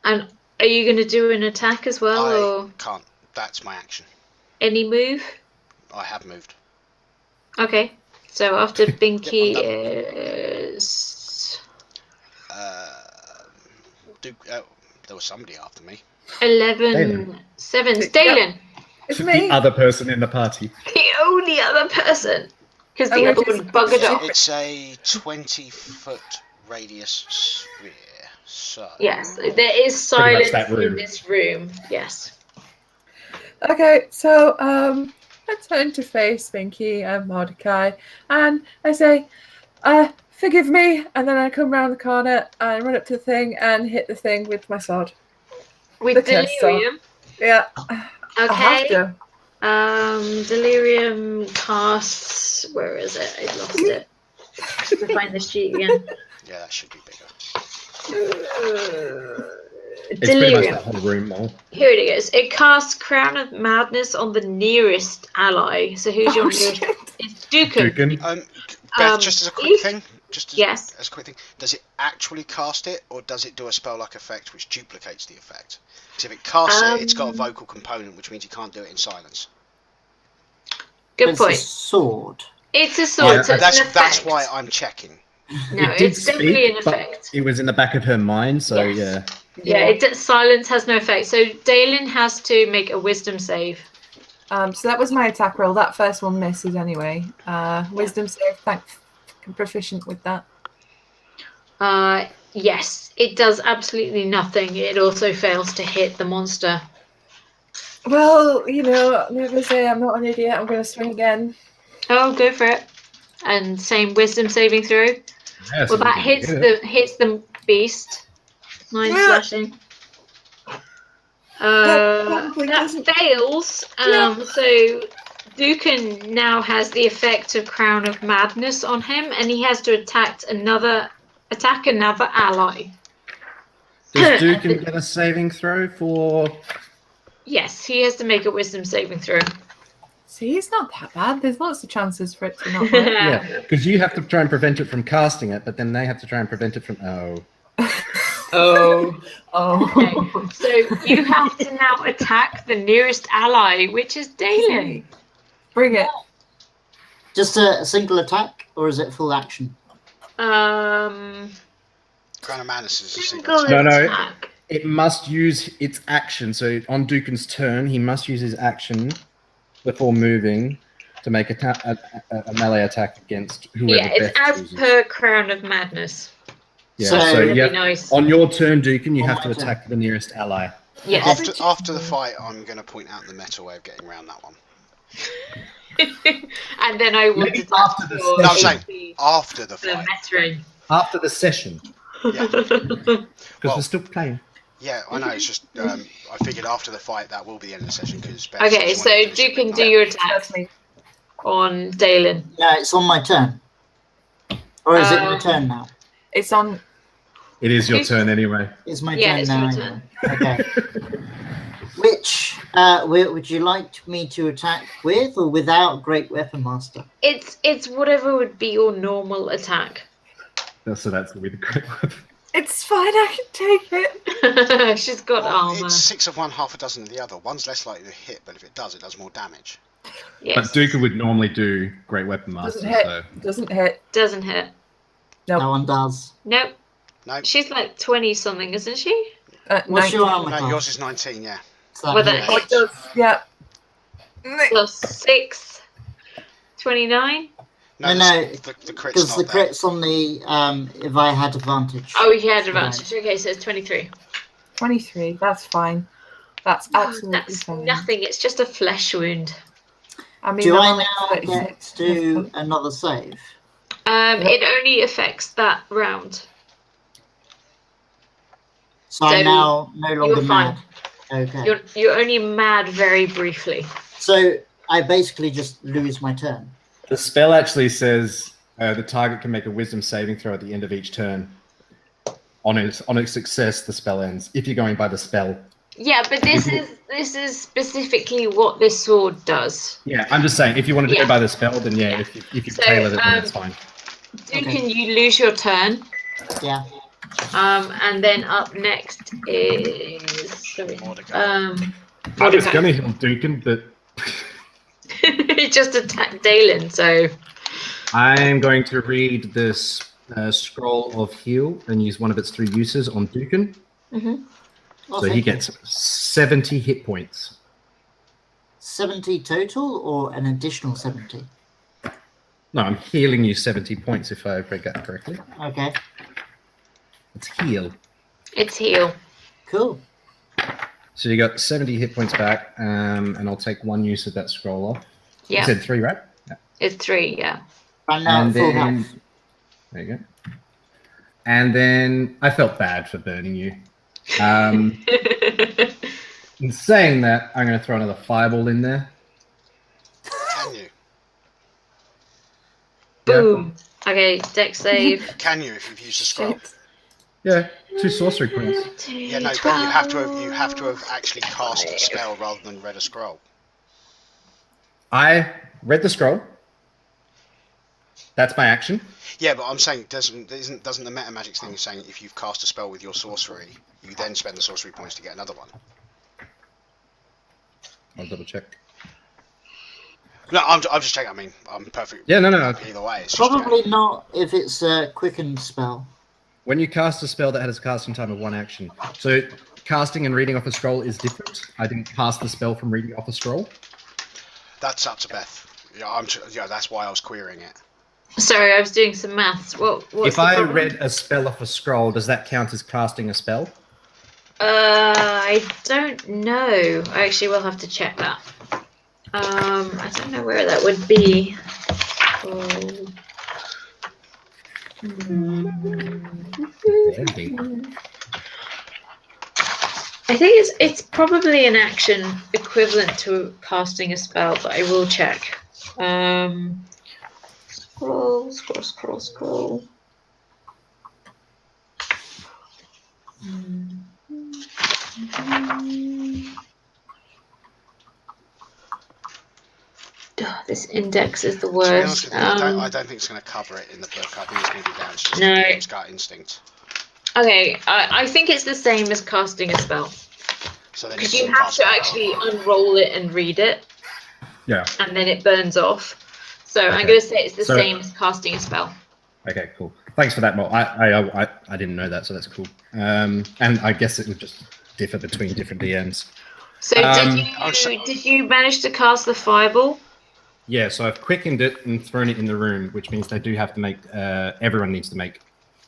[SPEAKER 1] And are you going to do an attack as well,
[SPEAKER 4] I
[SPEAKER 1] or
[SPEAKER 4] can't. That's my action.
[SPEAKER 1] any move?
[SPEAKER 4] I have moved.
[SPEAKER 1] Okay, so after Binky
[SPEAKER 4] Yep,
[SPEAKER 1] is
[SPEAKER 4] There was somebody after me.
[SPEAKER 1] 11,
[SPEAKER 5] Dalen.
[SPEAKER 1] 7. Dalen,
[SPEAKER 2] It's
[SPEAKER 5] The
[SPEAKER 2] me.
[SPEAKER 5] other person in the party.
[SPEAKER 1] the only other person, because
[SPEAKER 2] Oh,
[SPEAKER 1] the
[SPEAKER 2] which
[SPEAKER 1] other
[SPEAKER 2] is-
[SPEAKER 1] one buggered off.
[SPEAKER 4] It's a 20-foot radius sphere. So
[SPEAKER 1] Yes, there is
[SPEAKER 5] Pretty much
[SPEAKER 1] silence
[SPEAKER 5] that room.
[SPEAKER 1] in this room. Yes.
[SPEAKER 2] Okay, so I turn to face Binky and Mordecai, and I say, "Forgive me," and then I come round the corner and run up to the thing and hit the thing with my sword.
[SPEAKER 1] With
[SPEAKER 2] The test
[SPEAKER 1] delirium.
[SPEAKER 2] Yeah, I have
[SPEAKER 1] Okay.
[SPEAKER 2] to.
[SPEAKER 1] Delirium casts. Where is it? I lost it. I have to find the sheet again.
[SPEAKER 4] yeah, that should be bigger.
[SPEAKER 5] It's pretty much
[SPEAKER 1] Delirium.
[SPEAKER 5] that whole room, Mole.
[SPEAKER 1] Here it is. It casts Crown of Madness on the nearest ally. So who's your
[SPEAKER 2] Oh,
[SPEAKER 1] nearest?
[SPEAKER 2] shit.
[SPEAKER 1] It's Dukin.
[SPEAKER 5] Dukin.
[SPEAKER 4] Beth, just as a quick
[SPEAKER 1] if-
[SPEAKER 4] thing,
[SPEAKER 1] Yes.
[SPEAKER 4] as a quick thing, does it actually cast it, or does it do a spell-like effect which duplicates the effect? Because if it casts it, it's got a vocal component, which means you can't do it in silence.
[SPEAKER 1] Good
[SPEAKER 3] It's a
[SPEAKER 1] point.
[SPEAKER 3] sword.
[SPEAKER 1] It's a sword.
[SPEAKER 5] Yeah,
[SPEAKER 1] so it's an
[SPEAKER 4] That's
[SPEAKER 1] effect.
[SPEAKER 4] why I'm checking.
[SPEAKER 1] No,
[SPEAKER 5] It did
[SPEAKER 1] it's definitely an
[SPEAKER 5] speak, but
[SPEAKER 1] effect.
[SPEAKER 5] it was in the back of her mind, so
[SPEAKER 1] Yes.
[SPEAKER 5] yeah.
[SPEAKER 1] Yeah, silence has no effect. So Dalen has to make a wisdom save.
[SPEAKER 2] So that was my attack roll. That first one misses anyway. Wisdom save. Thanks. I'm proficient with that.
[SPEAKER 1] Yes, it does absolutely nothing. It also fails to hit the monster.
[SPEAKER 2] Well, never say I'm not an idiot. I'm going to swing again.
[SPEAKER 1] Oh, go for it. And same wisdom saving throw.
[SPEAKER 5] Yeah,
[SPEAKER 1] Well,
[SPEAKER 5] so
[SPEAKER 1] that
[SPEAKER 5] we can
[SPEAKER 1] hits the beast. 9
[SPEAKER 2] Yeah.
[SPEAKER 1] slashing.
[SPEAKER 2] probably
[SPEAKER 1] That
[SPEAKER 2] doesn't-
[SPEAKER 1] fails. So Dukin now has the effect of Crown of Madness on him, and he has to attack another ally.
[SPEAKER 5] Does Dukin get a saving throw for?
[SPEAKER 1] Yes, he has to make a wisdom saving throw.
[SPEAKER 2] See, it's not that bad. There's lots of chances for it to not work.
[SPEAKER 5] Yeah, because you have to try and prevent it from casting it, but then they have to try and prevent it from.
[SPEAKER 1] Oh.
[SPEAKER 2] Oh.
[SPEAKER 1] Okay. So you have to now attack the nearest ally, which is Dalen.
[SPEAKER 2] Bring it.
[SPEAKER 3] Just a single attack, or is it full action?
[SPEAKER 1] Um,
[SPEAKER 4] Crown of Madness is a
[SPEAKER 1] single
[SPEAKER 4] single.
[SPEAKER 5] No.
[SPEAKER 1] attack.
[SPEAKER 5] It must use its action. So on Dukin's turn, he must use his action before moving to make a melee attack against whoever.
[SPEAKER 1] Yeah, it's
[SPEAKER 5] Beth
[SPEAKER 1] as
[SPEAKER 5] chooses.
[SPEAKER 1] per Crown of Madness.
[SPEAKER 5] Yeah,
[SPEAKER 3] So-
[SPEAKER 5] so
[SPEAKER 1] That'd
[SPEAKER 5] you
[SPEAKER 1] be nice.
[SPEAKER 5] on your turn, Dukin, you
[SPEAKER 3] On
[SPEAKER 5] have
[SPEAKER 3] my
[SPEAKER 5] to
[SPEAKER 3] turn.
[SPEAKER 5] attack the nearest ally.
[SPEAKER 1] Yes.
[SPEAKER 4] After the fight, I'm going to point out the meta way of getting around that one.
[SPEAKER 1] And then I will
[SPEAKER 5] Maybe
[SPEAKER 1] deduct
[SPEAKER 5] after the
[SPEAKER 1] your
[SPEAKER 4] No, I'm
[SPEAKER 5] session.
[SPEAKER 4] saying
[SPEAKER 1] AP
[SPEAKER 4] after the
[SPEAKER 1] for
[SPEAKER 4] fight.
[SPEAKER 1] metering.
[SPEAKER 5] After the session,
[SPEAKER 4] Yeah,
[SPEAKER 5] because
[SPEAKER 4] Well-
[SPEAKER 5] we're still playing.
[SPEAKER 4] yeah, I know. It's just I figured after the fight that will be the end of the session because.
[SPEAKER 1] Okay, so you can do your attack
[SPEAKER 2] That's me.
[SPEAKER 1] on Dalen.
[SPEAKER 3] Yeah, it's on my turn. Or is it my
[SPEAKER 1] Um,
[SPEAKER 3] turn now?
[SPEAKER 2] It's on.
[SPEAKER 5] It is your turn anyway.
[SPEAKER 3] It's my
[SPEAKER 1] Yeah,
[SPEAKER 3] turn
[SPEAKER 1] it's
[SPEAKER 3] now.
[SPEAKER 1] your
[SPEAKER 3] anyway. Okay. Which would you like me to attack with or without Great Weapon Master?
[SPEAKER 1] It's whatever would be your normal attack.
[SPEAKER 5] So that's gonna be the great one.
[SPEAKER 2] It's fine. I can take it.
[SPEAKER 1] She's got armor.
[SPEAKER 4] It's 6 of one, half a dozen of the other. One's less likely to hit, but if it does more damage.
[SPEAKER 1] Yes.
[SPEAKER 5] But Duka would normally do Great Weapon Master,
[SPEAKER 2] Doesn't hit.
[SPEAKER 5] so
[SPEAKER 2] Doesn't hit.
[SPEAKER 1] Doesn't hit.
[SPEAKER 3] No
[SPEAKER 2] Nope.
[SPEAKER 3] one does.
[SPEAKER 1] Nope.
[SPEAKER 4] No.
[SPEAKER 1] She's like 20 something, isn't she?
[SPEAKER 3] What's your armor
[SPEAKER 4] No,
[SPEAKER 3] class?
[SPEAKER 4] yours is 19, yeah.
[SPEAKER 3] So that
[SPEAKER 1] Well, that
[SPEAKER 3] hits.
[SPEAKER 2] Oh, it does. Yeah.
[SPEAKER 1] Plus 6. 29.
[SPEAKER 3] No,
[SPEAKER 4] the crit's
[SPEAKER 3] because
[SPEAKER 4] not
[SPEAKER 3] the
[SPEAKER 4] there.
[SPEAKER 3] crit's on the if I had advantage.
[SPEAKER 1] Oh, he had advantage. Okay, so it's 23.
[SPEAKER 2] 23. That's fine. That's absolutely
[SPEAKER 1] That's
[SPEAKER 2] fine.
[SPEAKER 1] nothing. It's just a flesh wound.
[SPEAKER 2] I mean,
[SPEAKER 3] Do
[SPEAKER 2] I'm
[SPEAKER 3] I
[SPEAKER 2] on
[SPEAKER 3] now get
[SPEAKER 2] 36.
[SPEAKER 3] to do another save?
[SPEAKER 1] It only affects that round.
[SPEAKER 3] So I'm
[SPEAKER 1] So
[SPEAKER 3] now no longer
[SPEAKER 1] you're fine.
[SPEAKER 3] mad. Okay.
[SPEAKER 1] You're only mad very briefly.
[SPEAKER 3] So I basically just lose my turn.
[SPEAKER 5] the spell actually says the target can make a Wisdom saving throw at the end of each turn. On its success, the spell ends. If you're going by the spell.
[SPEAKER 1] Yeah, but this is specifically what this sword does.
[SPEAKER 5] Yeah, I'm just saying, if you wanted to
[SPEAKER 1] Yeah.
[SPEAKER 5] go by the spell, then yeah,
[SPEAKER 1] Yeah.
[SPEAKER 5] if you
[SPEAKER 1] So,
[SPEAKER 5] tailor it, then that's fine.
[SPEAKER 1] Dukin, you lose your turn.
[SPEAKER 3] Yeah.
[SPEAKER 1] And then up next is
[SPEAKER 4] Mordecai.
[SPEAKER 5] I was
[SPEAKER 1] Mordecai.
[SPEAKER 5] going to heal Dukin, but
[SPEAKER 1] He just attacked Dalen, so
[SPEAKER 5] I'm going to read this scroll of heal and use one of its 3 uses on Dukin. So he gets 70 hit points.
[SPEAKER 3] 70 total or an additional 70?
[SPEAKER 5] No, I'm healing you 70 points if I read that correctly.
[SPEAKER 3] Okay.
[SPEAKER 5] It's heal.
[SPEAKER 1] it's heal.
[SPEAKER 3] Cool.
[SPEAKER 5] So you got 70 hit points back, and I'll take 1 use of that scroll off.
[SPEAKER 1] Yeah,
[SPEAKER 5] You said 3, right? Yeah.
[SPEAKER 1] it's 3. Yeah.
[SPEAKER 3] I'm now
[SPEAKER 5] And
[SPEAKER 3] at full
[SPEAKER 5] then-
[SPEAKER 3] health.
[SPEAKER 5] There you go. And then I felt bad for burning you. In saying that, I'm going to throw another fireball in there.
[SPEAKER 4] Can you?
[SPEAKER 1] Boom. Okay, deck save.
[SPEAKER 4] Can you if you've used a scroll?
[SPEAKER 5] Yeah, 2 sorcery points.
[SPEAKER 4] Yeah, no, but you have to have actually cast a spell rather than read a scroll.
[SPEAKER 5] I read the scroll. That's my action.
[SPEAKER 4] Yeah, but I'm saying doesn't the meta magic thing saying if you've cast a spell with your sorcery, you then spend the sorcery points to get another one.
[SPEAKER 5] I'll double check.
[SPEAKER 4] No, I'm just checking. I mean, I'm perfect.
[SPEAKER 5] Yeah, no.
[SPEAKER 4] Either way, it's just,
[SPEAKER 3] Probably not if it's a quickened spell.
[SPEAKER 5] When you cast a spell that has a casting time of 1 action. So casting and reading off a scroll is different. I didn't cast the spell from reading off a scroll.
[SPEAKER 4] That's up to Beth. Yeah, that's why I was querying it.
[SPEAKER 1] Sorry, I was doing some maths. What's
[SPEAKER 5] If
[SPEAKER 1] the
[SPEAKER 5] I
[SPEAKER 1] problem?
[SPEAKER 5] read a spell off a scroll, does that count as casting a spell?
[SPEAKER 1] I don't know. I actually will have to check that. I don't know where that would be. Oh. I think it's probably an action equivalent to casting a spell, but I will check. Scroll. This index is the
[SPEAKER 4] To be honest
[SPEAKER 1] worst.
[SPEAKER 4] with you, I don't think it's going to cover it in the book. I think it's going to be down to just
[SPEAKER 1] No.
[SPEAKER 4] Liam's gut instinct.
[SPEAKER 1] Okay, I think it's the same as casting a spell.
[SPEAKER 4] So then
[SPEAKER 1] Because
[SPEAKER 4] you
[SPEAKER 1] you
[SPEAKER 4] can
[SPEAKER 1] have
[SPEAKER 4] cast
[SPEAKER 1] to
[SPEAKER 4] it out.
[SPEAKER 1] actually unroll it and read it,
[SPEAKER 5] Yeah.
[SPEAKER 1] and then it burns off. So I'm
[SPEAKER 5] Okay.
[SPEAKER 1] going to say it's the
[SPEAKER 5] So-
[SPEAKER 1] same as casting a spell.
[SPEAKER 5] Okay, cool. Thanks for that, Mo. I didn't know that, so that's cool. And I guess it would just differ between different DMs.
[SPEAKER 1] So did you manage to cast the fireball?
[SPEAKER 5] Yeah, so I've quickened it and thrown it in the room, which means they do have to make. Everyone needs to make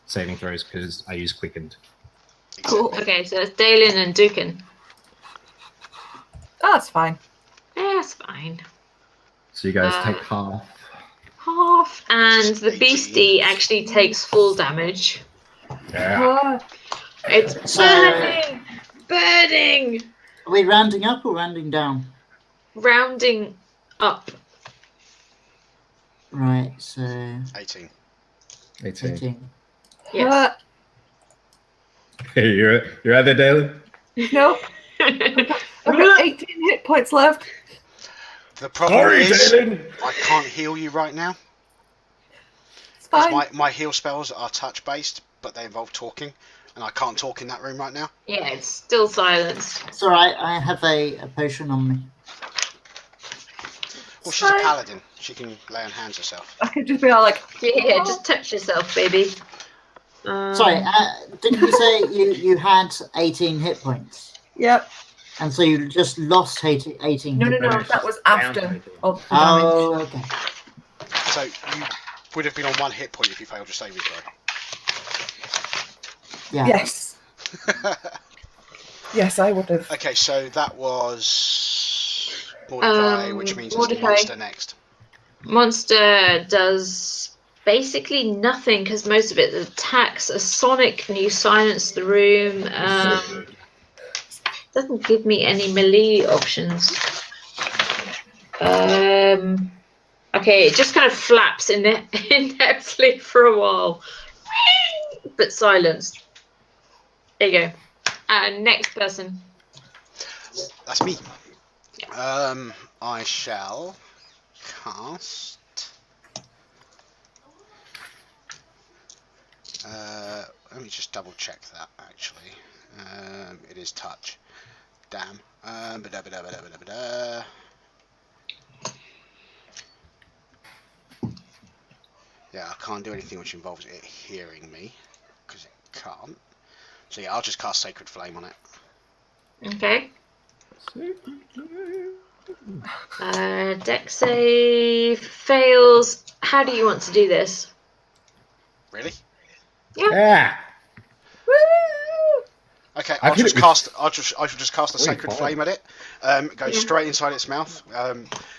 [SPEAKER 5] saving throws because I use quickened.
[SPEAKER 1] Cool. Okay, so it's Dalen and Dukin.
[SPEAKER 2] Oh, that's fine.
[SPEAKER 1] Yeah, that's fine.
[SPEAKER 5] So you guys take half.
[SPEAKER 1] Half, and the
[SPEAKER 4] 18.
[SPEAKER 1] beastie actually takes full damage.
[SPEAKER 5] Yeah.
[SPEAKER 2] Oh,
[SPEAKER 1] It's
[SPEAKER 3] So-
[SPEAKER 1] burning.
[SPEAKER 3] Are we rounding up or rounding down?
[SPEAKER 1] Rounding up.
[SPEAKER 3] Right, so
[SPEAKER 4] 18.
[SPEAKER 5] 18.
[SPEAKER 3] 18.
[SPEAKER 1] Yes.
[SPEAKER 5] Hey, you're out there, Dalen?
[SPEAKER 2] No, I've got 18 hit points left.
[SPEAKER 4] The problem
[SPEAKER 5] Sorry,
[SPEAKER 4] is,
[SPEAKER 5] Dalen.
[SPEAKER 4] I can't heal you right now.
[SPEAKER 2] It's
[SPEAKER 4] 'Cause
[SPEAKER 2] fine.
[SPEAKER 4] my heal spells are touch based, but they involve talking, and I can't talk in that room right now.
[SPEAKER 1] Yeah, it's still silenced.
[SPEAKER 3] It's alright, I have a potion on me.
[SPEAKER 4] Well, she's a paladin. She can lay on hands herself.
[SPEAKER 2] I could just be all like,
[SPEAKER 1] Yeah, just touch yourself, baby.
[SPEAKER 3] Sorry, didn't you say you had 18 hit points?
[SPEAKER 2] yep.
[SPEAKER 3] And so you just lost 18
[SPEAKER 2] No,
[SPEAKER 3] hit
[SPEAKER 2] no,
[SPEAKER 3] points?
[SPEAKER 2] that was
[SPEAKER 5] Down
[SPEAKER 2] after
[SPEAKER 5] to 18.
[SPEAKER 2] all the damage.
[SPEAKER 3] Oh, okay.
[SPEAKER 4] So you would have been on 1 hit point if you failed your saving throw.
[SPEAKER 3] Yeah.
[SPEAKER 2] Yes. Yes, I would have.
[SPEAKER 4] Okay, so that was Mordecai, which means it's the
[SPEAKER 1] Mordecai.
[SPEAKER 4] monster next.
[SPEAKER 1] Monster does basically nothing because most of it attacks a sonic and you silence the room. Doesn't give me any melee options. Okay, it just kind of flaps ineptly for a while, but silenced. There you go. Next person.
[SPEAKER 4] That's me. I shall cast. Let me just double check that actually. It is touch. Damn. Yeah, I can't do anything which involves it hearing me because it can't. So yeah, I'll just cast Sacred Flame on it.
[SPEAKER 1] Okay. Dex save fails. How do you want to do this?
[SPEAKER 4] Really?
[SPEAKER 5] Yeah.
[SPEAKER 4] Okay,
[SPEAKER 5] I
[SPEAKER 4] I
[SPEAKER 5] shall
[SPEAKER 4] shall just cast a
[SPEAKER 5] Very
[SPEAKER 4] Sacred
[SPEAKER 5] fine.
[SPEAKER 4] Flame at it. Goes
[SPEAKER 1] Yeah.
[SPEAKER 4] straight inside its mouth.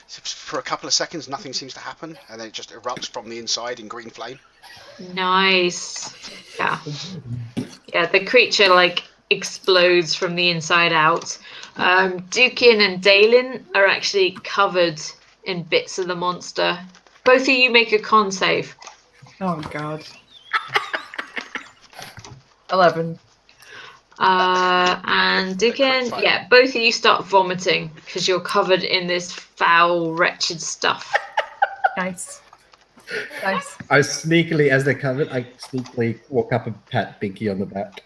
[SPEAKER 4] For a couple of seconds, nothing seems to happen, and then it just erupts from the inside in green flame.
[SPEAKER 1] Nice. Yeah. Yeah, the creature like explodes from the inside out. Dukin and Dalen are actually covered in bits of the monster. Both of you make a con save.
[SPEAKER 2] Oh, God. 11.
[SPEAKER 1] And Dukin,
[SPEAKER 4] fail.
[SPEAKER 1] yeah, both of you start vomiting because you're covered in this foul, wretched stuff.
[SPEAKER 2] Nice. Nice.
[SPEAKER 5] I sneakily, as they're covered, I sneakily walk up and pat Binky on the back.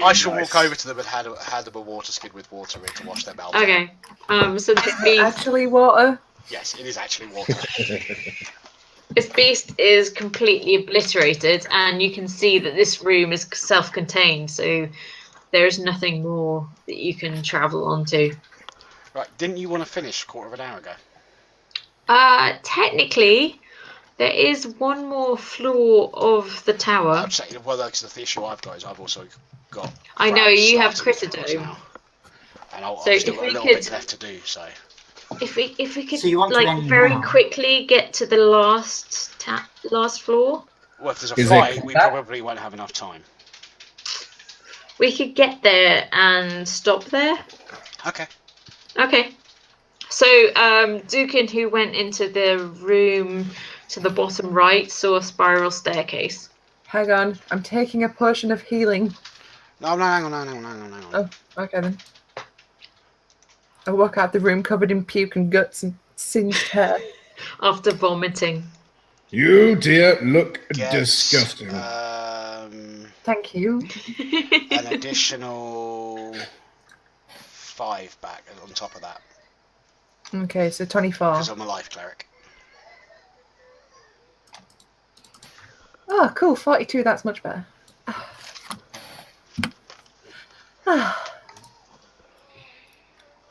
[SPEAKER 4] I shall
[SPEAKER 5] Nice.
[SPEAKER 4] walk over to them and hand them a water skin with water in to wash their mouths out.
[SPEAKER 1] Okay. So this beast,
[SPEAKER 2] Actually, water.
[SPEAKER 4] Yes, it is actually water.
[SPEAKER 1] is completely obliterated, and you can see that this room is self-contained. So there is nothing more that you can travel onto.
[SPEAKER 4] Right, didn't you want to finish a quarter of an hour ago?
[SPEAKER 1] Technically, there is one more floor of the tower.
[SPEAKER 4] I'd say, well, that's the issue I've got is I've also got.
[SPEAKER 1] I know,
[SPEAKER 4] crabs
[SPEAKER 1] you have
[SPEAKER 4] starting to cross
[SPEAKER 1] Critidome.
[SPEAKER 4] now. And I've
[SPEAKER 1] So
[SPEAKER 4] still
[SPEAKER 1] if
[SPEAKER 4] got a
[SPEAKER 1] we
[SPEAKER 4] little
[SPEAKER 1] could-
[SPEAKER 4] bit left to do, so.
[SPEAKER 1] If we could
[SPEAKER 3] So you want to
[SPEAKER 1] like
[SPEAKER 3] end
[SPEAKER 1] very
[SPEAKER 3] now?
[SPEAKER 1] quickly get to the last floor,
[SPEAKER 4] Well, if there's a
[SPEAKER 5] Is it
[SPEAKER 4] fight, we
[SPEAKER 5] combat?
[SPEAKER 4] probably won't have enough time.
[SPEAKER 1] we could get there and stop there.
[SPEAKER 4] Okay.
[SPEAKER 1] Okay. So Dukin, who went into the room to the bottom right, saw a spiral staircase.
[SPEAKER 2] Hang on. I'm taking a potion of healing.
[SPEAKER 4] No, hang on.
[SPEAKER 2] Oh, okay then. I walk out the room covered in puke and guts and singed hair.
[SPEAKER 1] After vomiting.
[SPEAKER 5] You dear, look
[SPEAKER 4] Get,
[SPEAKER 5] disgusting.
[SPEAKER 2] Thank you.
[SPEAKER 4] An additional 5 back on top of that,
[SPEAKER 2] Okay, so 24.
[SPEAKER 4] because I'm a life cleric.
[SPEAKER 2] Oh, cool. 42. That's much better.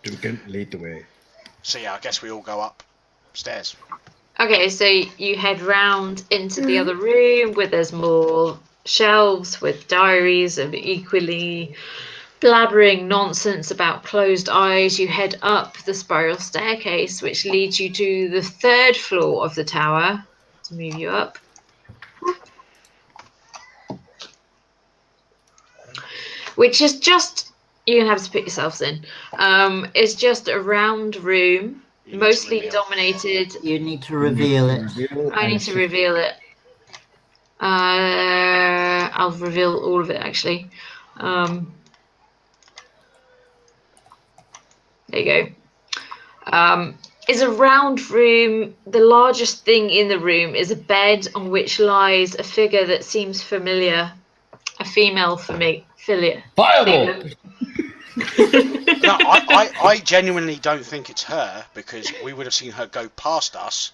[SPEAKER 5] Dugan, lead the way.
[SPEAKER 4] So yeah, I guess we all go upstairs.
[SPEAKER 1] Okay, so you head round into the other room where there's more shelves with diaries of equally blabbering nonsense about closed eyes. You head up the spiral staircase, which leads you to the 3rd floor of the tower. To move you up. Which is just, you're going to have to put yourselves in. It's just a round room,
[SPEAKER 4] You need to
[SPEAKER 1] mostly
[SPEAKER 4] reveal.
[SPEAKER 1] dominated.
[SPEAKER 3] You need to reveal it.
[SPEAKER 1] I need to reveal it. I'll reveal all of it actually. There you go. It's a round room. The largest thing in the room is a bed on which lies a figure that seems familiar. A female familiar.
[SPEAKER 5] Fireball!
[SPEAKER 4] No, No, I genuinely don't think it's her, because we would have seen her go past us,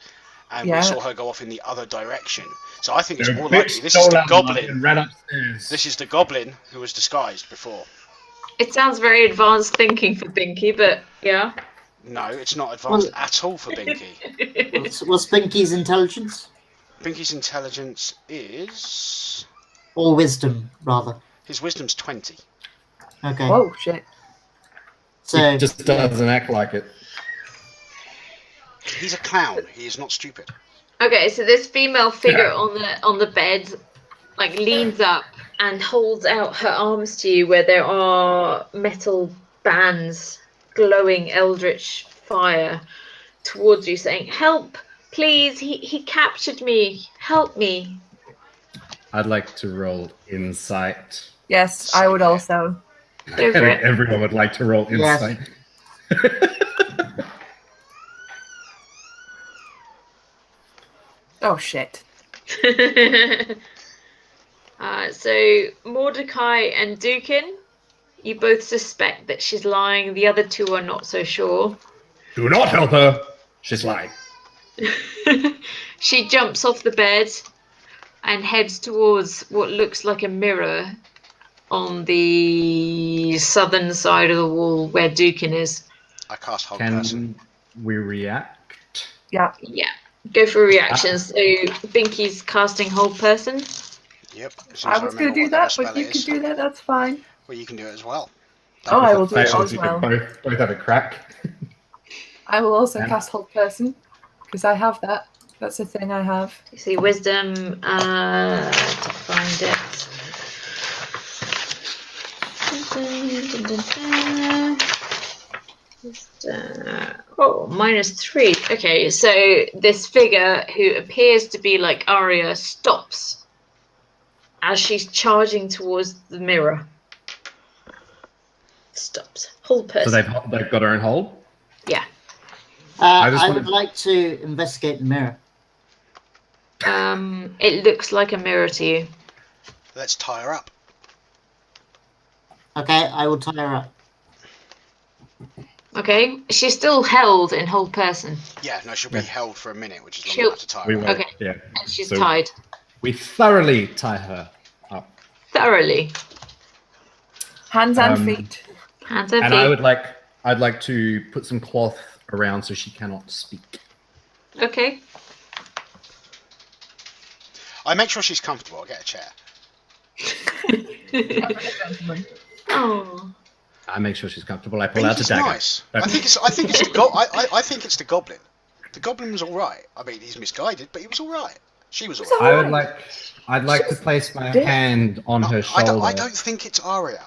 [SPEAKER 4] and we saw her go off in the other direction. So I think it's more likely this is the goblin.
[SPEAKER 5] Ran upstairs.
[SPEAKER 4] This is the goblin who was disguised before.
[SPEAKER 1] It sounds very advanced thinking for Binky, but yeah.
[SPEAKER 4] No, it's not advanced at all for Binky.
[SPEAKER 3] What's Binky's intelligence?
[SPEAKER 4] Binky's intelligence is...
[SPEAKER 3] Or wisdom, rather.
[SPEAKER 4] His wisdom's 20.
[SPEAKER 3] Okay.
[SPEAKER 2] Oh shit.
[SPEAKER 3] So
[SPEAKER 5] He just doesn't act like it.
[SPEAKER 4] He's a clown. He is not stupid.
[SPEAKER 1] Okay, so this female figure on the bed, like, leans up and holds out her arms to you, where there are metal bands glowing eldritch fire towards you, saying, "Help, please! He captured me. Help me!"
[SPEAKER 5] I'd like to roll insight.
[SPEAKER 2] Yes, I would also.
[SPEAKER 5] I think everyone would like to roll insight.
[SPEAKER 2] Oh shit.
[SPEAKER 1] So Mordecai and Dukin, you both suspect that she's lying. The other two are not so sure.
[SPEAKER 5] Do not help her. She's lying.
[SPEAKER 1] She jumps off the bed and heads towards what looks like a mirror on the southern side of the wall where Dukin is.
[SPEAKER 4] I cast Hold
[SPEAKER 5] Can
[SPEAKER 4] Person.
[SPEAKER 5] we react?
[SPEAKER 2] Yeah.
[SPEAKER 1] Yeah. Go for reactions. So Binky's casting Hold Person.
[SPEAKER 4] Yep. As soon as
[SPEAKER 2] I was
[SPEAKER 4] remember
[SPEAKER 2] going to do
[SPEAKER 4] what
[SPEAKER 2] that,
[SPEAKER 4] spell
[SPEAKER 2] but you
[SPEAKER 4] it
[SPEAKER 2] can
[SPEAKER 4] is.
[SPEAKER 2] do that. That's fine.
[SPEAKER 4] Well, you can do it as well.
[SPEAKER 2] Oh, I will do it
[SPEAKER 5] Fails,
[SPEAKER 2] as
[SPEAKER 5] you
[SPEAKER 2] well.
[SPEAKER 5] can both have a crack.
[SPEAKER 2] I will also
[SPEAKER 5] Yeah.
[SPEAKER 2] cast Hold Person because I have that. That's a thing I have.
[SPEAKER 1] You see Wisdom to find it. Oh, -3. Okay, so this figure who appears to be like Arya stops as she's charging towards the mirror. Stops. Hold person.
[SPEAKER 5] So they've got her in hold?
[SPEAKER 1] Yeah.
[SPEAKER 5] I just
[SPEAKER 3] I
[SPEAKER 5] wanted-
[SPEAKER 3] would like to investigate the mirror.
[SPEAKER 1] It looks like a mirror to you.
[SPEAKER 4] Let's tie her up.
[SPEAKER 3] Okay, I will tie her up.
[SPEAKER 1] Okay, she's still held in hold person.
[SPEAKER 4] Yeah, no, she'll be
[SPEAKER 5] Yeah.
[SPEAKER 4] held for a minute, which is long
[SPEAKER 1] She'll-
[SPEAKER 4] enough to tie
[SPEAKER 5] We
[SPEAKER 4] her
[SPEAKER 5] will.
[SPEAKER 4] up.
[SPEAKER 1] Okay.
[SPEAKER 5] Yeah.
[SPEAKER 1] And she's
[SPEAKER 5] So-
[SPEAKER 1] tied
[SPEAKER 5] We thoroughly tie her up.
[SPEAKER 1] thoroughly.
[SPEAKER 2] Hands and
[SPEAKER 5] Um,
[SPEAKER 2] feet.
[SPEAKER 1] Hands and
[SPEAKER 5] And
[SPEAKER 1] feet.
[SPEAKER 5] I'd like to put some cloth around so she cannot speak.
[SPEAKER 1] Okay.
[SPEAKER 4] I make sure she's comfortable. I'll get a chair.
[SPEAKER 1] Oh.
[SPEAKER 5] I make sure she's comfortable. I
[SPEAKER 4] I
[SPEAKER 5] pull
[SPEAKER 4] think
[SPEAKER 5] out a
[SPEAKER 4] it's
[SPEAKER 5] dagger.
[SPEAKER 4] nice. I think it's the goblin. The goblin was all right. I mean, he's misguided, but he was all right. She was all right.
[SPEAKER 5] I'd like to place my hand on her shoulder.
[SPEAKER 4] I don't think it's Arya.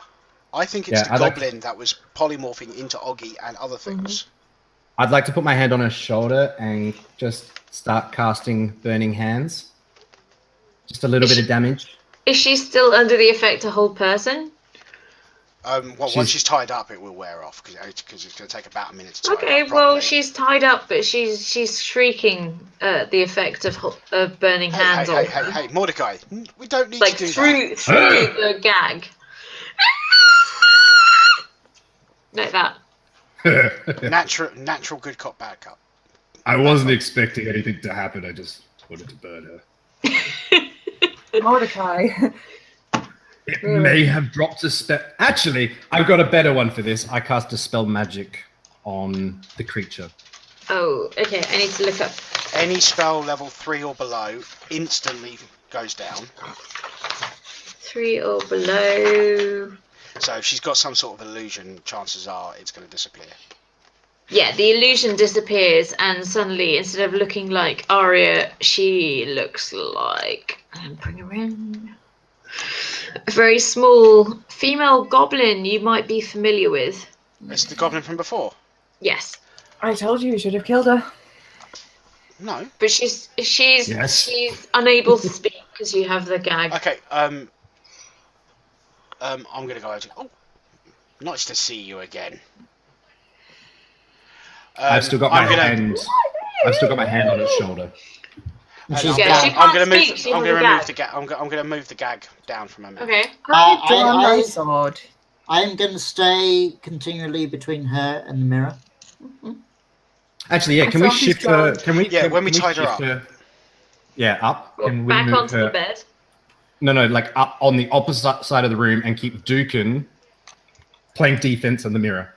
[SPEAKER 4] I think it's the goblin that was polymorphing into Oggy and other things.
[SPEAKER 5] I'd like to put my hand on her shoulder and just start casting Burning Hands. Just a little bit of damage.
[SPEAKER 1] Is she still under the effect of hold person?
[SPEAKER 4] Once she's tied up, it will wear off because it's going to take about a minute to tie
[SPEAKER 1] Okay,
[SPEAKER 4] her up
[SPEAKER 1] well,
[SPEAKER 4] properly.
[SPEAKER 1] she's tied up, but she's shrieking the effect of burning hands on her.
[SPEAKER 4] Hey, Mordecai, we don't need
[SPEAKER 1] Like
[SPEAKER 4] to do
[SPEAKER 1] through the gag. Like that.
[SPEAKER 4] that. Natural good cop, bad cop.
[SPEAKER 5] I wasn't expecting anything to happen. I just wanted to burn her.
[SPEAKER 2] Mordecai.
[SPEAKER 5] It may have dropped a spell. Actually, I've got a better one for this. I cast a spell magic on the creature.
[SPEAKER 1] Oh, okay. I need to look up.
[SPEAKER 4] Any spell level 3 or below instantly goes down.
[SPEAKER 1] 3 or below.
[SPEAKER 4] So if she's got some sort of illusion, chances are it's going to disappear.
[SPEAKER 1] Yeah, the illusion disappears, and suddenly, instead of looking like Arya, she looks like. Bring her in. A very small female goblin you might be familiar with.
[SPEAKER 4] It's the goblin from before.
[SPEAKER 1] Yes,
[SPEAKER 2] I told you should have killed her.
[SPEAKER 4] No.
[SPEAKER 1] but she's
[SPEAKER 5] Yes.
[SPEAKER 1] she's unable to speak because you have the gag.
[SPEAKER 4] Okay. I'm going to go over. Oh, nice to see you again.
[SPEAKER 5] I've still got my hand. I've still got my hand on her shoulder.
[SPEAKER 3] She's
[SPEAKER 1] Yeah,
[SPEAKER 3] down.
[SPEAKER 1] she can't speak, she
[SPEAKER 4] I'm
[SPEAKER 1] has
[SPEAKER 4] going
[SPEAKER 1] a
[SPEAKER 4] to remove
[SPEAKER 1] gag.
[SPEAKER 4] the gag. I'm going to move the gag down from her mouth.
[SPEAKER 1] Okay.
[SPEAKER 2] I've drawn
[SPEAKER 3] I-
[SPEAKER 2] my sword.
[SPEAKER 3] I am going to stay continually between her and the mirror.
[SPEAKER 5] Actually, yeah. Can we
[SPEAKER 2] Myself is
[SPEAKER 5] shift her?
[SPEAKER 2] John.
[SPEAKER 5] Can we?
[SPEAKER 4] Yeah,
[SPEAKER 5] can,
[SPEAKER 4] when we
[SPEAKER 5] can
[SPEAKER 4] tied her
[SPEAKER 5] shift
[SPEAKER 4] up.
[SPEAKER 5] Yeah, up. Can we
[SPEAKER 1] Back
[SPEAKER 5] move
[SPEAKER 1] onto
[SPEAKER 5] her?
[SPEAKER 1] the bed.
[SPEAKER 5] No, like up on the opposite side of the room and keep Dukin playing defense in the mirror.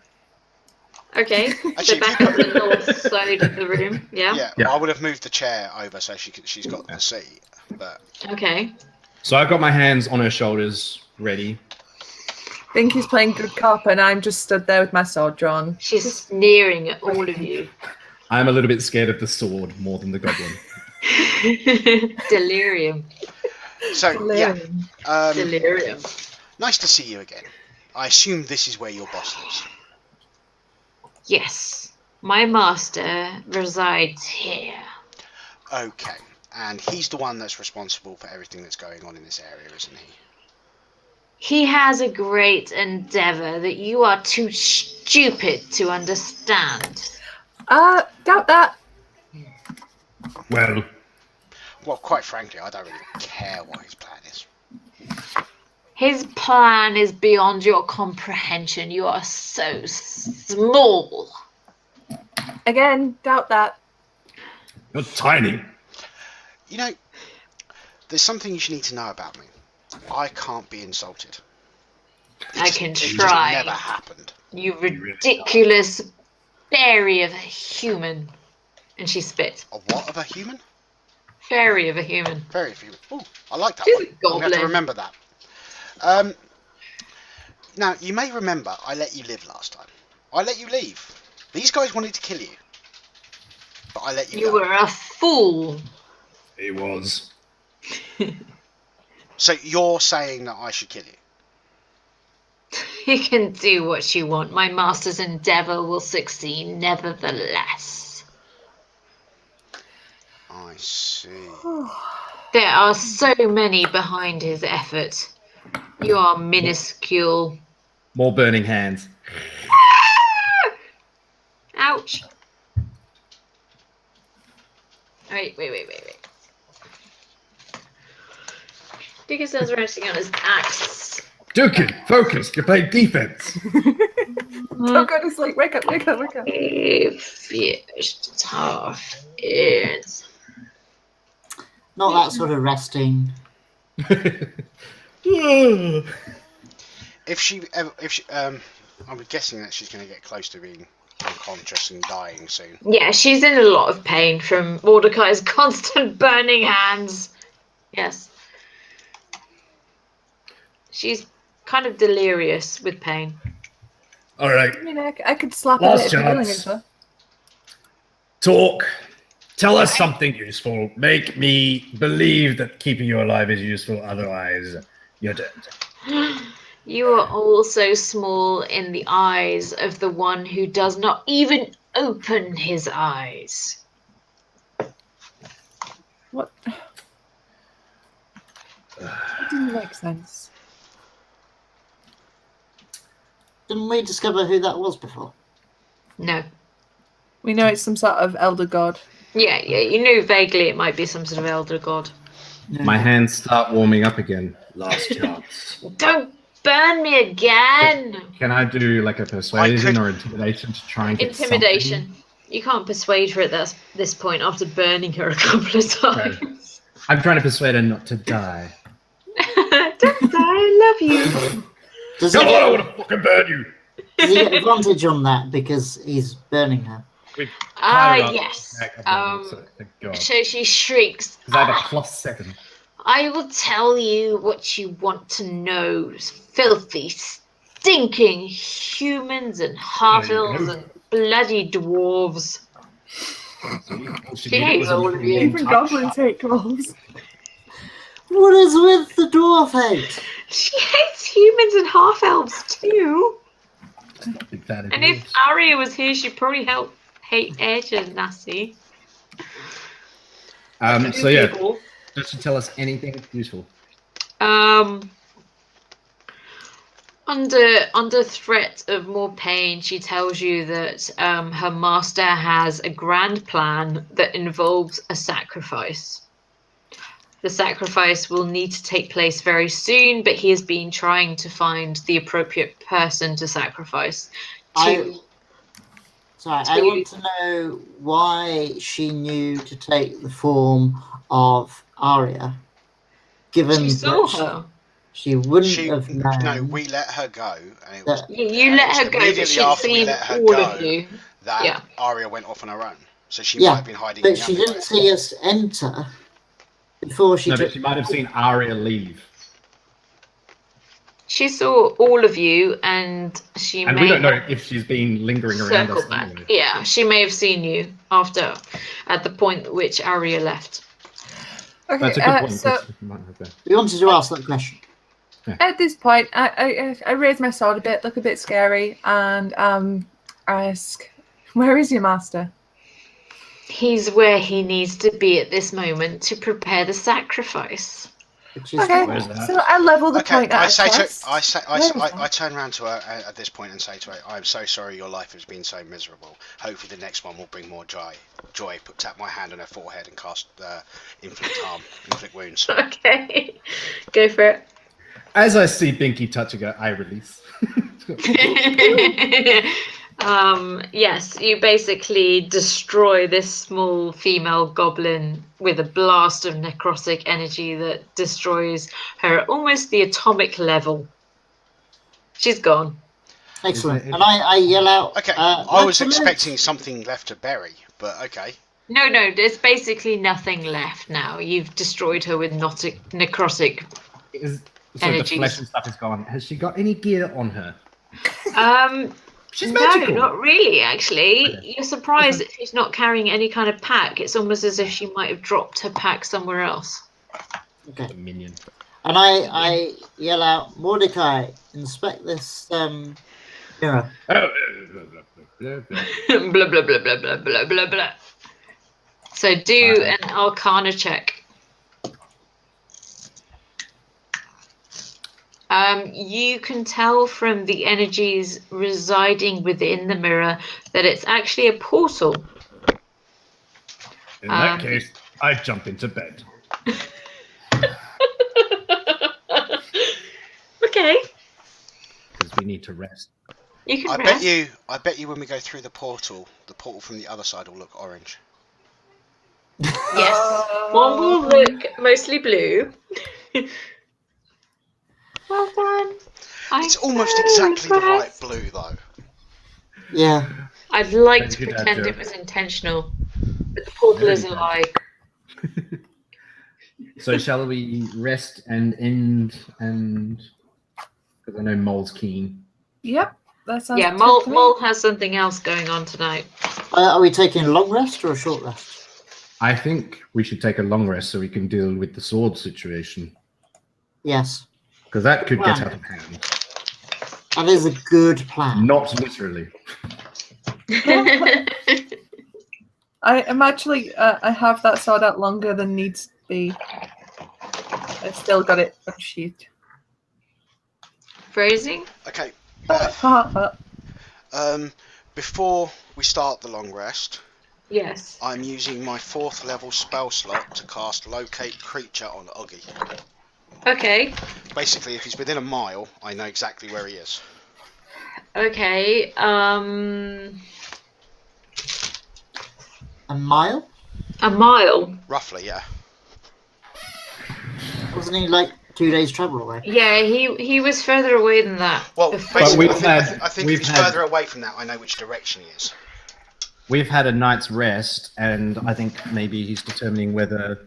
[SPEAKER 1] Okay.
[SPEAKER 4] Actually,
[SPEAKER 1] So back on the north side of the room. Yeah.
[SPEAKER 5] Yeah.
[SPEAKER 4] I would have moved the chair over so she's got the seat. But
[SPEAKER 1] Okay.
[SPEAKER 5] So I've got my hands on her shoulders, ready.
[SPEAKER 2] Binky's playing good cop, and I'm just stood there with my sword drawn.
[SPEAKER 1] She's
[SPEAKER 2] Just-
[SPEAKER 1] sneering at all of you.
[SPEAKER 5] I'm a little bit scared of the sword more than the goblin.
[SPEAKER 1] Delirium.
[SPEAKER 4] so
[SPEAKER 2] Delirium.
[SPEAKER 1] Delirium.
[SPEAKER 4] nice to see you again. I assume this is where your boss lives.
[SPEAKER 1] Yes. My master resides here.
[SPEAKER 4] Okay, and he's the one that's responsible for everything that's going on in this area, isn't he?
[SPEAKER 1] He has a great endeavor that you are too stupid to understand.
[SPEAKER 2] Doubt that.
[SPEAKER 5] Well,
[SPEAKER 4] Well, quite frankly, I don't really care what his plan is.
[SPEAKER 1] His plan is beyond your comprehension. You are so small.
[SPEAKER 2] Again, doubt that.
[SPEAKER 5] you're tiny.
[SPEAKER 4] You know, there's something you should need to know about me. I can't be insulted.
[SPEAKER 1] I can
[SPEAKER 4] It just
[SPEAKER 1] try.
[SPEAKER 4] never happened.
[SPEAKER 1] You ridiculous fairy of a human. And she spit.
[SPEAKER 4] A what of a human?
[SPEAKER 1] Fairy of a human.
[SPEAKER 4] Very human. Ooh, I like that
[SPEAKER 1] She's
[SPEAKER 4] one.
[SPEAKER 1] a
[SPEAKER 4] I'm going to have to
[SPEAKER 1] goblin.
[SPEAKER 4] remember that. Now, you may remember I let you live last time. I let you leave. These guys wanted to kill you. But I let you
[SPEAKER 1] You
[SPEAKER 4] go.
[SPEAKER 1] were a fool.
[SPEAKER 5] He was.
[SPEAKER 4] So you're saying that I should kill you?
[SPEAKER 1] You can do what you want. My master's endeavor will succeed nevertheless.
[SPEAKER 4] I see.
[SPEAKER 1] There are so many behind his effort. You are minuscule.
[SPEAKER 5] More burning hands.
[SPEAKER 1] Ouch. Wait. Duke starts resting on his axe.
[SPEAKER 5] Dukin, focus. You're playing defense.
[SPEAKER 2] Don't go to sleep. Wake up.
[SPEAKER 1] A fierce, tough ears.
[SPEAKER 3] Not that sort of resting.
[SPEAKER 4] If she, I'm guessing that she's going to get close to being unconscious and dying soon.
[SPEAKER 1] Yeah, she's in a lot of pain from Mordecai's constant burning hands. Yes. She's kind of delirious with pain.
[SPEAKER 5] All right.
[SPEAKER 2] I mean, I could slap
[SPEAKER 5] Last
[SPEAKER 2] at it if you're willing
[SPEAKER 5] chance.
[SPEAKER 2] to.
[SPEAKER 5] Talk. Tell us something useful. Make me believe that keeping you alive is useful. Otherwise, you're dead.
[SPEAKER 1] You are also small in the eyes of the one who does not even open his eyes.
[SPEAKER 2] What? It didn't make sense.
[SPEAKER 3] Didn't we discover who that was before?
[SPEAKER 1] No.
[SPEAKER 2] We know it's some sort of elder god.
[SPEAKER 1] Yeah, you knew vaguely it might be some sort of elder god.
[SPEAKER 3] No.
[SPEAKER 5] My hands start warming up again. Last chance.
[SPEAKER 1] Don't burn me again!
[SPEAKER 5] Can I do like a persuasion
[SPEAKER 4] could-
[SPEAKER 5] or intimidation to try and get
[SPEAKER 1] Intimidation. You can't persuade her at this point after burning her a couple of times.
[SPEAKER 5] something? I'm trying to persuade her not to die.
[SPEAKER 1] Don't die, I love you.
[SPEAKER 3] Does he,
[SPEAKER 5] Come on, I
[SPEAKER 3] get,
[SPEAKER 5] want to fucking burn you.
[SPEAKER 3] does he get advantage on that because he's burning her?
[SPEAKER 1] Yes.
[SPEAKER 5] Thank God.
[SPEAKER 1] So she shrieks.
[SPEAKER 5] Because I have a +7.
[SPEAKER 1] I will tell you what you want to know, filthy, stinking humans and half-elves and bloody dwarves. She hates all of you.
[SPEAKER 2] Even goblins hate dwarves.
[SPEAKER 3] What is with the dwarf hate?
[SPEAKER 1] She hates humans and half-elves too. And if Arya was here, she'd probably hate Edge and Nasty.
[SPEAKER 5] So yeah,
[SPEAKER 1] People.
[SPEAKER 5] does she tell us anything useful?
[SPEAKER 1] Under threat of more pain, she tells you that her master has a grand plan that involves a sacrifice. the sacrifice will need to take place very soon, but he has been trying to find the appropriate person to sacrifice.
[SPEAKER 3] I want to know why she knew to take the form of Arya, given
[SPEAKER 1] She saw
[SPEAKER 3] that
[SPEAKER 1] her.
[SPEAKER 3] she wouldn't have known.
[SPEAKER 4] No, we let her go, and it was
[SPEAKER 1] You let her go, but
[SPEAKER 4] immediately
[SPEAKER 1] she'd
[SPEAKER 4] after we
[SPEAKER 1] seen
[SPEAKER 4] let her
[SPEAKER 1] all
[SPEAKER 4] go
[SPEAKER 1] of you.
[SPEAKER 4] that
[SPEAKER 1] Yeah.
[SPEAKER 4] Arya went off on her own. So she might have been hiding.
[SPEAKER 3] But she didn't see us enter before she
[SPEAKER 5] No,
[SPEAKER 3] took.
[SPEAKER 5] but she might have seen Arya leave.
[SPEAKER 1] She saw all of you, and
[SPEAKER 5] And we don't know if she's been lingering around us
[SPEAKER 1] circled back.
[SPEAKER 5] anyway.
[SPEAKER 1] Yeah, she may have seen you at the point at which Arya left.
[SPEAKER 2] Okay,
[SPEAKER 5] That's a good point.
[SPEAKER 2] so
[SPEAKER 3] We wanted to ask that question.
[SPEAKER 2] at this point, I raise my sword a bit, look a bit scary, and ask, "Where is your master?"
[SPEAKER 1] He's where he needs to be at this moment to prepare the sacrifice.
[SPEAKER 3] Which is
[SPEAKER 2] Okay,
[SPEAKER 5] Where's that?
[SPEAKER 2] so I level the
[SPEAKER 4] Okay,
[SPEAKER 2] point at
[SPEAKER 4] I
[SPEAKER 2] a
[SPEAKER 4] say to
[SPEAKER 2] chest.
[SPEAKER 4] I turn around to her at this point and say to her, "I'm so sorry your life has been so miserable. Hopefully the next one will bring more joy." Tap my hand on her forehead and cast inflict wounds.
[SPEAKER 1] Okay, go for it.
[SPEAKER 5] As I see Binky touching her, I release.
[SPEAKER 1] Yes, you basically destroy this small female goblin with a blast of necrotic energy that destroys her at almost the atomic level. She's gone.
[SPEAKER 3] excellent. And I yell out.
[SPEAKER 4] Okay, I was expecting something left to bury, but okay.
[SPEAKER 1] No, there's basically nothing left now. You've destroyed her with necrotic.
[SPEAKER 5] So the flesh and stuff is gone. Has she got any gear on her? She's magical.
[SPEAKER 1] No, not really, actually.
[SPEAKER 5] Okay.
[SPEAKER 1] You're surprised that she's not carrying any kind of pack. It's almost as if she might have dropped her pack somewhere else.
[SPEAKER 3] Okay.
[SPEAKER 5] A minion.
[SPEAKER 3] And I yell out, Mordecai, inspect this mirror.
[SPEAKER 1] Blah, blah, blah, blah, blah, blah, blah, blah. So do an Arcana check. You can tell from the energies residing within the mirror that it's actually a portal.
[SPEAKER 5] In that case, I jump into bed.
[SPEAKER 1] Okay.
[SPEAKER 5] Because we need to rest.
[SPEAKER 1] You can
[SPEAKER 4] I
[SPEAKER 1] rest.
[SPEAKER 4] bet you when we go through the portal from the other side will look orange.
[SPEAKER 1] Yes. One will look mostly blue. Well done.
[SPEAKER 4] It's almost exactly the right blue though.
[SPEAKER 3] Yeah.
[SPEAKER 1] I'd like to
[SPEAKER 5] Thank you,
[SPEAKER 1] pretend
[SPEAKER 5] Dad,
[SPEAKER 1] it was intentional, but the portal is a lie.
[SPEAKER 5] So shall we rest and end and because I know Mole's keen.
[SPEAKER 2] Yep, that sounds
[SPEAKER 1] Yeah,
[SPEAKER 2] good
[SPEAKER 1] Mole
[SPEAKER 2] to me.
[SPEAKER 1] has something else going on tonight.
[SPEAKER 3] Are we taking a long rest or a short rest?
[SPEAKER 5] I think we should take a long rest so we can deal with the sword situation.
[SPEAKER 3] Yes.
[SPEAKER 5] Because that could get out of hand.
[SPEAKER 3] That is a good plan.
[SPEAKER 5] Not literally.
[SPEAKER 2] I'm actually, I have that sword out longer than needs to be. I've still got it unsheathed.
[SPEAKER 1] Phrasing?
[SPEAKER 4] Okay. Before we start the long rest,
[SPEAKER 1] Yes.
[SPEAKER 4] I'm using my 4th level spell slot to cast Locate Creature on Oggy.
[SPEAKER 1] Okay.
[SPEAKER 4] Basically, if he's within a mile, I know exactly where he is.
[SPEAKER 1] Okay.
[SPEAKER 3] A mile?
[SPEAKER 1] A mile.
[SPEAKER 4] Roughly, yeah.
[SPEAKER 3] Wasn't he like 2 days travel away?
[SPEAKER 1] Yeah, he was further away than that.
[SPEAKER 4] Well,
[SPEAKER 1] before.
[SPEAKER 4] basically,
[SPEAKER 5] we've
[SPEAKER 4] I think if he's
[SPEAKER 5] had-
[SPEAKER 4] further away from that, I know which direction he is.
[SPEAKER 5] We've had a night's rest, and I think maybe he's determining whether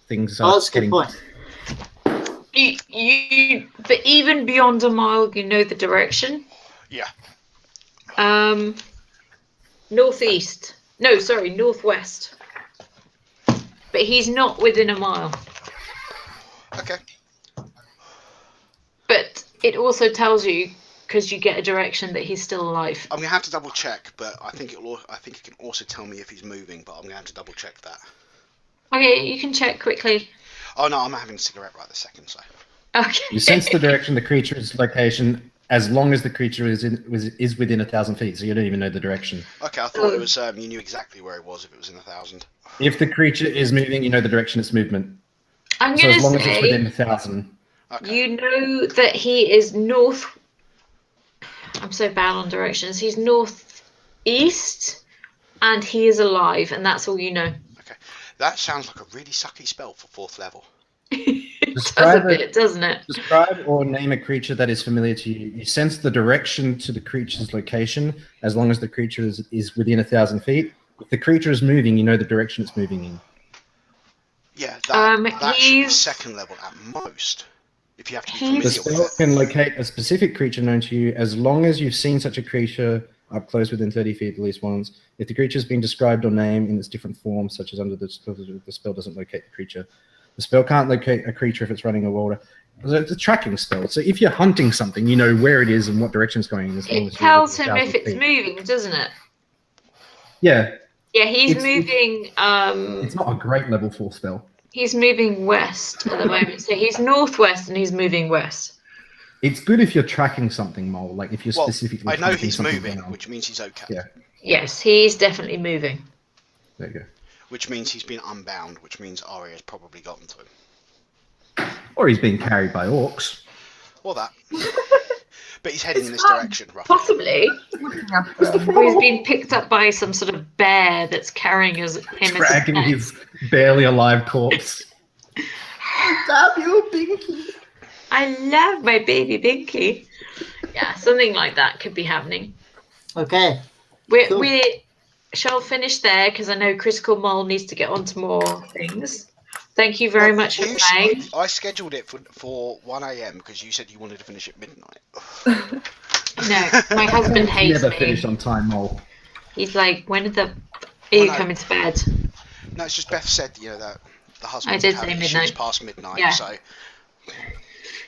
[SPEAKER 5] things
[SPEAKER 3] Oh,
[SPEAKER 5] are
[SPEAKER 3] that's a good
[SPEAKER 5] getting.
[SPEAKER 3] point.
[SPEAKER 1] But even beyond a mile, you know the direction.
[SPEAKER 4] Yeah.
[SPEAKER 1] Northeast. No, sorry, northwest. But he's not within a mile.
[SPEAKER 4] Okay.
[SPEAKER 1] But it also tells you, because you get a direction, that he's still alive.
[SPEAKER 4] I'm gonna have to double check, but I think it can also tell me if he's moving. But I'm gonna have to double check that.
[SPEAKER 1] Okay, you can check quickly.
[SPEAKER 4] Oh no, I'm having a cigarette right this second. So.
[SPEAKER 1] Okay.
[SPEAKER 5] You sense the direction of the creature's location as long as the creature is within 1,000 feet, so you don't even know the direction.
[SPEAKER 4] Okay, I thought it was you knew exactly where it was if it was in 1,000.
[SPEAKER 5] If the creature is moving, you know the direction it's movement.
[SPEAKER 1] I'm
[SPEAKER 5] So
[SPEAKER 1] going
[SPEAKER 5] as
[SPEAKER 1] to
[SPEAKER 5] long as it's
[SPEAKER 1] say
[SPEAKER 5] within 1,000.
[SPEAKER 4] Okay.
[SPEAKER 1] you know that he is north. I'm so bad on directions. He's northeast, and he is alive, and that's all you know.
[SPEAKER 4] Okay. That sounds like a really sucky spell for 4th level.
[SPEAKER 1] It does a
[SPEAKER 5] Describe it.
[SPEAKER 1] bit, doesn't it?
[SPEAKER 5] Describe or name a creature that is familiar to you. You sense the direction to the creature's location as long as the creature is within 1,000 feet. If the creature is moving, you know the direction it's moving in.
[SPEAKER 4] Yeah, that should be
[SPEAKER 1] he's-
[SPEAKER 4] 2nd level at most. If you have to be
[SPEAKER 1] He's-
[SPEAKER 5] The
[SPEAKER 4] familiar with
[SPEAKER 5] spell
[SPEAKER 4] it.
[SPEAKER 5] can locate a specific creature known to you as long as you've seen such a creature up close within 30 feet at least once. If the creature has been described or named in its different forms, such as under the spell doesn't locate the creature. The spell can't locate a creature if it's running a water. It's a tracking spell. So if you're hunting something, you know where it is and what direction it's going. As long
[SPEAKER 1] It
[SPEAKER 5] as you're
[SPEAKER 1] tells
[SPEAKER 5] within
[SPEAKER 1] him if
[SPEAKER 5] 1,000
[SPEAKER 1] it's
[SPEAKER 5] feet.
[SPEAKER 1] moving, doesn't it?
[SPEAKER 5] Yeah,
[SPEAKER 1] Yeah, he's
[SPEAKER 5] It's-
[SPEAKER 1] moving.
[SPEAKER 5] it's not a great level 4 spell.
[SPEAKER 1] He's moving west at the moment. So he's northwest and he's moving west.
[SPEAKER 5] It's good if you're tracking something, Mole. Like if you're
[SPEAKER 4] Well,
[SPEAKER 5] specifically.
[SPEAKER 4] I know
[SPEAKER 5] hunting
[SPEAKER 4] he's
[SPEAKER 5] something
[SPEAKER 4] moving,
[SPEAKER 5] down.
[SPEAKER 4] which means he's okay.
[SPEAKER 5] Yeah.
[SPEAKER 1] Yes, he's definitely moving.
[SPEAKER 5] There you go.
[SPEAKER 4] Which means he's been unbound, which means Arya's probably gotten to him.
[SPEAKER 5] Or he's being carried by orcs.
[SPEAKER 4] Or that. But he's heading in this
[SPEAKER 2] fine.
[SPEAKER 4] direction, roughly.
[SPEAKER 1] Possibly. Or he's been picked up by some sort of bear that's carrying him
[SPEAKER 5] Dragging
[SPEAKER 1] as a pet.
[SPEAKER 5] his barely alive corpse. Stab you, Binky.
[SPEAKER 1] I love my baby Binky. Yeah, something like that could be happening.
[SPEAKER 3] Okay. Cool.
[SPEAKER 1] We shall finish there because I know Critical Mole needs to get on to more things. Thank you very much for playing.
[SPEAKER 4] I scheduled it for 1 a.m. because you said you wanted to finish at midnight.
[SPEAKER 1] No, my husband hates
[SPEAKER 5] Never
[SPEAKER 1] me.
[SPEAKER 5] finished on time, Mole.
[SPEAKER 1] He's like, when did are you
[SPEAKER 4] no.
[SPEAKER 1] coming to bed?
[SPEAKER 4] No, it's just Beth said, that the husband
[SPEAKER 1] I did
[SPEAKER 4] had
[SPEAKER 1] say
[SPEAKER 4] issues
[SPEAKER 1] midnight.
[SPEAKER 4] past midnight,
[SPEAKER 1] Yeah.
[SPEAKER 4] so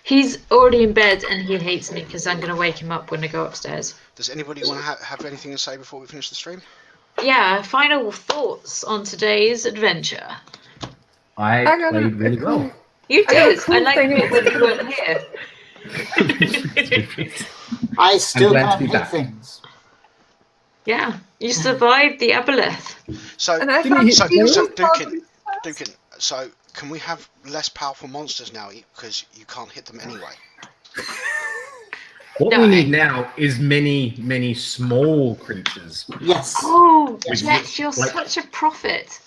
[SPEAKER 1] He's already in bed and he hates me because I'm going to wake him up when I go upstairs.
[SPEAKER 4] does anybody want to have anything to say before we finish the stream?
[SPEAKER 1] Yeah, final thoughts on today's adventure.
[SPEAKER 5] I
[SPEAKER 2] I got
[SPEAKER 5] played
[SPEAKER 2] a
[SPEAKER 5] really
[SPEAKER 2] cool-
[SPEAKER 5] well.
[SPEAKER 1] You
[SPEAKER 2] I got a
[SPEAKER 1] did.
[SPEAKER 2] cool
[SPEAKER 1] I liked
[SPEAKER 2] thing.
[SPEAKER 1] it when you weren't here.
[SPEAKER 3] I still
[SPEAKER 5] glad to
[SPEAKER 3] can't
[SPEAKER 5] be
[SPEAKER 3] hit
[SPEAKER 5] back.
[SPEAKER 3] things.
[SPEAKER 1] Yeah, you survived the Aboleth.
[SPEAKER 4] So,
[SPEAKER 2] And I
[SPEAKER 5] Didn't
[SPEAKER 2] found
[SPEAKER 5] he-
[SPEAKER 4] so,
[SPEAKER 2] you
[SPEAKER 4] so
[SPEAKER 2] was probably-
[SPEAKER 4] Dukin, so can we have less powerful monsters now because you can't hit them anyway?
[SPEAKER 5] What
[SPEAKER 1] No.
[SPEAKER 5] we need now is many, many small creatures.
[SPEAKER 3] Yes.
[SPEAKER 1] Oh,
[SPEAKER 5] Yes.
[SPEAKER 1] Jet, you're
[SPEAKER 5] Like-
[SPEAKER 1] such a prophet.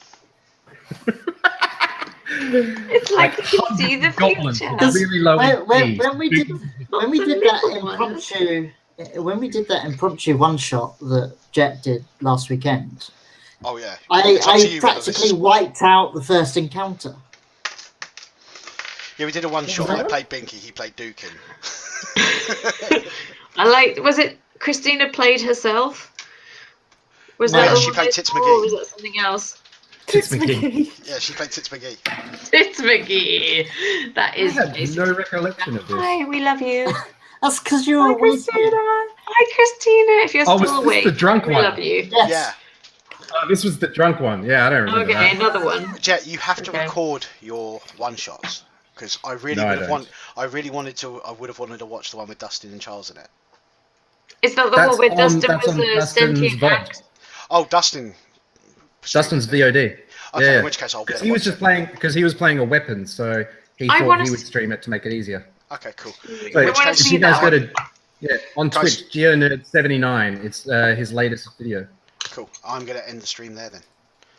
[SPEAKER 1] It's like you can see the
[SPEAKER 5] goblins
[SPEAKER 1] future.
[SPEAKER 5] with really low
[SPEAKER 3] When
[SPEAKER 5] HP.
[SPEAKER 3] we did
[SPEAKER 1] The
[SPEAKER 3] that
[SPEAKER 1] little
[SPEAKER 3] impromptu one shot that Jet did last weekend,
[SPEAKER 4] Oh yeah. It's up to
[SPEAKER 3] I
[SPEAKER 4] you whether this
[SPEAKER 3] practically
[SPEAKER 4] is-
[SPEAKER 3] wiped out the first encounter.
[SPEAKER 4] Yeah, we did a one shot. I played Binky, he played Dukin.
[SPEAKER 1] Was it Christina played herself? Was
[SPEAKER 3] No,
[SPEAKER 1] that
[SPEAKER 4] she
[SPEAKER 1] all
[SPEAKER 4] played
[SPEAKER 1] this
[SPEAKER 4] Tits
[SPEAKER 1] or
[SPEAKER 4] McGee.
[SPEAKER 1] was that something else?
[SPEAKER 5] Tits McGee.
[SPEAKER 4] Yeah, she played Tits McGee.
[SPEAKER 1] It's McGee. That
[SPEAKER 5] I
[SPEAKER 1] is
[SPEAKER 5] had
[SPEAKER 1] amazing.
[SPEAKER 5] no recollection of this.
[SPEAKER 1] Hi, we love you.
[SPEAKER 3] That's because you
[SPEAKER 2] Hi,
[SPEAKER 3] were weak.
[SPEAKER 2] Christina.
[SPEAKER 1] Hi, Christina. If you're
[SPEAKER 5] Oh,
[SPEAKER 1] still
[SPEAKER 5] was this
[SPEAKER 1] awake,
[SPEAKER 5] the drunk
[SPEAKER 1] we
[SPEAKER 5] one?
[SPEAKER 1] love you.
[SPEAKER 3] Yes.
[SPEAKER 4] Yeah.
[SPEAKER 5] Oh, this was the drunk one. Yeah, I don't remember
[SPEAKER 1] Okay,
[SPEAKER 5] that.
[SPEAKER 1] another one.
[SPEAKER 4] Jet, you have to
[SPEAKER 1] Okay.
[SPEAKER 4] record your one shots because I really
[SPEAKER 5] No, I
[SPEAKER 4] would have
[SPEAKER 5] don't.
[SPEAKER 4] I really wanted to. I would have wanted to watch the one with Dustin and Charles in it.
[SPEAKER 1] Is that the
[SPEAKER 5] That's
[SPEAKER 1] one where
[SPEAKER 5] on-
[SPEAKER 1] Dustin
[SPEAKER 5] that's
[SPEAKER 1] was
[SPEAKER 5] on
[SPEAKER 1] a
[SPEAKER 5] Dustin's
[SPEAKER 1] sentient
[SPEAKER 5] VOD.
[SPEAKER 1] act?
[SPEAKER 4] Oh, Dustin.
[SPEAKER 5] Dustin's VOD.
[SPEAKER 4] Okay,
[SPEAKER 5] yeah.
[SPEAKER 4] in which case I'll be able to
[SPEAKER 5] He was
[SPEAKER 4] watch
[SPEAKER 5] just
[SPEAKER 4] it.
[SPEAKER 5] playing because he was playing a weapon, so he
[SPEAKER 1] I
[SPEAKER 5] thought
[SPEAKER 1] wanna
[SPEAKER 5] he would
[SPEAKER 1] s-
[SPEAKER 5] stream it to make it easier.
[SPEAKER 4] Okay, cool.
[SPEAKER 5] So
[SPEAKER 4] In which
[SPEAKER 1] wanna
[SPEAKER 4] case,
[SPEAKER 5] if
[SPEAKER 1] see
[SPEAKER 5] you guys
[SPEAKER 1] that.
[SPEAKER 5] go to on
[SPEAKER 4] Guys-
[SPEAKER 5] Twitch, GeoNerd79, it's his latest video.
[SPEAKER 4] cool. I'm gonna end the stream there then.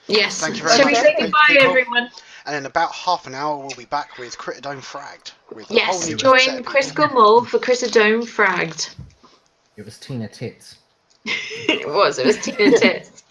[SPEAKER 1] Yes.
[SPEAKER 4] Thank you very
[SPEAKER 1] Shall we
[SPEAKER 4] much.
[SPEAKER 1] say
[SPEAKER 4] Thank
[SPEAKER 1] goodbye,
[SPEAKER 4] you, people.
[SPEAKER 1] everyone?
[SPEAKER 4] And in about half an hour, we'll be back with Critodome Fragged. With a whole
[SPEAKER 1] Yes,
[SPEAKER 4] new set
[SPEAKER 1] join
[SPEAKER 4] of people.
[SPEAKER 1] Critical Mole for Critodome Fragged.
[SPEAKER 5] It was Tina Tits.
[SPEAKER 1] It was Tina Tits.